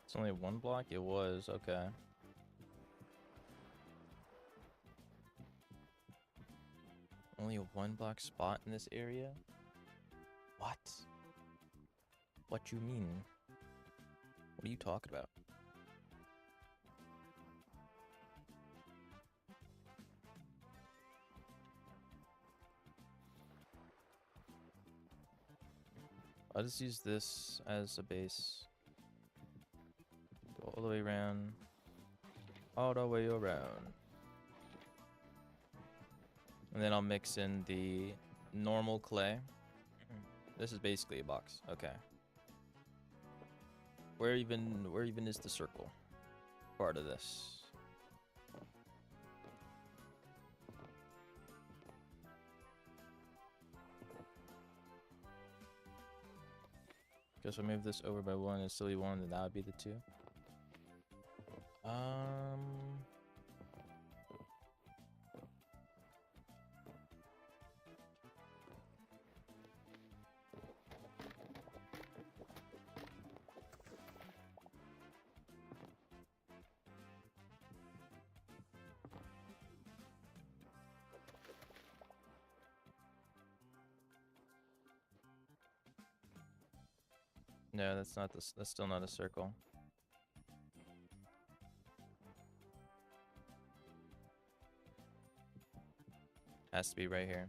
It's only 1 block? It was, okay. Only a 1 block spot in this area? What? What you mean? What are you talking about? I'll just use this as a base. Go all the way around. All the way around. And then I'll mix in the normal clay. This is basically a box. Okay. Where even is the circle part of this? Guess I'll move this over by 1 and still be 1, then that would be the 2. No, that's not this. That's still not a circle. Has to be right here.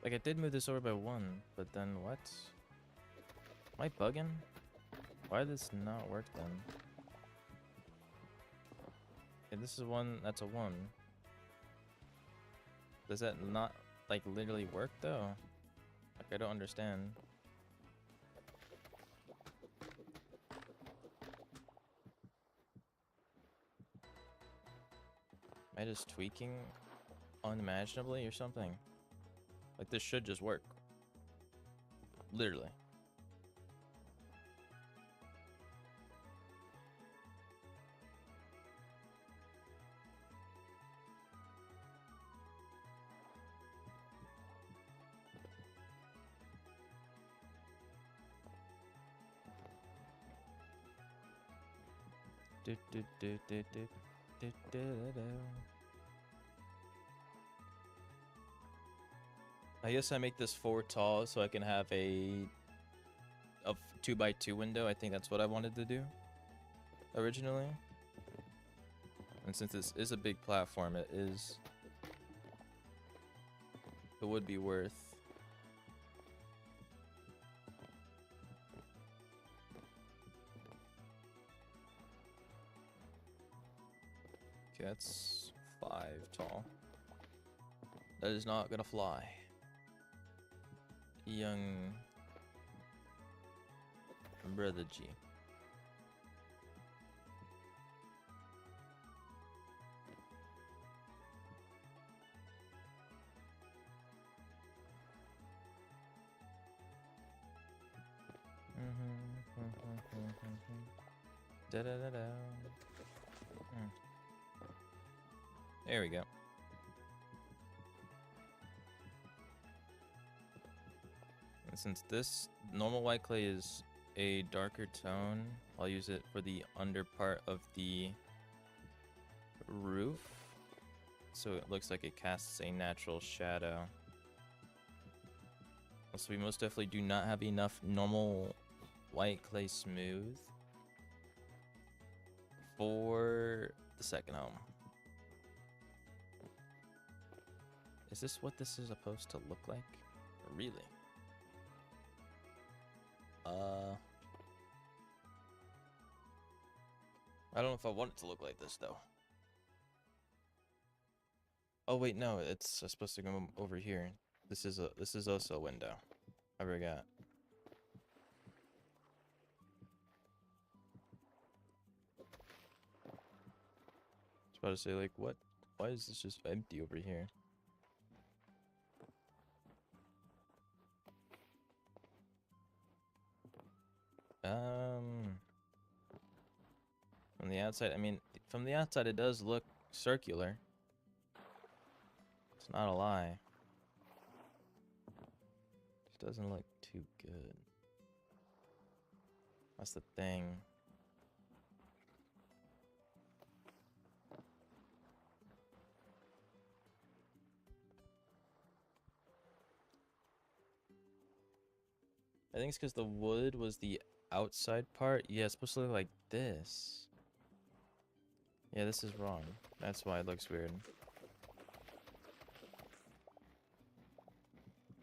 Like, I did move this over by 1, but then what? Am I bugging? Why did this not work then? Okay, this is 1, that's a 1. Does that not, like, literally work though? Like, I don't understand. Am I just tweaking unimaginably or something? Like, this should just work. Literally. I guess I make this 4 tall so I can have a 2x2 window. I think that's what I wanted to do originally. And since this is a big platform, it would be worth. Okay, that's 5 tall. That is not gonna fly. Young brother G. Da da da da. There we go. And since this normal white clay is a darker tone, I'll use it for the under part of the roof, so it looks like it casts a natural shadow. Also, we most definitely do not have enough normal white clay smooth for the second home. Is this what this is supposed to look like? Really? I don't know if I want it to look like this though. Oh wait, no, it's supposed to go over here. This is also a window. I forgot. I was about to say, like, what? Why is this just empty over here? From the outside, I mean, from the outside it does look circular. It's not a lie. It doesn't look too good. That's the thing. I think it's because the wood was the outside part. Yeah, it's supposed to look like this. Yeah, this is wrong. That's why it looks weird.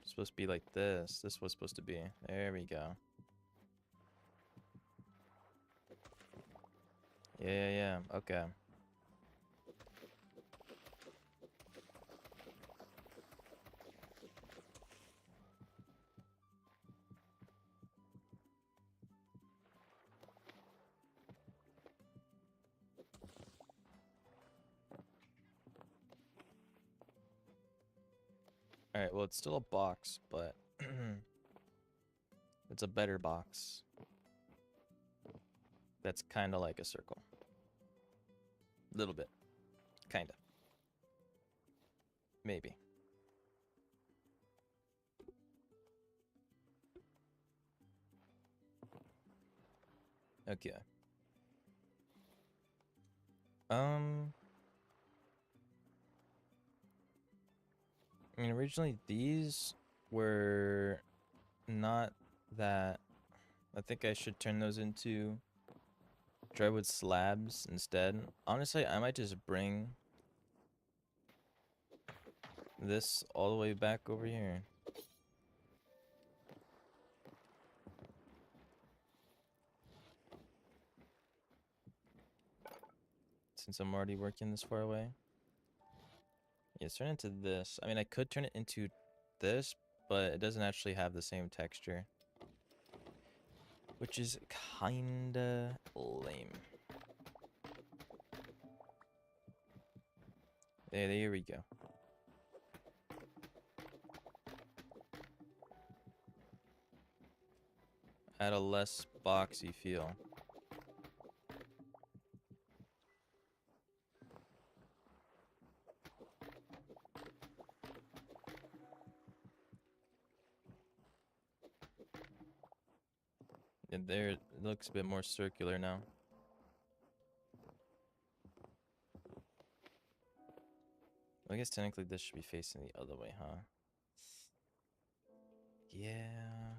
It's supposed to be like this. This was supposed to be. There we go. Yeah. Okay. Alright, well, it's still a box, but it's a better box. That's kind of like a circle. Little bit. Kind of. Maybe. Okay. I mean, originally these were not that. I think I should turn those into drywood slabs instead. Honestly, I might just bring this all the way back over here. Since I'm already working this far away. Yeah, turn it into this. I mean, I could turn it into this, but it doesn't actually have the same texture. Which is kinda lame. There we go. Add a less boxy feel. And there, it looks a bit more circular now. I guess technically this should be facing the other way, huh? Yeah.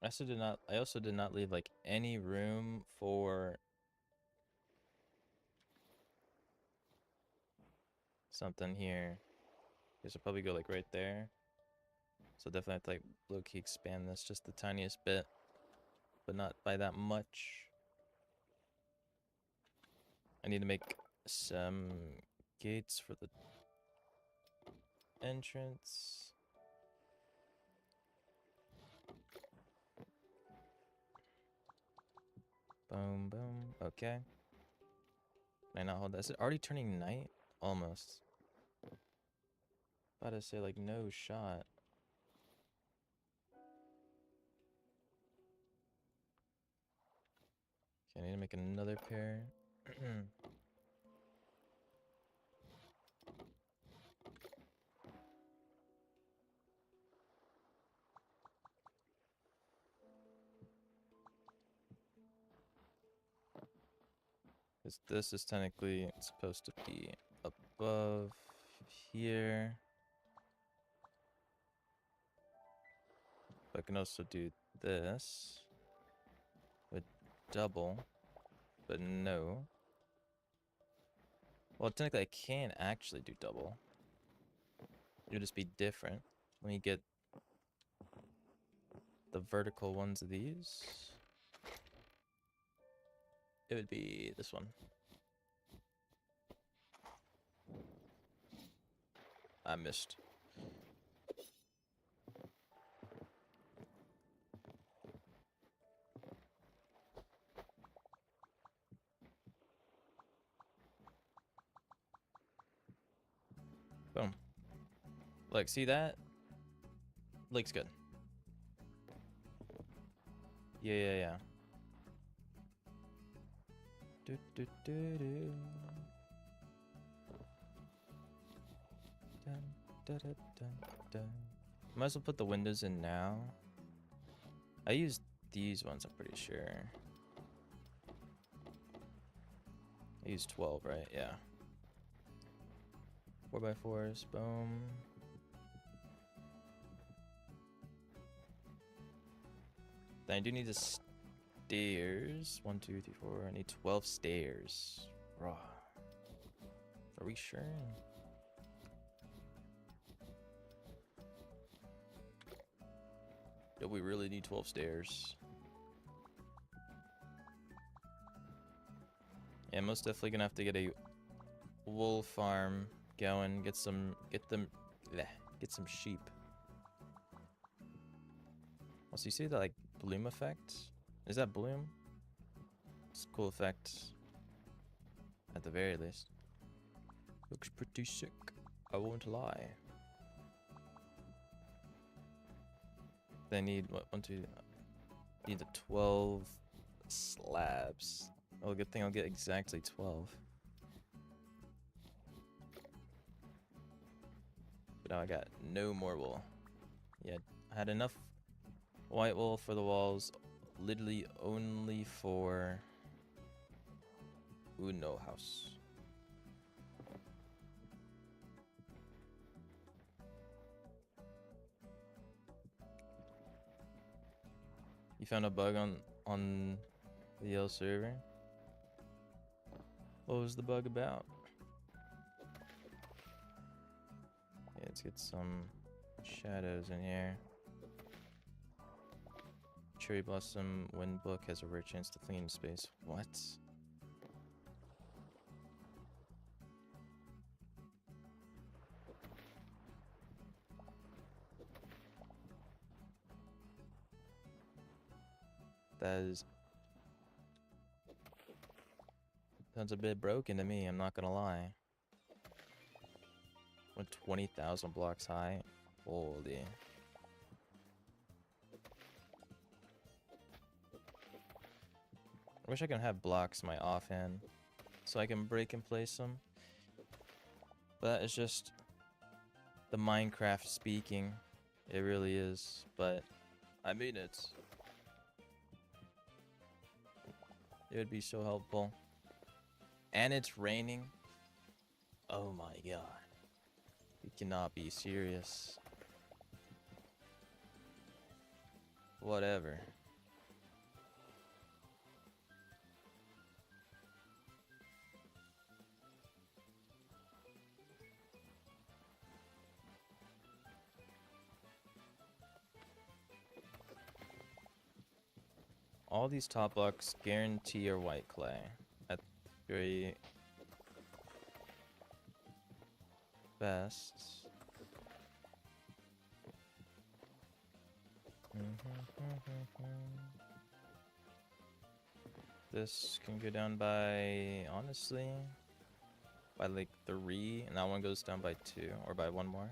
I also did not leave like any room for something here. This will probably go like right there. So definitely have to like low-key expand this just the tiniest bit, but not by that much. I need to make some gates for the entrance. Boom, boom. Okay. Can I not hold that? Is it already turning night? Almost. About to say, like, no shot. Okay, I need to make another pair. Because this is technically supposed to be above here. But I can also do this with double, but no. Well, technically I can actually do double. It'll just be different. Let me get the vertical ones of these. It would be this one. I missed. Boom. Like, see that? Looks good. Yeah. Do, do, do, do. Dun, dun, dun, dun, dun. Might as well put the windows in now. I used these ones, I'm pretty sure. I used 12, right? Yeah. 4x4s, boom. Then I do need the stairs. 1, 2, 3, 4. I need 12 stairs. Raw. Are we sure? Do we really need 12 stairs? Yeah, most definitely gonna have to get a wool farm going. Get some sheep. Also, you see the like bloom effect? Is that bloom? It's a cool effect. At the very least. Looks pretty sick. I won't lie. They need what? 1, 2. Need the 12 slabs. Oh, good thing I'll get exactly 12. But now I got no more wool. Yeah, I had enough white wool for the walls, literally only for Uno house. You found a bug on the Yale server? What was the bug about? Yeah, let's get some shadows in here. Cherry Blossom Wind Book has a rare chance to flee into space. What? That is... sounds a bit broken to me, I'm not gonna lie. Went 20,000 blocks high. Holy. I wish I could have blocks in my offhand so I can break and place them. But it's just the Minecraft speaking. It really is. But I mean it. It would be so helpful. And it's raining. Oh my god. You cannot be serious. Whatever. All these top blocks guarantee your white clay at very best. This can go down by, honestly, by like 3, and that one goes down by 2, or by 1 more.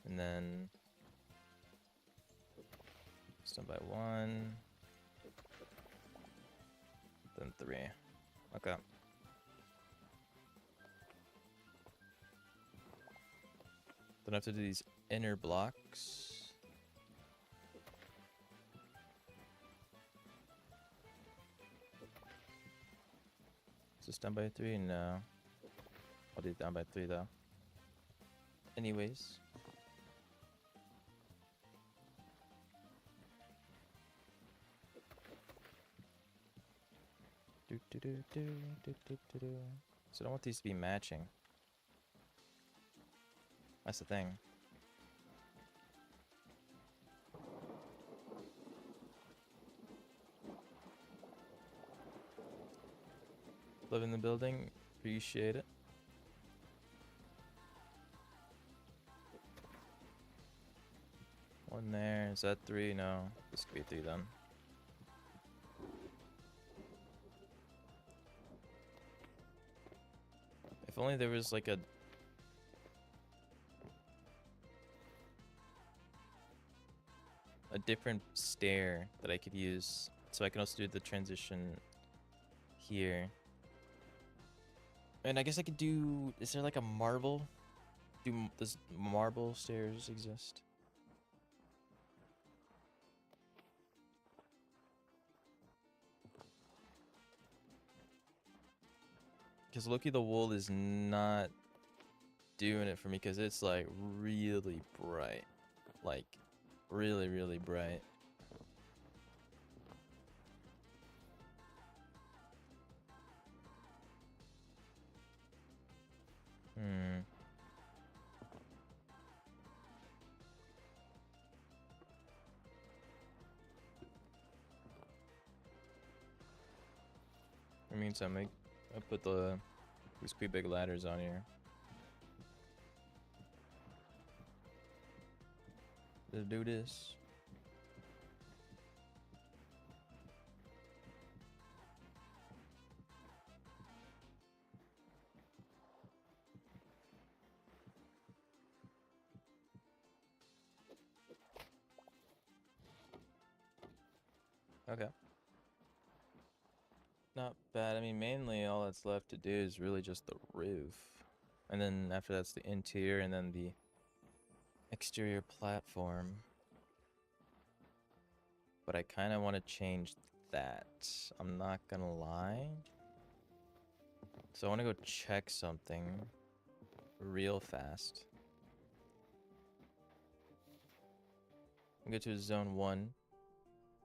And then it's done by 1, then 3. Okay. Then I have to do these inner blocks. this done by 3? No. I'll do it down by 3 though. Anyways. So I don't want these to be matching. That's the thing. Live in the building. Appreciate it. One there. Is that 3? No. This could be 3 then. If only there was like a different stair that I could use, so I can also do the transition here. And I guess I could do. Is there like a marble? Does marble stairs exist? Because Loki the wool is not doing it for me because it's like really bright. Like really, really bright. That means I put these pretty big ladders on here. Let's do this. Okay. Not bad. I mean, mainly all that's left to do is really just the roof. And then after that's the interior and then the exterior platform. But I kind of want to change that. I'm not gonna lie. So I want to go check something real fast. Go to zone 1.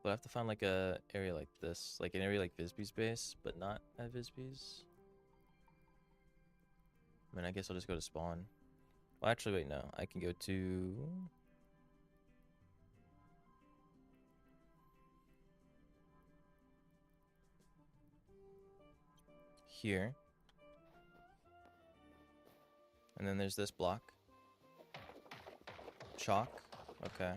But I have to find like a area like this. Like an area like Visby's base, but not at Visby's. I mean, I guess I'll just go to spawn. Well, actually, wait, no. I can go to... here. And then there's this block. Chalk. Okay.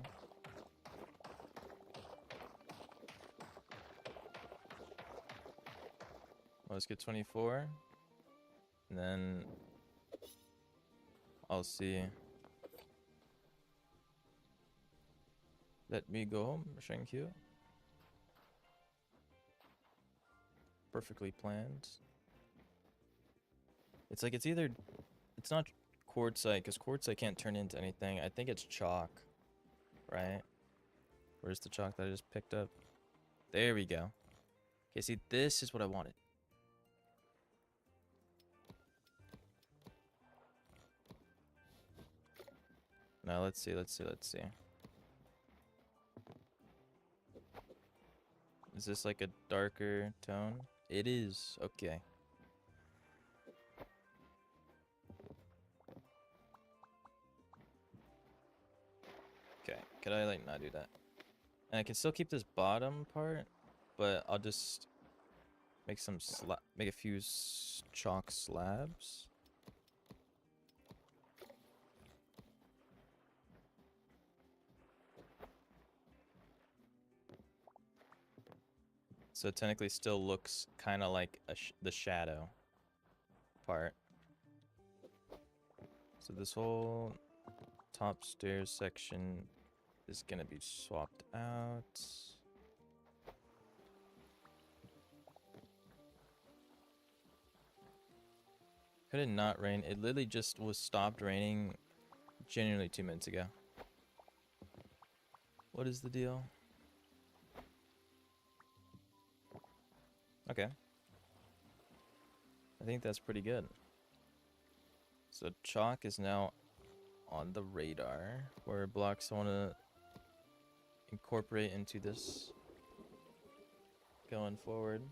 Let's get 24. And then I'll see. Let me go. Thank you. Perfectly planned. It's like it's either... It's not quartzite, because quartzite can't turn into anything. I think it's chalk. Right? Where's the chalk that I just picked up? There we go. Okay, see, this is what I wanted. Now let's see. Is this like a darker tone? It is. Okay. Okay. Could I like not do that? And I can still keep this bottom part, but I'll just make make a few chalk slabs. So it technically still looks kind of like the shadow part. So this whole top stairs section is gonna be swapped out. Could it not rain? It literally just was stopped raining genuinely 2 minutes ago. What is the deal? Okay. I think that's pretty good. So chalk is now on the radar. Where blocks I want to incorporate into this going forward.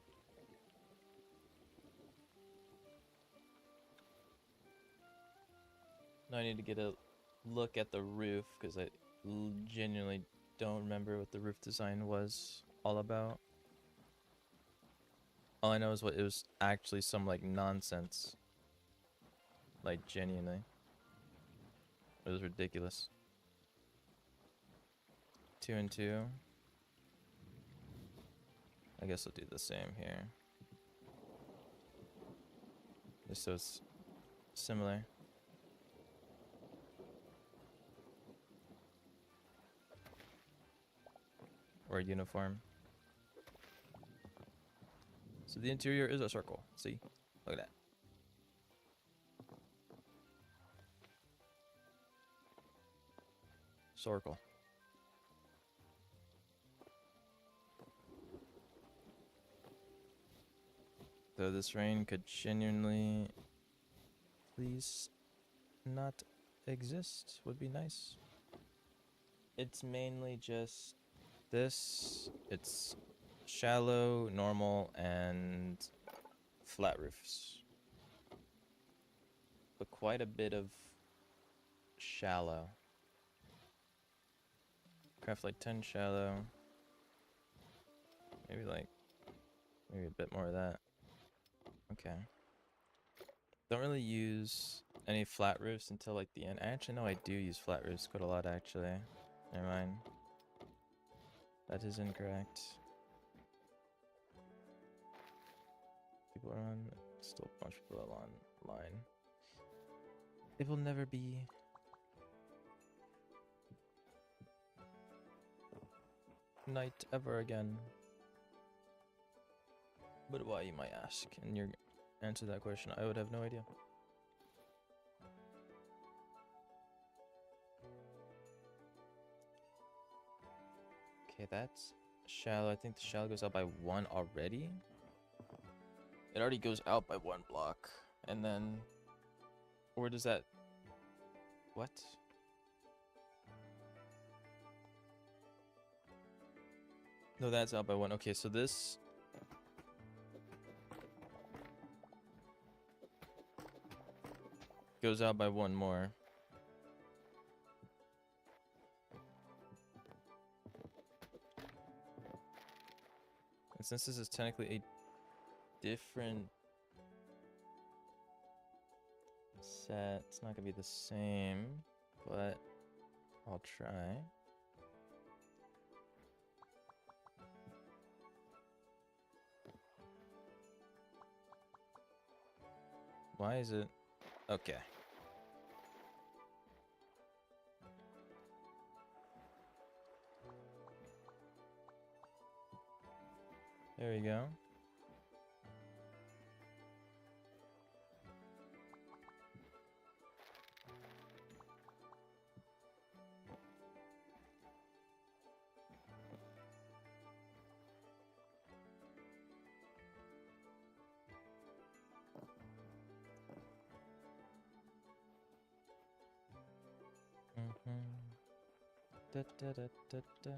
Now I need to get a look at the roof because I genuinely don't remember what the roof design was all about. All I know is what it was actually some like nonsense. Like genuinely. It was ridiculous. 2 and 2. I guess I'll do the same here. Just so it's similar. Or uniform. So the interior is a circle. See? Look at that. Circle. Though this rain could genuinely please not exist would be nice. It's mainly just this. It's shallow, normal, and flat roofs. But quite a bit of shallow. Craft like 10 shallow. Maybe a bit more of that. Okay. Don't really use any flat roofs until like the end. Actually, no, I do use flat roofs quite a lot actually. Never mind. That is incorrect. People are on. Still a bunch of people are online. It will never be. Night ever again. But why, you might ask? And your answer to that question, I would have no idea. Okay, that's shallow. I think the shallow goes out by 1 already. It already goes out by 1 block. And then, where does that... What? No, that's out by 1. Okay, so this... goes out by 1 more. And since this is technically a different set, it's not gonna be the same, but I'll try. Why is it? Okay. There we go. Da, da, da, da, da.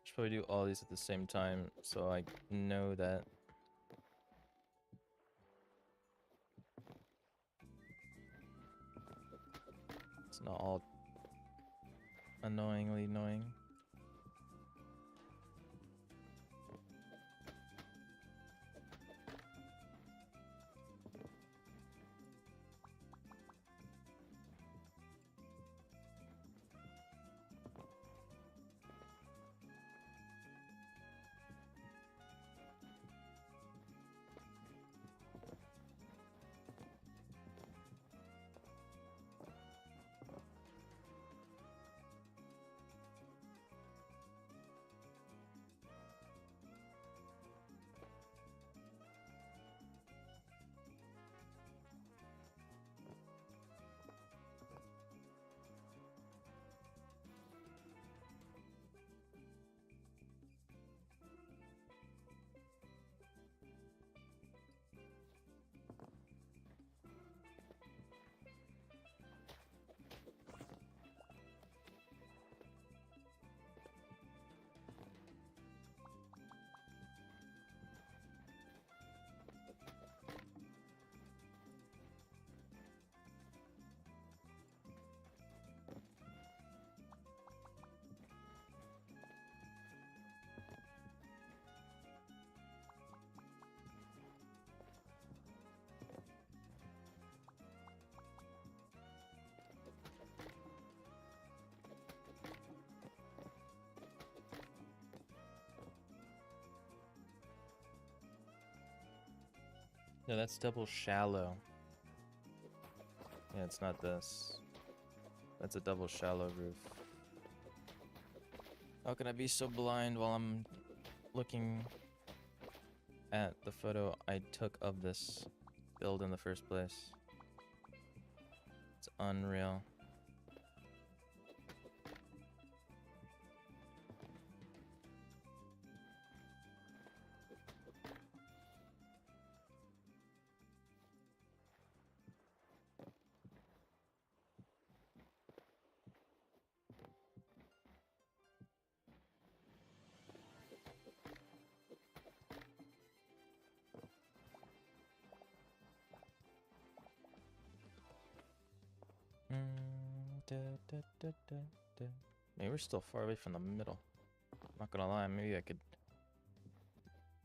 Should probably do all these at the same time so I know that. It's not all annoyingly annoying. No, that's double shallow. Yeah, it's not this. That's a double shallow roof. How can I be so blind while I'm looking at the photo I took of this build in the first place? It's unreal. Maybe we're still far away from the middle. Not gonna lie, maybe I could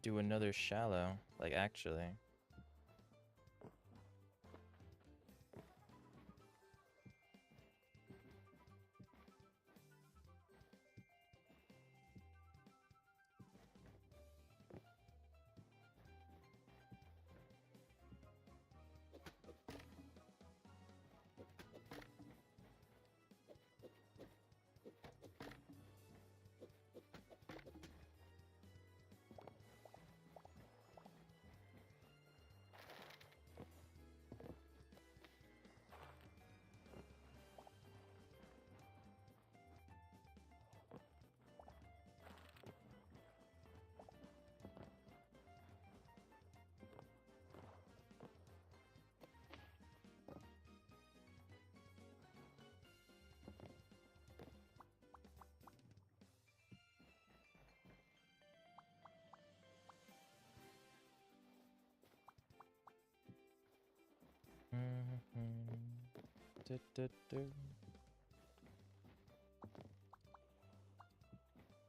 do another shallow, like actually.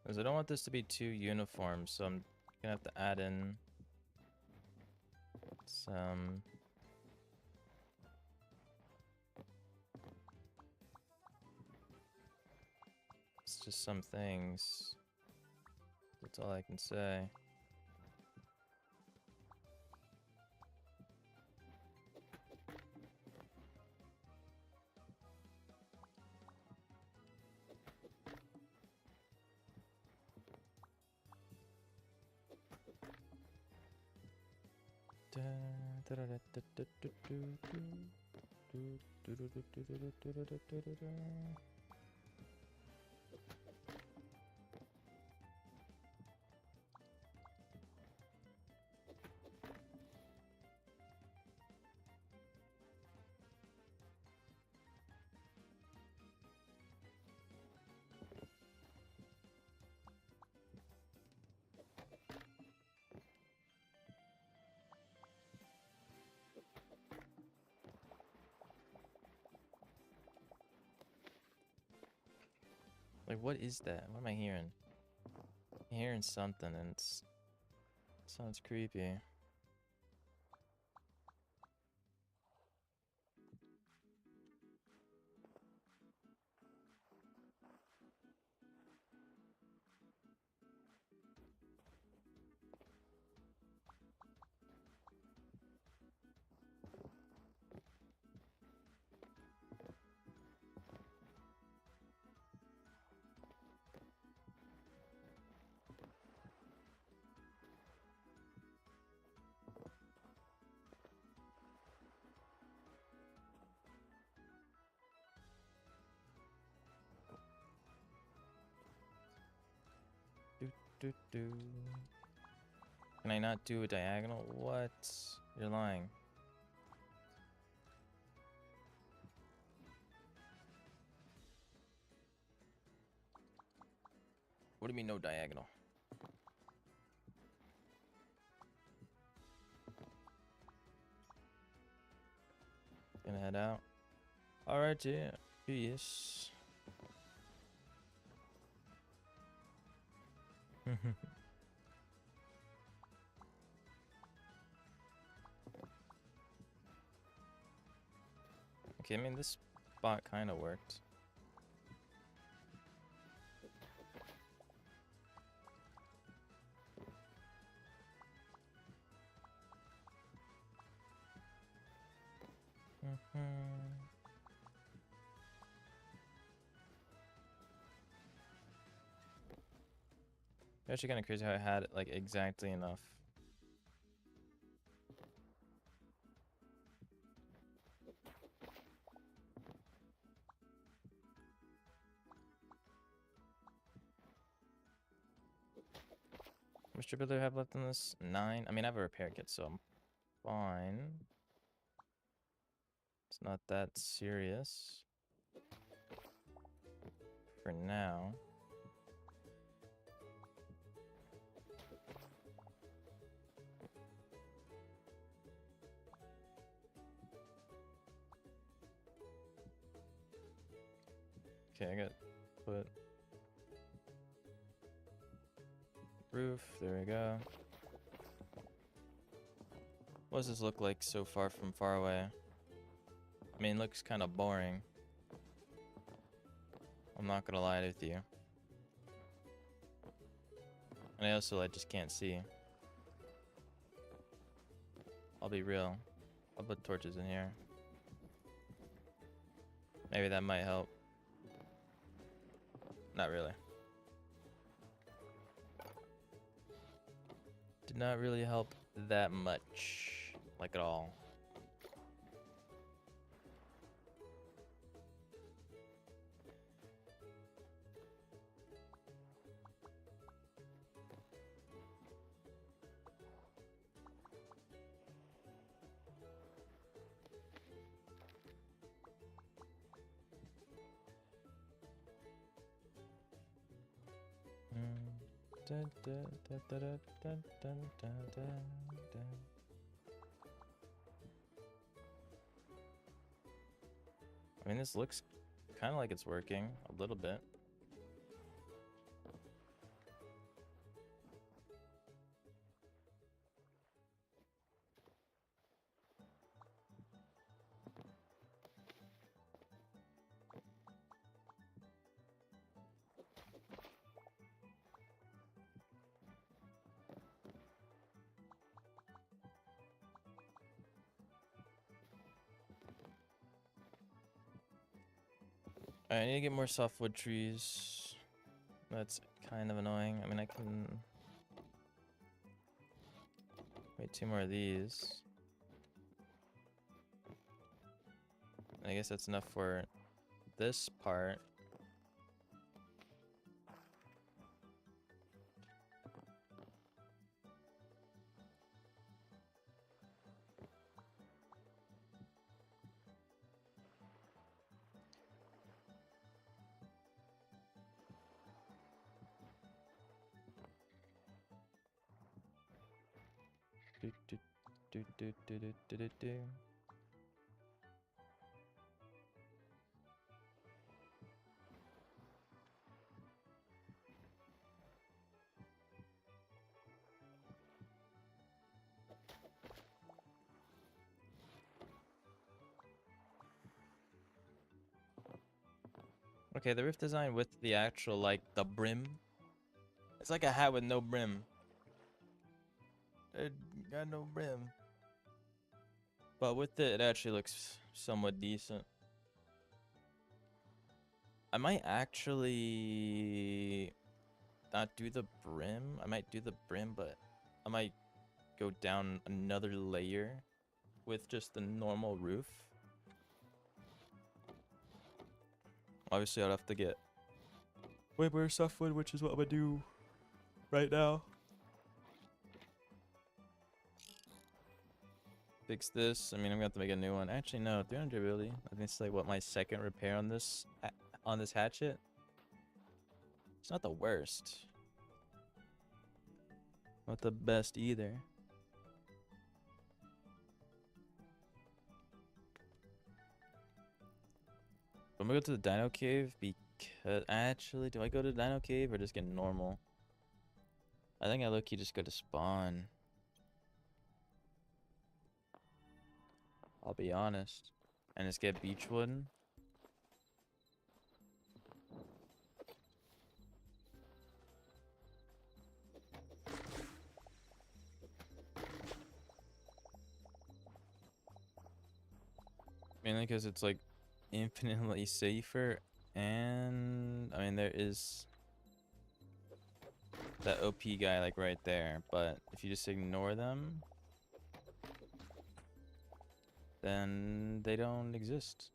Because I don't want this to be too uniform, so I'm gonna have to add in some it's just some things. That's all I can say. Like, what is that? What am I hearing? I'm hearing something and it sounds creepy. Can I not do a diagonal? What? You're lying. What do you mean no diagonal? Gonna head out. Alright, yeah. Peace. Okay, I mean, this spot kind of worked. Actually, kind of crazy how I had it like exactly enough. How much tribute do I have left in this? 9. I mean, I have a repair kit, so I'm fine. It's not that serious for now. Okay, I got put roof. There we go. What does this look like so far from far away? I mean, it looks kind of boring. I'm not gonna lie with you. And I also just can't see. I'll be real. I'll put torches in here. Maybe that might help. Not really. Did not really help that much. Like at all. I mean, this looks kind of like it's working a little bit. I need to get more softwood trees. That's kind of annoying. I mean, I can wait 2 more of these. I guess that's enough for this part. Okay, the roof design with the actual, like, the brim. It's like a hat with no brim. It got no brim. But with it, it actually looks somewhat decent. I might actually not do the brim. I might do the brim, but I might go down another layer with just the normal roof. Obviously, I'd have to get way more softwood, which is what I'm gonna do right now. Fix this. I mean, I'm gonna have to make a new one. Actually, no, 300 really. I think it's like what my second repair on this hatchet. It's not the worst. Not the best either. I'm gonna go to the dino cave because actually, do I go to the dino cave or just get normal? I think I low-key just go to spawn. I'll be honest. And just get beechwood. Mainly because it's like infinitely safer, and I mean there is that OP guy like right there, but if you just ignore them, then they don't exist.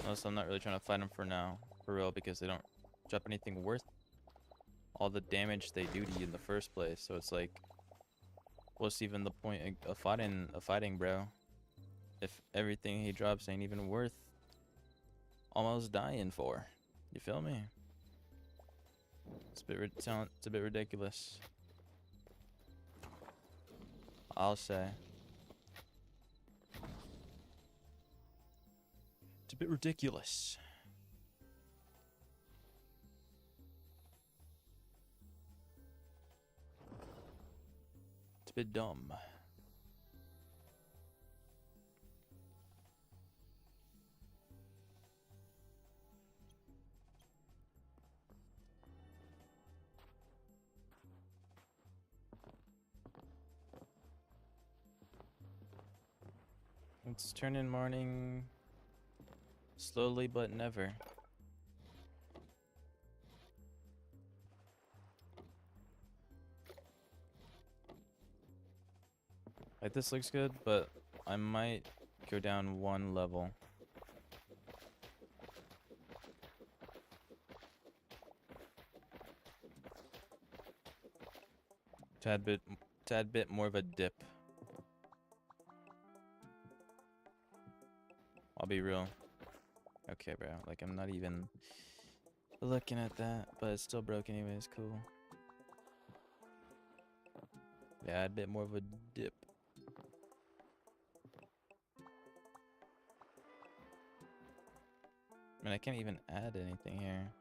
Unless I'm not really trying to fight them for now, for real, because they don't drop anything worth all the damage they do to you in the first place. So it's like, what's even the point of fighting, bro? If everything he drops ain't even worth almost dying for. You feel me? It's a bit ridiculous. I'll say. It's a bit ridiculous. It's a bit dumb. It's turning morning slowly but never. Like, this looks good, but I might go down one level. Tad bit more of a dip. I'll be real. Okay, bro. Like, I'm not even looking at that, but it's still broke anyways. Cool. Yeah, a bit more of a dip. I mean, I can't even add anything here.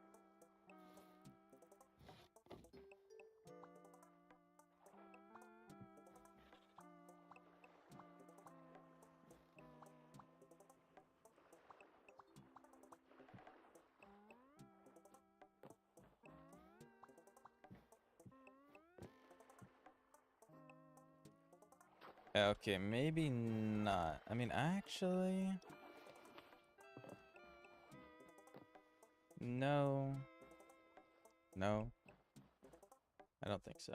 Okay, maybe not. I mean, actually, no. No, I don't think so.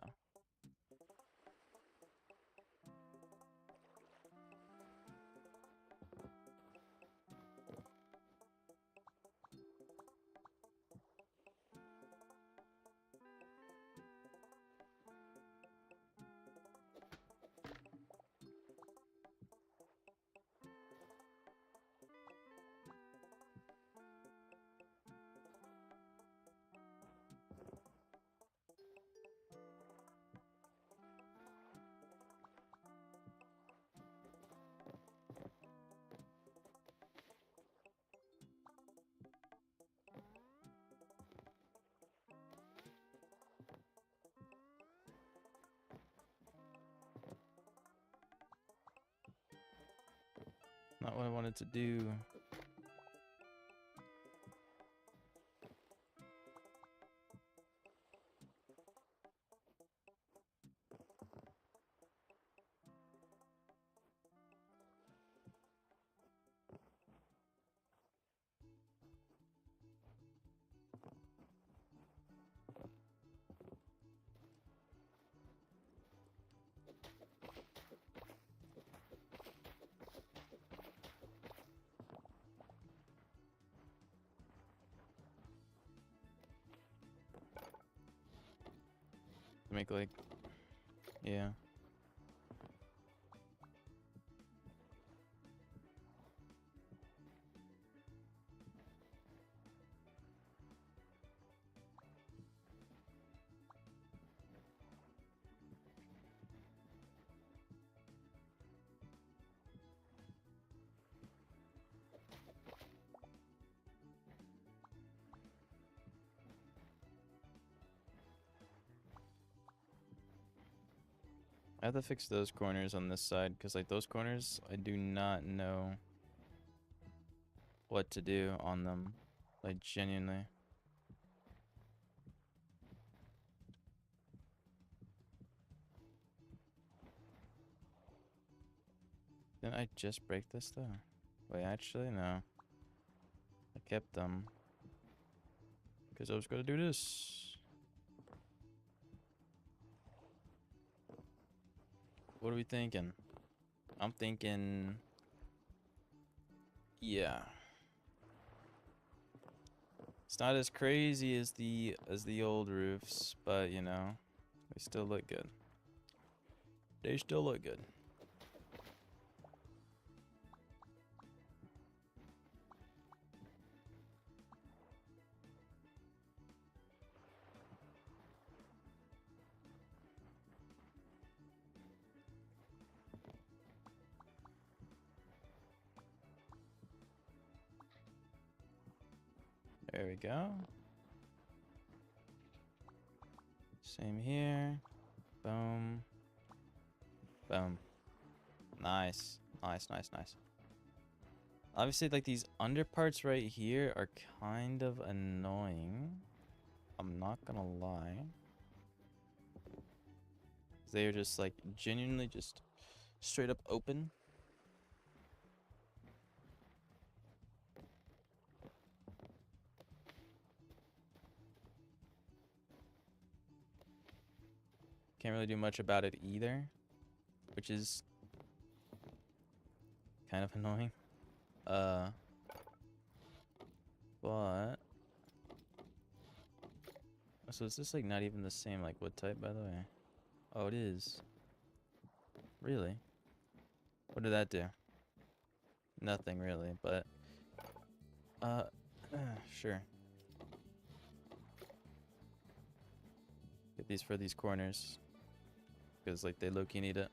Not what I wanted to do. Make like, yeah. I have to fix those corners on this side, because like those corners, I do not know what to do on them. Like, genuinely. Didn't I just break this though? Wait, actually, no. I kept them. Because I was gonna do this. What are we thinking? I'm thinking... Yeah. It's not as crazy as the old roofs, but you know, they still look good. They still look good. There we go. Same here. Boom. Boom. Nice. Nice, nice, nice. Obviously, like, these underparts right here are kind of annoying. I'm not gonna lie. They are just, like, genuinely just straight up open. Can't really do much about it either, which is kind of annoying. But so is this like not even the same like wood type, by the way? Oh, it is. Really? What did that do? Nothing really, but sure. Get these for these corners, because like they low-key need it.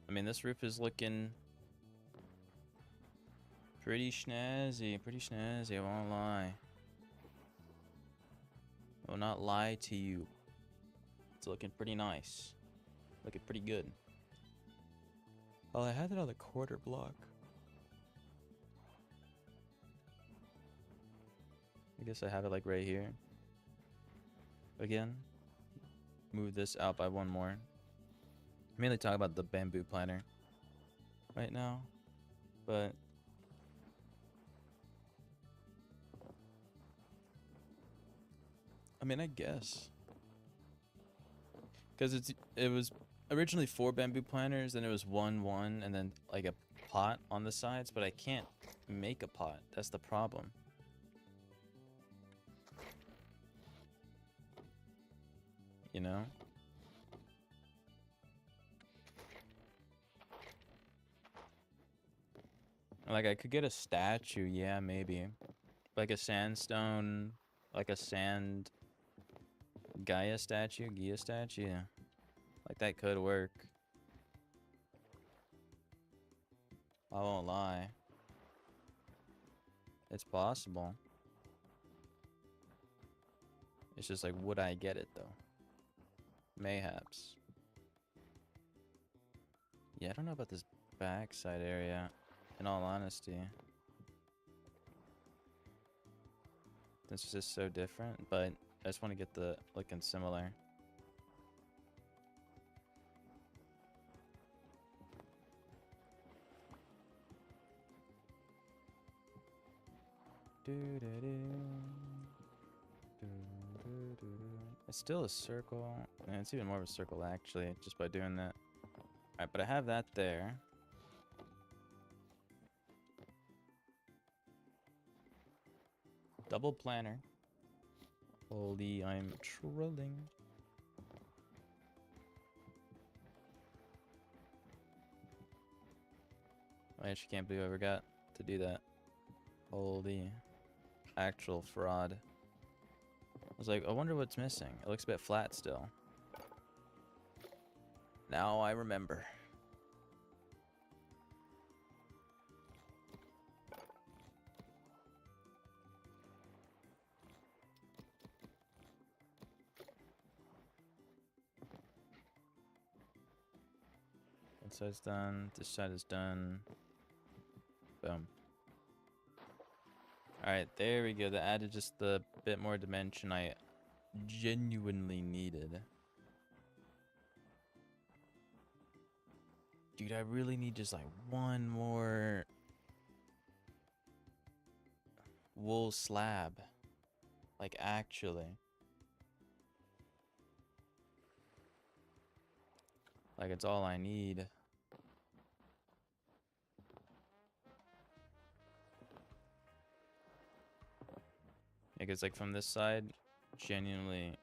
I mean, this roof is looking pretty snazzy, I won't lie. I will not lie to you. It's looking pretty nice. Looking pretty good. Oh, I had it on the quarter block. I guess I have it like right here. Again, move this out by one more. I'm mainly talking about the bamboo planter right now, but I mean, I guess because it was originally 4 bamboo planters, then it was 1, and then like a pot on the sides, but I can't make a pot. That's the problem. You know? Like, I could get a statue, yeah, maybe. Like a sandstone, like a sand Gia statue, yeah. Like, that could work. I won't lie. It's possible. It's just like, would I get it, though? Mayhaps. Yeah, I don't know about this backside area, in all honesty. This is just so different, but I just want to get the looking similar. It's still a circle. And it's even more of a circle, actually, just by doing that. Alright, but I have that there. Double planner. Holy, I'm trolling. I actually can't believe I ever got to do that. Holy. Actual fraud. I was like, I wonder what's missing. It looks a bit flat still. Now I remember. One side's done. This side is done. Boom. Alright, there we go. That added just the bit more dimension I genuinely needed. Dude, I really need just like one more wool slab. Like, actually. Like, it's all I need. Because, like, from this side, genuinely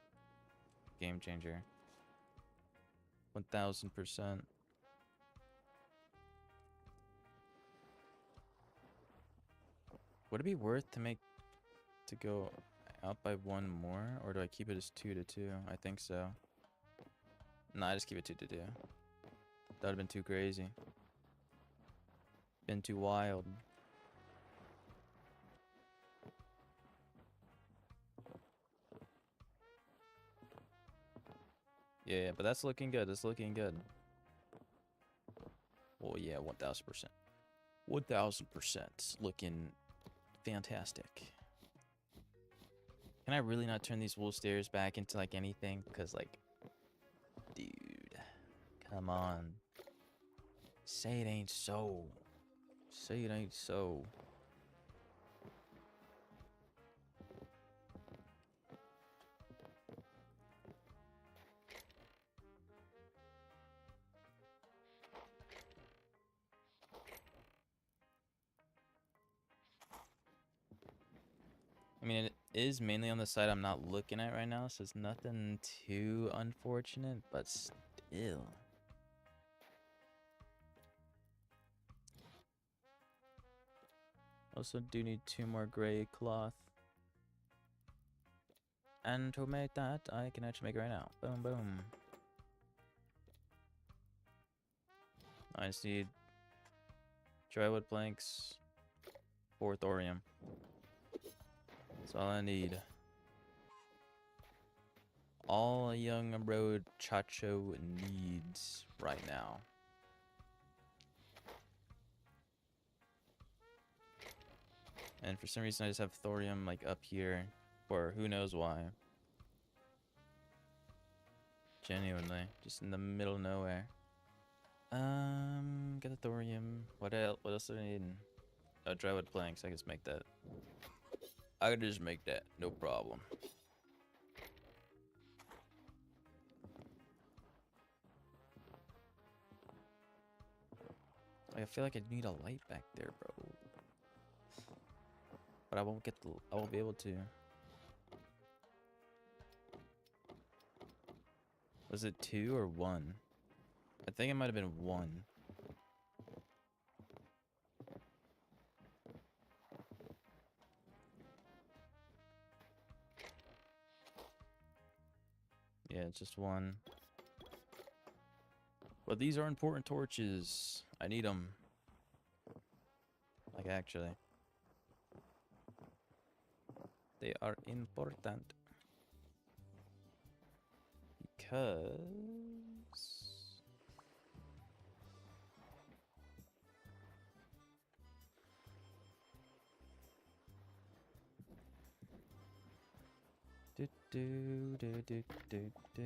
game changer. 1000%. Would it be worth to go out by one more, or do I keep it as 2-2? I think so. Nah, I just keep it 2-2. That would have been too crazy. Been too wild. Yeah, but that's looking good. That's looking good. Oh yeah, 1000%. 1000%. Looking fantastic. Can I really not turn these wool stairs back into like anything? Because like, dude, come on. Say it ain't so. Say it ain't so. I mean, it is mainly on the side I'm not looking at right now, so it's nothing too unfortunate, but still. Also do need 2 more gray cloth. And to make that, I can actually make it right now. Boom, boom. I just need drywood planks, 4 thorium. That's all I need. All a young road Chacho needs right now. And for some reason I just have thorium like up here, or who knows why. Genuinely, just in the middle of nowhere. Get the thorium. What else? What else do I need? Oh, drywood planks. I can just make that. I can just make that, no problem. Like, I feel like I need a light back there, bro. But I won't get the. I won't be able to. Was it 2 or 1? I think it might have been 1. Yeah, it's just 1. But these are important torches. I need them. Like, actually. They are important. Because... Do do do do do do.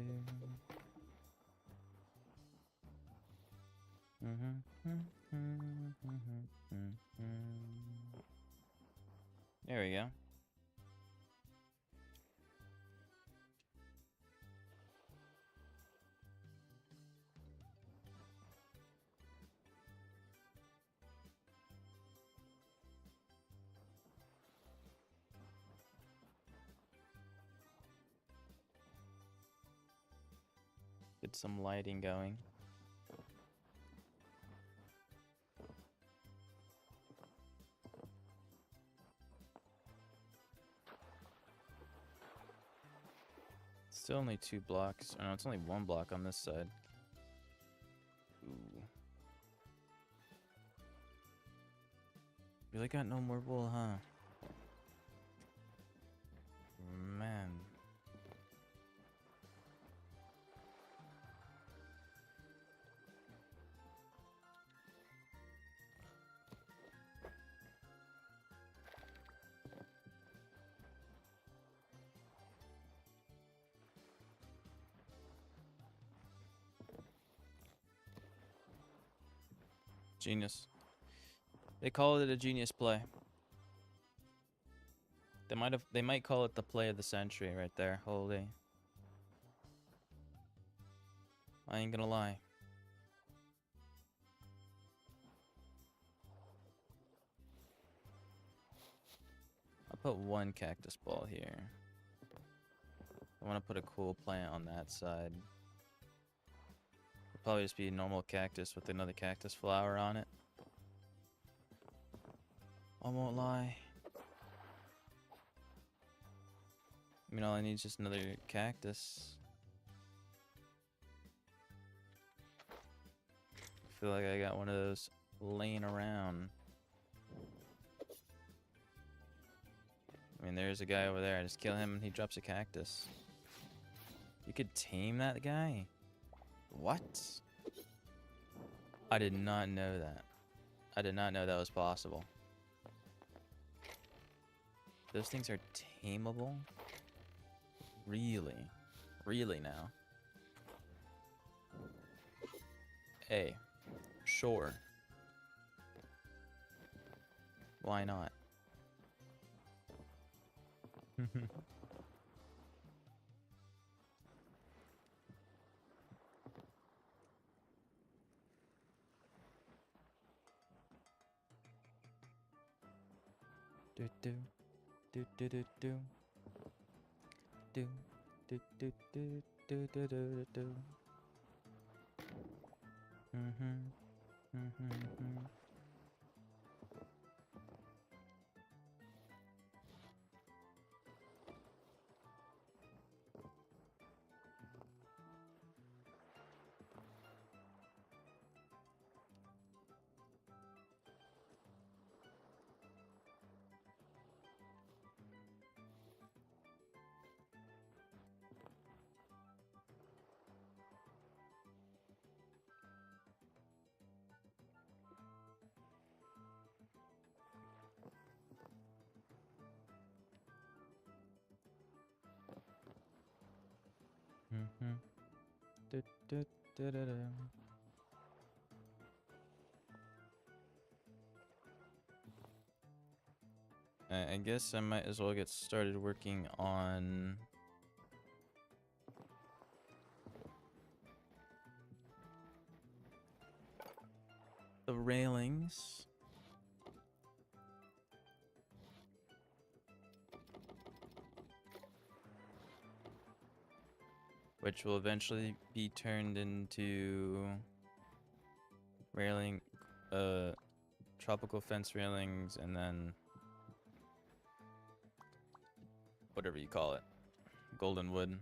There we go. Get some lighting going. Still only 2 blocks. Oh, no, it's only 1 block on this side. Ooh. Really got no more wool, huh? Man. Genius. They call it a genius play. They might call it the play of the century right there. Holy. I ain't gonna lie. I'll put one cactus ball here. I want to put a cool plant on that side. It'll probably just be a normal cactus with another cactus flower on it. I won't lie. I mean, all I need is just another cactus. I feel like I got one of those laying around. I mean, there's a guy over there. I just kill him and he drops a cactus. You could tame that guy? What? I did not know that. I did not know that was possible. Those things are tameable? Really? Really now? Hey, sure. Why not? Do do do do do do do do do do do do do do. Do, do, do, do, do. I guess I might as well get started working on the railings. Which will eventually be turned into railing, tropical fence railings, and then whatever you call it, golden wood.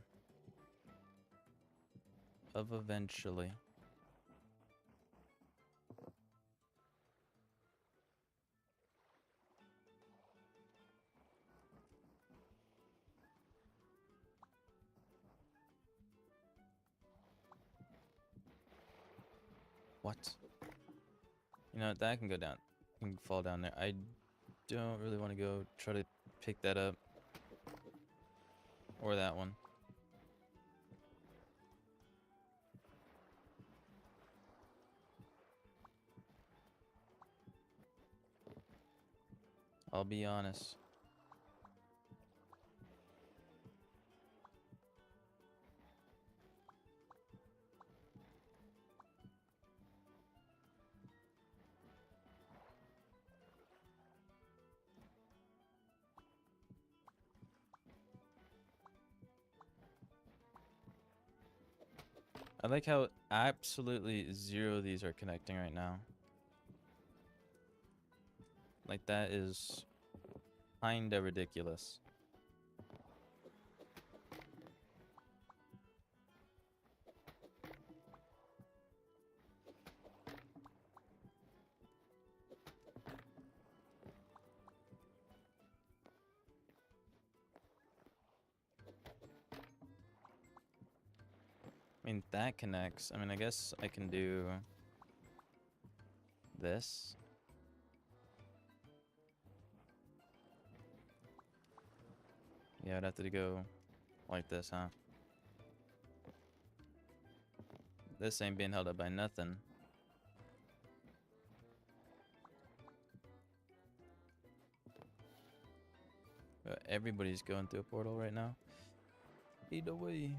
Of eventually. What? You know, that can go down. Can fall down there. I don't really want to go try to pick that up. Or that one. I'll be honest. I like how absolutely zero of these are connecting right now. Like, that is kinda ridiculous. I mean, that connects. I mean, I guess I can do this. Yeah, I'd have to go like this, huh? This ain't being held up by nothing. Everybody's going through a portal right now. Either way.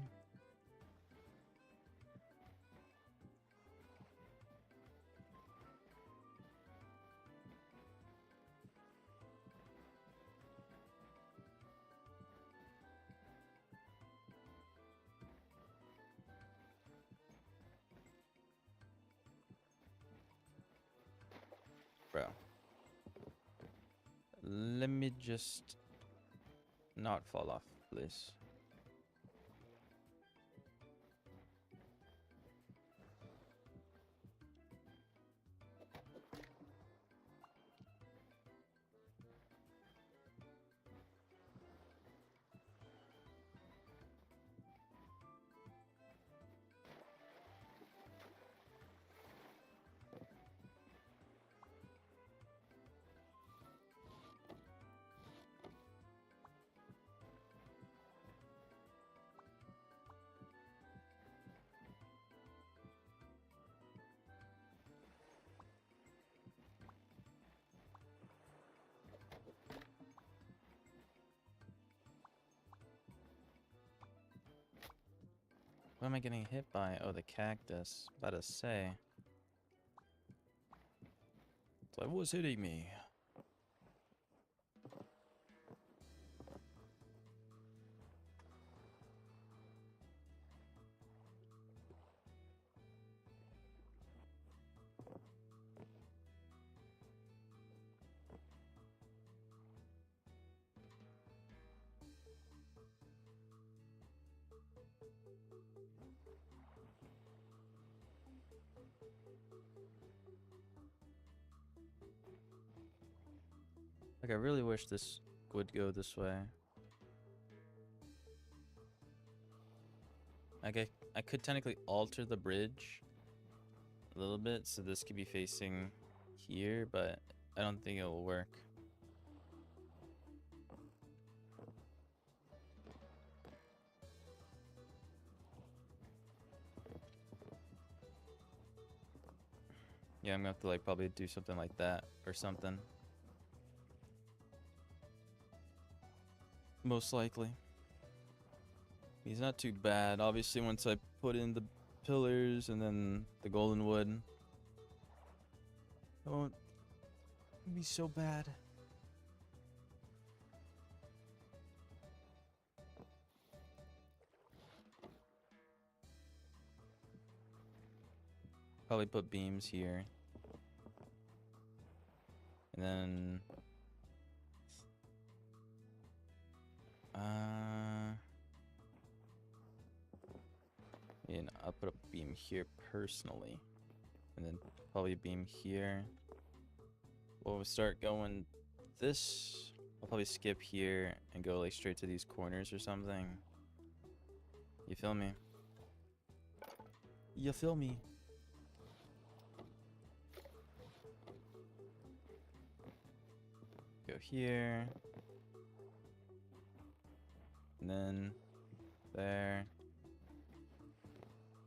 Bro. Let me just not fall off, please. What am I getting hit by? Oh, the cactus. About to say. It's like, what's hitting me? Like, I really wish this would go this way. Like, I could technically alter the bridge a little bit, so this could be facing here, but I don't think it will work. Yeah, I'm gonna have to like probably do something like that or something. Most likely. He's not too bad. Obviously, once I put in the pillars and then the golden wood, it won't be so bad. Probably put beams here. And then and I'll put a beam here personally. And then probably a beam here. We'll start going this. I'll probably skip here and go like straight to these corners or something. You feel me? You feel me? Go here. And then there.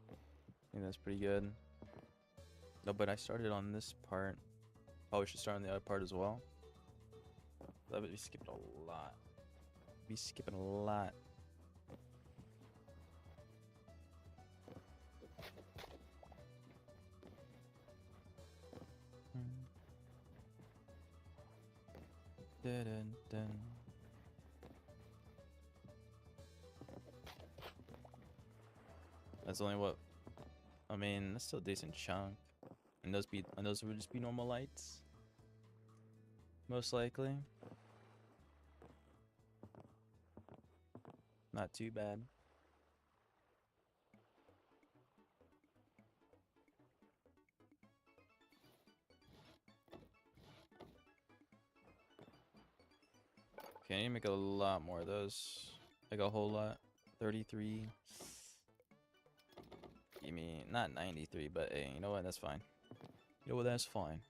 I think that's pretty good. No, but I started on this part. Probably should start on the other part as well. That would be skipping a lot. Be skipping a lot. Dun, dun, dun. That's only what. I mean, that's still a decent chunk. And those would just be normal lights. Most likely. Not too bad. Okay, I need to make a lot more of those. Like a whole lot. 33. Give me, not 93, but hey, you know what? That's fine. You know what? That's fine.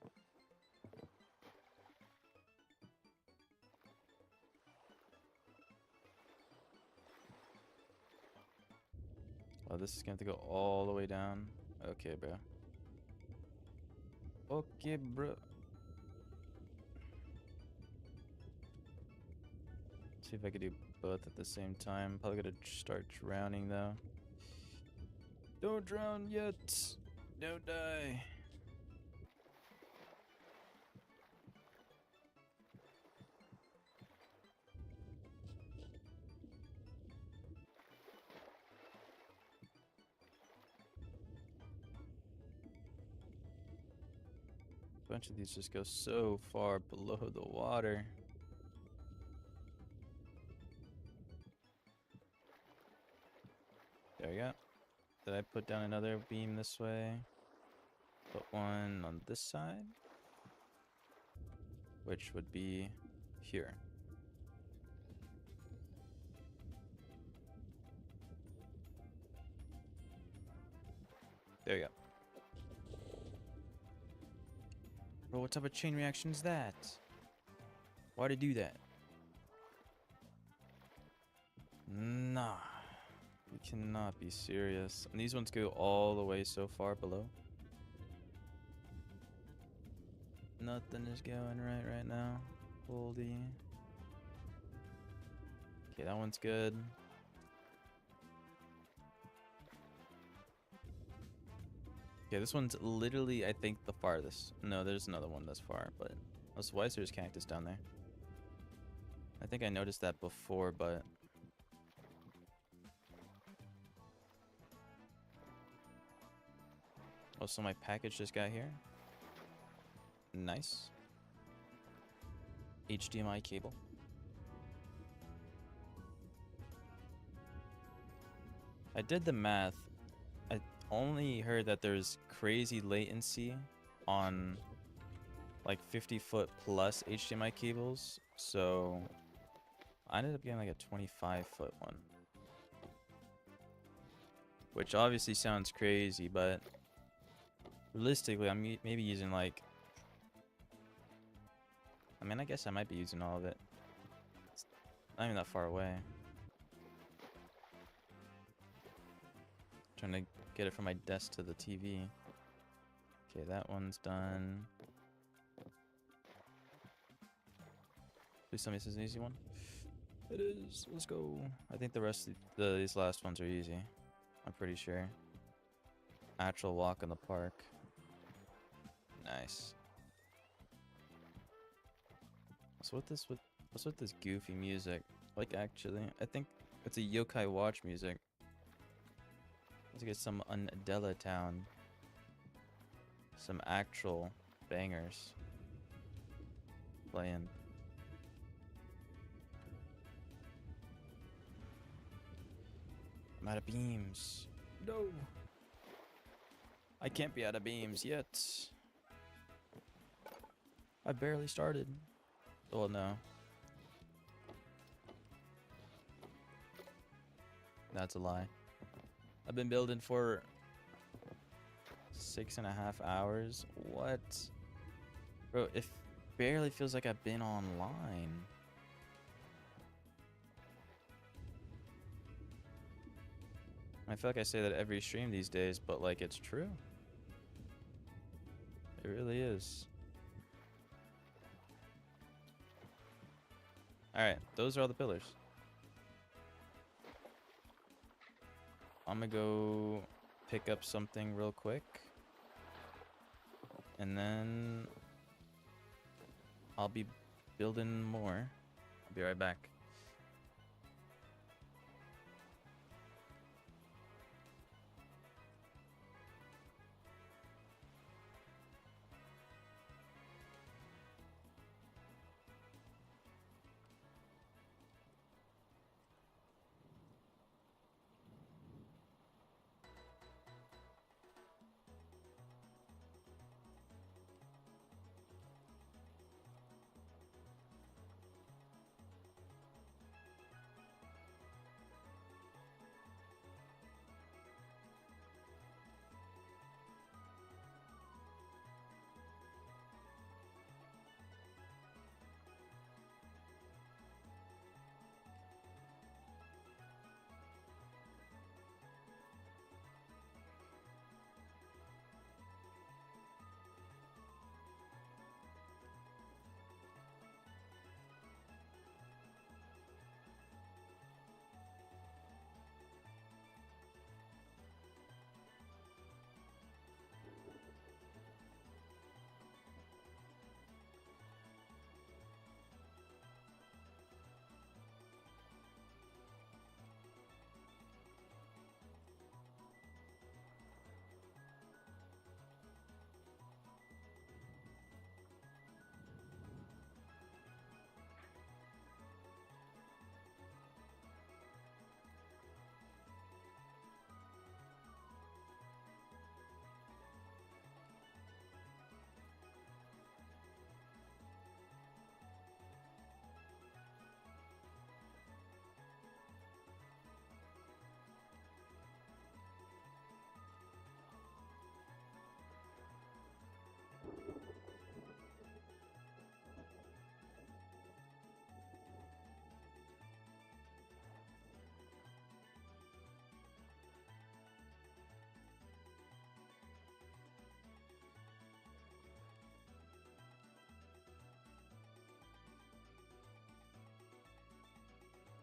Oh, this is going to have to go all the way down. Okay, bro. Okay, bro. See if I could do both at the same time. Probably gonna start drowning though. Don't drown yet. Don't die. A bunch of these just go so far below the water. There we go. Did I put down another beam this way? Put one on this side, which would be here. There you go. Bro, what type of chain reaction is that? Why'd it do that? Nah. You cannot be serious. And these ones go all the way so far below. Nothing is going right now. Holy. Okay, that one's good. Okay, this one's literally, I think, the farthest. No, there's another one that's far, but... Oh, so why is there's cactus down there? I think I noticed that before, but... Oh, so my package just got here? Nice. HDMI cable. I did the math. I only heard that there's crazy latency on like 50-foot plus HDMI cables, so I ended up getting like a 25-foot one. Which obviously sounds crazy, but realistically, I'm maybe using like... I mean, I guess I might be using all of it. It's not even that far away. Trying to get it from my desk to the TV. Okay, that one's done. Please tell me this is an easy one. It is. Let's go. I think the rest of these last ones are easy. I'm pretty sure. Actual walk in the park. Nice. So what's with this goofy music? Like actually, I think it's a yokai watch music. Let's get some Undella Town. Some actual bangers playing. I'm out of beams. No. I can't be out of beams yet. I barely started. Well, no. That's a lie. I've been building for 6.5 hours. What? Bro, it barely feels like I've been online. I feel like I say that every stream these days, but like it's true. It really is. Alright, those are all the pillars. I'm gonna go pick up something real quick. And then I'll be building more. I'll be right back.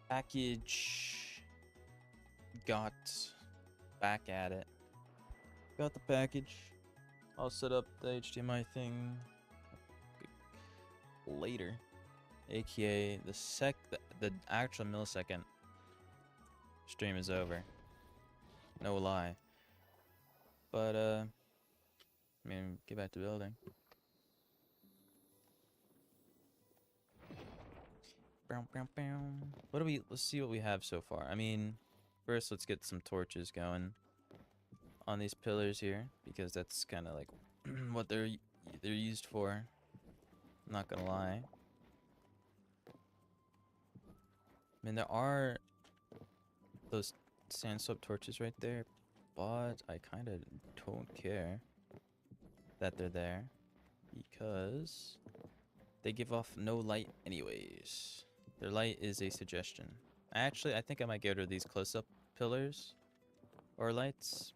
Package. Got back at it. Got the package. I'll set up the HDMI thing later. AKA the actual millisecond stream is over. No lie. But I mean, get back to building. What do we? Let's see what we have so far. I mean, first let's get some torches going on these pillars here because that's kind of like what they're used for. I'm not gonna lie. I mean, there are those sand soap torches right there, but I kind of don't care that they're there because they give off no light anyways. Their light is a suggestion. Actually, I think I might get rid of these close-up pillars or lights.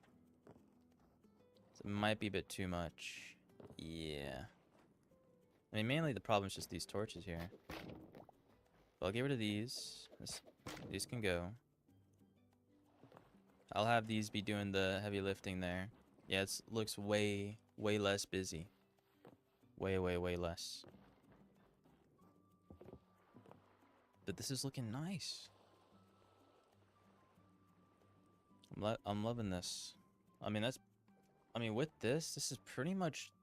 It might be a bit too much. Yeah. I mean, mainly the problem is just these torches here. But I'll get rid of these. These can go. I'll have these be doing the heavy lifting there. Yeah, it looks way less busy. Way less. But this is looking nice. I'm loving this. I mean, with this is pretty much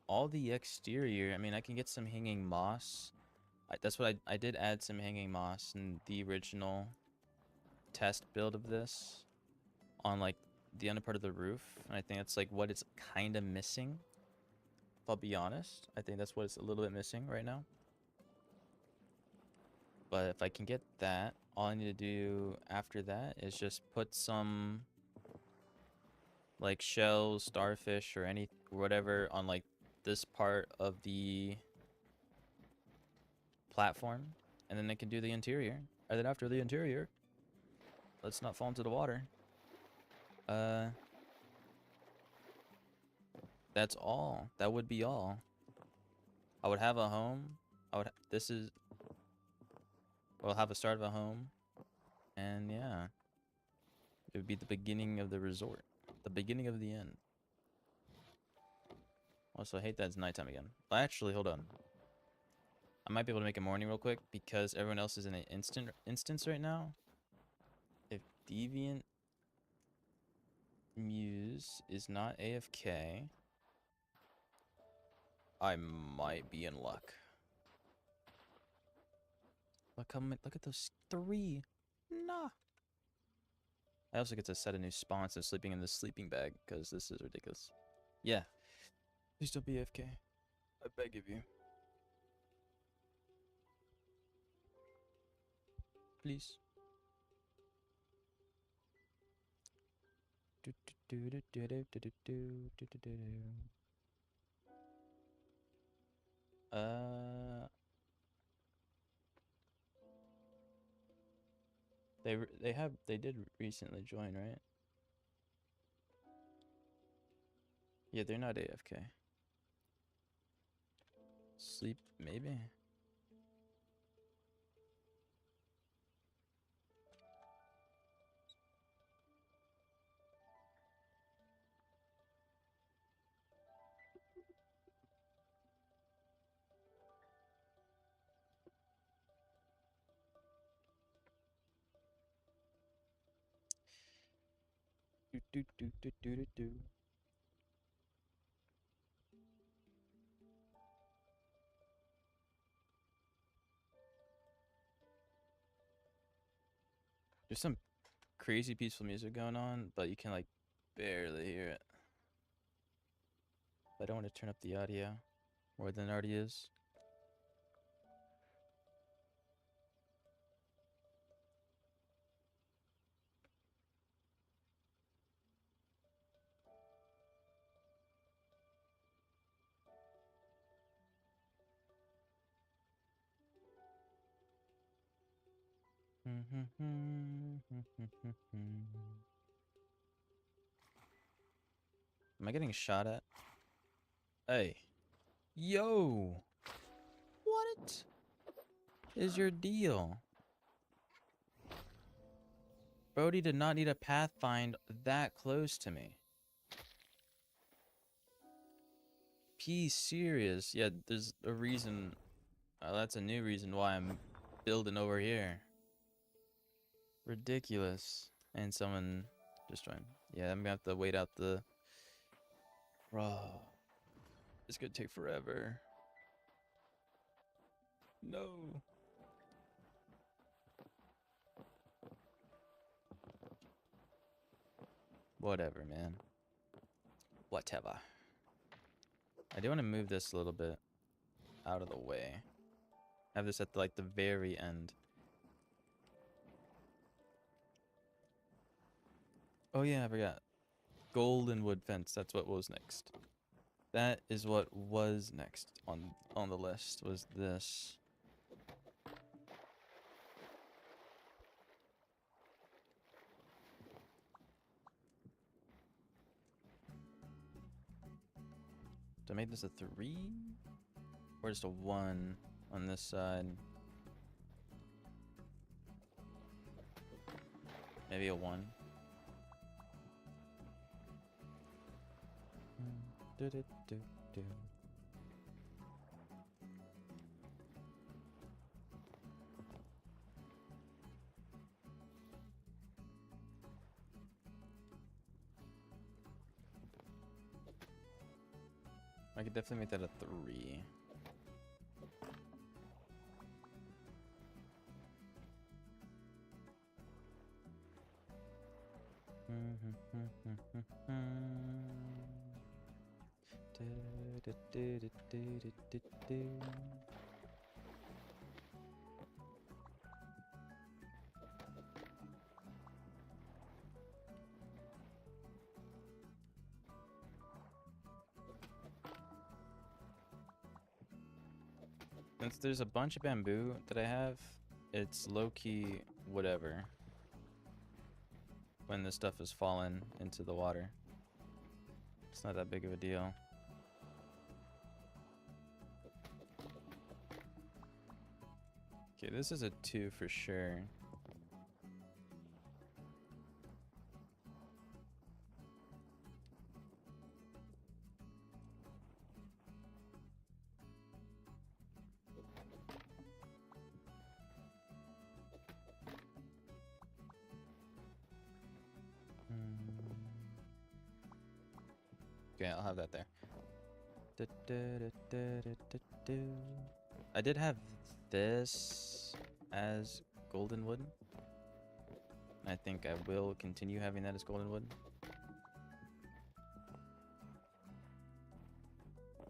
all the exterior. I mean, I can get some hanging moss. That's what I did add some hanging moss in the original test build of this on like the under part of the roof, and I think that's like what it's kind of missing. If I'll be honest, I think that's what it's a little bit missing right now. But if I can get that, all I need to do after that is just put some like shells, starfish, or whatever on like this part of the platform, and then I can do the interior. And then after the interior, let's not fall into the water. That's all. That would be all. I would have a home. We'll have a start of a home. And yeah. It would be the beginning of the resort. The beginning of the end. Also, I hate that it's nighttime again. Actually, hold on. I might be able to make a morning real quick because everyone else is in an instance right now. If Deviant Muse is not AFK, I might be in luck. Look at those 3. Nah. I also get to set a new spawn instead of sleeping in the sleeping bag because this is ridiculous. Yeah. Please don't be AFK. I beg of you. Please. They did recently join, right? Yeah, they're not AFK. Sleep, maybe? Do. There's some crazy peaceful music going on, but you can like barely hear it. I don't want to turn up the audio more than it already is. Am I getting shot at? Hey. Yo! What is your deal? Brody did not need a pathfind that close to me. P serious. Yeah, there's a reason. That's a new reason why I'm building over here. Ridiculous. And someone just joined. Yeah, I'm gonna have to wait out the... Raw. It's gonna take forever. No. Whatever, man. Whatever. I do want to move this a little bit out of the way. Have this at the, like the very end. Oh yeah, I forgot. Golden wood fence. That's what was next. That is what was next on the list. Was this? Do I make this a 3? Or just a 1 on this side? Maybe a 1. Do do do do. I could definitely make that a 3. Since there's a bunch of bamboo that I have, it's low-key whatever when this stuff is falling into the water. It's not that big of a deal. Okay, this is a 2 for sure. Okay, I'll have that there. I did have this as golden wood. I think I will continue having that as golden wood.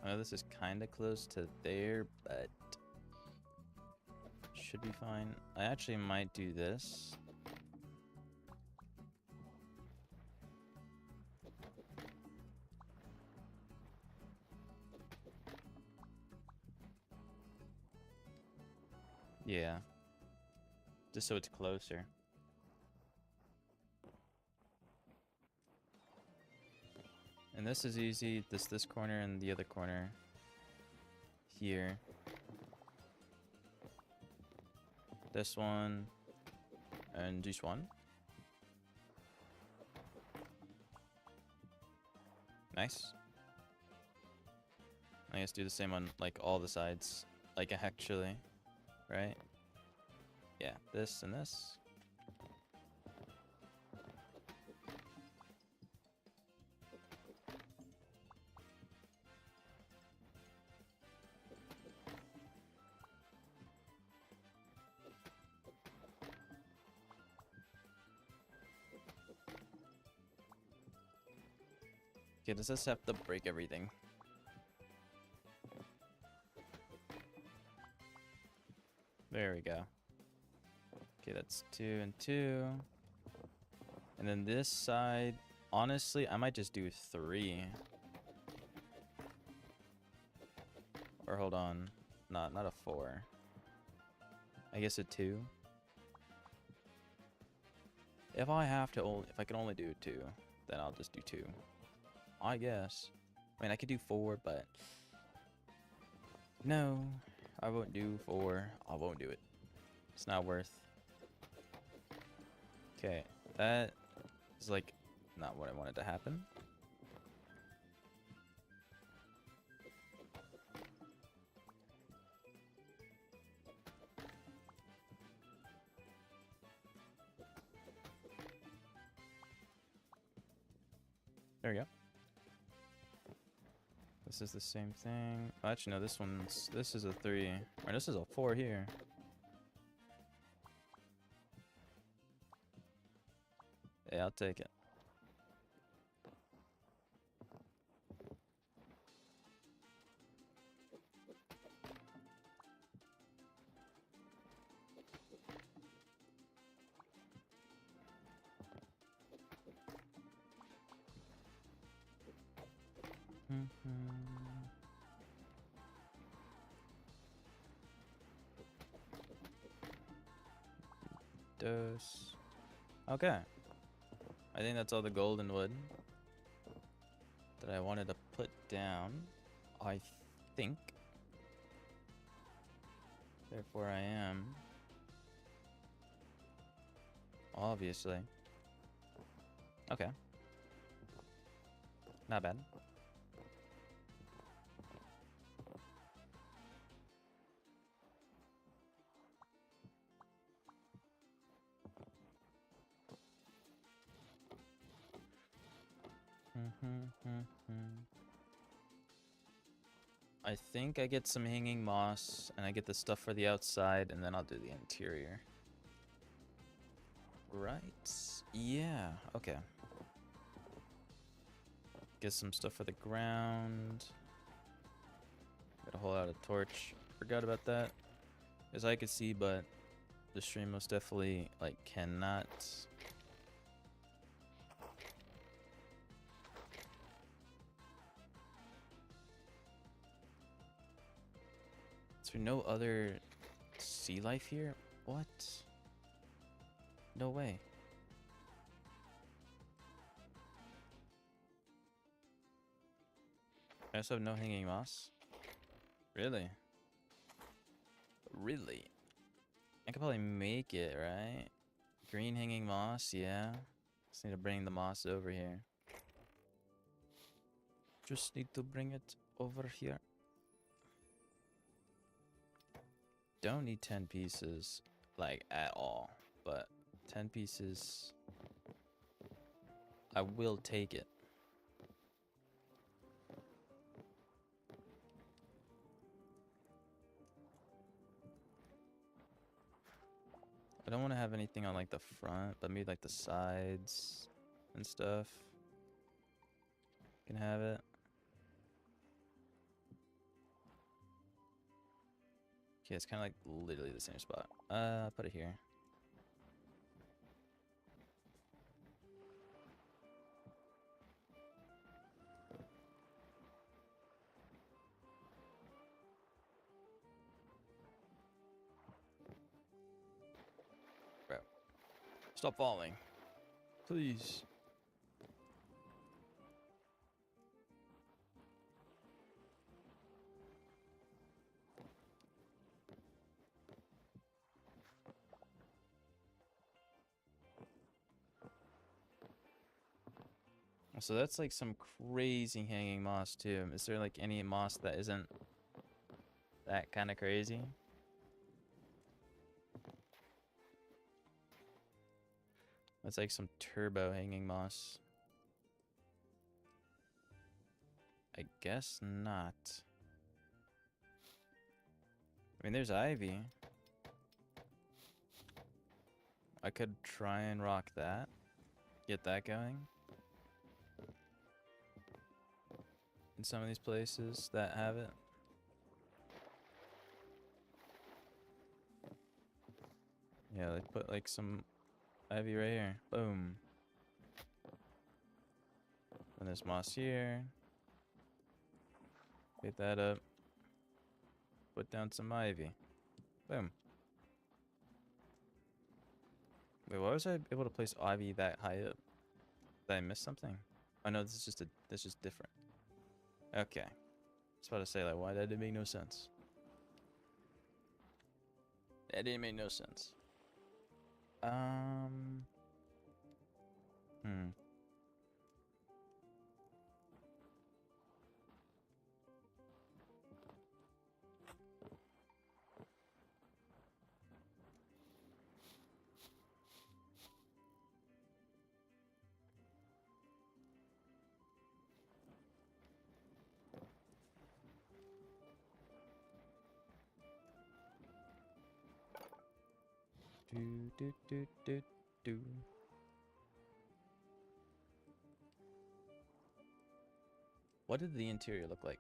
I know this is kind of close to there, but should be fine. I actually might do this. Yeah. Just so it's closer. And this is easy. This corner and the other corner here. This one and this one. Nice. I guess do the same on like all the sides. Like actually, right? Yeah, this and this. Okay, does this have to break everything? There we go. Okay, that's 2 and 2. And then this side, honestly, I might just do 3. Or hold on. Not a 4. I guess a 2. If I can only do 2, then I'll just do 2. I guess. I mean, I could do 4, but no, I won't do 4. I won't do it. It's not worth. Okay, That is like not what I wanted to happen. There we go. This is the same thing. Oh, actually, no, this is a 3. Or this is a 4 here. Yeah, I'll take it. Dose. Okay. I think that's all the golden wood that I wanted to put down. I think. Therefore I am. Obviously. Okay. Not bad. I think I get some hanging moss, and I get the stuff for the outside, and then I'll do the interior. Right? Yeah, okay. Get some stuff for the ground. Got a whole lot of torch. Forgot about that. As I could see, but the stream most definitely, like, cannot... Is there no other sea life here? What? No way. I also have no hanging moss? Really? Really? I could probably make it, right? Green hanging moss, yeah. Just need to bring the moss over here. Just need to bring it over here. Don't need 10 pieces, like, at all. But 10 pieces, I will take it. I don't want to have anything on, like, the front, but maybe, like, the sides and stuff. Can have it. Okay, it's kind of like literally the same spot. Put it here. Bro, stop falling, please. So that's like some crazy hanging moss too. Is there like any moss that isn't that kind of crazy? That's like some turbo hanging moss. I guess not. I mean, there's ivy. I could try and rock that. Get that going. In some of these places that have it. Yeah, they put like some ivy right here. Boom. And there's moss here. Get that up. Put down some ivy. Boom. Wait, why was I able to place ivy that high up? Did I miss something? Oh no, this is just different. Okay. I was about to say, like, why that didn't make no sense. That didn't make no sense. Hmm. Do do do do do. What did the interior look like?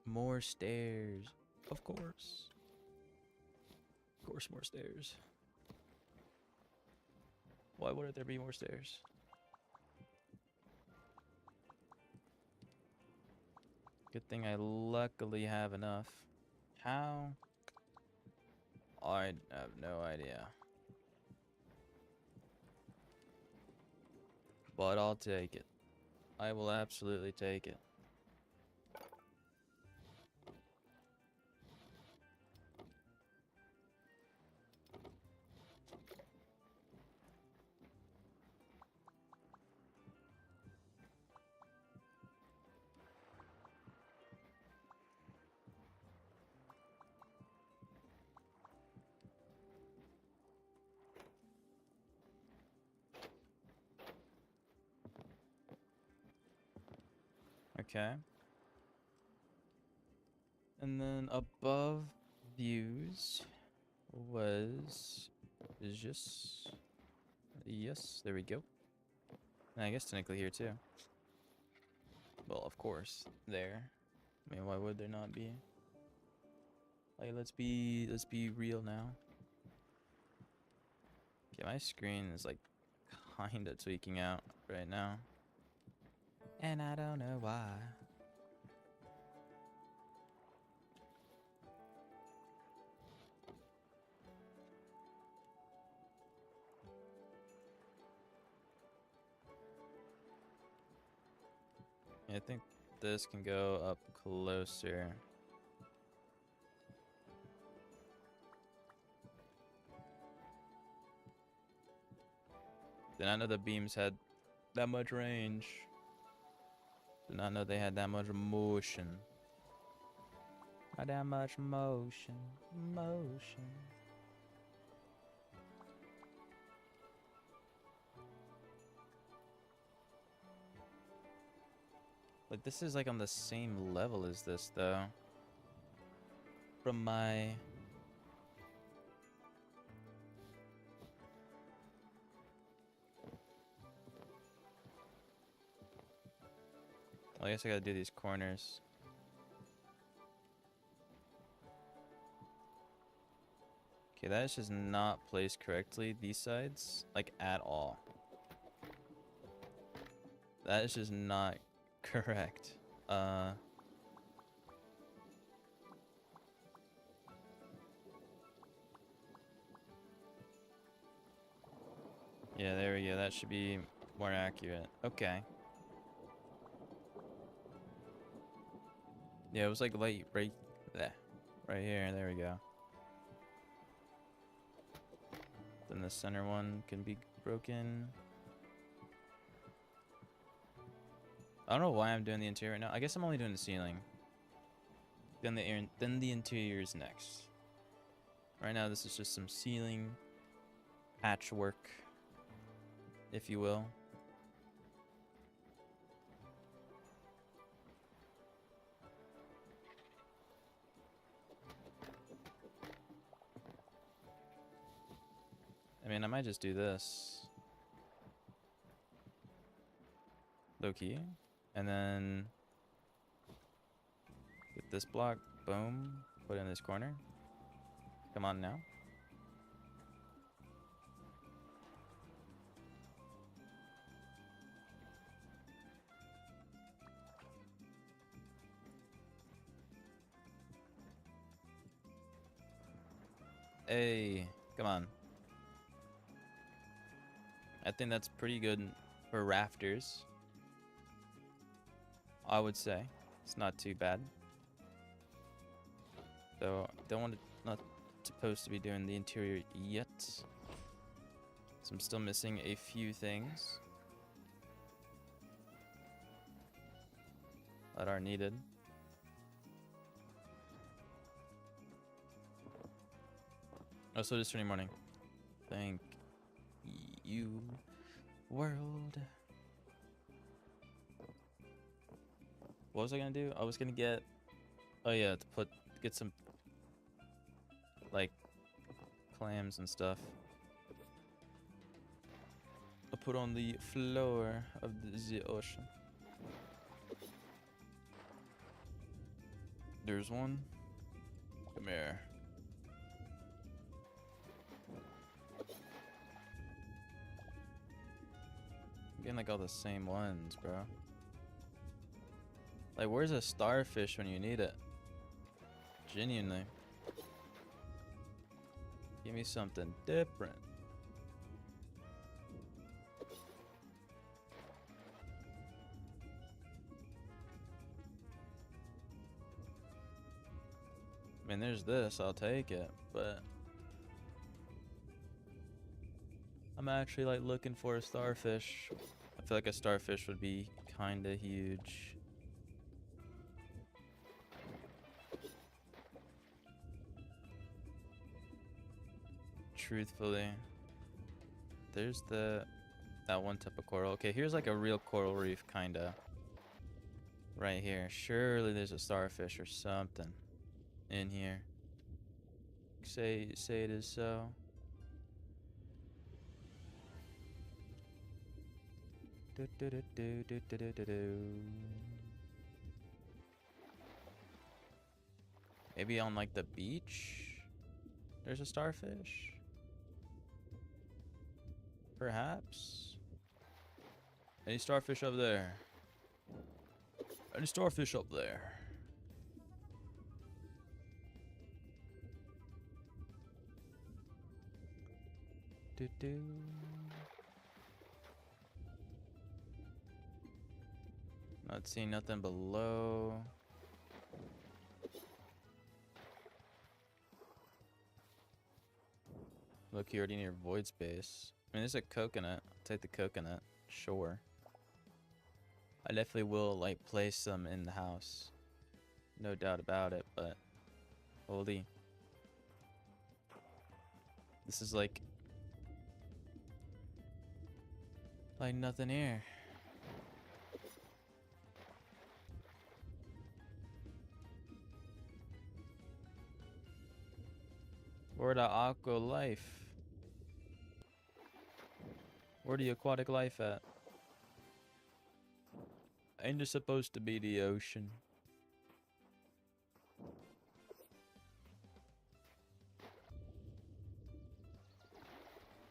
More stairs. Of course. Of course, more stairs. Why wouldn't there be more stairs? Good thing I luckily have enough. How? I have no idea. But I'll take it. I will absolutely take it. Okay. And then above views is just, yes, there we go. And I guess technically here too. Well, of course, there. I mean, why would there not be? Like, let's be real now. Okay, my screen is like kinda tweaking out right now. And I don't know why. Yeah, I think this can go up closer. Did not know the beams had that much range. Did not know they had that much motion. Not that much motion. Motion. Like, this is like on the same level as this, though. From my... Well, I guess I gotta do these corners. Okay, that is just not placed correctly, these sides, like, at all. That is just not correct. Yeah, there we go. That should be more accurate. Okay. Yeah, it was like light right there. Right here. There we go. Then the center one can be broken. I don't know why I'm doing the interior right now. I guess I'm only doing the ceiling. Then the interior is next. Right now, this is just some ceiling patchwork, if you will. I mean, I might just do this. Low key. And then get this block. Boom. Put it in this corner. Come on now. Hey, come on. I think that's pretty good for rafters. I would say it's not too bad. Though don't want to, not supposed to be doing the interior yet. So I'm still missing a few things that are needed. Oh, so it is Sunday morning. Thank you, world. What was I gonna do? I was gonna get... Oh yeah, to get some, like, clams and stuff. I'll put on the floor of the ocean. There's one. Come here. I'm getting like all the same ones, bro. Like, where's a starfish when you need it? Genuinely. Give me something different. I mean, there's this, I'll take it, but I'm actually like looking for a starfish. I feel like a starfish would be kinda huge. Truthfully. There's that one type of coral. Okay, here's like a real coral reef kinda. Right here. Surely there's a starfish or something in here. Say it is so. Maybe on like the beach there's a starfish? Perhaps? Any starfish up there? Any starfish up there? Not seeing nothing below. Look, you already near void space. I mean, there's a coconut. I'll take the coconut. Sure. I definitely will, like, place them in the house. No doubt about it, but... Holy. This is like... Like nothing here. Where the aqua life? Where the aquatic life at? Ain't it supposed to be the ocean?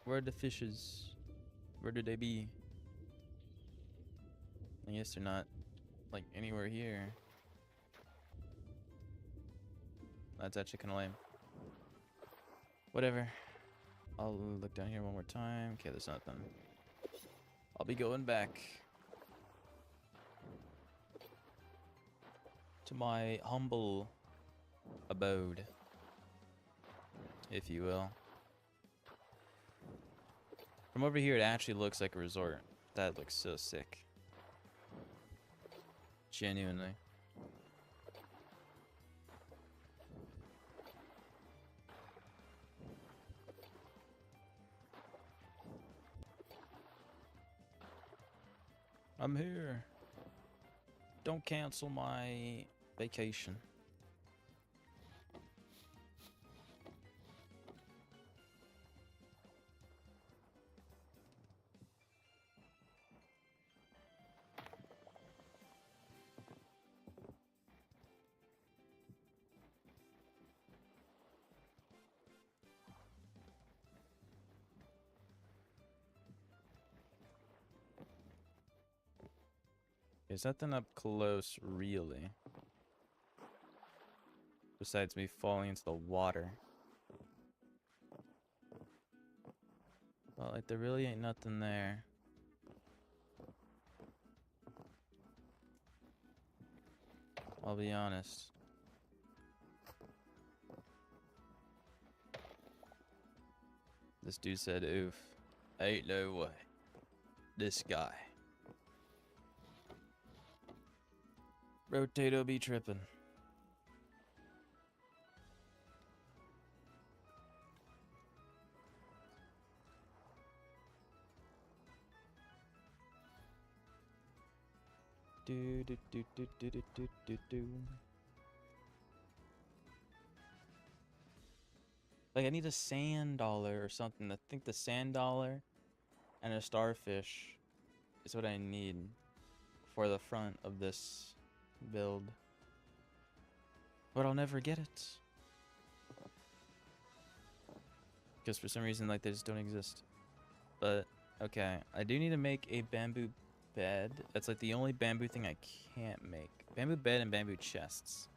Where are the fishes? Where do they be? I guess they're not, like, anywhere here. That's actually kind of lame. Whatever. I'll look down here one more time. Okay, there's nothing. I'll be going back to my humble abode, if you will. From over here, it actually looks like a resort. That looks so sick. Genuinely. I'm here. Don't cancel my vacation. There's nothing up close, really. Besides me falling into the water. Well, like, there really ain't nothing there. I'll be honest. This dude said oof. Ain't no way. This guy. Rotato be tripping. Do do do do do do do do do. Like I need a sand dollar or something. I think the sand dollar and a starfish is what I need for the front of this build. But I'll never get it. Because for some reason, like, they just don't exist. But, okay. I do need to make a bamboo bed. That's, like, the only bamboo thing I can't make. Bamboo bed and bamboo chests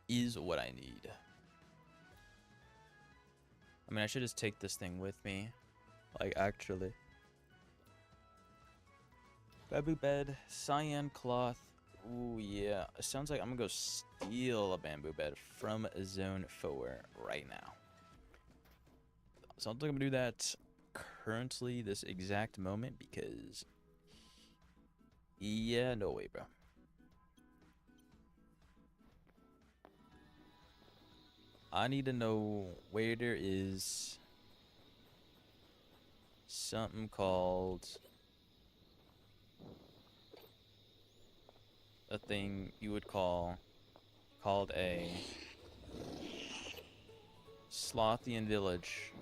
is what I need. I mean, I should just take this thing with me. Like, actually. Bamboo bed, cyan cloth. Ooh, yeah. It sounds like I'm gonna go steal a bamboo bed from Zone 4 right now. Sounds like I'm gonna do that currently, this exact moment, because... yeah, no way, bro. I need to know where there is something called... a thing you would called a Slothian village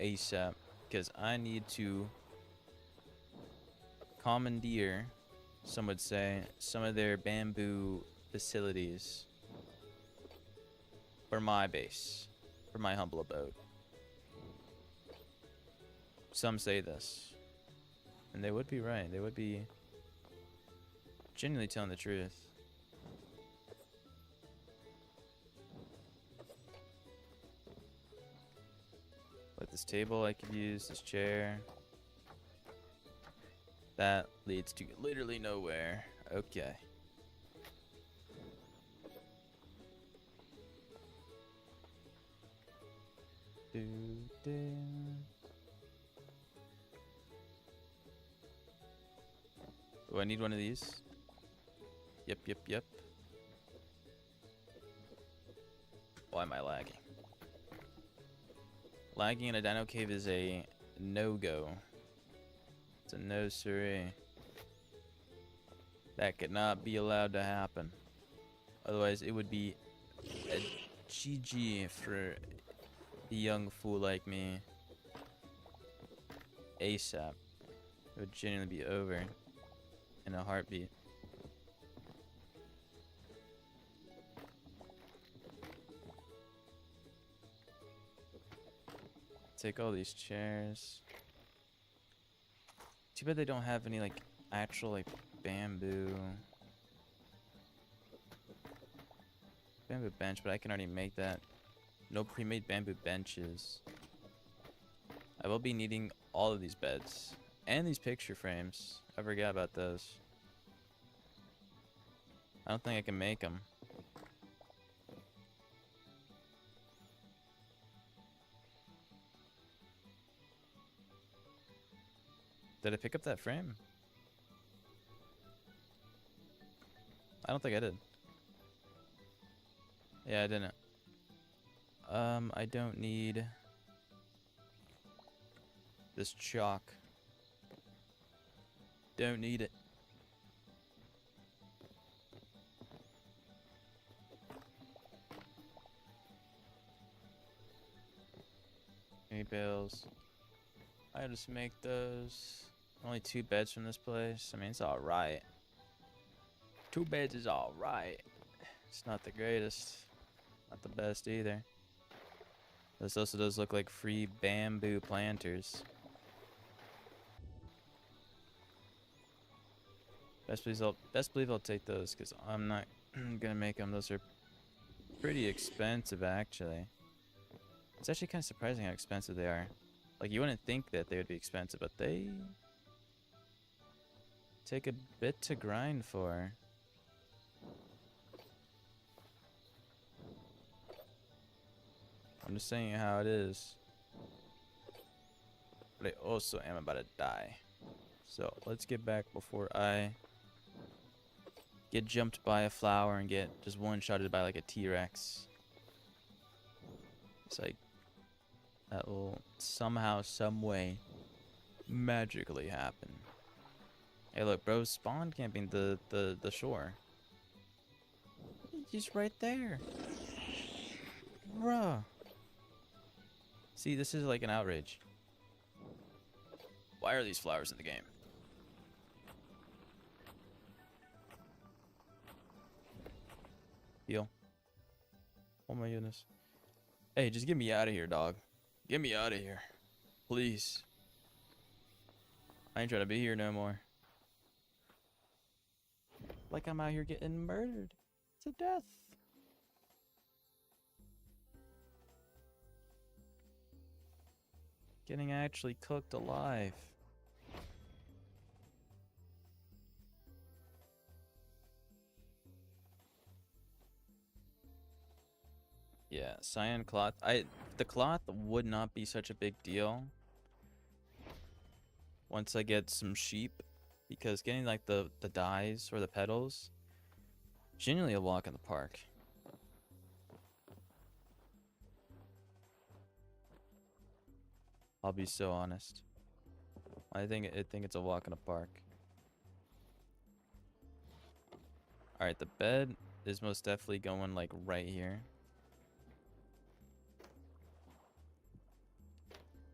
ASAP, because I need to commandeer, some would say, some of their bamboo facilities for my base, for my humble abode. Some say this, and they would be right. They would be genuinely telling the truth. Like this table I could use, this chair. That leads to literally nowhere. Okay. Do I need one of these? Yep. Why am I lagging? Lagging in a dino cave is a no-go. It's a no siree. That could not be allowed to happen. Otherwise, it would be a GG for a young fool like me. ASAP. It would genuinely be over in a heartbeat. Take all these chairs. Too bad they don't have any like actual like bamboo bench, but I can already make that. No pre-made bamboo benches. I will be needing all of these beds and these picture frames. I forgot about those. I don't think I can make them. Did I pick up that frame? I don't think I did. Yeah, I didn't. I don't need this chalk. Don't need it. Any bales? I just make those. Only 2 beds from this place. I mean, it's alright. 2 beds is alright. It's not the greatest. Not the best either. This also does look like free bamboo planters. Best believe I'll take those, because I'm not gonna make them. Those are pretty expensive, actually. It's actually kind of surprising how expensive they are. Like, you wouldn't think that they would be expensive, but they take a bit to grind for. I'm just saying how it is. But I also am about to die. So let's get back before I get jumped by a flower and get just one-shotted by like a T-Rex. It's like that will somehow, some way, magically happen. Hey, look, bro, spawn camping the shore. He's right there, bruh. See, this is like an outrage. Why are these flowers in the game? Heal. Oh my goodness. Hey, just get me out of here, dog. Get me out of here. Please. I ain't trying to be here no more. Like I'm out here getting murdered to death. Getting actually cooked alive. Yeah, cyan cloth. The cloth would not be such a big deal once I get some sheep, because getting like the dyes or the petals, genuinely a walk in the park. I'll be so honest. I think it's a walk in the park. All right, the bed is most definitely going like right here.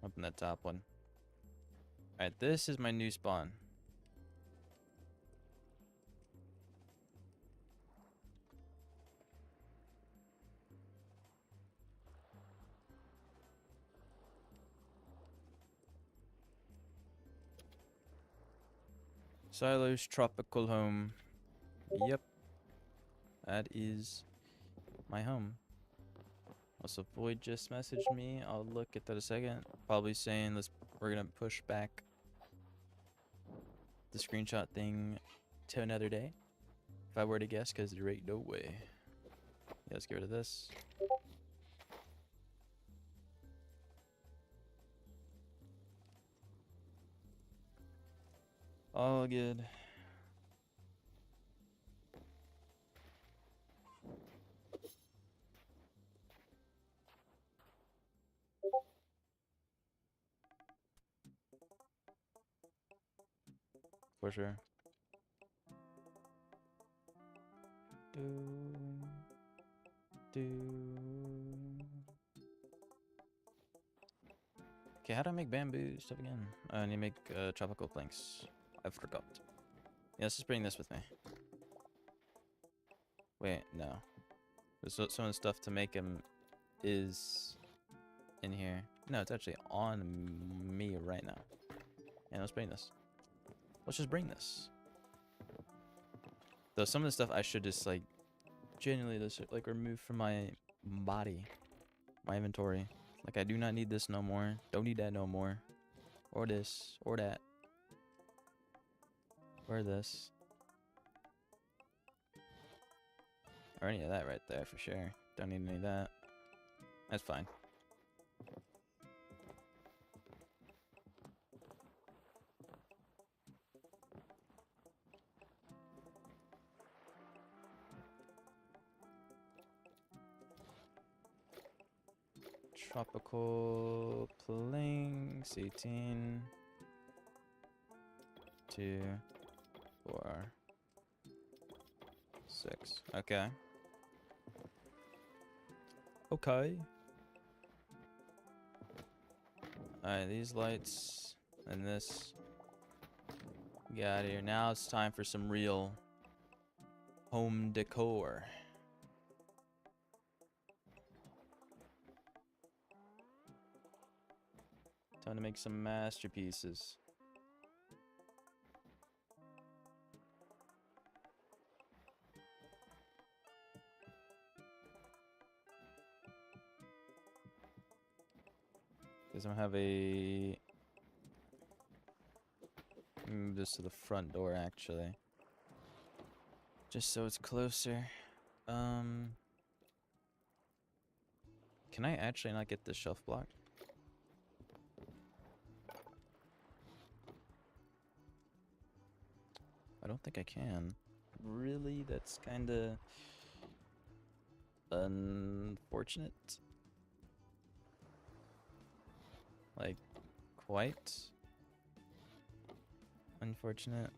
Up in that top one. Alright, this is my new spawn. Silo's tropical home. Yep. That is my home. Also, Void just messaged me. I'll look at that in a second. Probably saying we're gonna push back the screenshot thing to another day. If I were to guess, because there ain't no way. Yeah, let's get rid of this. All good. For sure. Okay, how do I make bamboo stuff again? I need to make tropical planks. I forgot. Yeah, let's just bring this with me. Wait, no. Some of the stuff to make them is in here. No, it's actually on me right now. And let's bring this. Let's just bring this. Though some of the stuff I should just like genuinely just like remove from my body, my inventory. Like I do not need this no more. Don't need that no more. Or this, or that. Or this. Or any of that right there for sure. Don't need any of that. That's fine. Tropical planks, 18. 2, 4, 6. Okay. Okay. Alright, these lights and this. Get out of here. Now it's time for some real home decor. Time to make some masterpieces. Because I'm gonna have a... move this to the front door actually. Just so it's closer. can I actually not get this shelf block? I don't think I can. Really? That's kind of unfortunate. Like, quite unfortunate.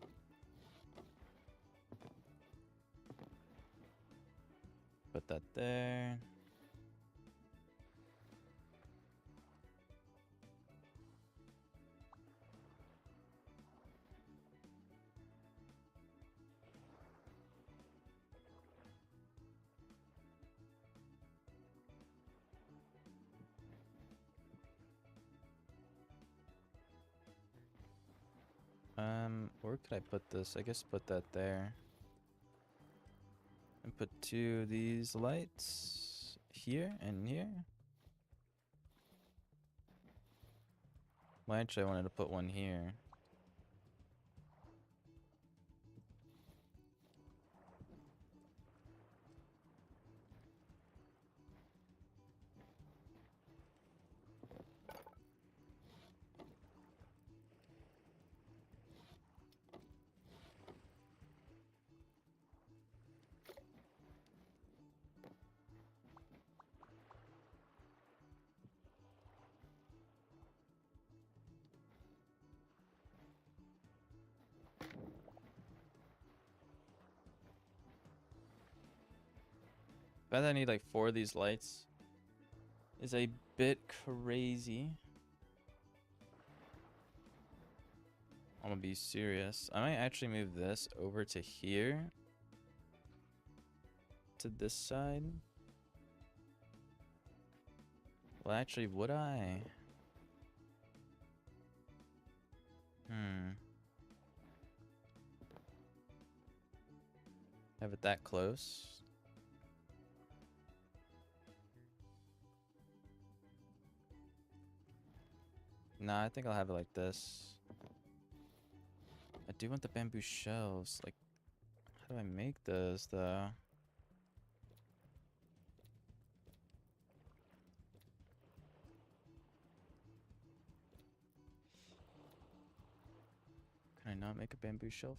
Put that there. Where could I put this? I guess put that there. And put 2 of these lights here and here. Well, actually, I wanted to put one here. The fact that I need like 4 of these lights is a bit crazy. I'm gonna be serious. I might actually move this over to here. To this side. Well, actually, would I? Have it that close? Nah, I think I'll have it like this. I do want the bamboo shelves. Like, how do I make those, though? Can I not make a bamboo shelf?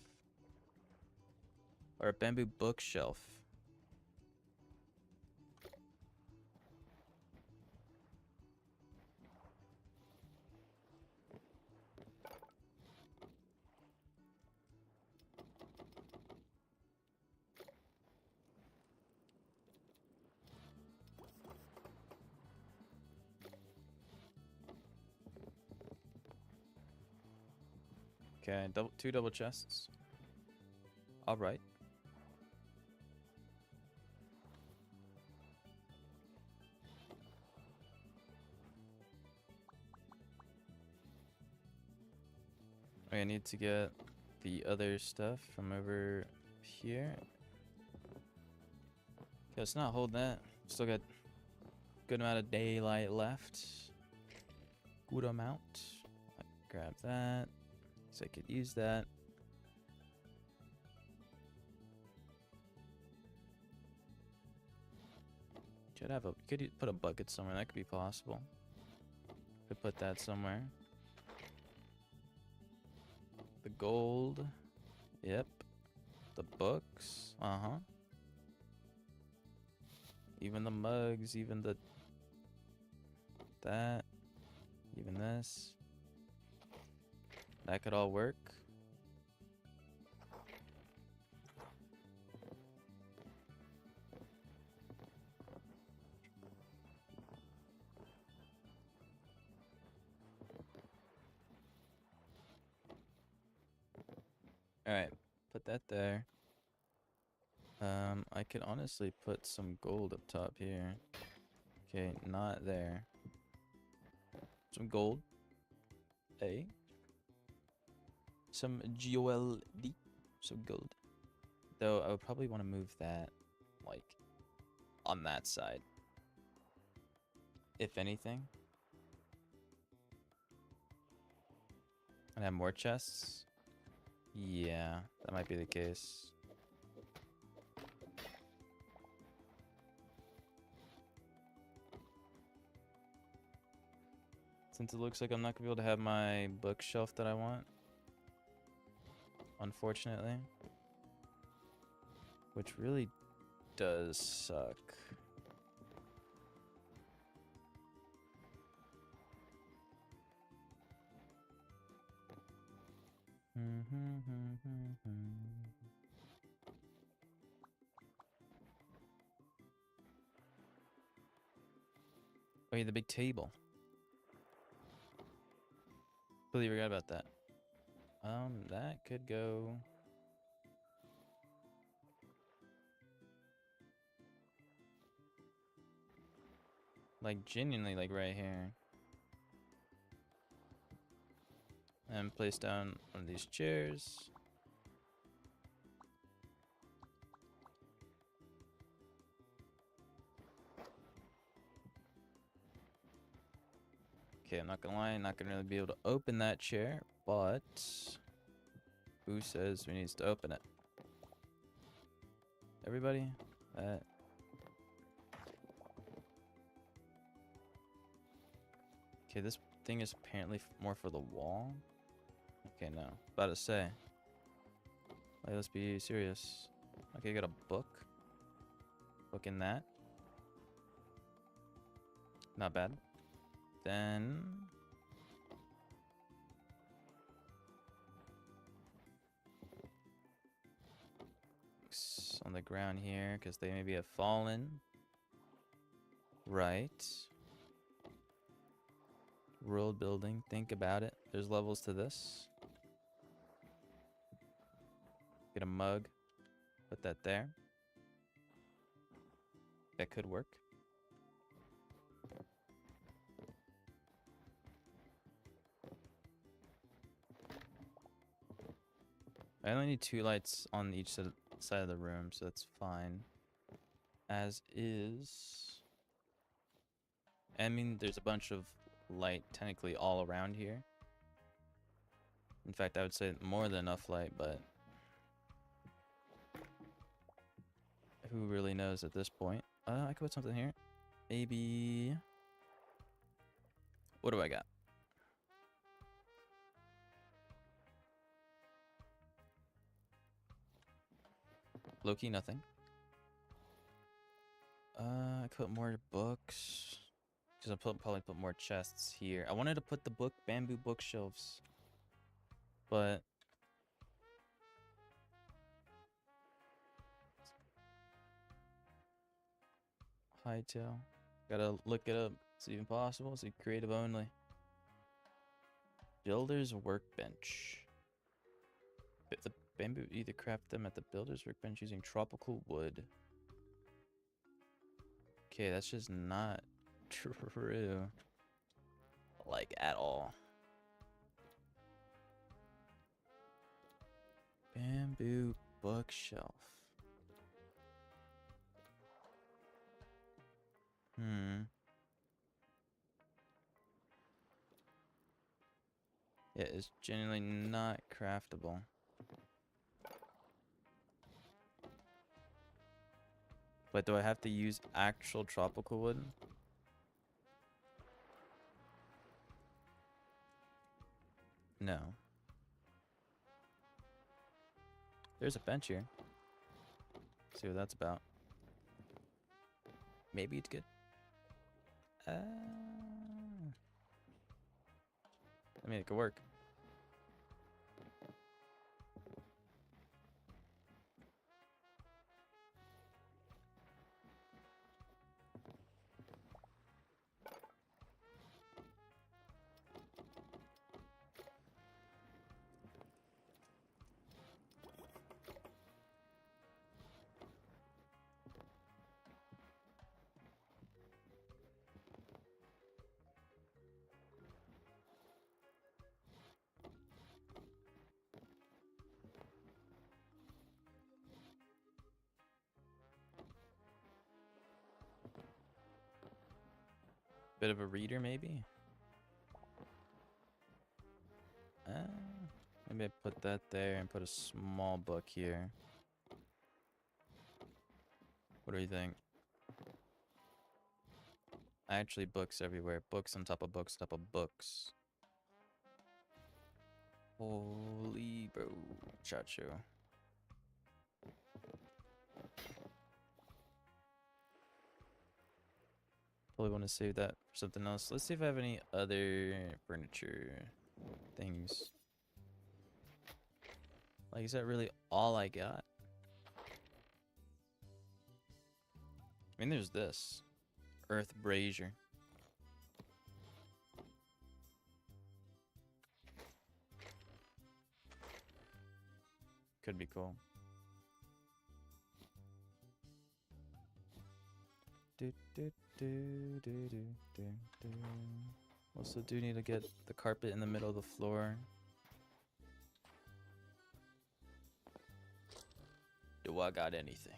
Or a bamboo bookshelf? Okay, 2 double chests. All right. I need to get the other stuff from over here. Okay, let's not hold that. Still got good amount of daylight left. Good amount. Grab that. So I could use that. Could put a bucket somewhere. That could be possible. Could put that somewhere. The gold. Yep. The books. Uh-huh. Even the mugs, even that. Even this. That could all work. Alright, put that there. I could honestly put some gold up top here. Okay, not there. Some gold. A. Some GOLD. Some gold. Though I would probably want to move that, like, on that side. If anything. And have more chests? Yeah, that might be the case. Since it looks like I'm not gonna be able to have my bookshelf that I want. Unfortunately. Which really does suck. Oh yeah, the big table. Completely forgot about that. That could go... like, genuinely, like, right here. And place down one of these chairs. Okay, I'm not gonna lie, I'm not gonna really be able to open that chair, but... who says we needs to open it? Everybody? Okay, this thing is apparently more for the wall. Okay, no. About to say. Like, let's be serious. Okay, got a book. Book in that. Not bad. Then... on the ground here, because they maybe have fallen. Right. World building. Think about it. There's levels to this. Get a mug. Put that there. That could work. I only need 2 lights on each side of the room, so that's fine. As is. I mean, there's a bunch of light technically all around here. In fact, I would say more than enough light, but who really knows at this point? I could put something here. Maybe... what do I got? Low-key, nothing. I could put more books. Because I'll probably put more chests here. I wanted to put the bamboo bookshelves. But... Hytale. Gotta look it up. It's even possible. It's creative only. Builder's workbench. The bamboo, either craft them at the builder's workbench using tropical wood. Okay, that's just not true. Like, at all. Bamboo bookshelf. Yeah, it's genuinely not craftable. But do I have to use actual tropical wood? No. There's a bench here. See what that's about. Maybe it's good. I mean, it could work. Bit of a reader, maybe? Maybe I put that there and put a small book here. What do you think? Actually, books everywhere. Books on top of books, top of books. Holy bro, chacho. Probably want to save that for something else. Let's see if I have any other furniture things. Like, is that really all I got? I mean, there's this. Earth brazier. Could be cool. Also do need to get the carpet in the middle of the floor. Do I got anything?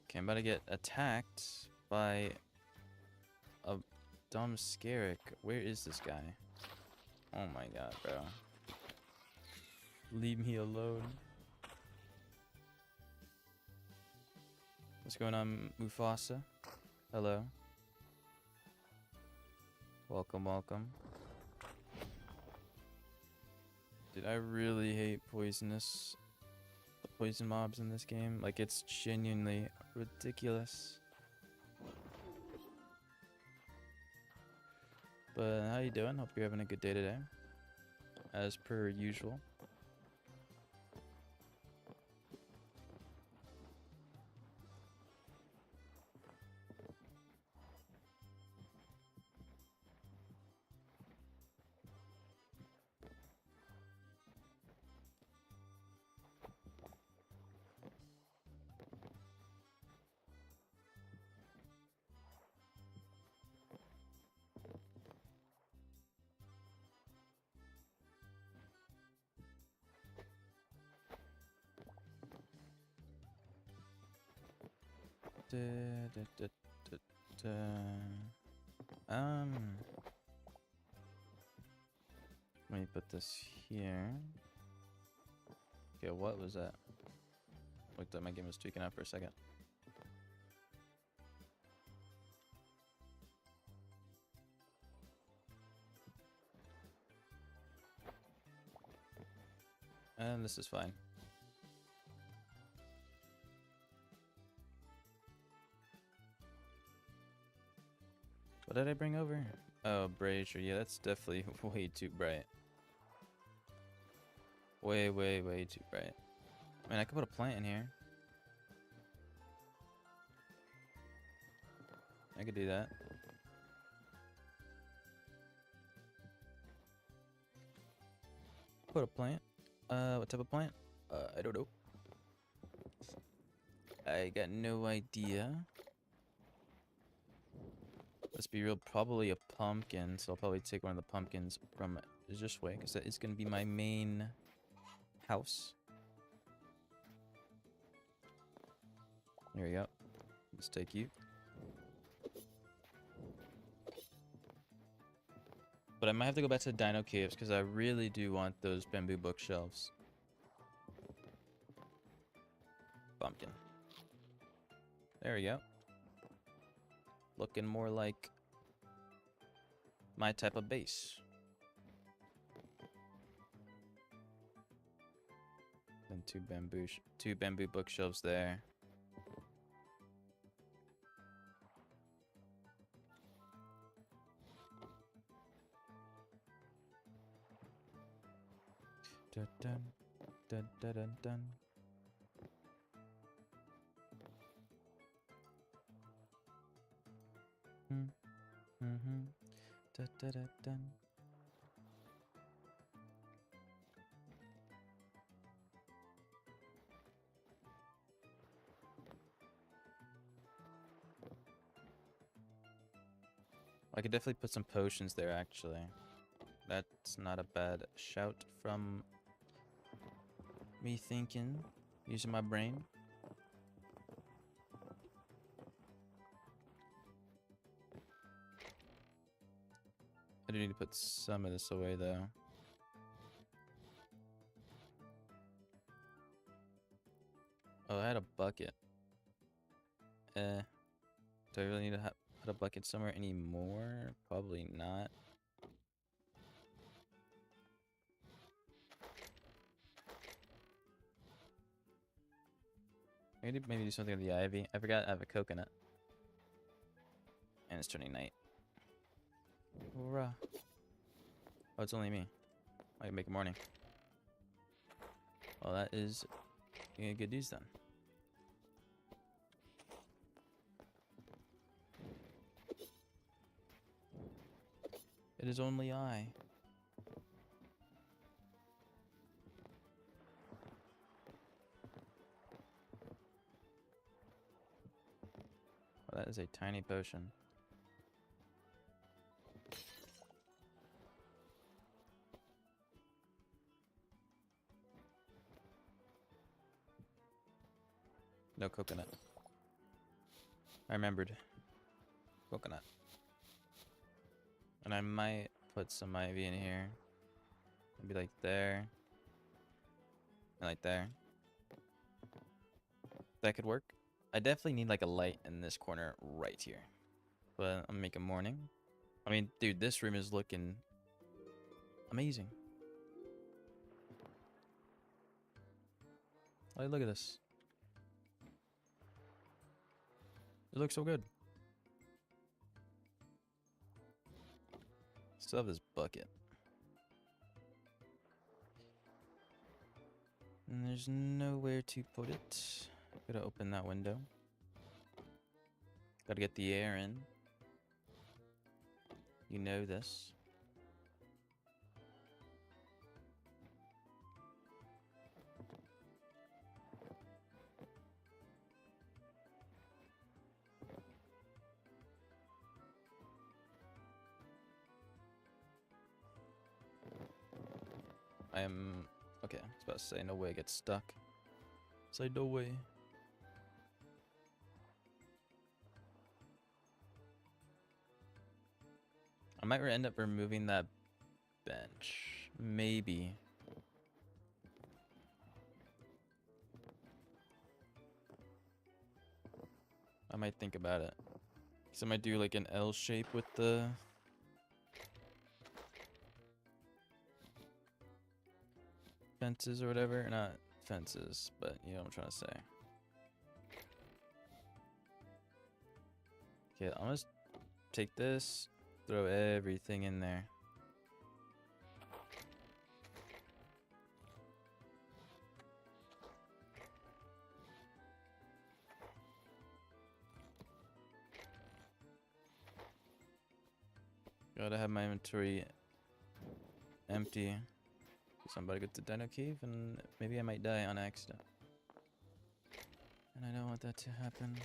Okay, I'm about to get attacked by a dumb scarrick. Where is this guy? Oh my god, bro. Leave me alone. What's going on, Mufasa? Hello. Welcome, welcome. Dude, I really hate poison mobs in this game. Like, it's genuinely ridiculous. But how you doing? Hope you're having a good day today. As per usual. Let me put this here. Okay, what was that? Looked like my game was tweaking out for a second. And this is fine. What did I bring over? Oh, brazier. Yeah, that's definitely way too bright. Way, way, way too bright. I mean, I could put a plant in here. I could do that. Put a plant. What type of plant? I don't know. I got no idea. Let's be real, probably a pumpkin, so I'll probably take one of the pumpkins from this way, because that is going to be my main house. There we go. Let's take you. But I might have to go back to the Dino Caves, because I really do want those bamboo bookshelves. Pumpkin. There we go. Looking more like my type of base. And two bamboo bookshelves there. Dun dun dun dun dun dun. Da, da, da, dun. I could definitely put some potions there, actually. That's not a bad shout from me thinking, using my brain. I do need to put some of this away though. Oh, I had a bucket. Do I really need to put a bucket somewhere anymore? Probably not. Maybe do something with the ivy. I forgot I have a coconut. And it's turning night. Hurrah. Oh, it's only me. I can make it morning. Well, that is good news then. It is only I. Well, that is a tiny potion. No coconut. I remembered. Coconut. And I might put some ivy in here. Maybe like there. And like there. That could work. I definitely need like a light in this corner right here. But I'm making morning. I mean, dude, this room is looking amazing. Like, look at this. It looks so good. Still have this bucket. And there's nowhere to put it. Gotta open that window. Gotta get the air in. You know this. I am... Okay, I was about to say, no way I get stuck. Say no way. I might end up removing that bench. Maybe. I might think about it. Because I might do like an L shape with the... fences or whatever. Not fences, but you know what I'm trying to say. Okay, I'm gonna take this, throw everything in there. Gotta have my inventory empty. Somebody get to Dino Cave and maybe I might die on accident. And I don't want that to happen.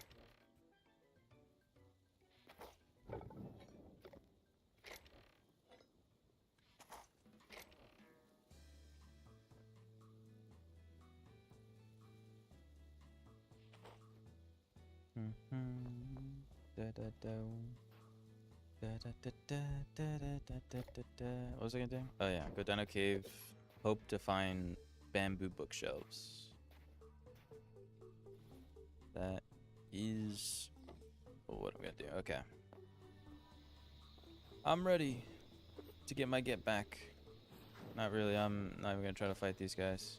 What was I gonna do? Oh yeah, go down a cave. Hope to find bamboo bookshelves. That is what I'm gonna do. Okay. I'm ready to get my get back. Not really, I'm not even gonna try to fight these guys.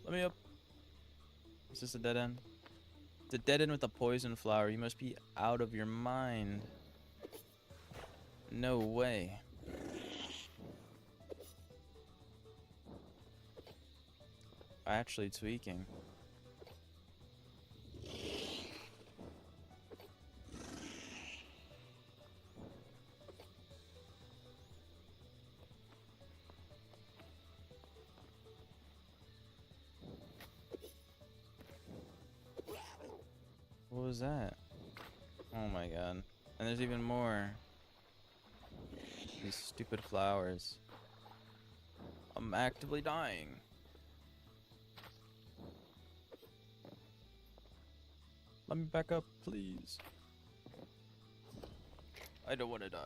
Let me up. Is this a dead end? It's a dead end with a poison flower. You must be out of your mind. No way. Actually tweaking. What was that? Oh my god. And there's even more. These stupid flowers. I'm actively dying. Let me back up, please. I don't want to die.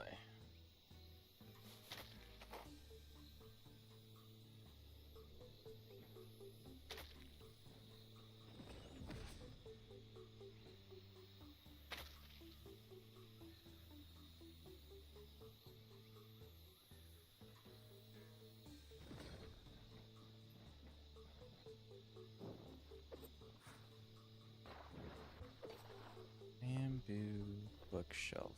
Bamboo bookshelf.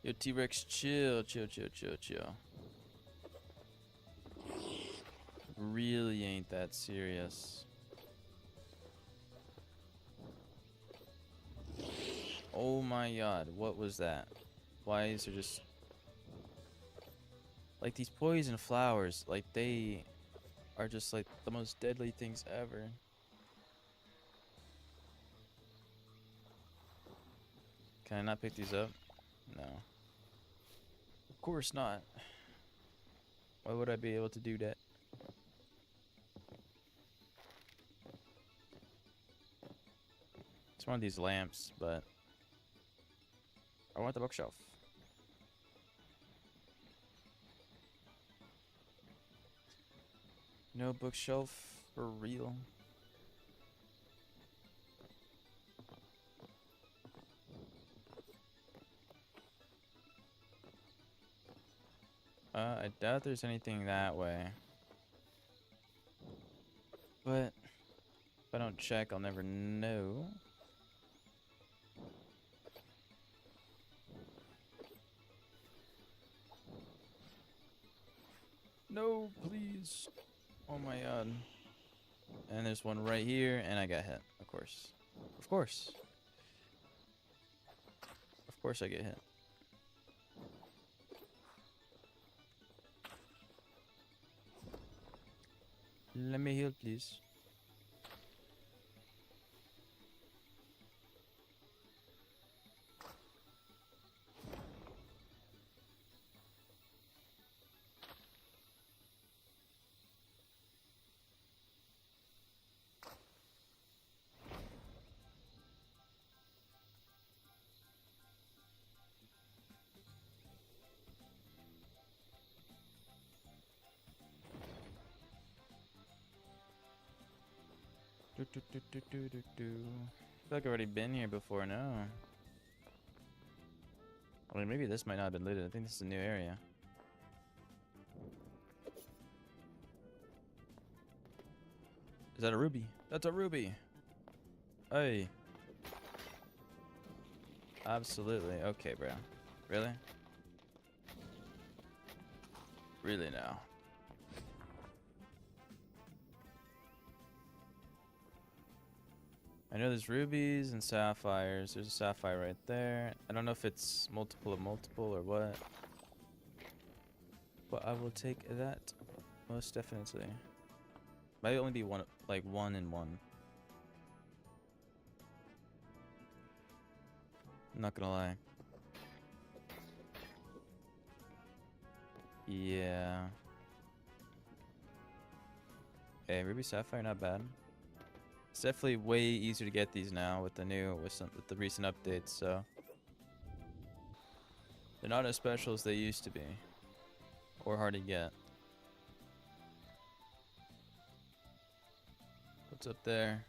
Yo, T-Rex, chill, chill, chill, chill, chill. Really ain't that serious. Oh my god, what was that? Why is there just... Like, these poison flowers, like, they are just, like, the most deadly things ever. Can I not pick these up? No. Of course not. Why would I be able to do that? It's one of these lamps, but... I want the bookshelf. No bookshelf for real. I doubt there's anything that way. But if I don't check, I'll never know. No, please. Oh my god. And there's one right here, and I got hit. Of course. Of course. Of course I get hit. Let me heal, please. I feel like I've already been here before now. I mean, maybe this might not have been looted. I think this is a new area. Is that a ruby? That's a ruby! Hey. Absolutely. Okay, bro. Really? Really now? I know there's rubies and sapphires. There's a sapphire right there. I don't know if it's multiple of multiple or what. But I will take that. Most definitely. Might only be one, like 1 and 1. I'm not gonna lie. Yeah. Hey, ruby sapphire, not bad. It's definitely way easier to get these now with the with the recent updates, so they're not as special as they used to be. Or hard to get. What's up there?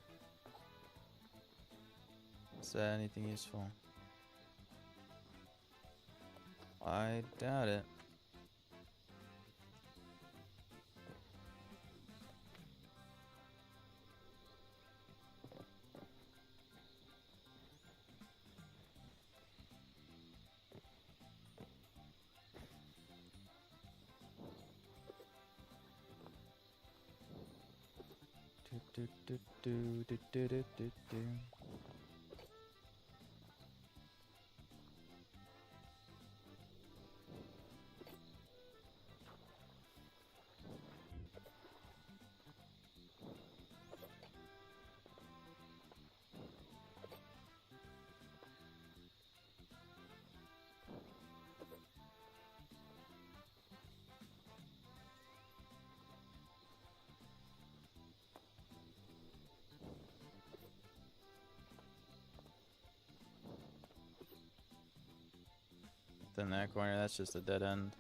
Is that anything useful? I doubt it. in that corner. That's just a dead end.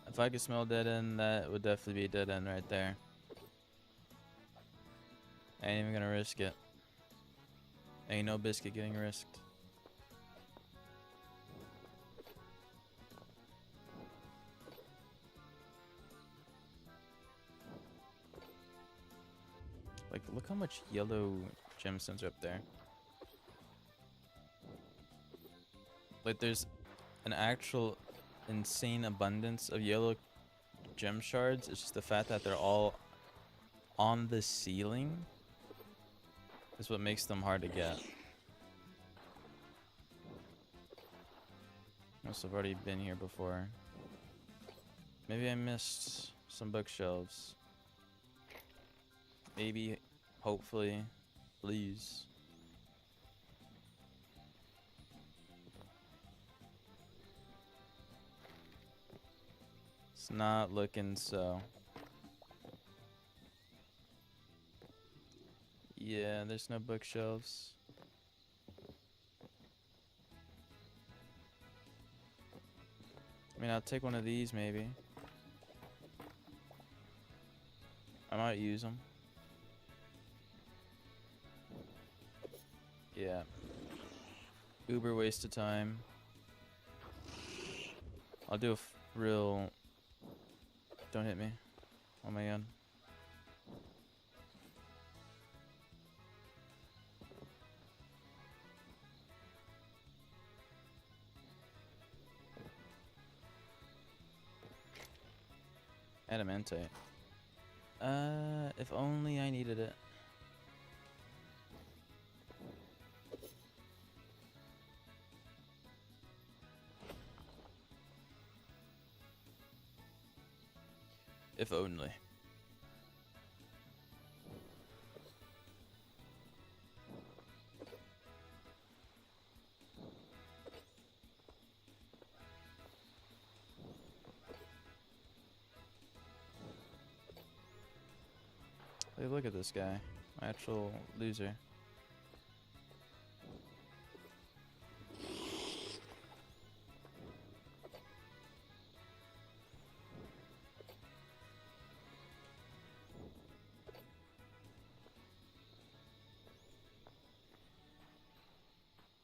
If I could smell dead end, that would definitely be a dead end right there. I ain't even gonna risk it. Ain't no biscuit getting risked. Like, look how much yellow gemstones are up there. Like, there's an actual insane abundance of yellow gem shards. It's just the fact that they're all on the ceiling is what makes them hard to get. Must have already been here before. Maybe I missed some bookshelves. Maybe, hopefully, please. It's not looking so. Yeah, there's no bookshelves. I mean, I'll take one of these maybe. I might use them. Yeah. Uber waste of time. I'll do a real... Don't hit me. Oh my god. Adamantite. If only I needed it. If only. Hey, look at this guy. Actual loser.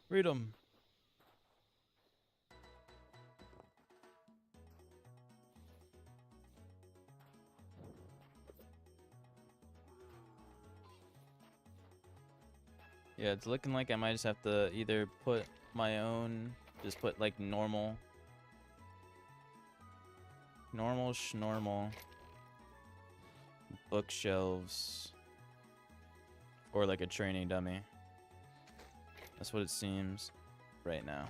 Read 'em. Yeah, it's looking like I might just have to either put my own, just put like normal schnormal bookshelves, or like a training dummy. That's what it seems right now.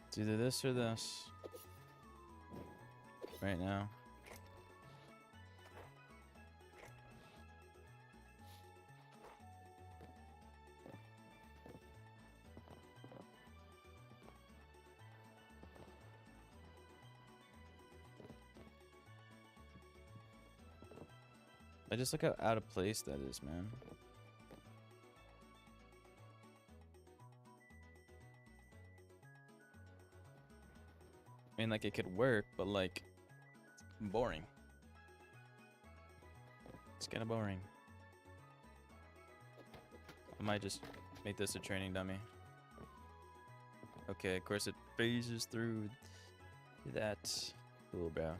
It's either this or this right now. I just look how out of place that is, man. I mean, like, it could work, but like, boring. It's kind of boring. I might just make this a training dummy. Okay, of course it phases through that. Cool, bro.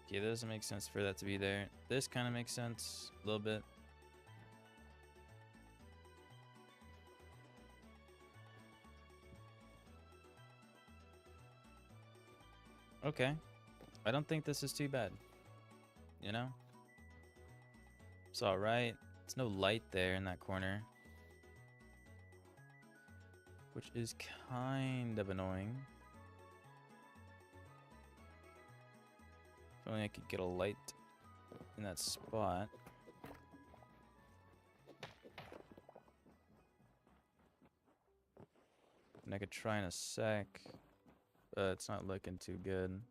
Yeah, that doesn't make sense for that to be there. This kind of makes sense a little bit. Okay. I don't think this is too bad. You know? It's alright. There's no light there in that corner, which is kind of annoying. If only I could get a light in that spot. And I could try in a sec, but it's not looking too good.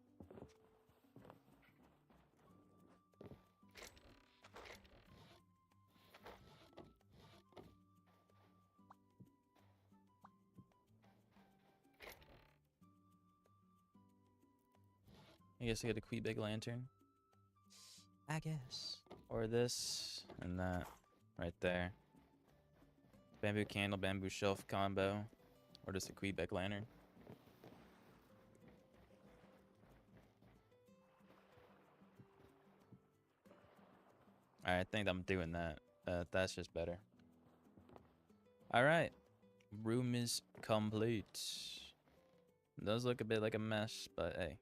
I guess I get a quick big lantern. I guess. Or this and that right there. Bamboo candle, bamboo shelf combo. Or just a Quebec lantern. Alright, I think I'm doing that. That's just better. Alright. Room is complete. It does look a bit like a mess, but hey.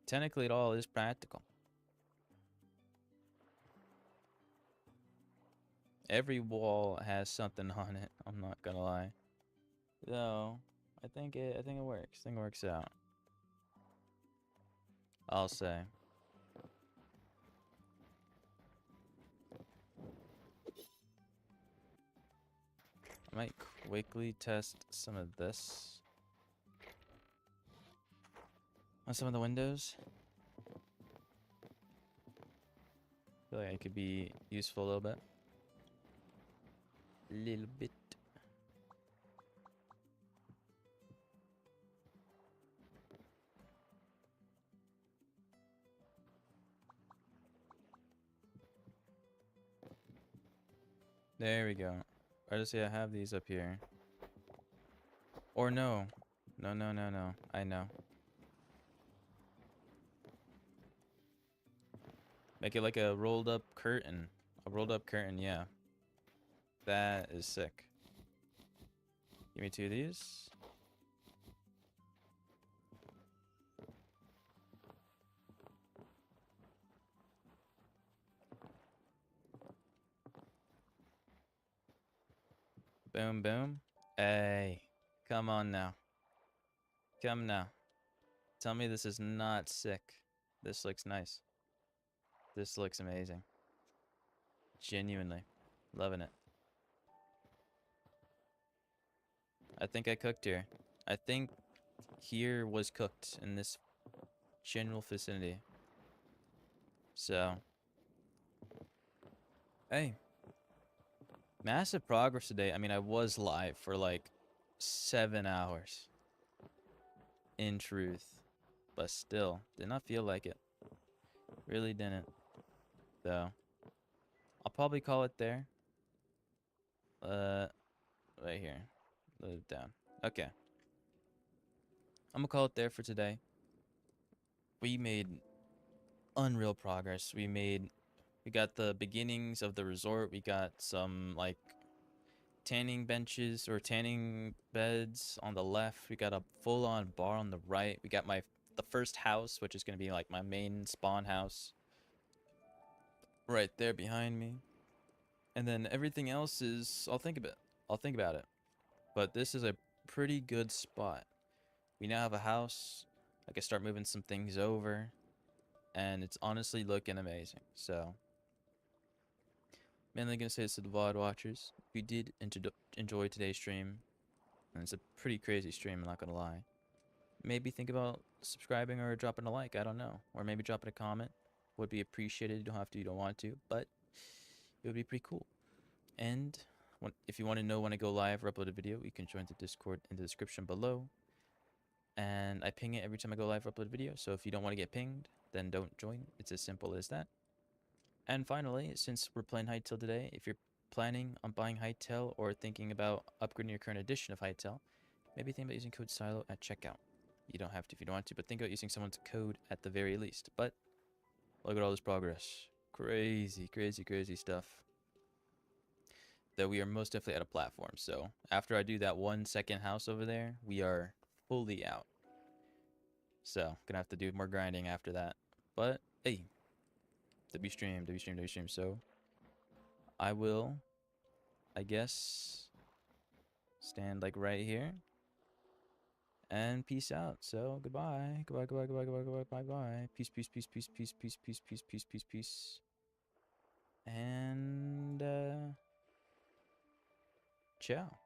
Technically it all is practical. Every wall has something on it, I'm not gonna lie. So I think it works. I think it works out. I'll say. I might quickly test some of this on some of the windows. I feel like it could be useful a little bit. Little bit. There we go. Or just say I have these up here. Or no. No, no, no, no. I know. Make it like a rolled up curtain. A rolled up curtain, yeah. That is sick. Give me 2 of these. Boom, boom. Hey. Come on now. Come now. Tell me this is not sick. This looks nice. This looks amazing. Genuinely. Loving it. I think I cooked here. I think here was cooked in this general vicinity. So. Hey. Massive progress today. I mean, I was live for like 7 hours. In truth. But still, did not feel like it. Really didn't. So, I'll probably call it there. Right here. Let it down. Okay. I'm gonna call it there for today. We made unreal progress. We got the beginnings of the resort. We got some like tanning benches or tanning beds on the left. We got a full-on bar on the right. We got the first house, which is gonna be like my main spawn house, right there behind me. And then everything else is I'll think about it. But this is a pretty good spot. We now have a house. I can start moving some things over. And it's honestly looking amazing. So, mainly gonna say this to the VOD watchers. If you did enjoy today's stream, and it's a pretty crazy stream, I'm not gonna lie, maybe think about subscribing or dropping a like, I don't know. Or maybe dropping a comment. Would be appreciated. You don't have to, you don't want to, but it would be pretty cool. And if you want to know when I go live or upload a video, you can join the Discord in the description below. And I ping it every time I go live or upload a video, so if you don't want to get pinged, then don't join. It's as simple as that. And finally, since we're playing Hytale today, if you're planning on buying Hytale or thinking about upgrading your current edition of Hytale, maybe think about using code SILO at checkout. You don't have to if you don't want to, but think about using someone's code at the very least. But look at all this progress. Crazy, crazy, crazy stuff. Though we are most definitely at a platform, so after I do that 1 second house over there, we are fully out. So, gonna have to do more grinding after that. But, hey, W stream. So, I will, I guess, stand like right here. And peace out. So, goodbye. Goodbye. Peace. And, ciao.